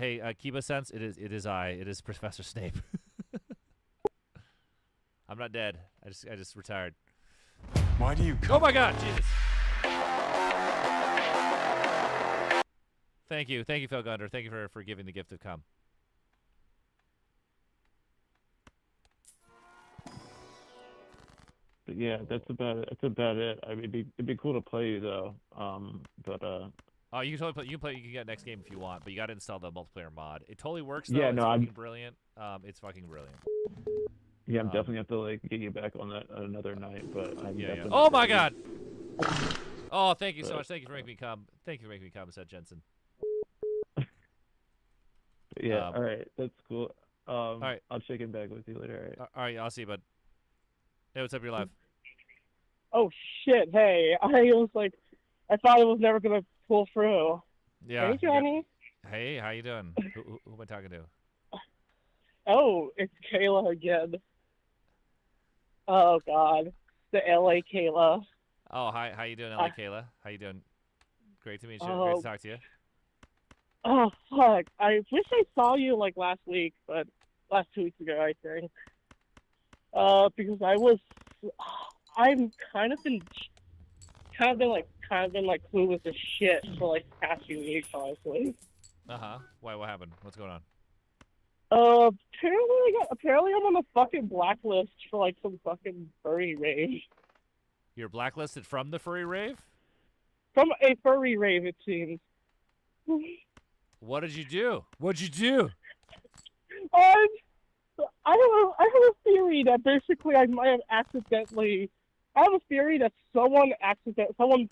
hey Kiba Sense, it is Professor Snape. I'm not dead. I just retired. Why do you? Oh my God, Jesus! Thank you, Phil Gunder. Thank you for giving the gift of come. But yeah, that's about it. I mean, it'd be cool to play you though. But Oh, you can totally play. You can get next game if you want, but you got to install the multiplayer mod. It totally works though. Yeah, it's no, fucking brilliant. It's fucking brilliant. Yeah, I'm definitely have to like get you back on that another night, but I'm Yeah. definitely. Oh my god. Oh, thank you so much. Thank you for making me come. Thank you for making me come, said Jensen. Yeah. All right. That's cool. All right. I'll check in back with you later. All right. All right. I'll see you, bud. Hey, what's up? You're live. Oh shit! Hey, I was like, I thought it was never gonna pull through. Yeah. Hey, Johnny. Hey, how you doing? who am I talking to? Oh, it's Kayla again. Oh God, the LA Kayla. Oh, hi. How you doing, LA Kayla? How you doing? Great to meet you. Great to talk to you. Oh fuck! I wish I saw you like last week, but last 2 weeks ago, I think. Because I'm kind of been clueless as shit for like the past few weeks, honestly. Why? What happened? What's going on? Apparently I'm on a fucking blacklist for like some fucking furry rave. You're blacklisted from the furry rave? From a furry rave, it seems. What did you do? What'd you do? I have a theory that basically I might have accidentally. I have a theory that someone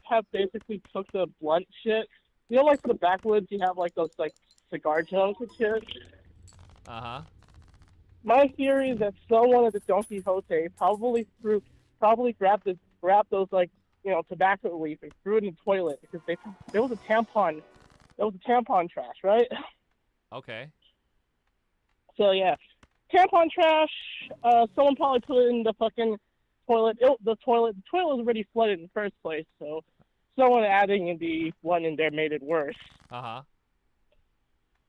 have basically took the blunt shit. You know, like for the backwoods, you have like those like cigar junks and shit. My theory is that someone at the Don Quixote probably grabbed those like tobacco leaf and threw it in the toilet because there was a tampon. There was a tampon trash, right? Okay. So yeah, tampon trash. Someone probably put it in the fucking toilet. The toilet was already flooded in the first place, so someone adding in the one in there made it worse.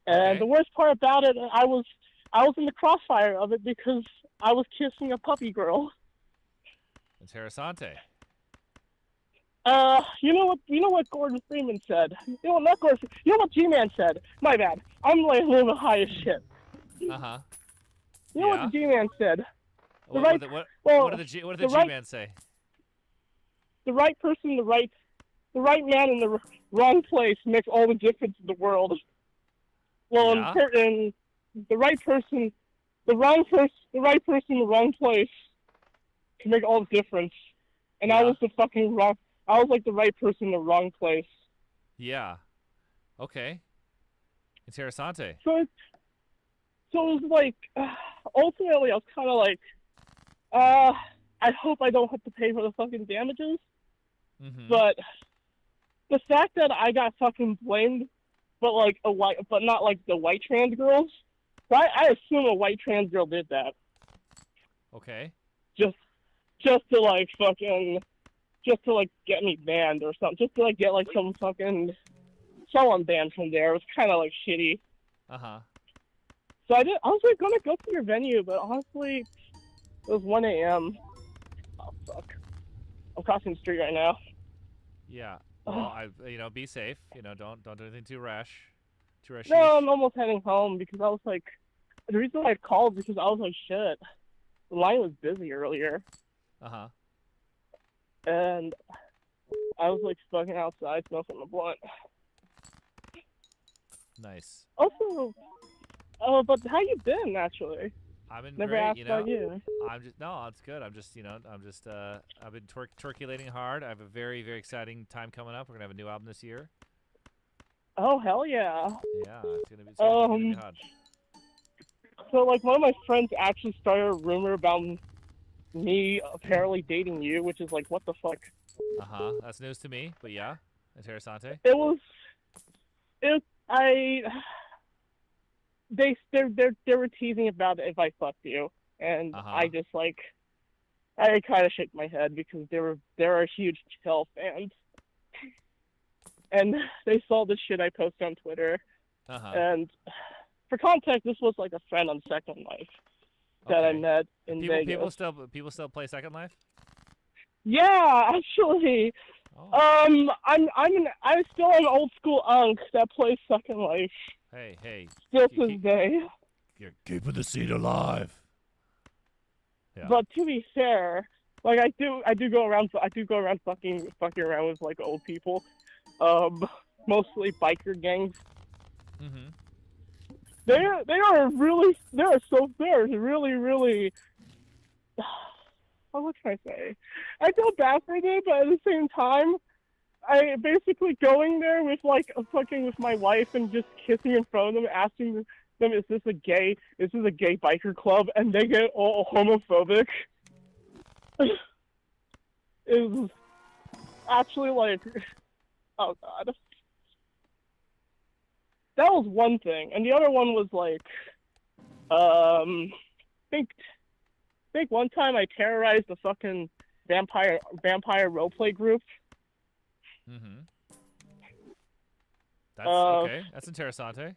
And the worst part about it, I was in the crossfire of it because I was kissing a puppy girl. Interessante. You know what Gordon Freeman said? Not Gordon. You know what G-Man said? My bad. I'm like a little bit high as shit. You know what the G-Man said? What did the G-Man say? The right person, the right man in the wrong place makes all the difference in the world. Well, and the right person in the wrong place can make all the difference. And I was the fucking wrong. I was like the right person in the wrong place. Yeah. Okay. Interessante. So it was like, ultimately, I was kind of like, I hope I don't have to pay for the fucking damages. But the fact that I got fucking blamed, but not like the white trans girls. I assume a white trans girl did that. Okay. Just to like get me banned or something. Just to like get like some fucking someone banned from there. It was kind of like shitty. So I was like gonna go to your venue, but honestly, it was 1 a.m. Oh fuck! I'm crossing the street right now. Yeah. Well, be safe. Don't do anything too rash. No, I'm almost heading home because I was like, the reason I called because I was like, shit, the line was busy earlier. And I was like fucking outside smoking a blunt. Nice. Also, but how you been actually? I've been Never great, asked about you. It's good. I've been turkulating hard. I have a very, very exciting time coming up. We're gonna have a new album this year. Oh hell yeah! Yeah, it's gonna be hot. So like one of my friends actually started a rumor about me apparently dating you, which is like what the fuck. That's news to me, but yeah, interessante. They were teasing about it if I fucked you, and I just like I kind of shook my head because they're a huge Chill fans. And they saw the shit I posted on Twitter. And for context, this was like a friend on Second Life that I met in Vegas. People still play Second Life? Yeah, actually. I'm still an old school unk that plays Second Life. Hey. Still to this day. You're keeping the seed alive. Yeah. But to be fair, like I do go around fucking around with like old people. mostly biker gangs. Mm-hmm. They are really really. What can I say? I feel bad for them, but at the same time, I basically going there with like fucking with my wife and just kissing in front of them, asking them, "Is this a gay biker club?" And they get all homophobic. It was actually like, oh god. That was one thing, and the other one was like, I think one time I terrorized the fucking vampire roleplay group. Mm-hmm. That's okay. That's interessante.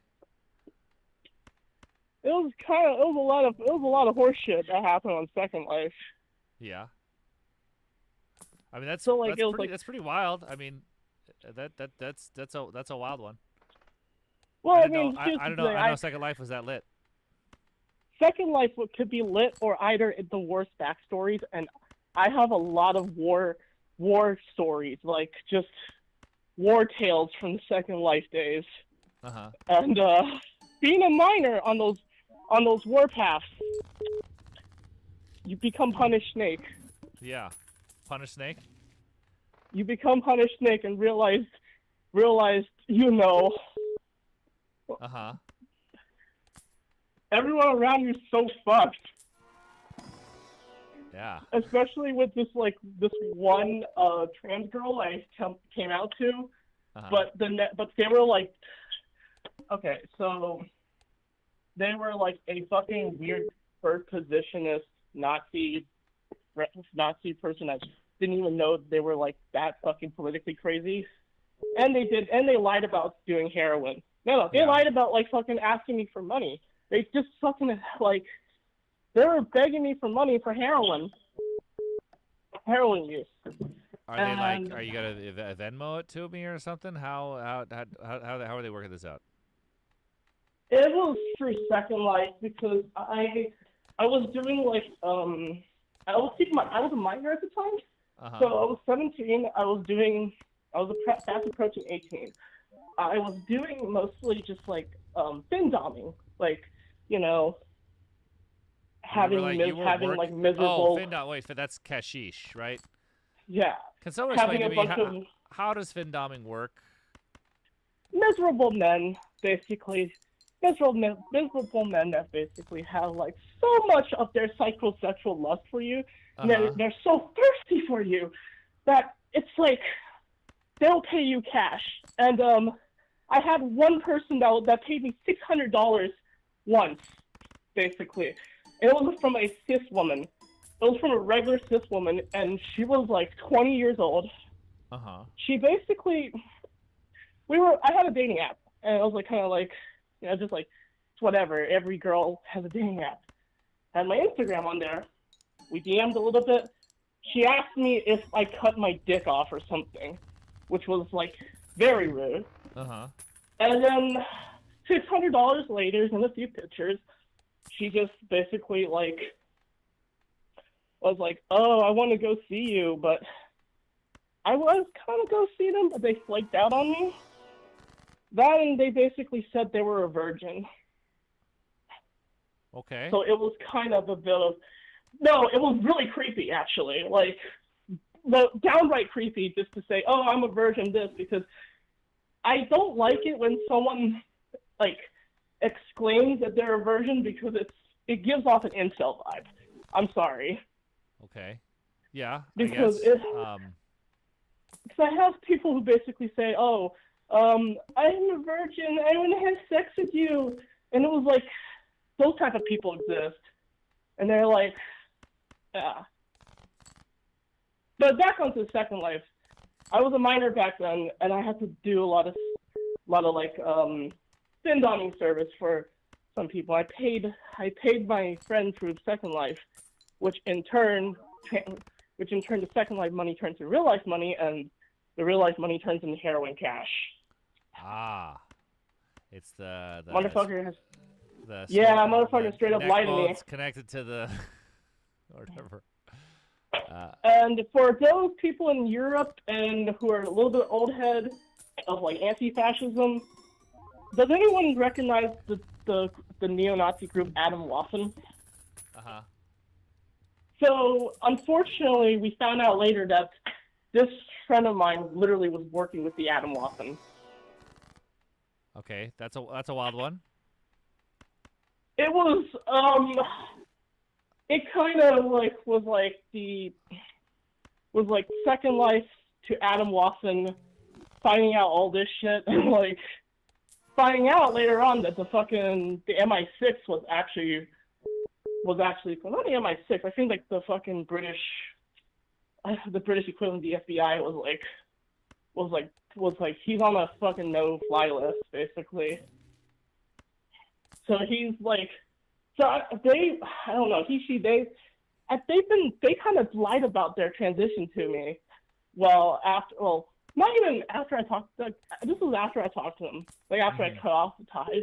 It was a lot of horse shit that happened on Second Life. Yeah. I mean that's So, like, that's pretty wild. I mean, that's a wild one. Well, I I mean, don't know. I know Second Life was that lit. Second Life could be lit or either the worst backstories, and I have a lot of war stories, like just war tales from the Second Life days. Uh-huh. And being a miner on those warpaths, you become Punished Snake. Yeah. Punished Snake? You become Punished Snake and realized, Uh-huh. everyone around you is so fucked. Yeah. Especially with this one trans girl I came out to, but they were like, okay, so they were like a fucking weird first positionist Nazi person that didn't even know they were like that fucking politically crazy, and they lied about doing heroin. They lied about like fucking asking me for money. They just fucking like. They were begging me for money for heroin use. Are you gonna Venmo it to me or something? How are they working this out? It was through Second Life because I was doing like I was a minor at the time, so I was 17. I was fast approaching 18. I was doing mostly just like fin doming, like having miserable. Oh, wait, that's cashish, right? Yeah. Can someone explain to me how does findoming work? Miserable men, basically. Miserable men that basically have like so much of their psychosexual lust for you, and they're so thirsty for you that it's like they'll pay you cash. And I had one person that paid me $600 once, basically. It was from a cis woman. It was from a regular cis woman, and she was like 20 years old. She basically, I had a dating app, and I was like kind of like, just like, it's whatever. Every girl has a dating app. I had my Instagram on there. We DM'd a little bit. She asked me if I cut my dick off or something, which was like very rude. And then $600 later and a few pictures, she just basically like was like, "Oh, I want to go see you," but I was kind of go see them, but they flaked out on me. And they basically said they were a virgin. Okay. So it was kind of a bit of, no, it was really creepy actually, like downright creepy just to say, "Oh, I'm a virgin," because I don't like it when someone like exclaims that they're a virgin because it gives off an incel vibe. I'm sorry. Okay. Yeah. Because I have people who basically say, "Oh, I'm a virgin. I want to have sex with you," and it was like those type of people exist, and they're like, yeah. But back onto the Second Life, I was a minor back then, and I had to do a lot of like fin doming service for some people. I paid my friend through Second Life, which in turn the Second Life money turns to real life money, and the real life money turns into heroin cash. It's the motherfucker has. Motherfucker straight up lied to me. It's connected to the whatever. And for those people in Europe and who are a little bit old head, of like anti-fascism. Does anyone recognize the neo-Nazi group Adam Waffen? Uh-huh. So unfortunately, we found out later that this friend of mine literally was working with the Adam Waffen. Okay, that's a wild one. It was it kind of like was like Second Life to Adam Waffen, finding out all this shit and like finding out later on that the MI6 was actually well, not the MI6. I think like the fucking British equivalent of the FBI was like he's on a fucking no-fly list basically. So he's like, I don't know, they kind of lied about their transition to me. Not even after I talked. This was after I talked to them. Like after I cut off the ties,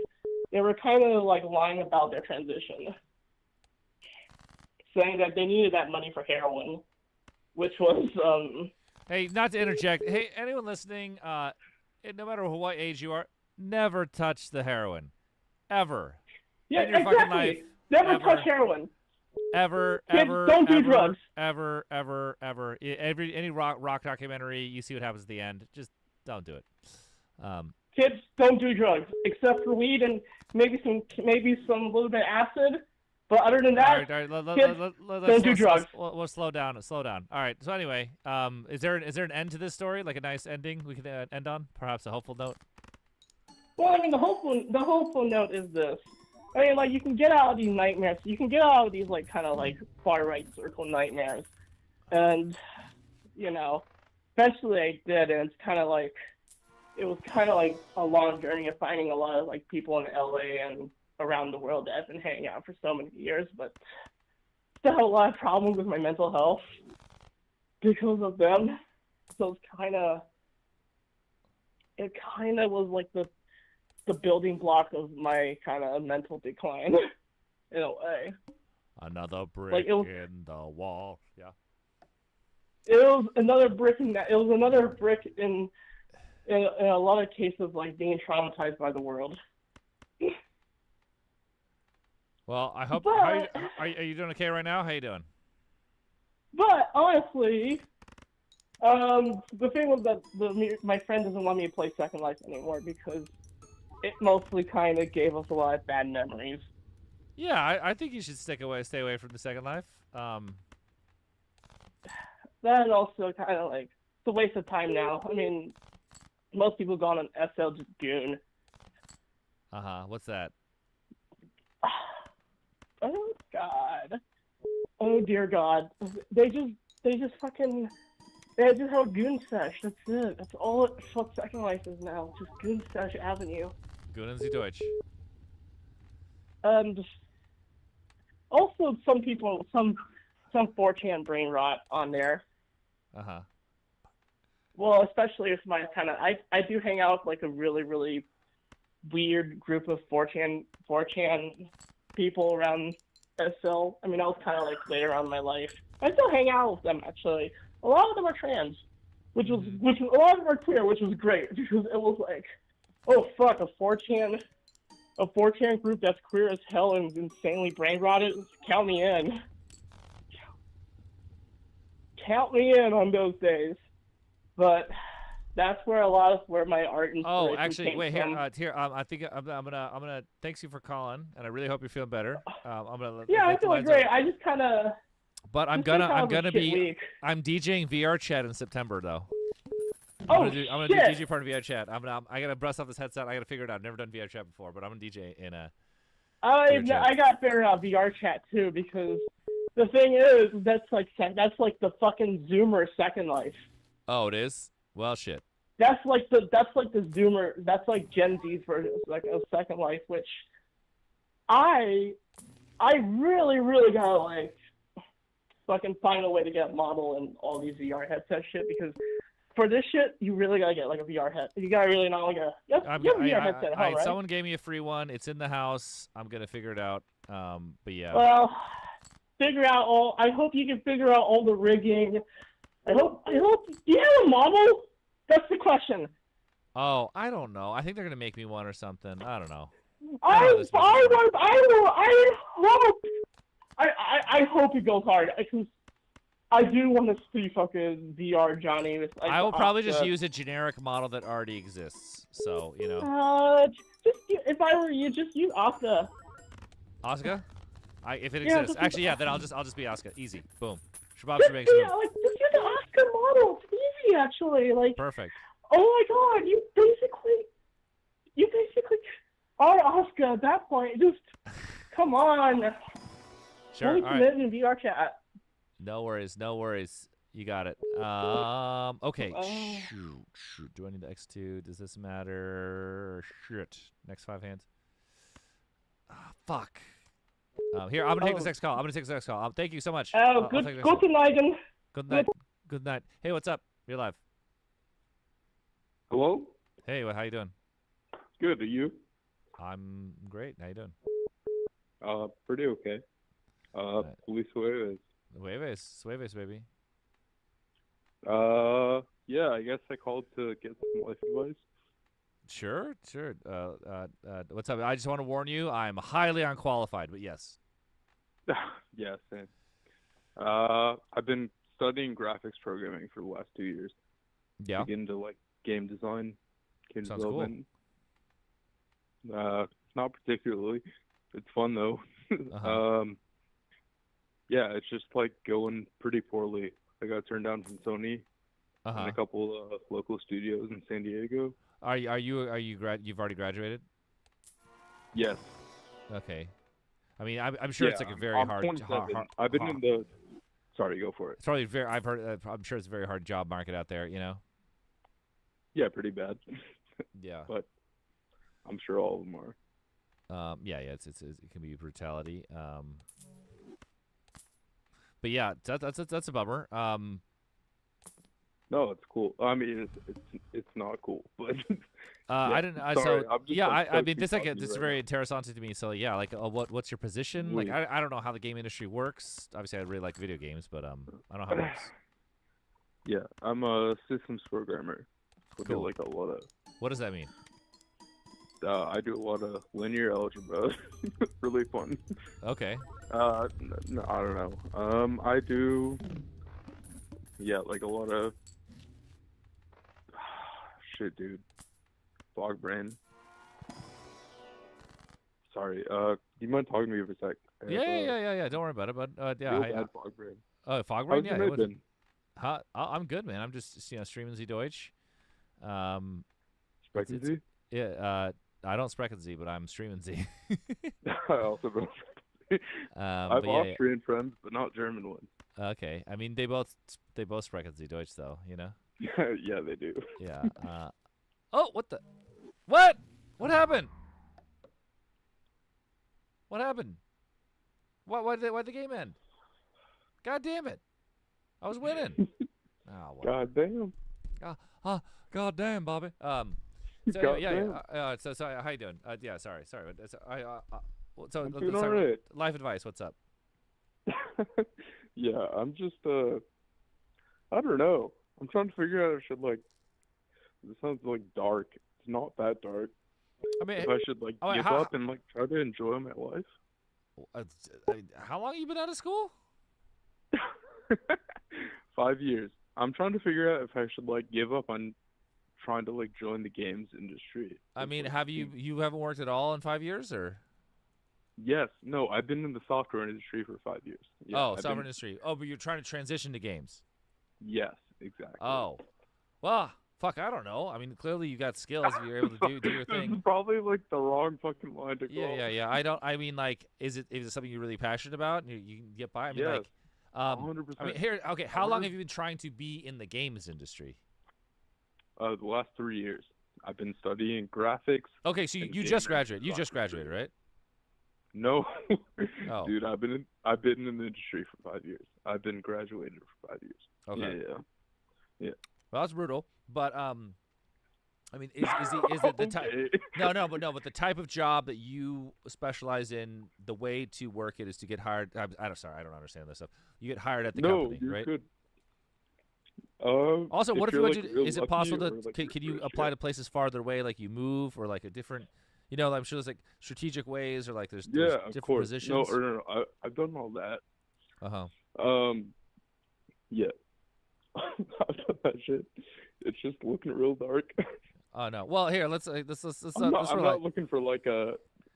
they were kind of like lying about their transition, saying that they needed that money for heroin, which was Hey, not to interject. Hey, anyone listening, no matter what age you are, never touch the heroin, ever. Yeah, in your exactly. fucking life, Never touch heroin. Ever, Kids, ever, don't do ever, drugs. Ever. Any rock documentary, you see what happens at the end. Just don't do it. Kids, don't do drugs, except for weed and maybe some little bit of acid. But other than that, all right, kids, don't do drugs. We'll slow down. All right. So anyway, is there an end to this story? Like a nice ending we can end on? Perhaps a hopeful note. Well, I mean, the hopeful note is this. I mean, like, you can get out of these nightmares. You can get out of these, like, kind of, like, far-right circle nightmares. And, you know, eventually I did, and it was kind of like a long journey of finding a lot of, like, people in LA and around the world that I've been hanging out for so many years, but still had a lot of problems with my mental health because of them. So it kind of was like the building block of my kind of mental decline in a way. Another brick in the wall. Yeah. It was another brick in that. It was another brick in a lot of cases, like being traumatized by the world. Well, I hope. Are you doing okay right now? How you doing? But honestly, the thing was that my friend doesn't want me to play Second Life anymore because it mostly kind of gave us a lot of bad memories. Yeah, I think you should stay away from the Second Life. That also kind of like it's a waste of time now. I mean, most people gone on SL Goon. What's that? Oh God. Oh dear God. They just have Goon Sesh. That's it. That's all what Second Life is now. Just Goon Sesh Avenue. Goonen Sie Deutsch. Also some 4chan brain rot on there. Well, especially if I do hang out with like a really, really weird group of 4chan people around SL. I mean, I was kind of like later on in my life. I still hang out with them actually. A lot of them are trans, which a lot of them are queer, which was great because it was like, oh fuck, a 4chan group that's queer as hell and insanely brain rotted. Count me in. Count me in on those days. But that's where my art inspiration Oh, actually, came wait from. here. I think I'm gonna. Thanks you for calling, and I really hope you're feeling better. I'm gonna. Yeah, I'm feeling great. I just kind of. But I'm DJing VR chat in September though. I'm gonna do DJ part of VR chat. I gotta brush off this headset. I gotta figure it out. I've never done VR chat before, but I'm gonna DJ in a. I got figured out VR chat too because the thing is that's like the fucking Zoomer Second Life. Oh, it is? Well, shit. That's like the Zoomer. That's like Gen Z's version of Second Life, which I really, really gotta like fucking find a way to get model and all these VR headset shit because for this shit you really gotta get like a VR head. You gotta really not like a VR headset at home, right? Someone gave me a free one. It's in the house. I'm gonna figure it out. But yeah. Well, I hope you can figure out all the rigging. I hope. Do you have a model? That's the question. Oh, I don't know. I think they're gonna make me one or something. I don't know. I hope it goes hard because I do want to see fucking VR Johnny with like. I will probably just use a generic model that already exists. So you know. If I were you, just use Asuka. Asuka? If it Yeah, exists. Actually, yeah. Then I'll just be Asuka. Easy. Boom. Shabab Just Shabang use the Asuka model. It's easy actually. Like. Perfect. Oh my God! You basically are Asuka at that point. Just come on. Sure. Fully All committed right. in VR chat. No worries. No worries. You got it. Okay. Shoot. Do I need the X2? Does this matter? Shit. Next 5 hands. Fuck. Here, I'm gonna take this next call. Thank you so much. Good night. Good night. Good night. Hey, what's up? You're live. Hello? Hey, how you doing? Good, are you? I'm great. How you doing? Pretty okay. Luis Jueves. Jueves, baby. Yeah, I guess I called to get some life advice. Sure. What's up? I just want to warn you, I'm highly unqualified, but yes. Yeah, same. I've been studying graphics programming for the last 2 years. Yeah. Get into like game design, game Sounds development. Not particularly. It's fun though. Yeah, it's just like going pretty poorly. I got turned down from Sony and a couple local studios in San Diego. You've already graduated? Yes. Okay. I mean, I'm sure it's like a very I'm hard. 27. I've been in the. Sorry, go for it. It's probably very. I've heard. I'm sure it's a very hard job market out there. You know. Yeah, pretty bad. Yeah. But I'm sure all of them are. Yeah. It can be brutality. But yeah, that's a bummer. No, it's cool. I mean, it's not cool, but. I didn't. Sorry, I mean, this is very interesting to me. So yeah, like, what's your position? Like, I don't know how the game industry works. Obviously, I really like video games, but I don't know how it works. Yeah, I'm a systems programmer. I do Cool. like a lot of. What does that mean? I do a lot of linear algebra. Really fun. Okay. I don't know. I do. Yeah, like a lot of. Shit, dude. Blog brain. Sorry. Do you mind talking to me for a sec? Yeah. Don't worry about it. But yeah, I had fog brain. Oh, fog brain. How's Yeah. your night been? I'm good, man. I'm just streaming Sie Deutsch. Sprechen Sie? Yeah. I don't sprechen Sie, but I'm streaming Sie. I also don't. I have Austrian friends, but not German ones. Okay. I mean, they both sprechen Sie Deutsch, though. You know. Yeah, they do. Yeah. Oh, what the? What? What happened? What happened? Why'd the game end? God damn it! I was winning. Oh, God damn. God damn, Bobby. So God yeah. So how you doing? Yeah, sorry. I'm doing all right. Life advice. What's up? Yeah, I'm just I don't know. I'm trying to figure out if I should like. This sounds like dark. It's not that dark. I mean, if I should like give up and like try to enjoy my life. How long have you been out of school? 5 years. I'm trying to figure out if I should like give up on trying to like join the games industry. I mean, have you haven't worked at all in 5 years, or? Yes. No, I've been in the software industry for 5 years. Yeah, software industry. Oh, but you're trying to transition to games. Yes, exactly. Oh, well, fuck, I don't know. I mean, clearly you got skills. You're able to do your thing. This is probably like the wrong fucking line to call. Yeah. I mean, like, is it something you're really passionate about and you can get by? I mean, yes, like, 100%. I mean, here, okay. How long have you been trying to be in the games industry? The last 3 years. I've been studying graphics. Okay, so you just graduated. You just graduated, right? No, Oh. Dude, I've been in the industry for 5 years. I've been graduated for 5 years. Okay. Yeah. Well, that's brutal. But I mean, is it the type? No, but the type of job that you specialize in, the way to work it is to get hired. I don't understand this stuff. You get hired at the company, you're right? good. Also, if what if you you're, want like, to? real Is it lucky possible or, to? like, Can you rich, apply yeah. to places farther away, like you move, or like a different? You know, I'm sure there's like strategic ways, or like there's Yeah, of different course. positions. No. I've done all that. Uh-huh. Yeah. I've done that shit. It's just looking real dark. Oh no. Well, here let's I'm let's not looking for like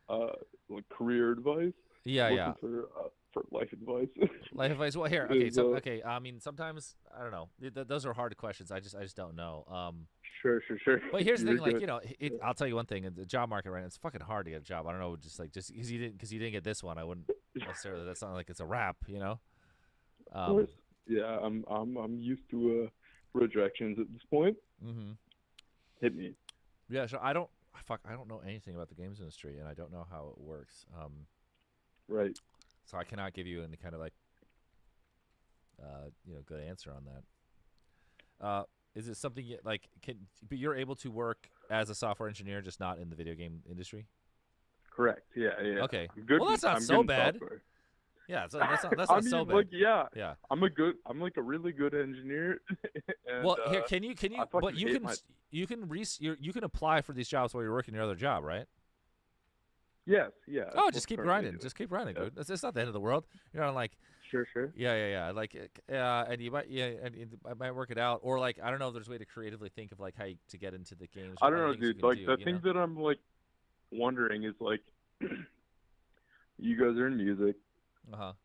like career advice. Yeah, I'm yeah. looking for life advice. Life advice. Well, here, okay, Is, so okay. I mean, sometimes I don't know. Those are hard questions. I just don't know. Sure. But here's the You're thing, like good. you know, I'll tell you one thing: the job market right now, it's fucking hard to get a job. I don't know, just because you didn't get this one, I wouldn't necessarily. That's not like it's a wrap, you know. Of course. Yeah, I'm used to rejections at this point. Mm-hmm. Hit me. Yeah, so I don't know anything about the games industry, and I don't know how it works. Right. So I cannot give you any kind of like, good answer on that. Is it something like but you're able to work as a software engineer, just not in the video game industry? Correct. Yeah. Okay. I'm good. Well, that's not I'm so good in bad. software. Yeah, that's not I mean, so bad. like, yeah. Yeah. I'm like a really good engineer. And, Well, here, can you? I But fucking you hate can you can apply for these jobs while you're working your other job, right? Yes. Yeah. Oh, that's just what keep I'm grinding. doing. Just keep grinding, Yeah. dude. It's not the end of the world. You're not like. Sure. Yeah. Like, and you might, and I might work it out, or like, I don't know if there's a way to creatively think of like how to get into the games. I don't know, dude. Like the thing that I'm like wondering is like, you guys are in music.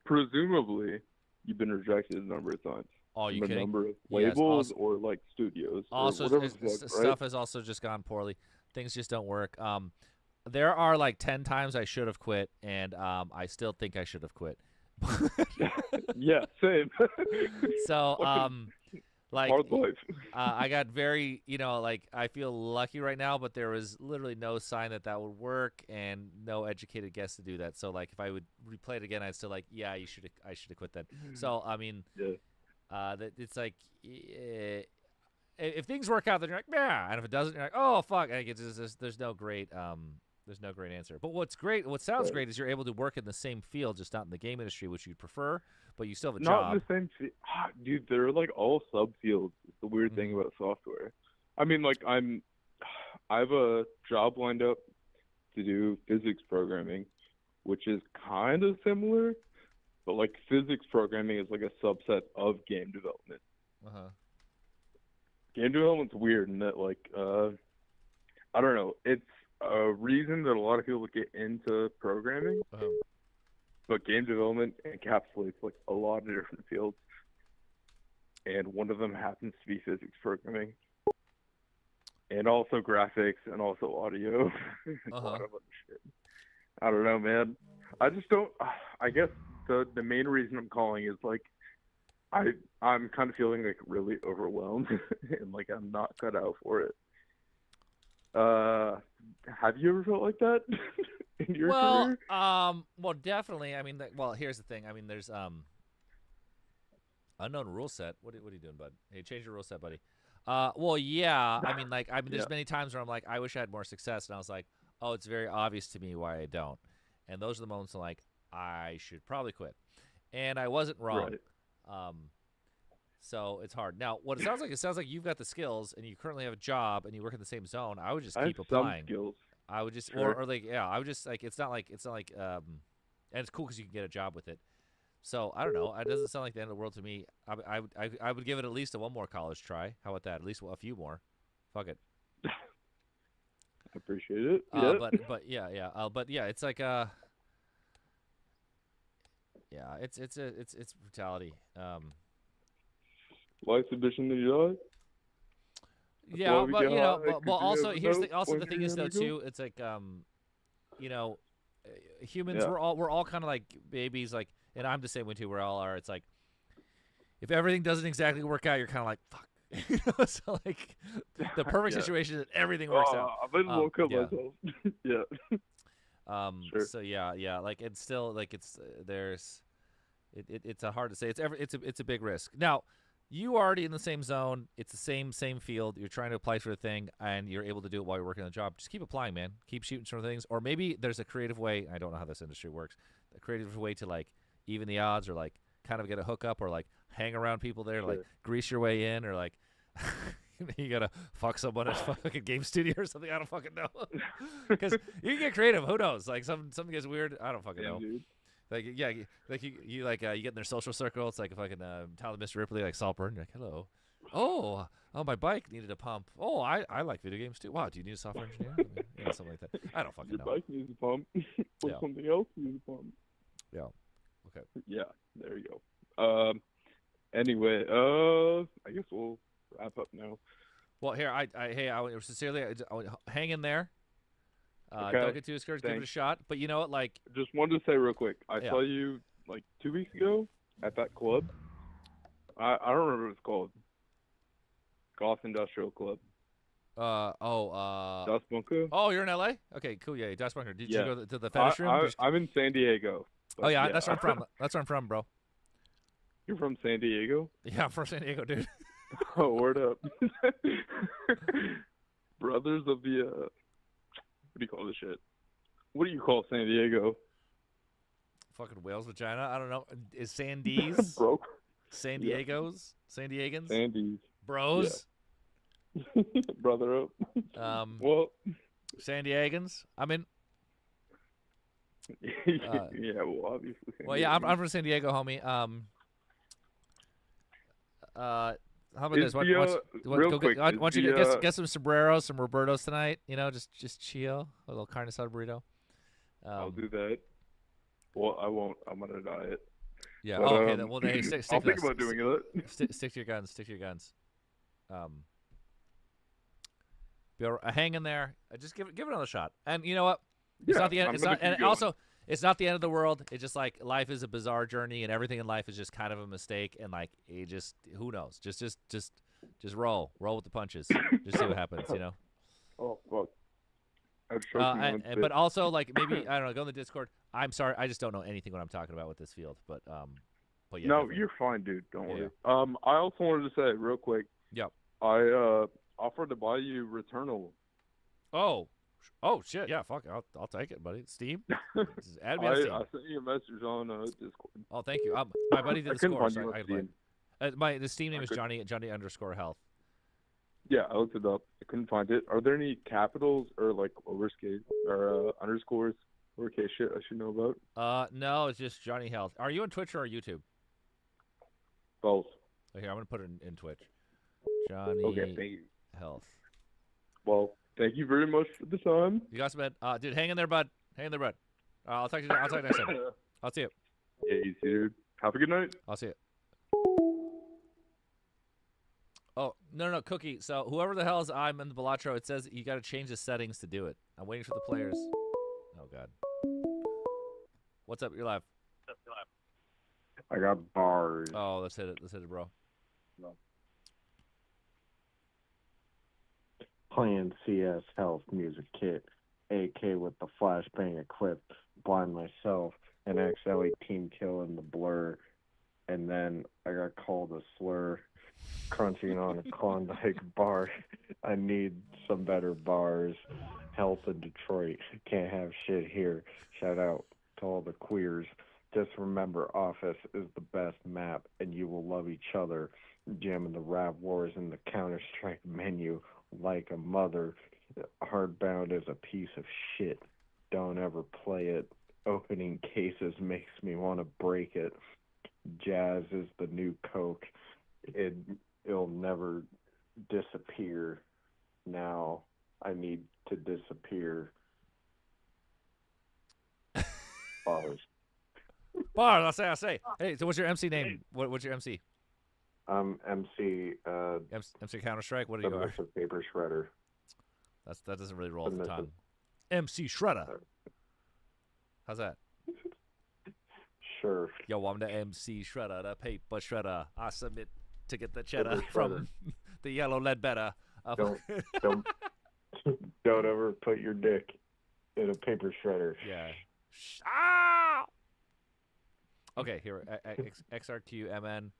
Presumably, you've been rejected a number of times. Oh, you from a kidding? number of Yes, labels also- or like studios. Also, or whatever the fuck, stuff right? has also just gone poorly. Things just don't work. There are like 10 times I should have quit, and I still think I should have quit. Yeah, same. So, like, hard life. I got very, like, I feel lucky right now, but there was literally no sign that would work, and no educated guess to do that. So, like, if I would replay it again, I'd still like, yeah, I should have quit then. So, I mean, that it's like, if things work out, then you're like, yeah, and if it doesn't, you're like, oh fuck, I think there's no great answer. But what sounds great is you're able to work in the same field, just not in the game industry, which you'd prefer, but you still have a Not job. in the same dude, they're like all subfields. It's the weird thing about software. I mean, like I have a job lined up to do physics programming, which is kind of similar, but like physics programming is like a subset of game development. Game development's weird in that, like, I don't know. It's a reason that a lot of people get into programming, but game development encapsulates like a lot of different fields, and one of them happens to be physics programming, and also graphics, and also audio, and a lot of other shit. I don't know, man. I just don't. I guess the main reason I'm calling is like, I'm kind of feeling like really overwhelmed and like I'm not cut out for it. Have you ever felt like that in your career? Well, definitely. I mean, here's the thing. I mean, there's unknown rule set. What are you doing, bud? Hey, change your rule set, buddy. Well, yeah. I mean, there's many times where I'm like, I wish I had more success, and I was like, oh, it's very obvious to me why I don't. And those are the moments I'm like, I should probably quit, and I wasn't wrong. Right. So it's hard. Now, what it sounds like you've got the skills, and you currently have a job, and you work in the same zone. I would just keep applying. Some skills. I would just, Sure. or like, yeah, I would just like, it's not like, and it's cool because you can get a job with it. So I don't know. It doesn't sound like the end of the world to me. I would give it at least one more college try. How about that? At least a few more. Fuck it. I appreciate it. Yeah. But yeah, it's like yeah, it's brutality. Life's a bitch in the yard. Yeah, but but also here's the thing is though too. It's like humans we're all kind of like babies, like, and I'm the same way too. We all are. It's like if everything doesn't exactly work out, you're kind of like fuck. So like the perfect situation is that everything works out. I've been woke up myself. Yeah. Sure. So yeah, like it's still like it's a hard to say. It's a big risk. Now, you are already in the same zone. It's the same field. You're trying to apply for a thing, and you're able to do it while you're working on the job. Just keep applying, man. Keep shooting for things. Or maybe there's a creative way. I don't know how this industry works. A creative way to like even the odds, or like kind of get a hookup, or like hang around people there, like grease your way in, or like you gotta fuck someone at a fucking game studio or something. I don't fucking know. Because you can get creative. Who knows? Like something gets weird. I don't fucking know. Dude. Like you get in their social circle. It's like a fucking Tyler Mr. Ripley, like Saul Byrne. You're like, hello. Oh, my bike needed a pump. Oh, I like video games too. Wow, do you need a software engineer? I mean, something like that. I don't fucking know. Your bike needs a pump. Or Yeah. something else needs a pump. Yeah. Okay. Yeah, there you go. Anyway, I guess we'll wrap up now. Well, here, I sincerely, hang in there. Okay. Don't get too discouraged. Give it a Thanks. shot. But you know what? Like, Just wanted to say real quick, I Yeah. saw you like 2 weeks ago at that club. I don't remember what it's called. Goth Industrial Club. Das Bunker? Oh, you're in LA? Okay, cool. Yeah, Das Bunker. Did Yeah. you go to the fetish room? I'm in San Diego. Oh but yeah, that's where I'm from. That's where I'm from, bro. You're from San Diego? Yeah, I'm from San Diego, dude. Oh, word up. Brothers of the, what do you call this shit? What do you call San Diego? Fucking whale's vagina. I don't know. Is Sandies? Bro. San Yeah. Diegos? San Diegans? Sandies. Bros? Brother up. Well. San Diegans? I'm in. Yeah, well, obviously. Well, yeah, I'm from San Diego, homie. How about Is this? Why the, real go quick, why is don't you the, get some sombreros, some Robertos tonight? You know, just chill. A little carne asada burrito. I'll do that. Well, I won't. I'm on a diet. Yeah. But, Okay. Then, well, then, hey, stick I'll to think that. about doing it. Stick to your guns. Stick to your guns. Hang in there. Just give it another shot. And you know what? It's Yeah, not the end. I'm It's gonna not. And keep going. also, it's not the end of the world. It's just like life is a bizarre journey, and everything in life is just kind of a mistake. And like, it just who knows? Just roll with the punches. Just see what happens. You know. Oh fuck. I'm choking on But also, like, maybe I don't know. Go in the Discord. I'm sorry, I just don't know anything what I'm talking about with this field. But yeah. No, definitely. you're fine, dude. Don't Yeah, worry. I also wanted to say real quick. Yep. I offered to buy you Returnal. Oh shit! Yeah, fuck. I'll take it, buddy. Steam. Just add me on Steam. I sent you a message on Discord. Oh, thank you. My buddy did I the couldn't score. find you So on I Steam. the Steam name is Johnny _health. Yeah, I looked it up. I couldn't find it. Are there any capitals or like lowercase or underscores, lowercase shit I should know about? No, it's just Johnny Health. Are you on Twitch or YouTube? Both. Okay, I'm gonna put it in Twitch. Johnny Okay, thank you. Health. Well, thank you very much for the time. You got some bed. Dude, hang in there, bud. Hang in there, bud. I'll talk to you next time. I'll see you. Yeah, easy, dude. Have a good night. I'll see you. Oh, no, Cookie. So whoever the hell is I'm in the Balatro, it says you got to change the settings to do it. I'm waiting for the players. Oh, God. What's up? You're live. I got bars. Oh, let's hit it, bro. Playing CS Health Music Kit, AK with the flashbang equipped, blind myself, an XL18 kill in the blur, and then I got called a slur, crunching on a Klondike bar. I need some better bars. Health in Detroit, can't have shit here. Shout out to all the queers. Just remember, Office is the best map, and you will love each other. Jamming the Rap Wars in the Counter-Strike menu like a mother. Hardbound is a piece of shit. Don't ever play it. Opening cases makes me want to break it. Jazz is the new Coke. It'll never disappear. Now I need to disappear. Bars. Bars, I say. Hey, so what's your MC name? What's your MC? MC. MC Counter-Strike? What do you are? Submissive Paper Shredder. That doesn't really roll off the tongue. MC Shredder. How's that? Sure. Yo, I'm the MC Shredder, the paper shredder. I submit to get the cheddar from the yellow Ledbetter. Don't ever put your dick in a paper shredder. Yeah. Ah! Okay, here. XRQMN.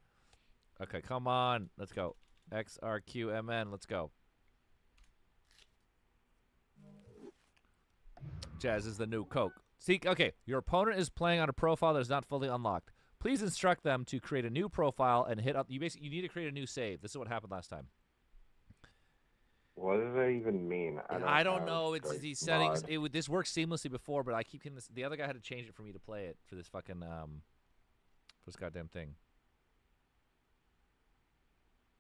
Okay, come on. Let's go. XRQMN. Let's go. Jazz is the new Coke. See, okay, your opponent is playing on a profile that is not fully unlocked. Please instruct them to create a new profile and hit up. You need to create a new save. This is what happened last time. What does that even mean? I don't know. It's like, these settings. mod. This worked seamlessly before, but I keep getting this. The other guy had to change it for me to play it for this fucking for this goddamn thing.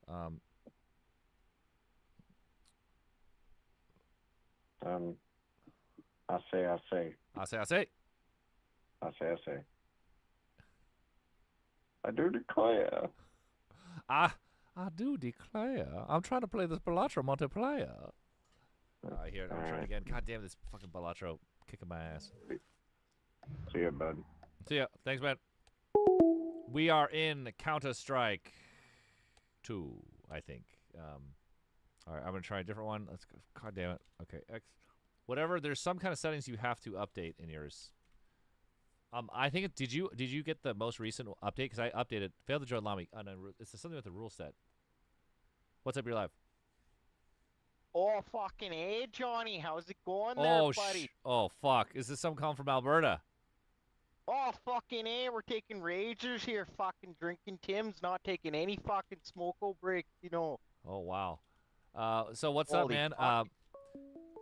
I say. I do declare. I do declare. I'm trying to play this Balatro multiplayer. I hear it. I'm trying again. God damn, this fucking Balatro kicking my ass. See ya, bud. See ya. Thanks, man. We are in Counter-Strike 2, I think. All right, I'm going to try a different one. Let's go. God damn it. Okay, X. Whatever. There's some kind of settings you have to update in yours. I think did you get the most recent update? Because I updated. Failed to join Lami. Oh, no, it's something with the rule set. What's up, your live? Oh, fucking hey, Johnny. How's it going there, buddy? Oh, fuck. Is this some calling from Alberta? Oh, fucking hey. We're taking Ragers here. Fucking drinking Tim's. Not taking any fucking smoko breaks, you know. Oh, wow. So what's up, man?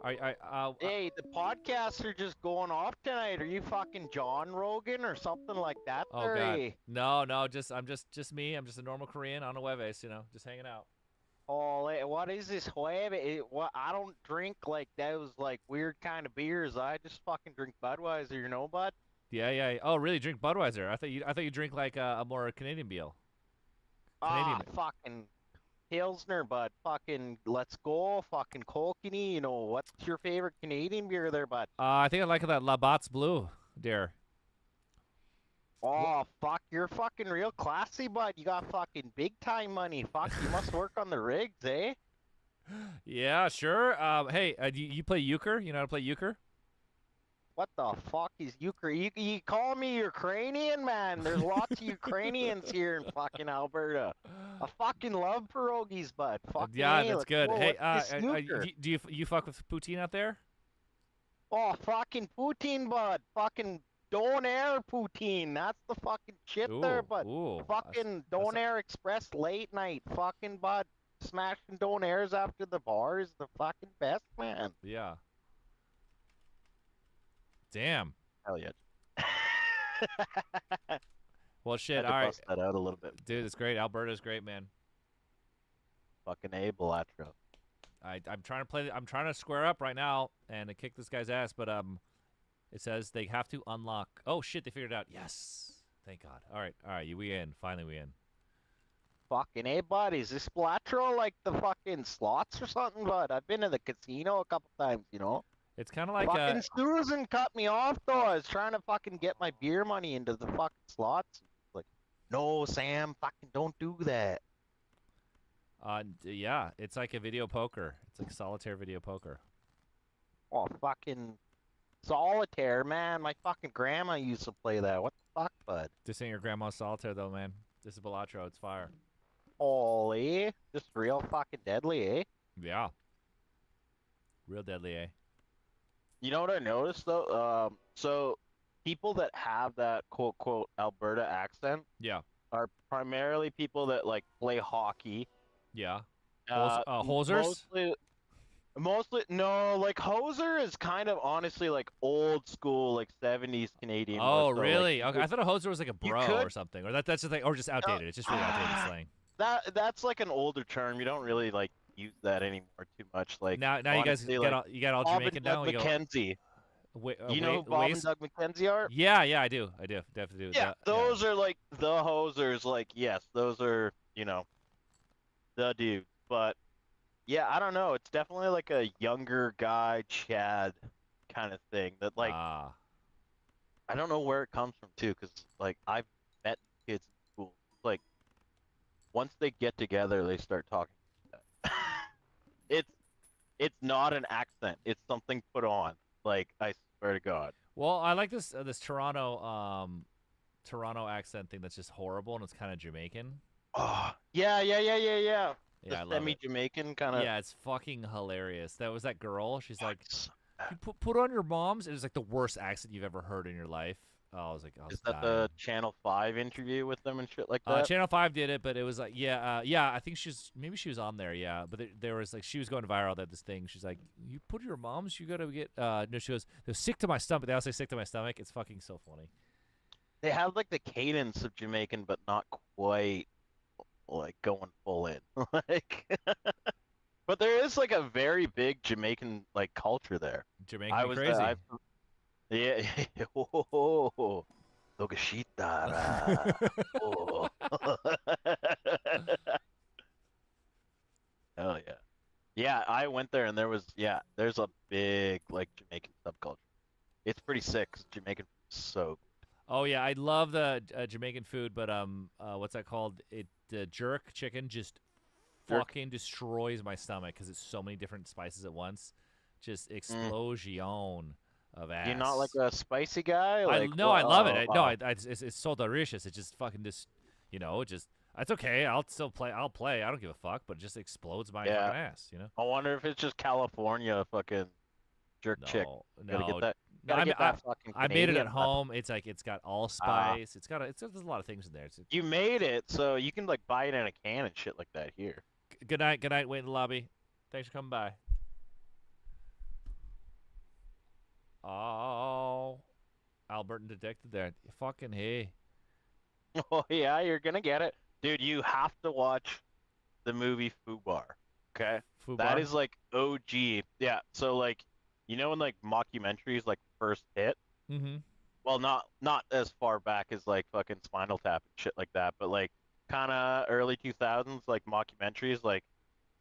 Hey, the podcasts are just going off tonight. Are you fucking John Rogan or something like that? Oh, God. No, I'm just me. I'm just a normal Korean on a Jueves, you know, just hanging out. Oh, what is this Jueves? I don't drink like those like weird kind of beers. I just fucking drink Budweiser, you know, bud? Yeah. Oh, really? Drink Budweiser? I thought you drink like a more Canadian beer. Fucking Pilsner, bud. Fucking let's go. Fucking Kolkini. You know, what's your favorite Canadian beer there, bud? I think I like that Labatt's Blue, dear. Oh, fuck. You're fucking real classy, bud. You got fucking big time money. Fuck, you must work on the rigs, eh? Yeah, sure. Hey, you play euchre? You know how to play euchre? What the fuck is Ukraine? You call me Ukrainian, man? There's lots of Ukrainians here in fucking Alberta. I fucking love pierogies, bud. Fucking yeah, that's good. Go. Hey, do you fuck with Poutine out there? Oh, fucking Poutine, bud. Fucking Donair Poutine. That's the fucking shit there, bud. Fucking Donair Express late night. Fucking, bud. Smashing Donairs after the bar is the fucking best, man. Yeah. Damn. Hell yeah. Well, shit. Had to all right. bust that out a little bit. Dude, it's great. Alberta's great, man. Fucking A, Balatro. I'm trying to play. I'm trying to square up right now and to kick this guy's ass, but it says they have to unlock. Oh shit, they figured it out. Yes, thank God. All right, we in. Finally, we in. Fucking A, bud. Is this Balatro like the fucking slots or something, bud? I've been to the casino a couple times, you know. It's kind of like fucking Susan cut me off though. I was trying to fucking get my beer money into the fucking slots. Like, no, Sam, fucking don't do that. Yeah, it's like a video poker. It's like solitaire video poker. Oh, fucking solitaire, man. My fucking grandma used to play that. What the fuck, bud? This ain't your grandma's solitaire though, man. This is Balatro. It's fire. Holy, just real fucking deadly, eh? Yeah. Real deadly, eh? You know what I noticed though? So people that have that quote quote Alberta accent, yeah, are primarily people that like play hockey. Yeah. Hosers? Mostly no, like hoser is kind of honestly like old school, like 70s Canadian. Oh, really? Like, okay, I thought a hoser was like a bro or something, or that's the thing, or just outdated. It's just really outdated slang. That's like an older term. You don't really like use that anymore too much. Like now honestly, you got all Jamaican now. McKenzie. You know who Bob and Doug McKenzie are? Yeah, I do. Definitely do. Yeah, those are like the hosers. Like, yes, those are, you know, the dude. But yeah, I don't know. It's definitely like a younger guy, Chad kind of thing. That like, I don't know where it comes from too, because like I've met kids in school. Like, once they get together, they start talking. It's not an accent. It's something put on. Like, I swear to God. Well, I like this Toronto accent thing that's just horrible and it's kind of Jamaican. Oh, yeah. Yeah, the semi-Jamaican kind of. Yeah, it's fucking hilarious. That was that girl. She's like, you put on your mom's. It was like the worst accent you've ever heard in your life. I was Is that dying. the Channel 5 interview with them and shit like that? Channel 5 did it, but it was like, yeah, I think maybe she was on there, yeah. But there was like, she was going viral that this thing. She's like, you put your moms, you gotta get, no, she goes, they're sick to my stomach. They all say sick to my stomach. It's fucking so funny. They have like the cadence of Jamaican, but not quite like going full in. Like, but there is like a very big Jamaican like culture there. Jamaican crazy. Yeah. Oh, Logashita. Oh. Hell yeah. Yeah, I went there and there's a big like Jamaican subculture. It's pretty sick 'cause Jamaican food is so. Oh yeah, I love the Jamaican food, but what's that called? The jerk chicken just fucking destroys my stomach because it's so many different spices at once. Just explosion of ass. You're not like a spicy guy? Like, I love it. It's so delicious. It just fucking it's okay. I'll play. I don't give a fuck. But it just explodes my fucking ass. You know. I wonder if it's just California fucking jerk chick. Gotta get that. I made it at home. It's like it's got allspice. There's a lot of things in there. You made it, so you can like buy it in a can and shit like that here. Good night. Good night. Wait in the lobby. Thanks for coming by. Oh, Albert Detective there. Fucking hey. Oh yeah, you're gonna get it, dude. You have to watch the movie Fubar. Okay, that is like OG. Yeah, so like, you know when like mockumentaries like first hit. Mm-hmm. Well, not as far back as like fucking Spinal Tap and shit like that, but like kind of early 2000s like mockumentaries. Like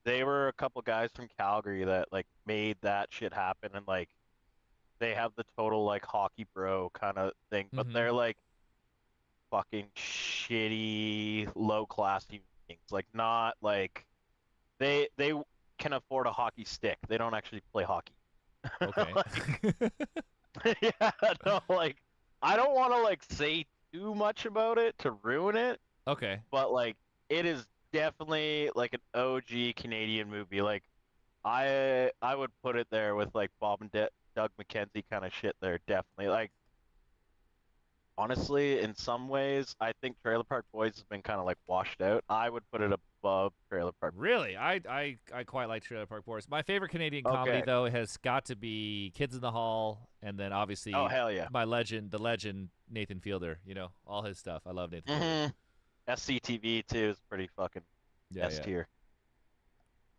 they were a couple guys from Calgary that like made that shit happen, and like they have the total like hockey bro kind of thing, but they're like fucking shitty low class human beings. Like not like they can afford a hockey stick. They don't actually play hockey. Okay. Yeah, no, like I don't want to like say too much about it to ruin it. Okay. But like it is definitely like an OG Canadian movie. Like I would put it there with like Bob and Doug McKenzie kind of shit there, definitely. Like, honestly, in some ways, I think Trailer Park Boys has been kind of like washed out. I would put it above Trailer Park Boys. Really? I quite like Trailer Park Boys. My favorite Canadian comedy, though, has got to be Kids in the Hall, and then obviously hell yeah. the legend, Nathan Fielder. You know, all his stuff. I love Nathan Fielder. SCTV, too, is pretty fucking S tier. Yeah.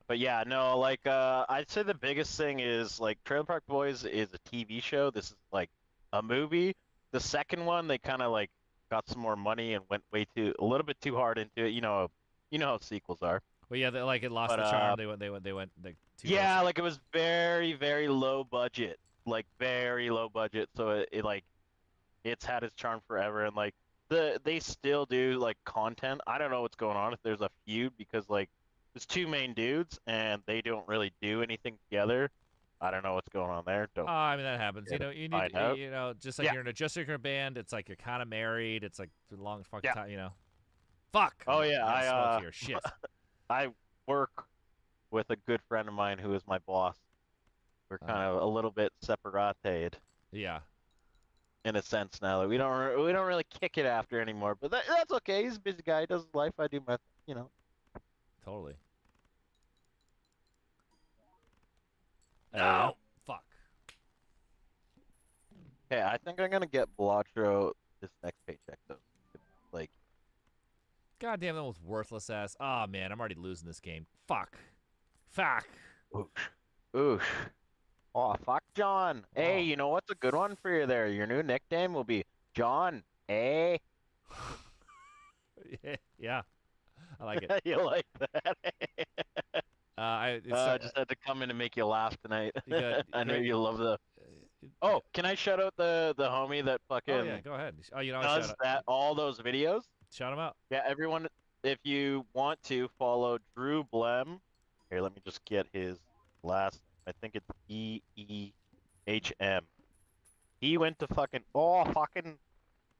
But yeah, no, like, I'd say the biggest thing is, like, Trailer Park Boys is a TV show. This is, like, a movie. The second one, they kind of, like, got some more money and went a little bit too hard into it. You know how sequels are. Well, yeah, it lost the charm. They went like too yeah, close. Like, it was very, very low budget. Like, very low budget. So, it's had its charm forever. And, like, they still do, like, content. I don't know what's going on if there's a feud because, like, there's two main dudes, and they don't really do anything together. I don't know what's going on there. I mean, that happens. You know, you need, just like you're in a band, it's like you're kind of married. It's like a long fucking time, you know. Fuck. Oh, yeah, Shit. I work with a good friend of mine who is my boss. We're kind of a little bit separated. Yeah. In a sense now that we don't really kick it after anymore, but that's okay. He's a busy guy. He does his life. I do my, you know. Totally. Oh, fuck. Okay, I think I'm gonna get Blotro this next paycheck though. Like, God damn, that was worthless ass. Oh man, I'm already losing this game. Fuck. Oosh. Oh, fuck, John. Hey, you know what's a good one for you there? Your new nickname will be John. Hey. Yeah. I like it. You like that? I just had to come in and make you laugh tonight. I know you love the. Oh, can I shout out the homie that fucking? Oh yeah, go ahead. Oh, you know, does all those videos? Shout him out. Yeah, everyone. If you want to follow Drew Blem, here, let me just get his last. I think it's EEHM. He went to fucking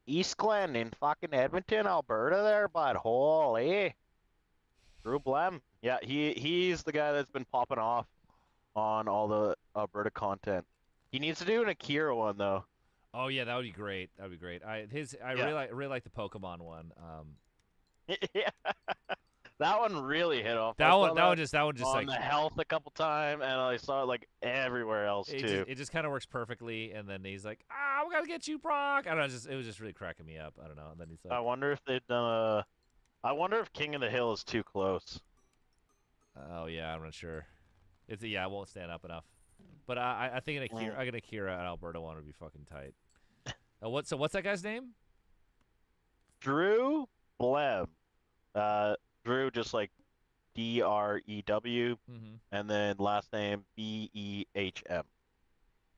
East Glen in fucking Edmonton, Alberta there, but holy. Drew Blem. Yeah, he's the guy that's been popping off on all the Alberta content. He needs to do an Akira one though. Oh yeah, that would be great. That would be great. I really like the Pokemon one. Yeah. That one really hit off. That one just on like the health a couple times, and I saw it like everywhere else too. It just kind of works perfectly. And then he's like, we gotta get you, Brock. I don't know. It was just really cracking me up. I don't know. And then he's like, I wonder if they've done I wonder if King of the Hill is too close. Oh yeah, I'm not sure. It won't stand up enough. But I think an Akira and Alberta one would be fucking tight. What's that guy's name? Drew Blem. Drew just like DREW, and then last name BEHM.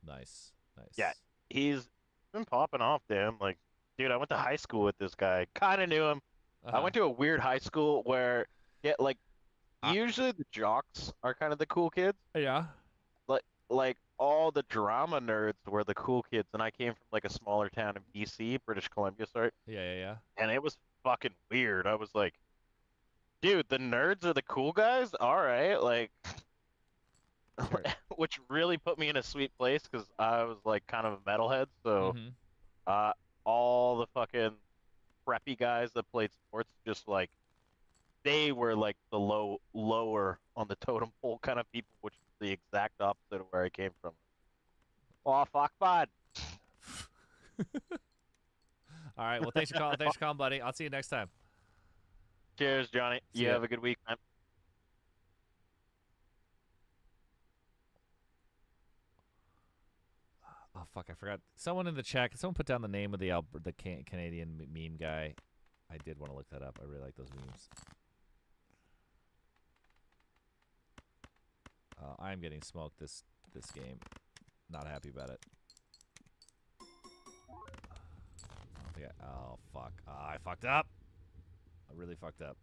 Nice. Yeah, he's been popping off, damn. Like, dude, I went to high school with this guy. Kind of knew him. I went to a weird high school where, usually the jocks are kind of the cool kids. Yeah. Like all the drama nerds were the cool kids, and I came from like a smaller town in BC, British Columbia, sorry. Yeah. And it was fucking weird. I was like, dude, the nerds are the cool guys? All right, like, which really put me in a sweet place because I was like kind of a metalhead. So, all the fucking preppy guys that played sports, just like, they were like the lower on the totem pole kind of people, which is the exact opposite of where I came from. Oh, fuck, bud. All right. Well, thanks for calling. Thanks for calling, buddy. I'll see you next time. Cheers, Johnny. You have a good week, man. Oh fuck! I forgot. Someone in the chat. Can someone put down the name of the Canadian meme guy? I did want to look that up. I really like those memes. I'm getting smoked this game. Not happy about it. I don't think oh fuck! I fucked up. I really fucked up.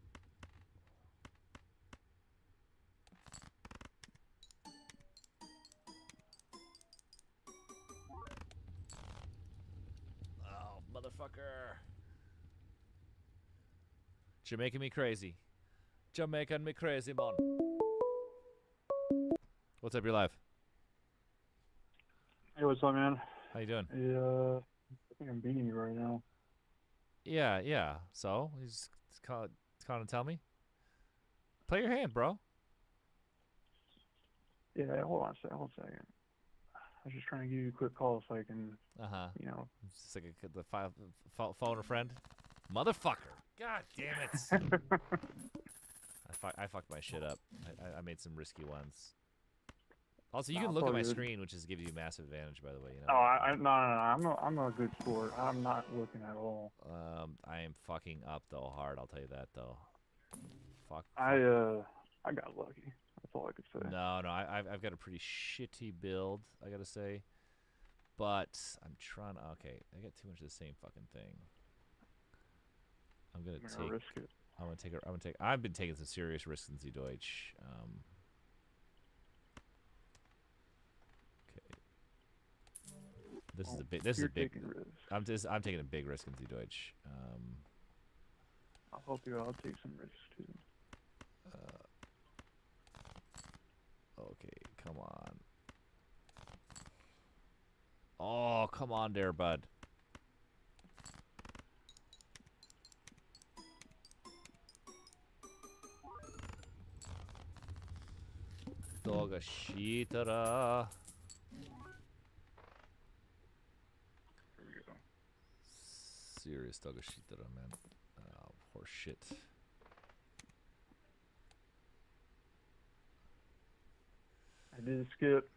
Oh, motherfucker. Jamaican me crazy. Jamaican me crazy, man. What's up, your life? Hey, what's up, man? How you doing? I think I'm beating you right now. Yeah. So, he's calling to tell me? Play your hand, bro. Yeah, hold on a second. I was just trying to give you a quick call so I can, you know. It's just like phone a friend. Motherfucker. God damn it. I fucked my shit up. I made some risky ones. Also, you can look at my screen, which gives you a massive advantage, by the way. You know? Oh, no. I'm a good sport. I'm not looking at all. I am fucking up though hard. I'll tell you that though. Fuck. I got lucky. That's all I could say. No. I've got a pretty shitty build, I gotta say. But I'm trying. Okay, I got too much of the same fucking thing. I'm gonna risk it. I'm gonna take. I've been taking some serious risks in Deutsch. This is a big. This is a big. I'm taking a big risk in Deutsch. I'll help you. I'll take some risks too. Okay, come on. Oh, come on there, bud. Doga shitara. Serious doga shitara, man. Oh, poor shit. I did a skip.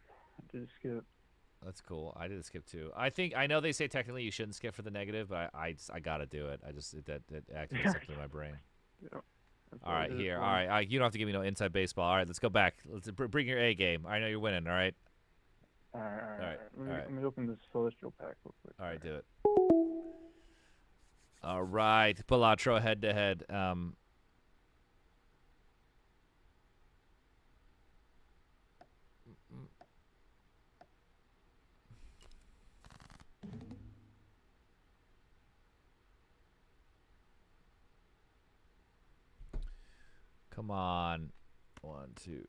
That's cool. I did a skip too. I know they say technically you shouldn't skip for the negative, but I gotta do it. That activates something in my brain. Yeah. All right, here. All right, you don't have to give me no inside baseball. All right, let's go back. Let's bring your A game. I know you're winning. All right. All right. Let me open this celestial pack real quick. All right, do it. All right, Pilatro head to head. Come on. 1, 2.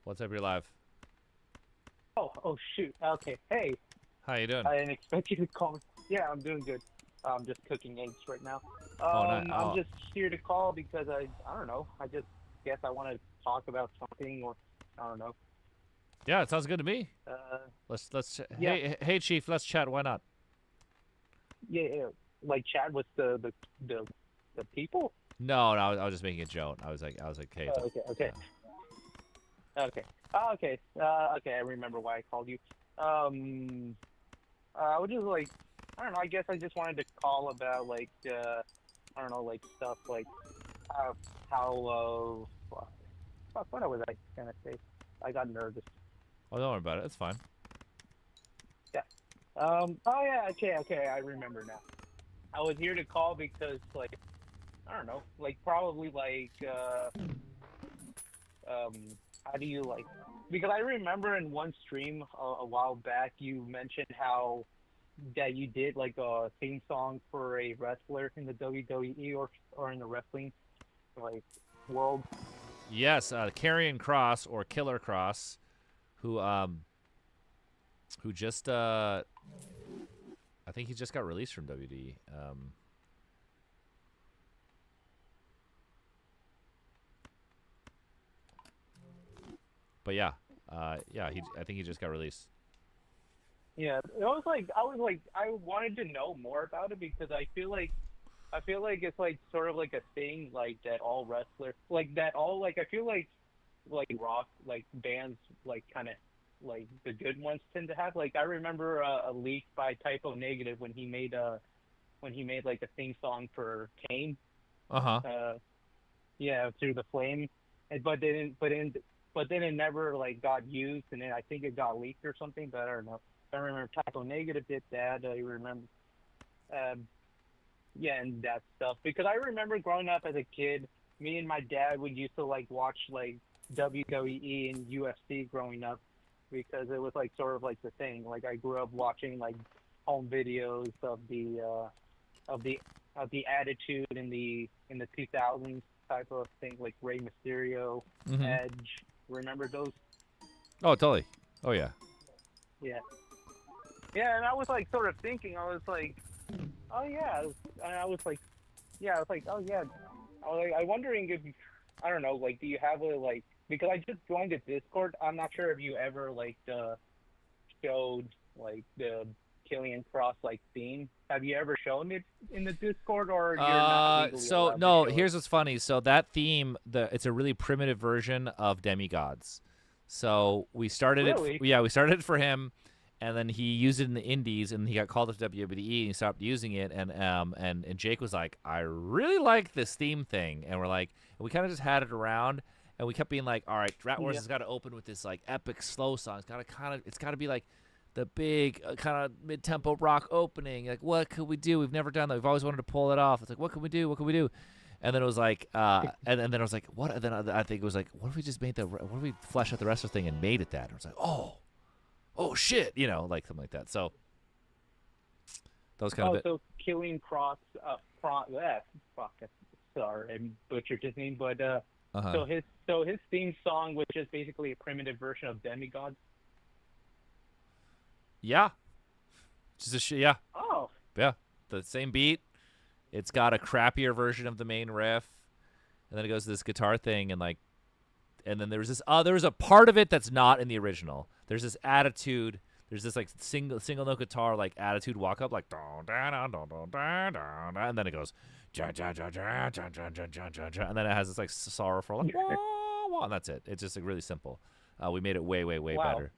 What's up? You're live. Oh shoot. Okay. Hey. How you doing? I didn't expect you to call me. Yeah, I'm doing good. I'm just cooking eggs right now. nice. I'm just here to call because I don't know. I just guess I want to talk about something, or I don't know. Yeah, it sounds good to me. Let's yeah. Hey Chief, let's chat. Why not? Yeah, like chat with the people. No, I was just making a joke. I was like, hey. Okay. Okay. Okay. I remember why I called you. I was just like, I don't know. I guess I just wanted to call about like, I don't know, like stuff like how what was I gonna say? I got nervous. Oh, don't worry about it. It's fine. Yeah. Oh yeah. Okay. I remember now. I was here to call because like, I don't know, like probably like how do you like? Because I remember in one stream a while back you mentioned how that you did like a theme song for a wrestler in the WWE or in the wrestling like world. Yes, Karrion Kross or Killer Kross, who just I think he just got released from WWE. But yeah, I think he just got released. Yeah, it was like I wanted to know more about it because I feel like it's like sort of like a thing like that all wrestlers like that all like I feel like rock like bands like kind of like the good ones tend to have like I remember a leak by Typo Negative when he made like a theme song for Kane. Yeah, Through the Flame, but then it never like got used, and then I think it got leaked or something. But I don't know. I remember Typo Negative did that. I remember, yeah, and that stuff. Because I remember growing up as a kid, me and my dad would used to like watch like WWE and UFC growing up, because it was like sort of like the thing. Like I grew up watching like home videos of the Attitude in the 2000s type of thing, like Rey Mysterio, Edge. Remember those? Oh, totally. Oh, yeah. Yeah. Yeah, and I was like sort of thinking, I was like, oh yeah, and I was like, oh yeah. I'm wondering if, I don't know, like, do you have a like? Because I just joined the Discord. I'm not sure if you ever like showed like the Karrion Kross like theme. Have you ever shown it in the Discord, or you're not legally so allowed no, to show here's what's funny. So that theme, it's a really primitive version of Demigods. So we started Really? we started it for him, and then he used it in the indies, and he got called up to WWE, and he stopped using it, and Jake was like, I really like this theme thing, and we're like, and we kind of just had it around, and we kept being like, all right, Drought Wars has got to open with this like epic slow song. It's got to be like the big kind of mid-tempo rock opening. Like, what could we do? We've never done that. We've always wanted to pull it off. It's like, what can we do? What can we do? And then it was like, and then I was like, what? And then I think it was like, what if we just made what if we fleshed out the rest of the thing and made it that? And I was like, oh shit, like something like that. So that was kind of it. So Karrion Kross, sorry, I butchered his name, but so his theme song, which is basically a primitive version of Demigods. Yeah. Just yeah. Oh. Yeah. The same beat. It's got a crappier version of the main riff, and then it goes to this guitar thing, and then there's this. There's a part of it that's not in the original. There's this attitude. There's this like single note guitar like attitude walk up like and then it goes and then it has this like sorrowful like wah, wah, and that's it. It's just like really simple. We made it way better.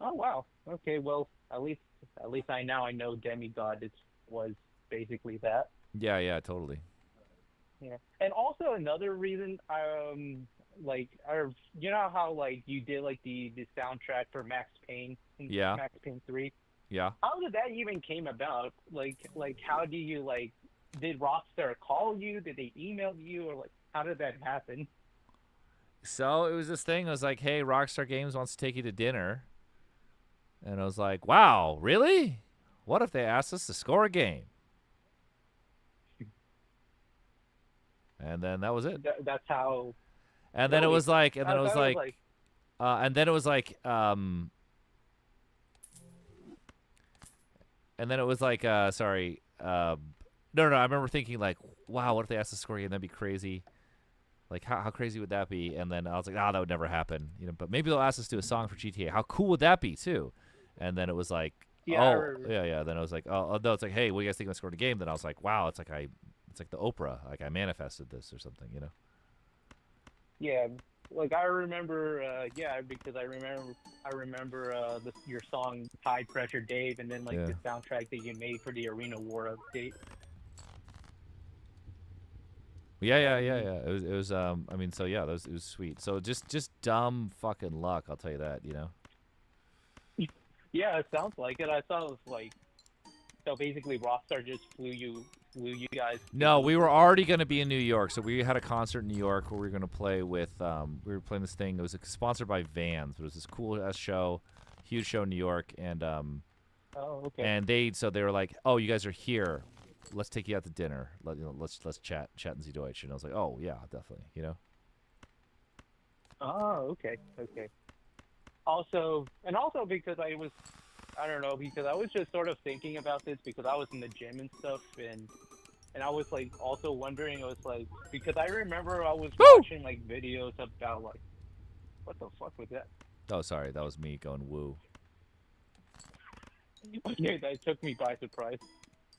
Oh wow. Okay. Well, at least I know Demigod was basically that. Yeah. Totally. Yeah. And also another reason, you know how like you did like the soundtrack for Max Payne, Max Payne 3. Yeah. How did that even came about? Like how do you like? Did Rockstar call you? Did they email you? Or like how did that happen? So it was this thing. I was like, hey, Rockstar Games wants to take you to dinner. And I was like, wow, really? What if they asked us to score a game? And then that was it. That's how And then it Really? was like, and then I it was thought like, and then it was like, and then it was like, sorry, no, I remember thinking like, wow, what if they asked the score again? That'd be crazy. Like, how crazy would that be? And then I was like, that would never happen, you know. But maybe they'll ask us to do a song for GTA. How cool would that be, too? And then it was like, Yeah, yeah. Then it was like, no, it's like, hey, what do you guys think of the score of the game? Then I was like, wow, it's like the Oprah, like I manifested this or something, you know. Yeah, like I remember, because I remember your song "High Pressure Dave," and then like the soundtrack that you made for the Arena War update. Yeah. It was I mean, so yeah, it was sweet. So just dumb fucking luck, I'll tell you that, you know. Yeah, it sounds like it. I thought it was like, so basically Rockstar just flew you guys. No, we were already going to be in New York. So we had a concert in New York where we were going to play with, we were playing this thing. It was sponsored by Vans. It was this cool ass show, huge show in New York. And, oh, okay. And they were like, oh, you guys are here. Let's take you out to dinner. Let's chat in Sie Deutsch. And I was like, oh yeah, definitely, you know. Oh, okay. Also because I don't know, because I was just sort of thinking about this because I was in the gym and stuff, and I was like also wondering, I was like, because I remember I was watching like videos about like, what the fuck was that? Oh, sorry, that was me going woo. Okay, that took me by surprise.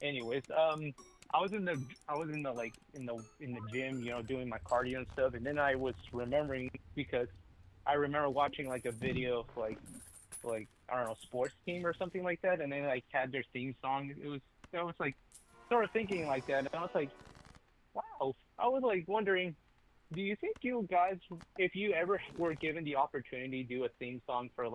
Anyways, I was in the gym, you know, doing my cardio and stuff, and then I was remembering because I remember watching like a video of like I don't know, sports team or something like that, and they like had their theme song. I was like sort of thinking like that, and I was like, wow. I was like wondering, do you think you guys, if you ever were given the opportunity to do a theme song for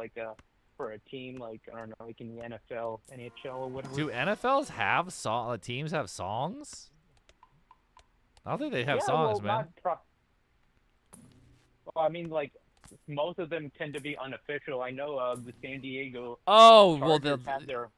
a team, like I don't know, like in the NFL, NHL, or whatever? Do NFLs have teams have songs? I don't think they have songs, man. Well, I mean, like, most of them tend to be unofficial. I know the San Diego. Oh, well, have their.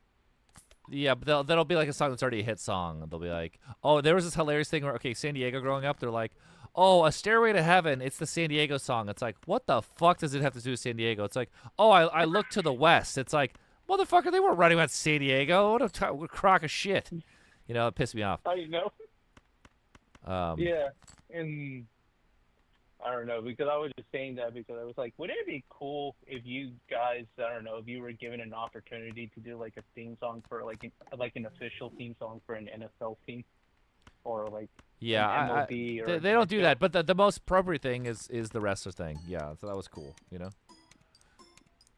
Yeah, but that'll be like a song that's already a hit song. They'll be like, oh, there was this hilarious thing where, okay, San Diego growing up, they're like, oh, A Stairway to Heaven, it's the San Diego song. It's like, what the fuck does it have to do with San Diego? It's like, oh, I look to the west. It's like, motherfucker, they weren't writing about San Diego. What a crock of shit. You know, it pissed me off. I know. Yeah, and I don't know, because I was just saying that because I was like, wouldn't it be cool if you guys, I don't know, if you were given an opportunity to do like a theme song for like an official theme song for an NFL team, or like an MLB or they don't do that. But the most appropriate thing is the wrestler thing. Yeah, so that was cool, you know.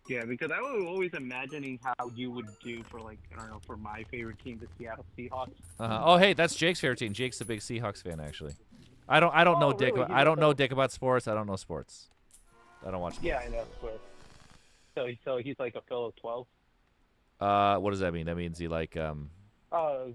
Yeah, because I was always imagining how you would do for like, I don't know, for my favorite team, the Seattle Seahawks. Oh, hey, that's Jake's favorite team. Jake's a big Seahawks fan, actually. I don't know dick. Really? I don't know dick about sports. I don't know sports. I don't watch sports. Yeah, I know sports. So he's like a fellow 12. What does that mean? That means he like because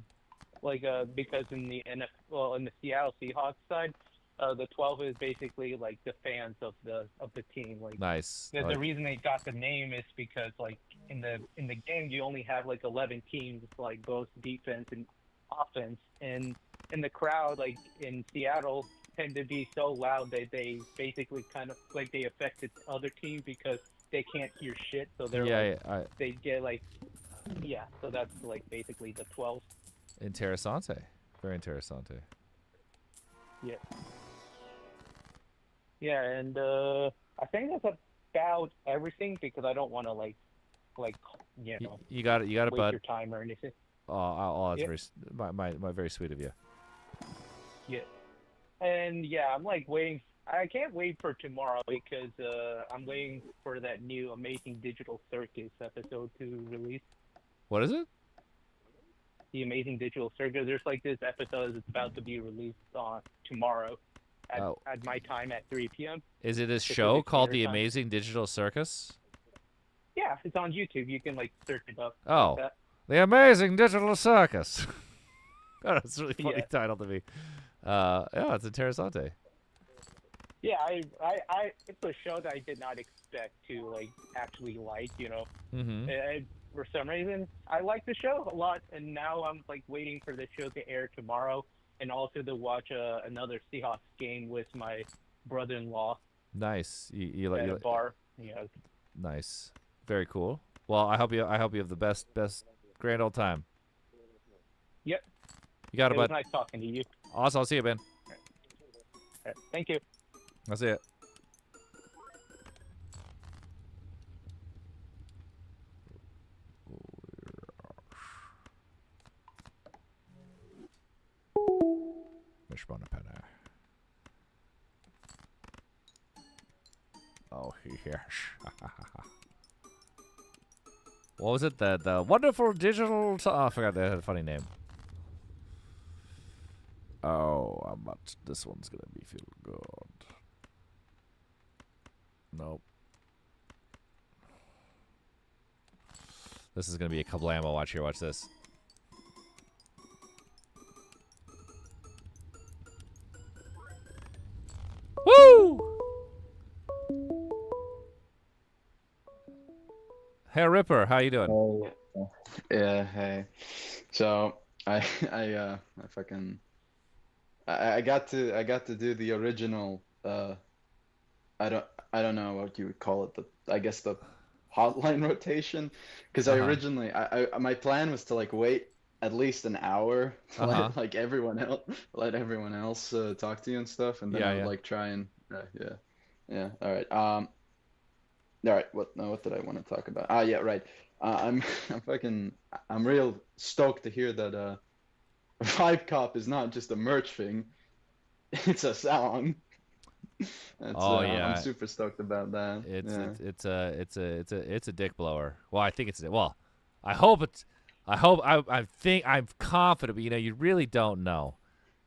in the in the Seattle Seahawks side, the 12 is basically like the fans of the team. Like nice. The reason they got the name is because like in the game you only have like 11 teams, like both defense and offense, and in the crowd, like in Seattle, tend to be so loud that they basically kind of like they affect the other team because they can't hear shit. So they're they get like so that's like basically the 12. Interessante, very interessante. Yeah. Yeah, and I think that's about everything because I don't want to like you know. You got it, waste bud. your time or anything. Oh, that's very very sweet of you. Yeah, and yeah, I'm like waiting. I can't wait for tomorrow because I'm waiting for that new Amazing Digital Circus episode to release. What is it? The Amazing Digital Circus. There's like this episode that's about to be released on tomorrow at my time at 3 p.m. Is it a show called The Amazing Digital Circus? Yeah, it's on YouTube. You can like search it up. Oh, like that. The Amazing Digital Circus. That's a really funny title to me. Yeah, it's interessante. Yeah, I it's a show that I did not expect to like actually like, you know. Mm-hmm. For some reason, I like the show a lot, and now I'm like waiting for the show to air tomorrow, and also to watch another Seahawks game with my brother-in-law. Nice. You at a like bar. Yeah. nice. Very cool. Well, I hope you have the best grand old time. Yep. You got it, It was bud. nice talking to you. Awesome. I'll see you, Ben. All right. Thank you. I'll see you. Oh, yes. What was it? The wonderful digital... Oh, I forgot they had a funny name. Oh, this one's going to be feel good. Nope. This is going to be a kablamo. Watch here. Watch this. Woo! Hey Ripper, how you doing? Oh, yeah, hey. So I got to do the original. I don't know what you would call it. I guess the hotline rotation, because I originally my plan was to like wait at least an hour to let like everyone else talk to you and stuff, and then I would like try and yeah. All right. All right. What did I want to talk about? Yeah, right. I'm real stoked to hear that Vibe Cop is not just a merch thing. It's a song. I'm super stoked about that. It's a dick blower. Well, I think I hope it's. I'm confident, but you really don't know.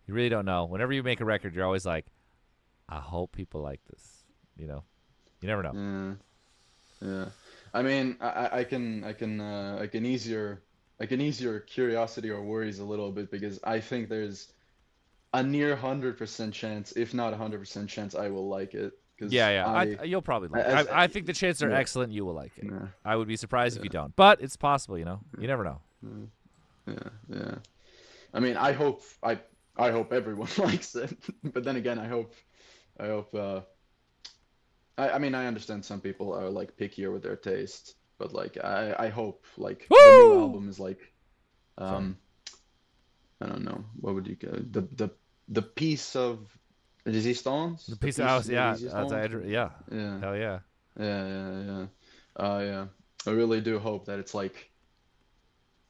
You really don't know. Whenever you make a record, you're always like, I hope people like this. You never know. Yeah. I mean, I can ease your curiosity or worries a little bit, because I think there's a near 100% chance, if not 100% chance, I will like it. You'll probably like it. I think the chances are excellent you will like it. I would be surprised if you don't, but it's possible. You never know. Yeah. I mean, I hope everyone likes it, but then again, I hope. I mean, I understand some people are like pickier with their taste, but like I hope like the new album is like, I don't know, what would you call it? The piece of resistance. The piece of house, yeah. Yeah. Hell yeah. Yeah. Yeah. I really do hope that it's like.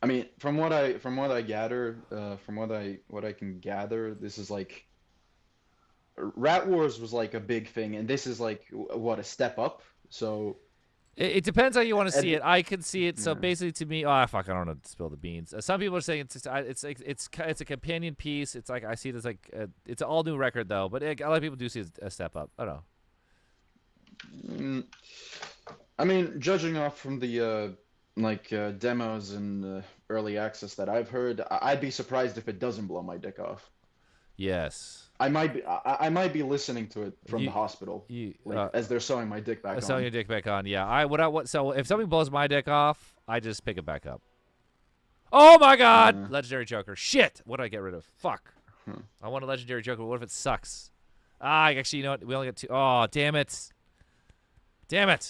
I mean, from what I gather, from what I can gather, this is like. Rat Wars was like a big thing, and this is like what, a step up. So it depends how you want to see it. I can see it. So basically, to me, I don't want to spill the beans. Some people are saying it's a companion piece. It's like I see it as like it's an all new record though, but a lot of people do see it as a step up. I don't know. I mean, judging off from the demos and early access that I've heard, I'd be surprised if it doesn't blow my dick off. Yes. I might be listening to it from the hospital, as they're sewing my dick back on. Sewing your dick back on, yeah. So if something blows my dick off, I just pick it back up. Oh my God! Legendary Joker. Shit! What do I get rid of? Fuck. I want a Legendary Joker. What if it sucks? Actually, you know what? We only got 2. Oh, damn it! Damn it!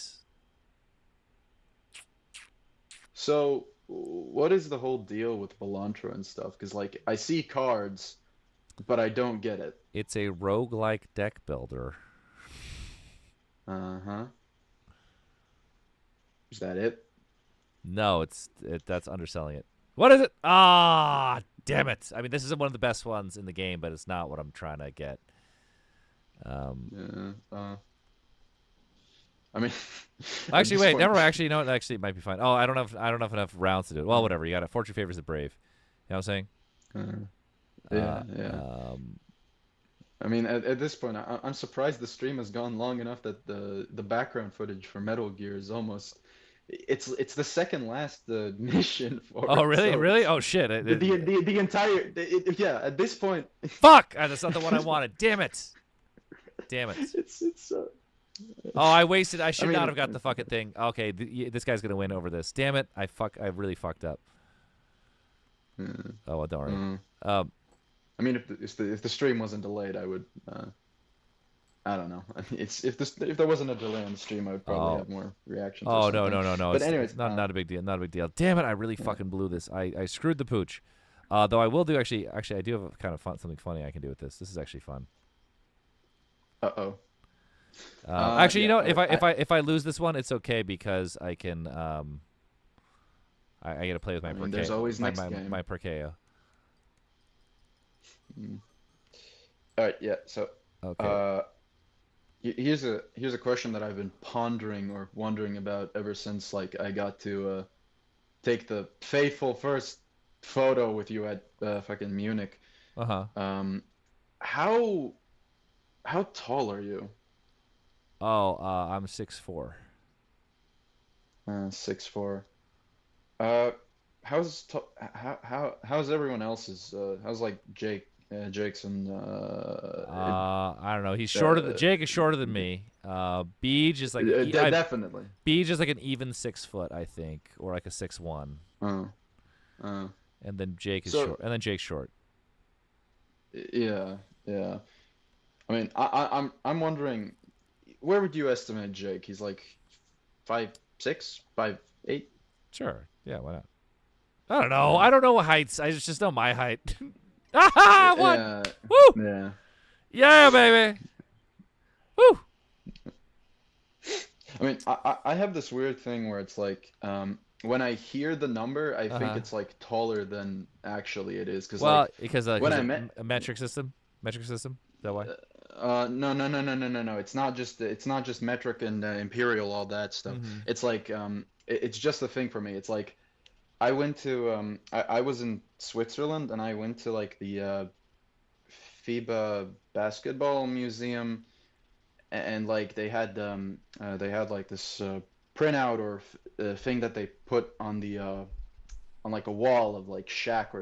So, what is the whole deal with Volantra and stuff? Because like I see cards. But I don't get it. It's a roguelike deck builder. Is that it? No, that's underselling it. What is it? Damn it. I mean, this is one of the best ones in the game, but it's not what I'm trying to get. I mean, actually, wait. Never. Actually, you know what? Actually, it might be fine. Oh, I don't have enough rounds to do it. Well, whatever. You got it. Fortune favors the brave. You know what I'm saying? Yeah. I mean, at this point, I'm surprised the stream has gone long enough that the background footage for Metal Gear is almost. It's the second last mission for. Oh really? So really? Oh shit! The entire yeah. At this point. Fuck! That's not the one I wanted. Damn it! Damn it! It's. Oh, I wasted. I should not have got the fucking thing. Okay, this guy's gonna win over this. Damn it! I really fucked up. Oh well, don't worry. I mean, if the stream wasn't delayed, I I don't know. It's if there wasn't a delay on the stream, I would probably have more reactions. Oh or no something. no! But It's, anyways, it's not a big deal. Not a big deal. Damn it! I really fucking blew this. I screwed the pooch. Though I will do actually I do have a kind of something funny I can do with this. This is actually fun. Uh-oh. Actually, yeah, you know, if I lose this one, it's okay because I can I get to play with my Perkeo. There's always next my game. my Perkeo. All right, yeah. So, okay. Here's a question that I've been pondering or wondering about ever since like I got to take the fateful first photo with you at fucking Munich. How tall are you? Oh, I'm 6'4". 6'4". How's everyone else's? How's like Jake's and I don't know. He's shorter. Jake is shorter than me. Beej is like definitely. Beej is like an even 6 foot, I think, or like a 6'1". And then Jake is short. And then Jake's short. Yeah. I mean, I'm wondering, where would you estimate Jake? He's like 5'6", 5'8". Sure. Yeah. Why not? I don't know. I don't know heights. I just know my height. Ah, what? Yeah. Woo! Yeah. Yeah, baby. Woo! I mean, I have this weird thing where it's like, when I hear the number, I think it's like taller than actually it is. Because when I a metric system. Metric system. Is that why? No. It's not just metric and imperial, all that stuff. It's like it's just a thing for me. It's like I went to I was in Switzerland and I went to like the FIBA basketball museum, and like they had like this printout or thing that they put on the on like a wall of like Shaq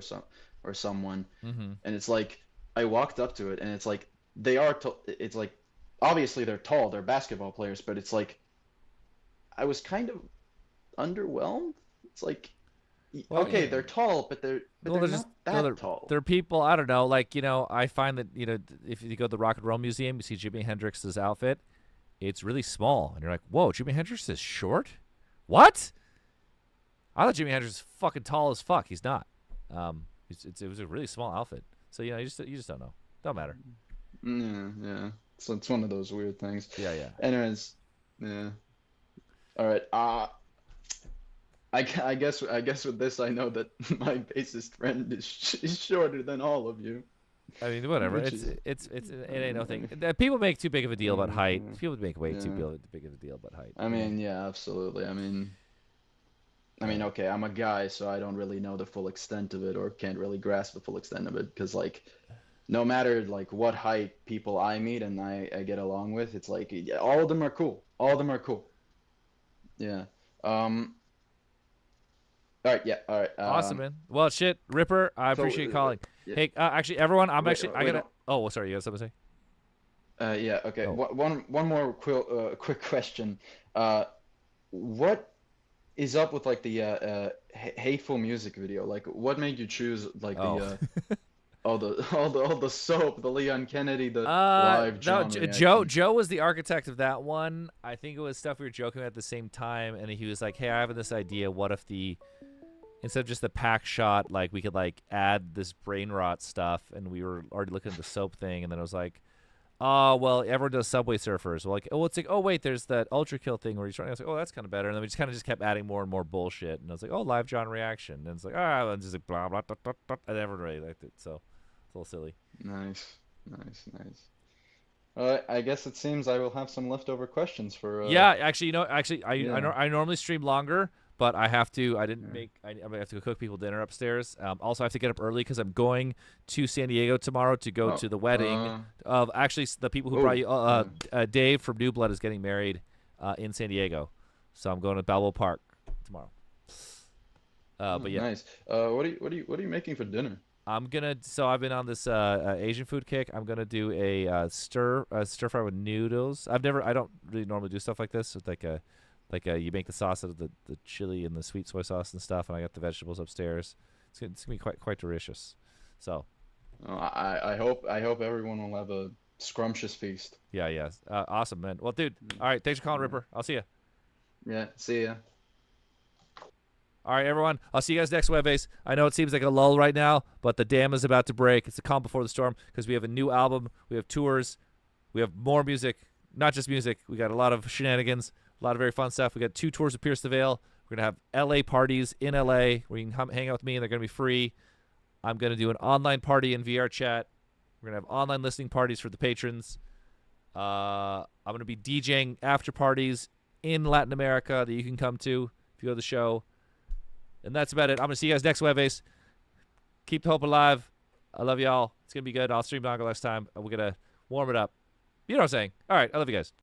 or someone, and it's like I walked up to it and it's like it's like obviously they're tall, they're basketball players, but it's like I was kind of underwhelmed. It's like they're tall, but they're not that tall. They're people. I don't know. Like, you know, I find that, you know, if you go to the Rock and Roll Museum, you see Jimi Hendrix's outfit. It's really small, and you're like, whoa, Jimi Hendrix is short? What? I thought Jimi Hendrix was fucking tall as fuck. He's not. It was a really small outfit. So, you know, you just don't know. Don't matter. Yeah. So it's one of those weird things. Yeah. Anyways, yeah. All right. I guess with this I know that my bassist friend is shorter than all of you. I mean, whatever. It ain't no thing. People make too big of a deal about height. People make way too big of a deal about height. I mean, yeah, absolutely. I mean, okay, I'm a guy, so I don't really know the full extent of it, or can't really grasp the full extent of it, because like, no matter like what height people I meet and I get along with, it's like all of them are cool. All of them are cool. Yeah. All right, yeah, all right. Awesome, man. Well, shit, Ripper, I appreciate you calling. Yeah. Hey, actually, everyone, I gotta. no. Oh, sorry, you got something to say? Yeah, okay. Oh. One more quick question. What is up with like the hateful music video? Like, what made you choose like the all the soap, the Leon Kennedy, the live John reaction? Joe was the architect of that one. I think it was stuff we were joking about at the same time, and he was like, "Hey, I have this idea. What if instead of just the pack shot, like we could like add this brain rot stuff?" And we were already looking at the soap thing, and then I was like, "Oh, well, everyone does Subway Surfers." Well, like, it's like, oh wait, there's that Ultra Kill thing where he's trying. I was like, oh, that's kind of better. And then we just kept adding more and more bullshit. And I was like, oh, live John reaction. And it's like, and just like blah blah blah blah blah. And everyone really liked it, so it's a little silly. Nice. I guess it seems I will have some leftover questions for. Yeah, actually, I normally stream longer, but I have to. I have to go cook people dinner upstairs. Also, I have to get up early because I'm going to San Diego tomorrow to go to the wedding of actually the people who brought you. Dave from New Blood is getting married in San Diego, so I'm going to Balboa Park tomorrow. But yeah, nice. What are you making for dinner? I've been on this Asian food kick. I'm gonna do a stir fry with noodles. I don't really normally do stuff like this. It's like you make the sauce out of the chili and the sweet soy sauce and stuff, and I got the vegetables upstairs. It's gonna be quite delicious. So, I hope everyone will have Scrumptious feast. Yeah, yeah. Awesome, man. Well, dude. All right. Thanks for calling, Ripper. I'll see you. Yeah. See ya. All right, everyone. I'll see you guys next Jueves. I know it seems like a lull right now, but the dam is about to break. It's the calm before the storm because we have a new album. We have tours. We have more music. Not just music. We got a lot of shenanigans, a lot of very fun stuff. We got 2 tours of Pierce the Veil. We're going to have LA parties in LA where you can hang out with me, and they're going to be free. I'm going to do an online party in VR chat. We're going to have online listening parties for the patrons. I'm going to be DJing after parties in Latin America that you can come to if you go to the show. And that's about it. I'm going to see you guys next Jueves. Keep the hope alive. I love y'all. It's going to be good. I'll stream Naga next time. We're going to warm it up. You know what I'm saying. All right. I love you guys.